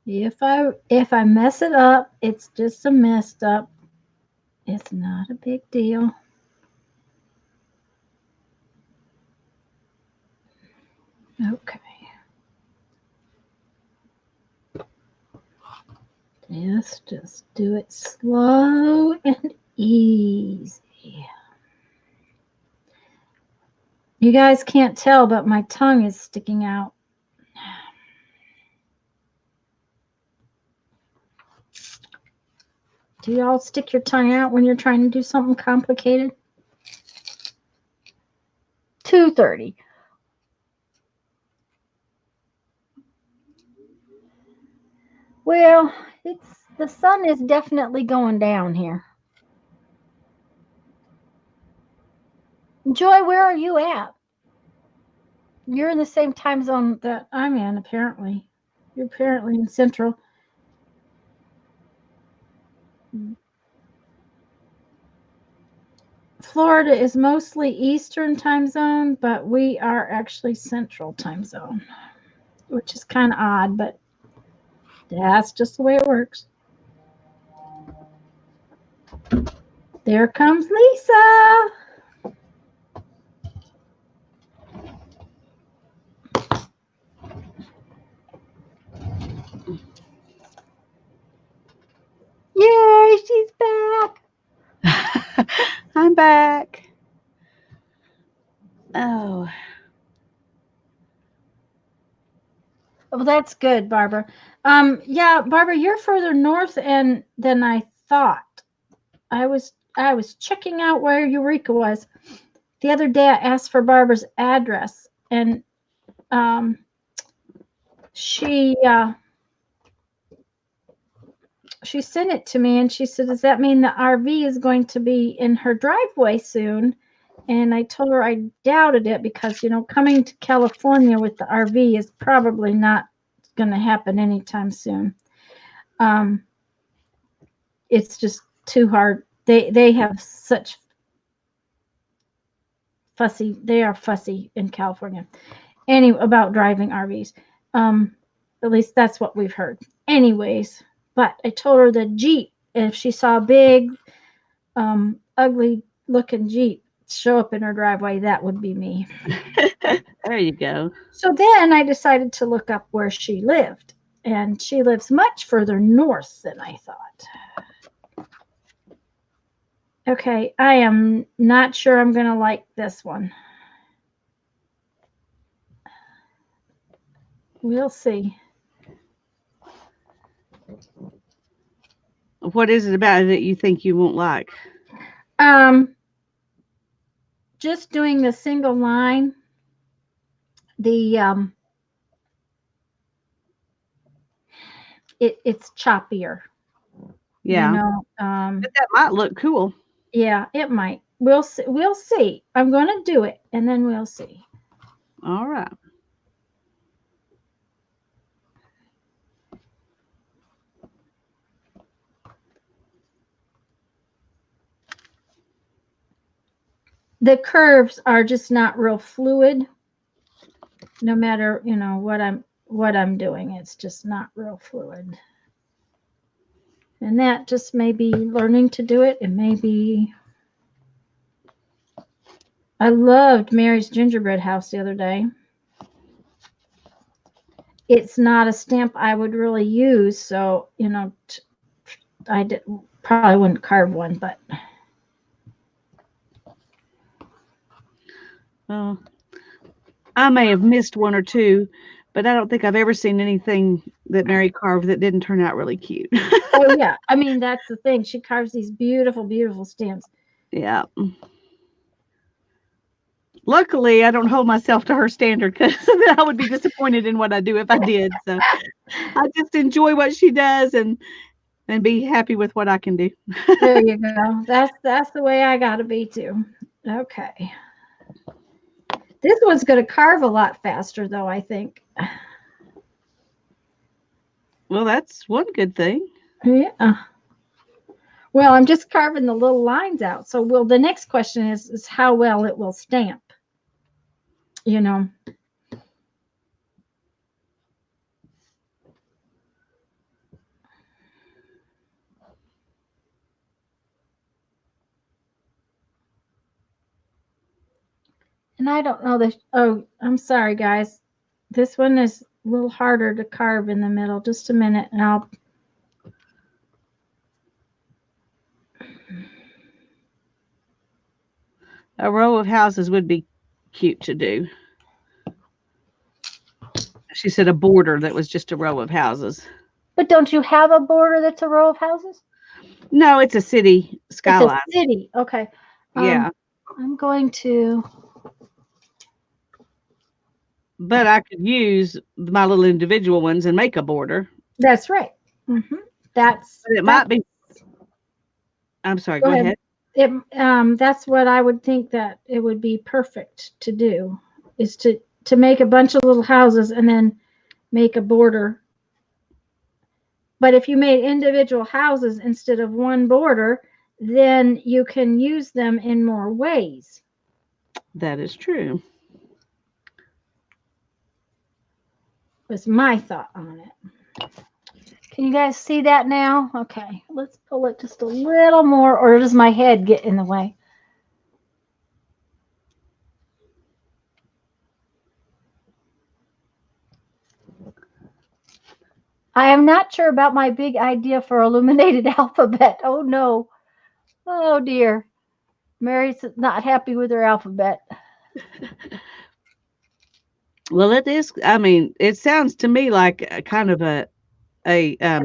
Speaker 1: If I mess it up, it's just a messed up. It's not a big deal. Okay. Just do it slow and easy. You guys can't tell, but my tongue is sticking out. Do y'all stick your tongue out when you're trying to do something complicated? 2:30. Well, the sun is definitely going down here. Joy, where are you at? You're in the same time zone that I'm in, apparently. You're apparently in Central. Florida is mostly Eastern time zone, but we are actually Central time zone, which is kind of odd, but that's just the way it works. There comes Lisa. Yay, she's back.
Speaker 2: I'm back. Oh.
Speaker 1: Well, that's good, Barbara. Yeah, Barbara, you're further north than I thought. I was checking out where Eureka was. The other day I asked for Barbara's address, and she sent it to me, and she said, does that mean the RV is going to be in her driveway soon? And I told her I doubted it, because coming to California with the RV is probably not going to happen anytime soon. It's just too hard. They have such they are fussy in California. Anyway, about driving RVs. At least that's what we've heard. Anyways, but I told her the Jeep, if she saw a big, ugly looking Jeep show up in her driveway, that would be me.
Speaker 2: There you go.
Speaker 1: So then I decided to look up where she lived, and she lives much further north than I thought. Okay, I am not sure I'm going to like this one. We'll see.
Speaker 2: What is it about it that you think you won't like?
Speaker 1: Just doing the single line, the it's choppier.
Speaker 2: Yeah.
Speaker 1: You know,
Speaker 2: But that might look cool.
Speaker 1: yeah, it might. We'll see. We'll see. I'm going to do it, and then we'll see.
Speaker 2: All right.
Speaker 1: The curves are just not real fluid. No matter, what I'm doing, it's just not real fluid. And that just may be learning to do it. It may be. I loved Mary's gingerbread house the other day. It's not a stamp I would really use, so probably wouldn't carve one, but
Speaker 2: I may have missed one or two, but I don't think I've ever seen anything that Mary carved that didn't turn out really cute.
Speaker 1: oh yeah, I mean that's the thing. She carves these beautiful, beautiful stamps.
Speaker 2: Yeah. Luckily, I don't hold myself to her standard because I would be disappointed in what I do if I did. So I just enjoy what she does and be happy with what I can do.
Speaker 1: There you go. That's the way I gotta be too. Okay. This one's gonna carve a lot faster though, I think.
Speaker 2: Well, that's one good thing.
Speaker 1: Yeah. Well, I'm just carving the little lines out. So the next question is how well it will stamp. And I don't know this. Oh, I'm sorry, guys. This one is a little harder to carve in the middle. Just a minute, and I'll.
Speaker 2: A row of houses would be cute to do. She said a border that was just a row of houses.
Speaker 1: But don't you have a border that's a row of houses?
Speaker 2: No, it's a city skyline.
Speaker 1: It's a city. Okay.
Speaker 2: Yeah.
Speaker 1: I'm going to.
Speaker 2: But I could use my little individual ones and make a border.
Speaker 1: That's right. Mm-hmm.
Speaker 2: But it might be. I'm sorry. Go ahead.
Speaker 1: That's what I would think that it would be perfect to do, is to make a bunch of little houses and then make a border. But if you made individual houses instead of one border, then you can use them in more ways.
Speaker 2: That is true.
Speaker 1: Was my thought on it. Can you guys see that now? Okay, let's pull it just a little more, or does my head get in the way? I am not sure about my big idea for illuminated alphabet. Oh no. Oh dear. Mary's not happy with her alphabet.
Speaker 2: Well, it is. I mean, it sounds to me like a kind of a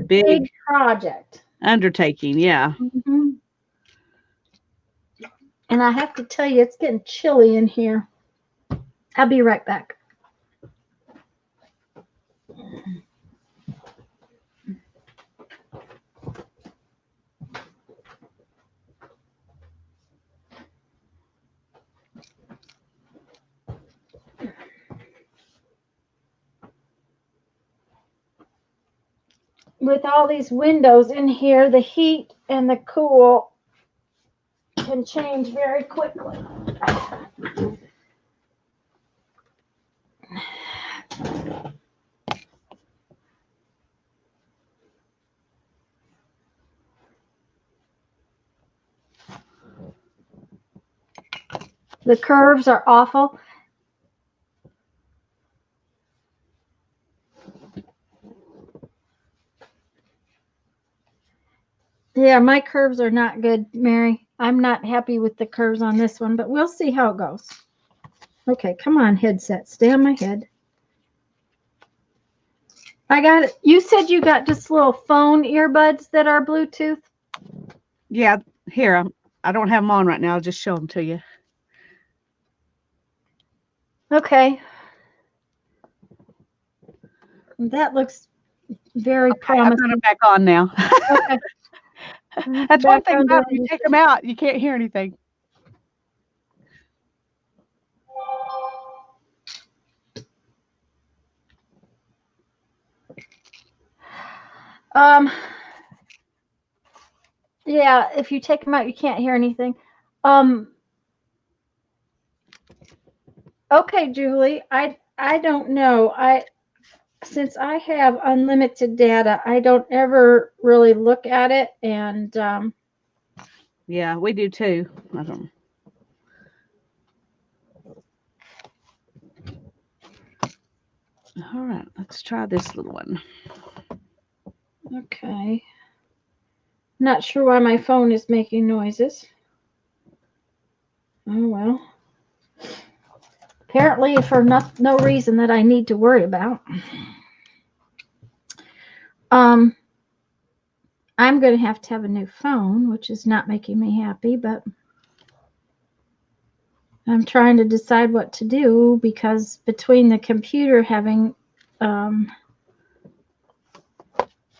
Speaker 2: big
Speaker 1: project
Speaker 2: undertaking. Yeah.
Speaker 1: Mm-hmm. And I have to tell you, it's getting chilly in here. I'll be right back. With all these windows in here, the heat and the cool can change very quickly. The curves are awful. Yeah, my curves are not good, Mary. I'm not happy with the curves on this one, but we'll see how it goes. Okay, come on, headset. Stay on my head. I got it. You said you got just little phone earbuds that are Bluetooth?
Speaker 2: Yeah, here, I don't have them on right now. I'll just show them to you.
Speaker 1: Okay. That looks very
Speaker 2: Okay, I've got
Speaker 1: promising.
Speaker 2: them back on now.
Speaker 1: Okay.
Speaker 2: That's one thing
Speaker 1: Background
Speaker 2: about them. You
Speaker 1: noise.
Speaker 2: take them out, you can't hear anything.
Speaker 1: Um, yeah, if you take them out, you can't hear anything. Um, okay, Julie, I don't know. Since I have unlimited data, I don't ever really look at it, and
Speaker 2: Yeah, we do too. I don't. All right, let's try this little one.
Speaker 1: okay. Not sure why my phone is making noises. Oh well. Apparently for no reason that I need to worry about. Um, I'm going to have a new phone, which is not making me happy, but I'm trying to decide what to do because between the computer having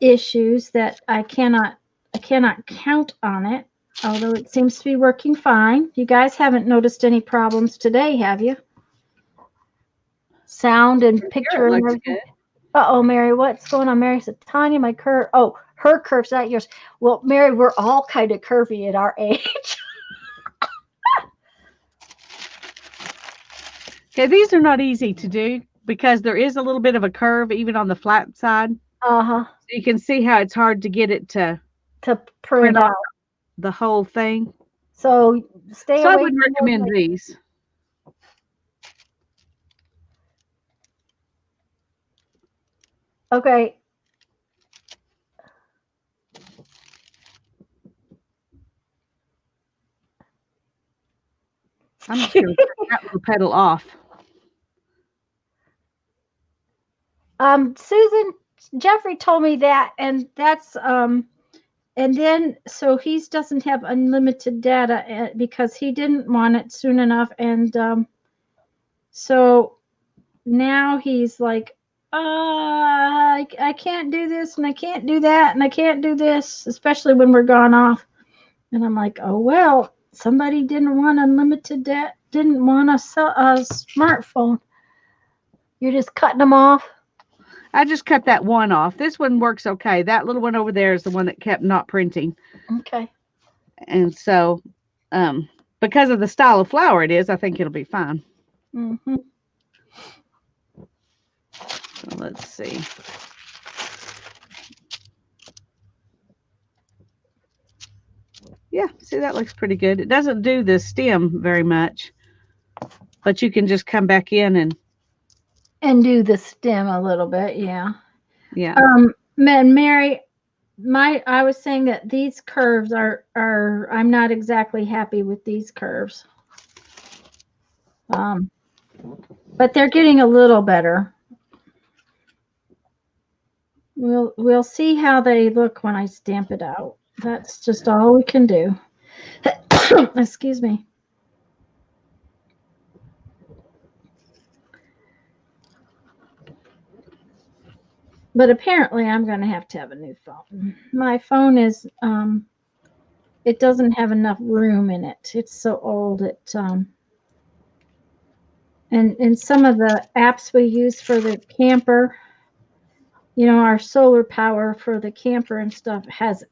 Speaker 1: issues that I cannot count on it, although it seems to be working fine. You guys haven't noticed any problems today, have you? Sound and
Speaker 2: Here
Speaker 1: picture
Speaker 2: it
Speaker 1: and
Speaker 2: looks
Speaker 1: everything.
Speaker 2: good.
Speaker 1: Uh-oh, Mary, what's going on? Mary said, Tanya, my curve. Oh, her curve's not yours. Well, Mary, we're all kind of curvy at our age.
Speaker 2: Okay, these are not easy to do because there is a little bit of a curve even on the flat side.
Speaker 1: Uh-huh.
Speaker 2: So you can see how it's hard to get it to
Speaker 1: To
Speaker 2: print
Speaker 1: print
Speaker 2: off
Speaker 1: out.
Speaker 2: the whole thing.
Speaker 1: So stay
Speaker 2: So I
Speaker 1: away
Speaker 2: would
Speaker 1: from those.
Speaker 2: recommend these.
Speaker 1: Okay.
Speaker 2: I'm just going to take that little pedal off.
Speaker 1: Susan, Jeffrey told me that, and that's and then so he doesn't have unlimited data because he didn't want it soon enough, and so now he's like, I can't do this, and I can't do that, and I can't do this, especially when we're gone off. And I'm like, oh well, somebody didn't want unlimited data, didn't want a smartphone. You're just cutting them off.
Speaker 2: I just cut that one off. This one works okay. That little one over there is the one that kept not printing.
Speaker 1: Okay.
Speaker 2: And so, because of the style of flower it is, I think it'll be fine.
Speaker 1: Mm-hmm.
Speaker 2: So let's see. Yeah, see, that looks pretty good. It doesn't do the stem very much, but you can just come back in
Speaker 1: And do the stem a little bit, yeah.
Speaker 2: yeah.
Speaker 1: Man, Mary, I was saying that these curves are I'm not exactly happy with these curves. But they're getting a little better. We'll see how they look when I stamp it out. That's just all we can do. Excuse me. But apparently I'm going to have a new phone. My phone is it doesn't have enough room in it. It's so old. And some of the apps we use for the camper, our solar power for the camper and stuff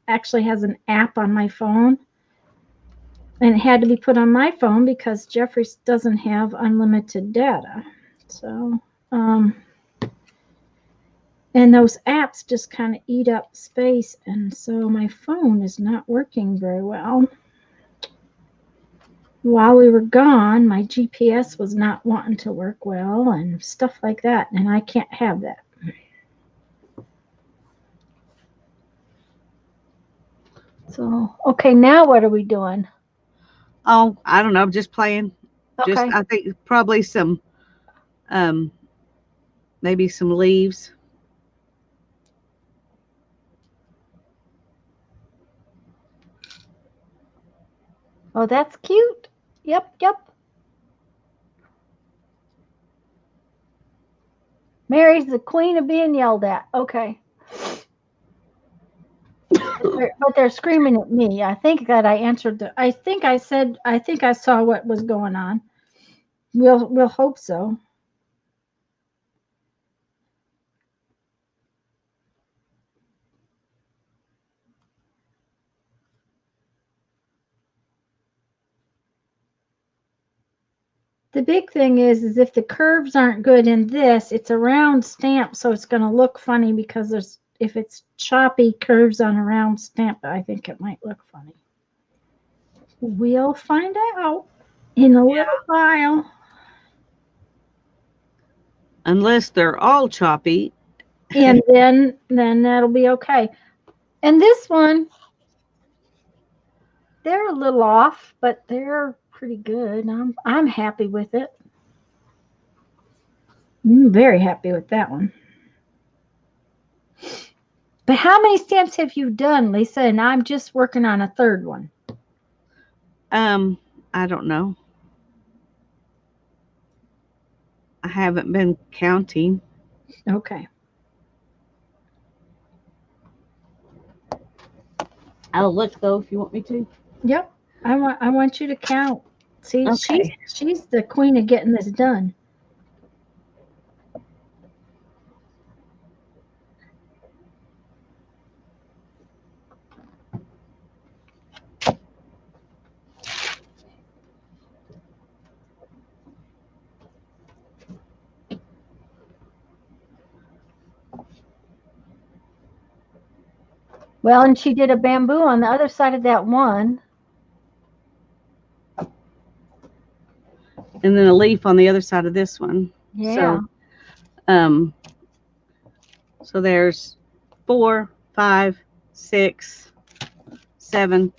Speaker 1: actually has an app on my phone, and it had to be put on my phone because Jeffrey doesn't have unlimited data. So and those apps just kind of eat up space, and so my phone is not working very well. while we were gone, my GPS was not wanting to work well and stuff like that, and I can't have that. So, okay, now what are we doing?
Speaker 2: Oh, I don't know, just playing. Just
Speaker 1: Okay.
Speaker 2: I think probably some um maybe some leaves.
Speaker 1: Oh, that's cute. Yep, yep. Mary's the queen of being yelled at. Okay. But they're screaming at me. I think that I answered I think I said I think I saw what was going on. We'll hope so. The big thing is if the curves aren't good in this, it's a round stamp, so it's going to look funny because there's if it's choppy curves on a round stamp, I think it might look funny. We'll find out in a little while.
Speaker 2: Unless they're all choppy.
Speaker 1: And then that'll be okay. And this one, they're a little off, but they're pretty good. I'm happy with it. I'm very happy with that one. But how many stamps have you done, Lisa? And I'm just working on a third one.
Speaker 2: I don't know. I haven't been counting.
Speaker 1: Okay.
Speaker 2: I'll look though if you want me to.
Speaker 1: Yep. I want you to count. See,
Speaker 2: Okay.
Speaker 1: she's the queen of getting this done. Well, and she did a bamboo on the other side of that one.
Speaker 2: And then a leaf on the other side of this one.
Speaker 1: Yeah.
Speaker 2: Um so there's 4, 5, 6, 7.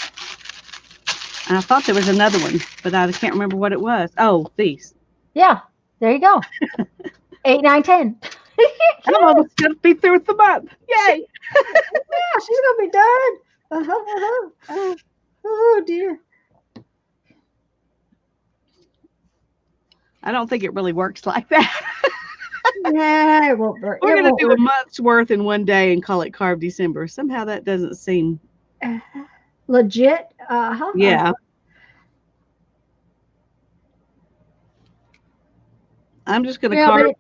Speaker 2: And I thought there was another one, but I can't remember what it was. Oh, these.
Speaker 1: Yeah. There you go. 8, 9, 10.
Speaker 2: I'm almost gonna be through with the month. Yay!
Speaker 1: Yeah, she's gonna be done. Oh dear.
Speaker 2: I don't think it really works like that.
Speaker 1: Nah, it won't work.
Speaker 2: We're
Speaker 1: It
Speaker 2: gonna
Speaker 1: won't
Speaker 2: do
Speaker 1: work.
Speaker 2: a month's worth in one day and call it Carve December. Somehow that doesn't seem.
Speaker 1: Legit.
Speaker 2: Yeah. I'm just gonna
Speaker 1: Yeah,
Speaker 2: carve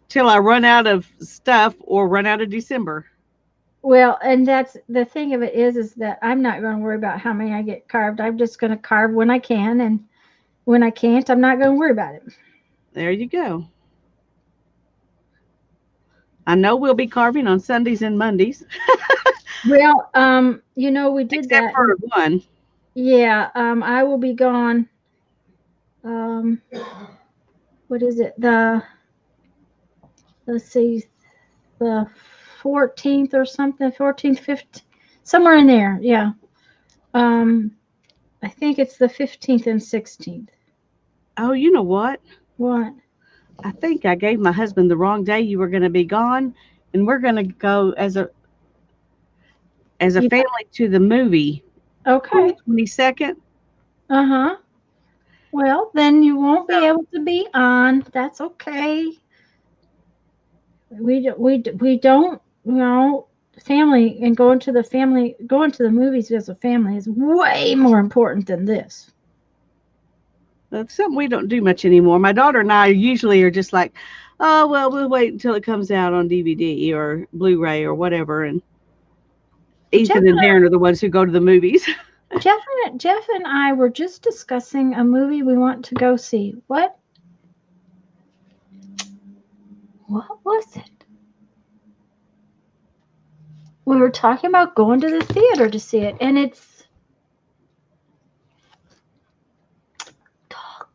Speaker 2: till I run out of stuff or run out of December.
Speaker 1: well, and that's the thing of it is that I'm not going to worry about how many I get carved. I'm just going to carve when I can, and when I can't, I'm not going to worry about it.
Speaker 2: There you go. I know we'll be carving on Sundays and Mondays,
Speaker 1: Well, we did
Speaker 2: except
Speaker 1: that.
Speaker 2: for one.
Speaker 1: Yeah, I will be gone. Um, what is it? Let's see, the 14th or something, 14th, 15th, somewhere in there. Yeah. Um, I think it's the 15th and 16th.
Speaker 2: Oh, you know what?
Speaker 1: What?
Speaker 2: I think I gave my husband the wrong day. You were going to be gone, and we're going to go as a
Speaker 1: You,
Speaker 2: family to the movie on the
Speaker 1: okay.
Speaker 2: 22nd.
Speaker 1: Uh-huh. Well, then you won't
Speaker 2: So
Speaker 1: be able to be on. That's okay. We don't, family and going to the movies as a family is way more important than this.
Speaker 2: that's something we don't do much anymore. My daughter and I usually are just like, oh, well, we'll wait until it comes out on DVD or Blu-ray or whatever. And
Speaker 1: Jeff,
Speaker 2: Ethan and Darren are the ones who go to the movies.
Speaker 1: Jeff and I were just discussing a movie we want to go see. What was it? We were talking about going to the theater to see it, and it's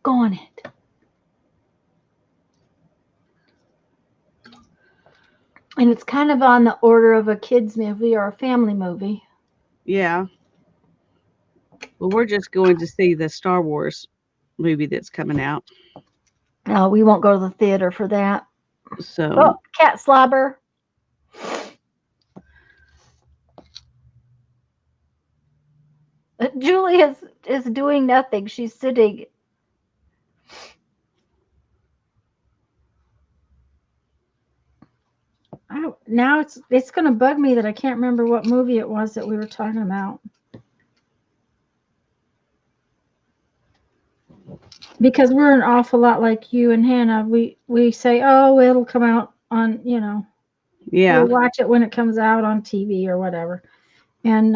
Speaker 1: Doggone it. And it's kind of on the order of a kids movie or a family movie.
Speaker 2: Yeah. Well, we're just going to see the Star Wars movie that's coming out.
Speaker 1: We won't go to the theater for that. Oh,
Speaker 2: So
Speaker 1: cat slobber. Julie is doing nothing. She's sitting. Now it's going to bug me that I can't remember what movie it was that we were talking about. Because we're an awful lot like you and Hannah. We say, oh, it'll come out on,
Speaker 2: yeah.
Speaker 1: we'll watch it when it comes out on TV or whatever. And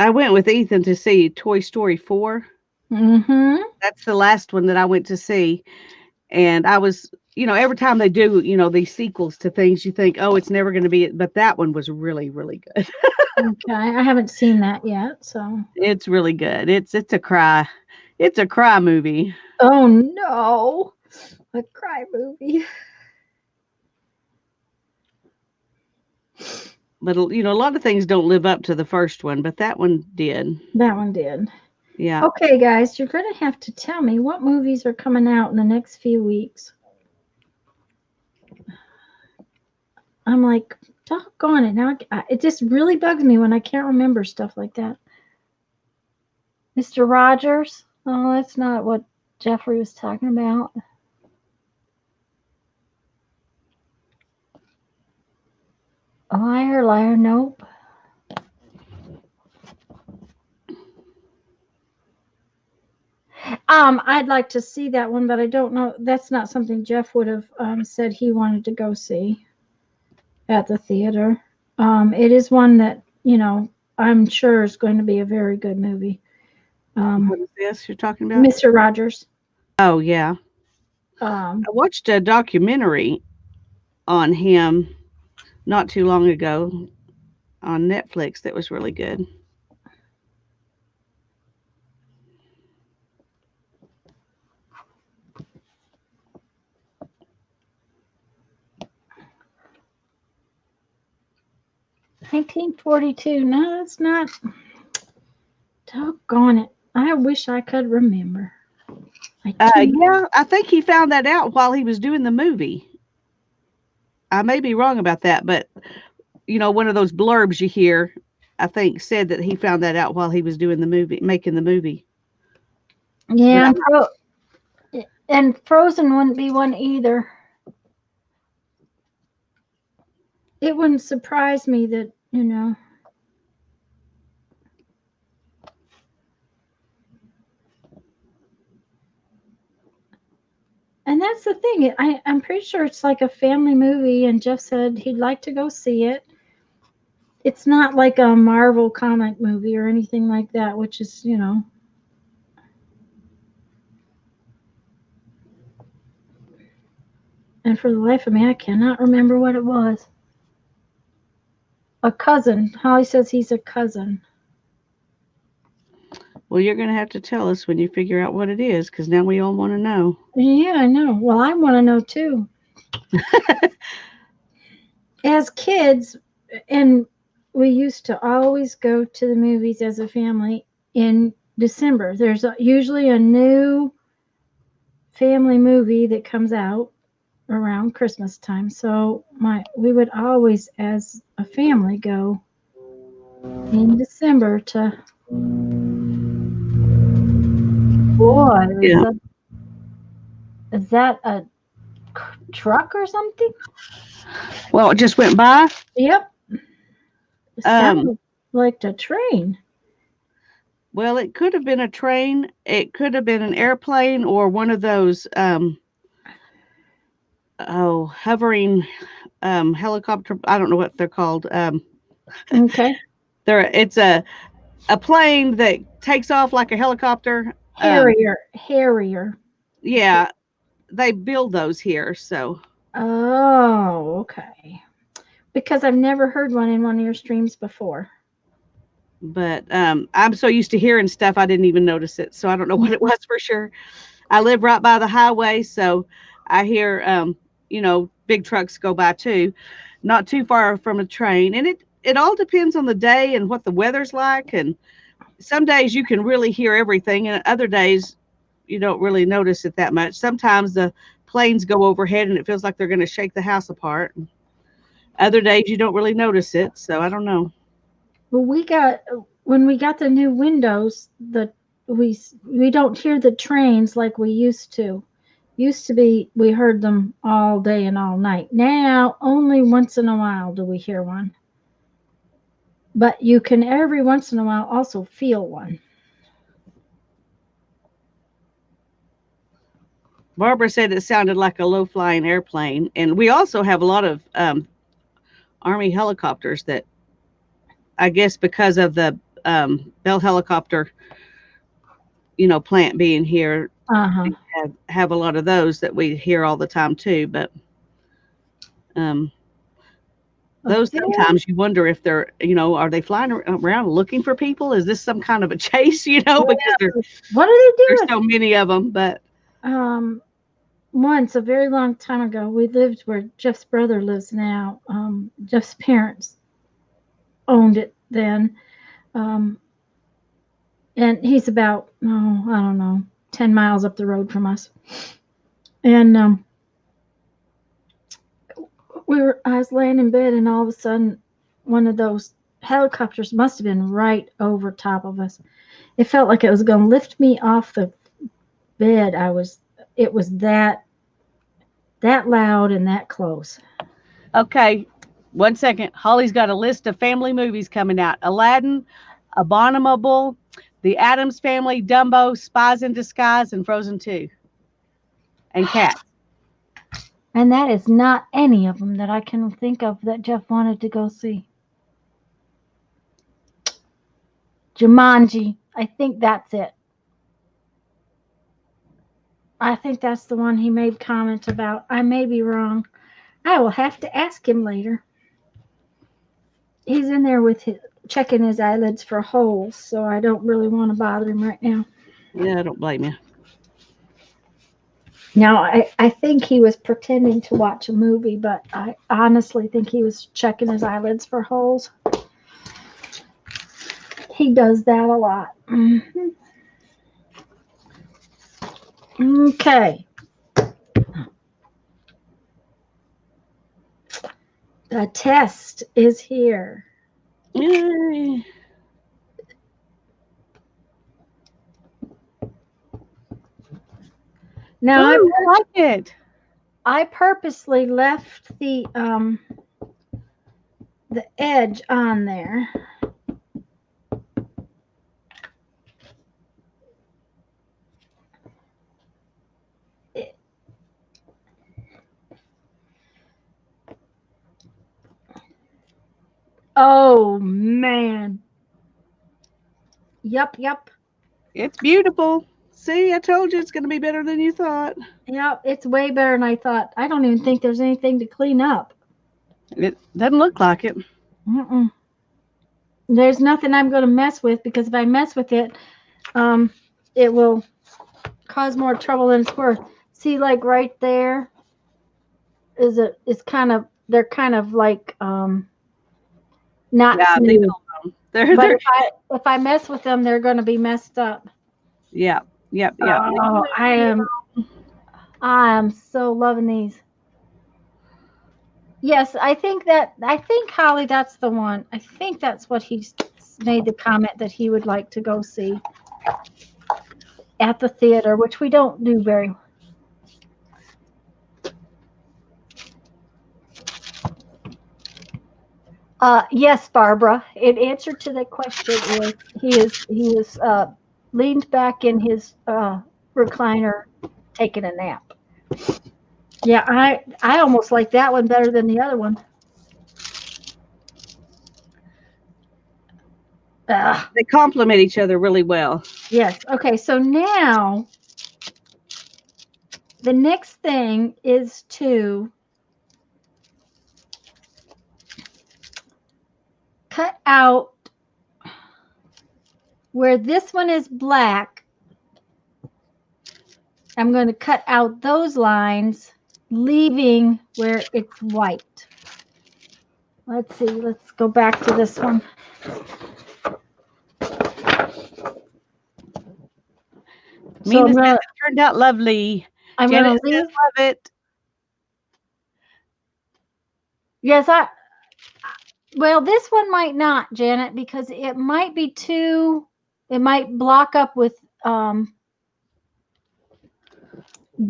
Speaker 2: I went with Ethan to see Toy Story 4.
Speaker 1: mm-hmm.
Speaker 2: That's the last one that I went to see. And I was, every time they do, these sequels to things, you think, oh, it's never going to be it. But that one was really, really good.
Speaker 1: Okay, I haven't seen that yet, so.
Speaker 2: It's really good. It's a cry. It's a cry movie.
Speaker 1: Oh no, a cry movie.
Speaker 2: But a lot of things don't live up to the first one, but that one did.
Speaker 1: That one did.
Speaker 2: Yeah.
Speaker 1: Okay, guys, you're going to have to tell me what movies are coming out in the next few weeks. I'm like, doggone it. Now it just really bugs me when I can't remember stuff like that. Mr. Rogers? Oh, that's not what Jeffrey was talking about. Liar, liar, nope. I'd like to see that one, but I don't know. That's not something Jeff would have said he wanted to go see at the theater. It is one that, I'm sure is going to be a very good movie.
Speaker 2: What is this you're talking about?
Speaker 1: Mr. Rogers.
Speaker 2: Oh, yeah. I watched a documentary on him not too long ago on Netflix that was really good.
Speaker 1: $1942. No, that's not. Doggone it. I wish I could remember.
Speaker 2: Yeah, I think he found that out while he was doing the movie. I may be wrong about that, but one of those blurbs you hear, I think, said that he found that out while he was doing the movie, making the movie.
Speaker 1: Yeah, and Frozen wouldn't be one either. It wouldn't surprise me that, And that's the thing. I'm pretty sure it's like a family movie, and Jeff said he'd like to go see it. It's not like a Marvel comic movie or anything like that, which is, And for the life of me, I cannot remember what it was. A cousin. Holly says he's a cousin.
Speaker 2: Well, you're going to have to tell us when you figure out what it is, because now we all want to know.
Speaker 1: Yeah, I know. Well, I want to know too. As kids, and we used to always go to the movies as a family in December. There's usually a new family movie that comes out around Christmas time. So we would always, as a family, go in December to. Boy,
Speaker 2: Yeah.
Speaker 1: Is that a truck or something?
Speaker 2: Well, it just went by.
Speaker 1: Yep. It sounded like a train.
Speaker 2: Well, it could have been a train. It could have been an airplane or one of those hovering helicopter. I don't know what they're called.
Speaker 1: Okay.
Speaker 2: It's a plane that takes off like a helicopter.
Speaker 1: Harrier.
Speaker 2: Yeah, they build those here. So.
Speaker 1: Oh, okay. Because I've never heard one in one of your streams before.
Speaker 2: But I'm so used to hearing stuff I didn't even notice it. So I don't know what it was for sure. I live right by the highway, so I hear big trucks go by too, not too far from a train. And it all depends on the day and what the weather's like. And some days you can really hear everything, and other days you don't really notice it that much. Sometimes the planes go overhead and it feels like they're going to shake the house apart. Other days you don't really notice it, so I don't know.
Speaker 1: Well, when we got the new windows, we don't hear the trains like we used to. Used to be we heard them all day and all night. Now only once in a while do we hear one. But you can every once in a while also feel one.
Speaker 2: Barbara said it sounded like a low flying airplane, and we also have a lot of Army helicopters that I guess because of the Bell helicopter, plant being here,
Speaker 1: Uh-huh.
Speaker 2: have a lot of those that we hear all the time too. But um,
Speaker 1: A
Speaker 2: those
Speaker 1: very
Speaker 2: sometimes you wonder if they're, are they flying around looking for people? Is this some kind of a chase? Because
Speaker 1: what are they
Speaker 2: there's
Speaker 1: doing?
Speaker 2: so many of them. But
Speaker 1: Um Once a very long time ago, we lived where Jeff's brother lives now. Jeff's parents owned it then. Um, and he's about, oh, I don't know, 10 miles up the road from us. And I was laying in bed, and all of a sudden, one of those helicopters must have been right over top of us. It felt like it was going to lift me off the bed. It was that loud and that close.
Speaker 2: okay, 1 second. Holly's got a list of family movies coming out: Aladdin, Abominable, The Addams Family, Dumbo, Spies in Disguise, and Frozen 2, and Cats.
Speaker 1: And that is not any of them that I can think of that Jeff wanted to go see. Jumanji. I think that's it. I think that's the one he made comment about. I may be wrong. I will have to ask him later. He's in there with checking his eyelids for holes, so I don't really want to bother him right now.
Speaker 2: Yeah, I don't blame you.
Speaker 1: Now, I think he was pretending to watch a movie, but I honestly think he was checking his eyelids for holes. He does that a lot. Okay. The test is here.
Speaker 2: Yay.
Speaker 1: Now,
Speaker 2: Ooh, I like it.
Speaker 1: I purposely left the edge on there. It- oh man. Yep.
Speaker 2: It's beautiful. See, I told you it's going to be better than you thought.
Speaker 1: Yep, it's way better than I thought. I don't even think there's anything to clean up.
Speaker 2: It doesn't look like it.
Speaker 1: Mm-mm. There's nothing I'm going to mess with, because if I mess with it, um, it will cause more trouble than it's worth. See, like right there is kind of, they're kind of like not
Speaker 2: Yeah, leave it
Speaker 1: smooth.
Speaker 2: alone. They're
Speaker 1: But if I mess with them, they're going to be messed up.
Speaker 2: yeah, yep.
Speaker 1: Oh, I am so loving these. Yes, I think Holly, that's the one. I think that's what he's made the comment that he would like to go see at the theater, which we don't do very. Yes, Barbara. In answer to the question is he is leaned back in his recliner taking a nap. Yeah, I almost like that one better than the other one.
Speaker 2: they complement each other really well.
Speaker 1: Yes. Okay. So now the next thing is to cut out where this one is black, I'm going to cut out those lines, leaving where it's white. Let's see. Let's go back to this one. So
Speaker 2: Mina says it turned out lovely.
Speaker 1: I'm
Speaker 2: Janet
Speaker 1: going to
Speaker 2: says
Speaker 1: leave.
Speaker 2: love it.
Speaker 1: Yes, well, this one might not, Janet, because it might be too, it might block up with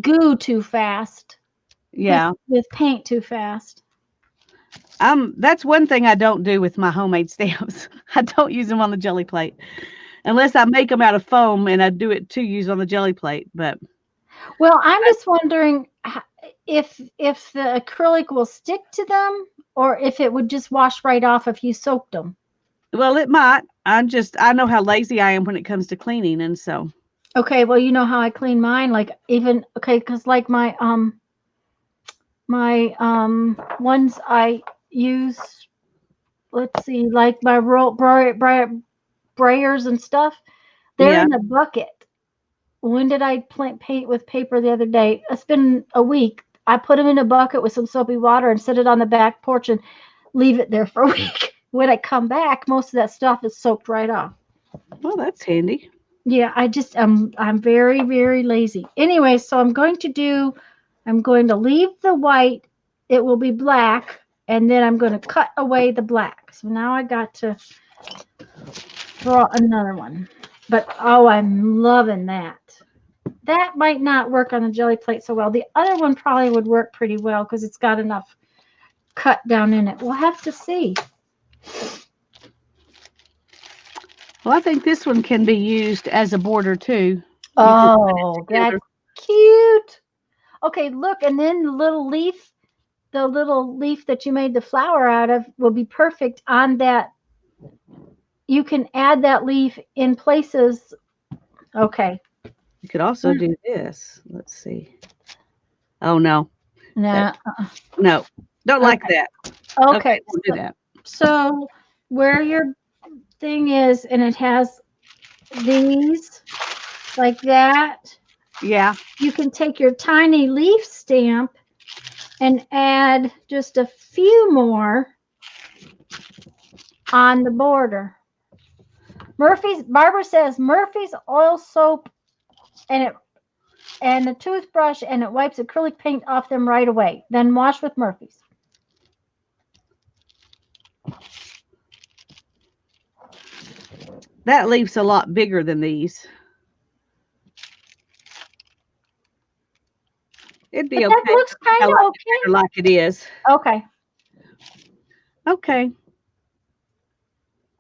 Speaker 1: goo too fast.
Speaker 2: Yeah.
Speaker 1: With paint too fast.
Speaker 2: That's one thing I don't do with my homemade stamps. I don't use them on the jelly plate unless I make them out of foam, and I do it to use on the jelly plate. But
Speaker 1: well, I'm just wondering if the acrylic will stick to them or if it would just wash right off if you soaked them.
Speaker 2: well, it might. I know how lazy I am when it comes to cleaning, and so.
Speaker 1: Okay, well, you know how I clean mine, like even okay, because like my ones I use, let's see, like my brayers and stuff, they're
Speaker 2: Yeah.
Speaker 1: in a bucket. When did I paint with paper the other day? It's been a week. I put them in a bucket with some soapy water and set it on the back porch and leave it there for a week. When I come back, most of that stuff is soaked right off.
Speaker 2: Well, that's handy.
Speaker 1: Yeah, I'm very, very lazy. Anyway, so I'm going to leave the white. It will be black, and then I'm going to cut away the black. So now I got to draw another one. But oh, I'm loving that. That might not work on the jelly plate so well. The other one probably would work pretty well because it's got enough cut down in it. We'll have to see.
Speaker 2: Well, I think this one can be used as a border too.
Speaker 1: Oh, that's cute. Okay, look, and then the little leaf that you made the flower out of will be perfect on that. You can add that leaf in places. Okay.
Speaker 2: You could also do this. Let's see. Oh no.
Speaker 1: Nah.
Speaker 2: No. Don't like that.
Speaker 1: Okay.
Speaker 2: Don't do that.
Speaker 1: So where your thing is, and it has these like that.
Speaker 2: Yeah.
Speaker 1: You can take your tiny leaf stamp and add just a few more on the border. Barbara says Murphy's oil soap and a toothbrush, and it wipes acrylic paint off them right away. Then wash with Murphy's.
Speaker 2: That leaf's a lot bigger than these. It'd be
Speaker 1: But
Speaker 2: okay.
Speaker 1: that looks kind of okay.
Speaker 2: Like it is.
Speaker 1: Okay.
Speaker 2: Okay.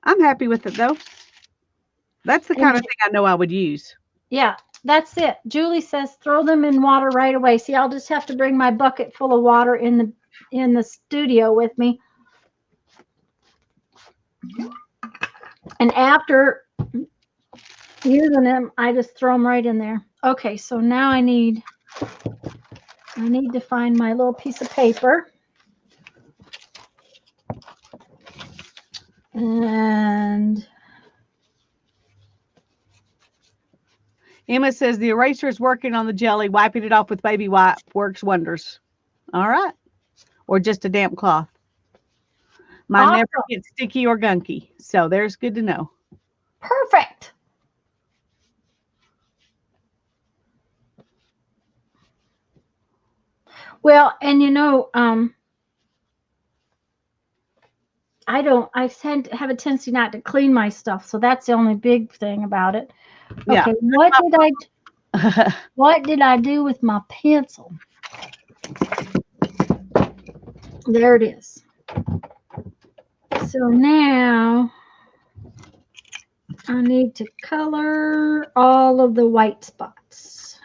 Speaker 2: I'm happy with it though. That's the kind of thing I know I would use.
Speaker 1: Yeah, that's it. Julie says throw them in water right away. See, I'll just have to bring my bucket full of water in the studio with me. And after using them, I just throw them right in there. Okay, so now I need to find my little piece of paper. And
Speaker 2: Emma says the eraser is working on the jelly. Wiping it off with baby wipe works wonders. All right. Or just a damp cloth. Mine never gets sticky or gunky. So there's good to know.
Speaker 1: Perfect. Well, and I have a tendency not to clean my stuff, so that's the only big thing about it.
Speaker 2: Yeah.
Speaker 1: Okay, what did I do with my pencil? There it is. So now I need to color all of the white spots.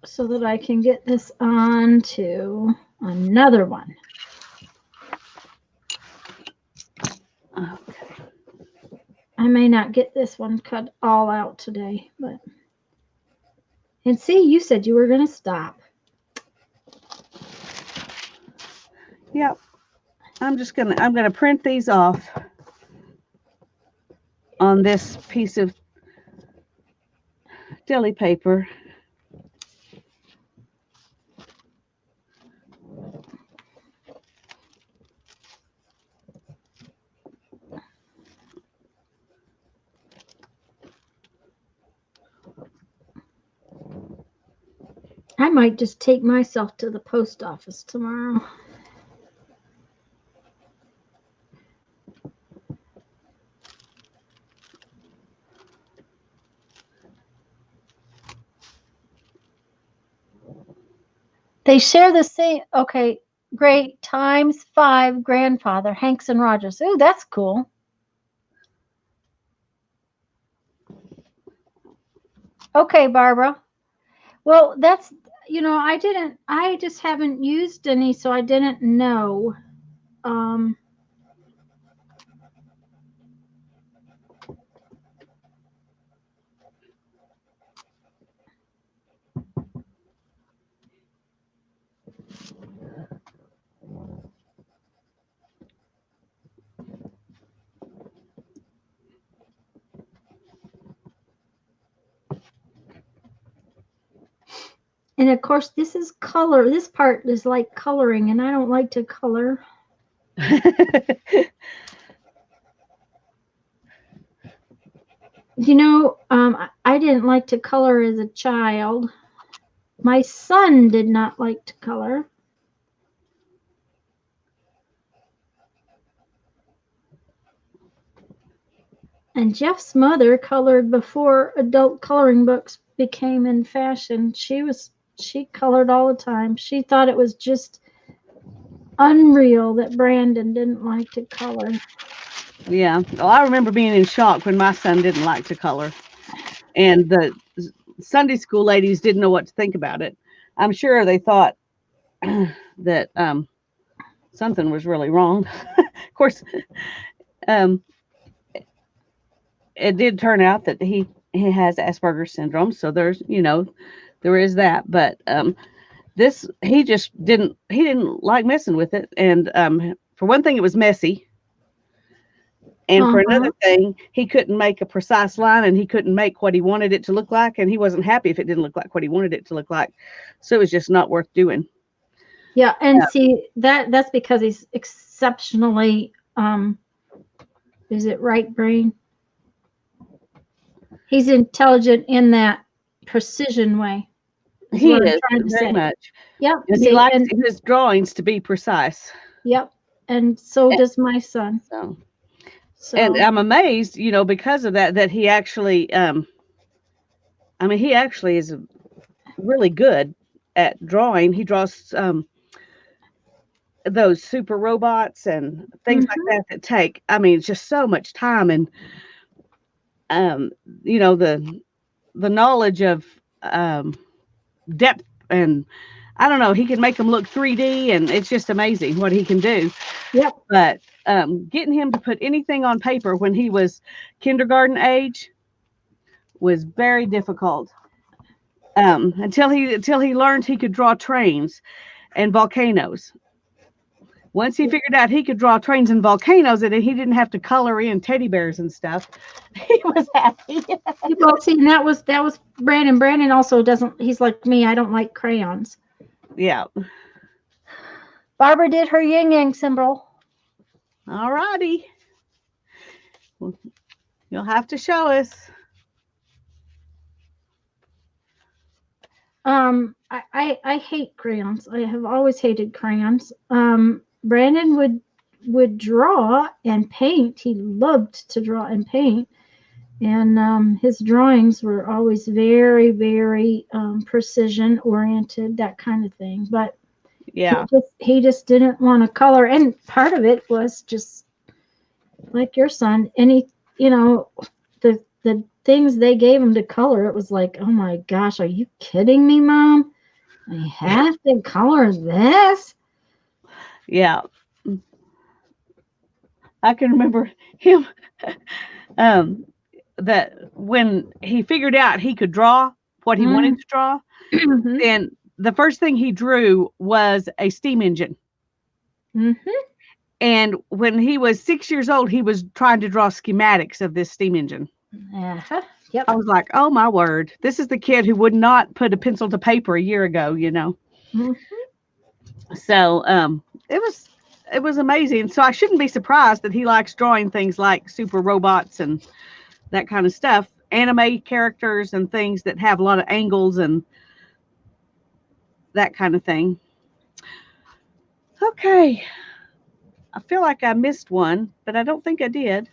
Speaker 1: So that I can get this onto another one.
Speaker 2: Okay.
Speaker 1: I may not get this one cut all out today, but And see, you said you were going to stop.
Speaker 2: Yep. I'm gonna print these off on this piece of deli paper.
Speaker 1: I might just take myself to the post office tomorrow. They share the same. Okay, great. Times 5 grandfather, Hanks and Rogers. Ooh, that's cool. Okay, Barbara. Well, that's, I just haven't used any, so I didn't know. Um, and of course, this is color. This part is like coloring, and I don't like to color. I didn't like to color as a child. My son did not like to color. And Jeff's mother colored before adult coloring books became in fashion. She colored all the time. She thought it was just unreal that Brandon didn't like to color.
Speaker 2: Yeah. Well, I remember being in shock when my son didn't like to color, and the Sunday school ladies didn't know what to think about it. I'm sure they thought that something was really wrong. Of course, um, it did turn out that he has Asperger's syndrome, so there is that. But this he didn't like messing with it, and for one thing, it was messy. And for
Speaker 1: Uh-huh.
Speaker 2: another thing, he couldn't make a precise line, and he couldn't make what he wanted it to look like, and he wasn't happy if it didn't look like what he wanted it to look like. So it was just not worth doing.
Speaker 1: Yeah, and see that's because he's exceptionally is it right brain? He's intelligent in that precision way. Is
Speaker 2: He
Speaker 1: what I'm
Speaker 2: is
Speaker 1: trying to
Speaker 2: very
Speaker 1: say.
Speaker 2: much,
Speaker 1: Yep.
Speaker 2: and he
Speaker 1: See,
Speaker 2: likes
Speaker 1: and
Speaker 2: his drawings to be precise.
Speaker 1: yep, and so
Speaker 2: And
Speaker 1: does my son.
Speaker 2: so, and
Speaker 1: So
Speaker 2: I'm amazed, because of that, that he actually, I mean, he actually is really good at drawing. He draws those super robots and things like
Speaker 1: mhm.
Speaker 2: that take. I mean, it's just so much time, and um, the knowledge of um, depth, and I don't know. He can make them look 3D, and it's just amazing what he can do.
Speaker 1: Yep.
Speaker 2: But getting him to put anything on paper when he was kindergarten age was very difficult. Until he learned he could draw trains and volcanoes. Once he figured out he could draw trains and volcanoes and he didn't have to color in teddy bears and stuff, he was happy.
Speaker 1: Well, see, and that was Brandon. Brandon also doesn't. He's like me. I don't like crayons.
Speaker 2: Yeah.
Speaker 1: Barbara did her yin yang symbol.
Speaker 2: All righty. Well, you'll have to show us.
Speaker 1: I hate crayons. I have always hated crayons. Brandon would draw and paint. He loved to draw and paint, and his drawings were always very, very precision oriented, that kind of thing. But
Speaker 2: Yeah.
Speaker 1: he just didn't want to color, and part of it was just like your son. Any, the things they gave him to color, it was like, oh my gosh, are you kidding me, Mom? I have to color this?
Speaker 2: Yeah. I can remember him that when he figured out he could draw, what he wanted to draw.
Speaker 1: Mm-hmm.
Speaker 2: Then the first thing he drew was a steam engine.
Speaker 1: Mm-hmm.
Speaker 2: And when he was 6 years old, he was trying to draw schematics of this steam engine.
Speaker 1: Uh-huh. Yep.
Speaker 2: I was like, oh my word, this is the kid who would not put a pencil to paper a year ago, you know.
Speaker 1: Mm-hmm.
Speaker 2: So it was amazing. So I shouldn't be surprised that he likes drawing things like super robots and that kind of stuff, anime characters and things that have a lot of angles and that kind of thing. Okay. I feel like I missed one, but I don't think I did.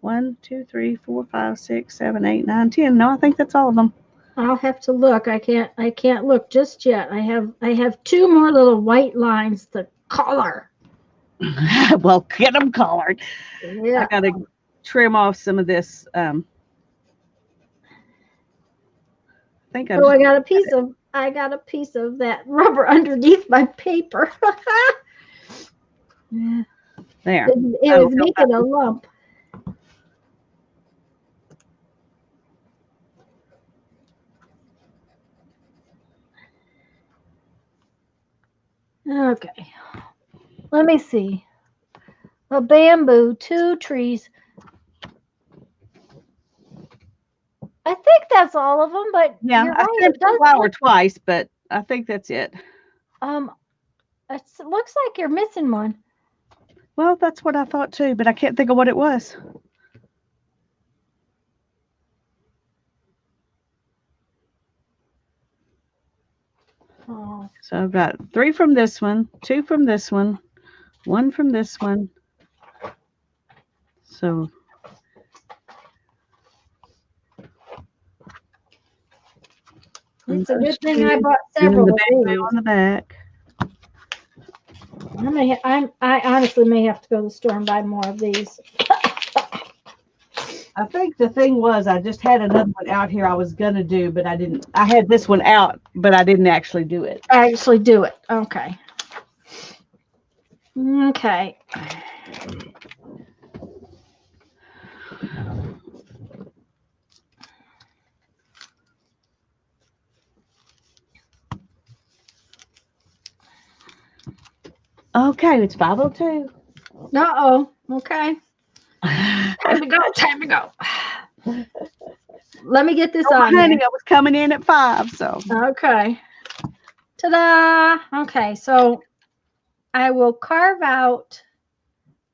Speaker 2: 1, 2, 3, 4, 5, 6, 7, 8, 9, 10. No, I think that's all of them.
Speaker 1: I'll have to look. I can't look just yet. I have two more little white lines to color.
Speaker 2: Well, get them colored.
Speaker 1: Yeah.
Speaker 2: I gotta trim off some of this. I think
Speaker 1: I got a piece of that rubber underneath my paper. Yeah.
Speaker 2: there.
Speaker 1: It was making a lump. Okay. Let me see. A bamboo, 2 trees. I think that's all of them, but
Speaker 2: Yeah,
Speaker 1: you're
Speaker 2: I
Speaker 1: right.
Speaker 2: stamped
Speaker 1: It
Speaker 2: the
Speaker 1: does
Speaker 2: flower
Speaker 1: look,
Speaker 2: twice, but I think that's it.
Speaker 1: it looks like you're missing one.
Speaker 2: Well, that's what I thought too, but I can't think of what it was.
Speaker 1: Oh.
Speaker 2: So I've got 3 from this one, 2 from this one, 1 from this one. So
Speaker 1: It's a good thing I bought
Speaker 2: and then
Speaker 1: several
Speaker 2: the
Speaker 1: of
Speaker 2: bamboo
Speaker 1: these.
Speaker 2: on the back.
Speaker 1: I honestly may have to go to the store and buy more of these.
Speaker 2: I think the thing was I just had another one out here I was gonna do, but I didn't. I had this one out, but I didn't actually do it.
Speaker 1: Actually do it. Okay. Okay.
Speaker 2: Okay, it's 5:02.
Speaker 1: Uh-oh. Okay. Time to go. Time to go. Let me get this on
Speaker 2: Honey,
Speaker 1: there.
Speaker 2: I was coming in at 5, so
Speaker 1: Okay. Ta-da. Okay, so I will carve out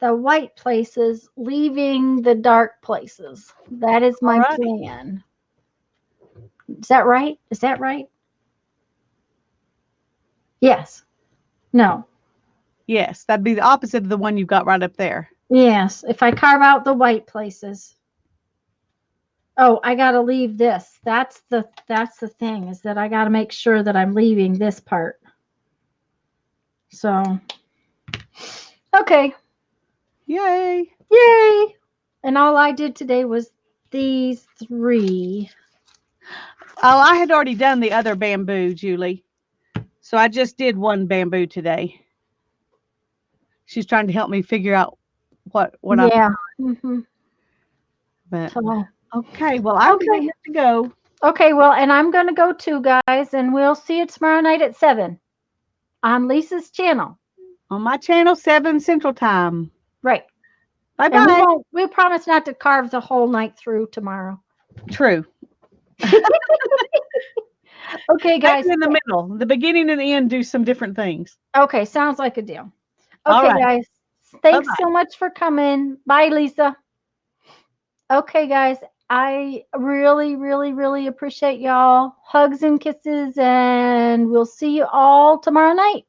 Speaker 1: the white places, leaving the dark places. That is my
Speaker 2: Alrighty.
Speaker 1: plan. Is that right? Is that right? Yes. No.
Speaker 2: Yes, that'd be the opposite of the one you've got right up there.
Speaker 1: Yes. If I carve out the white places. Oh, I got to leave this. That's the thing, is that I got to make sure that I'm leaving this part. So, okay.
Speaker 2: Yay.
Speaker 1: Yay. And all I did today was these 3.
Speaker 2: Oh, I had already done the other bamboo, Julie. So I just did one bamboo today. She's trying to help me figure out what
Speaker 1: Yeah. Mm-hmm.
Speaker 2: But
Speaker 1: So,
Speaker 2: okay, well I'm gonna have to go.
Speaker 1: okay, well, and I'm gonna go too, guys, and we'll see you tomorrow night at 7 on Lisa's channel.
Speaker 2: On my channel, 7 Central Time.
Speaker 1: Right.
Speaker 2: Bye
Speaker 1: And
Speaker 2: bye.
Speaker 1: we promise not to carve the whole night through tomorrow.
Speaker 2: True.
Speaker 1: Okay, guys.
Speaker 2: Maybe in the middle, the beginning and the end do some different things.
Speaker 1: Okay, sounds like a deal.
Speaker 2: All
Speaker 1: Okay,
Speaker 2: right.
Speaker 1: guys. Thanks
Speaker 2: Bye-bye.
Speaker 1: so much for coming. Bye, Lisa. Okay, guys. I really, really, really appreciate y'all. Hugs and kisses, and we'll see you all tomorrow night.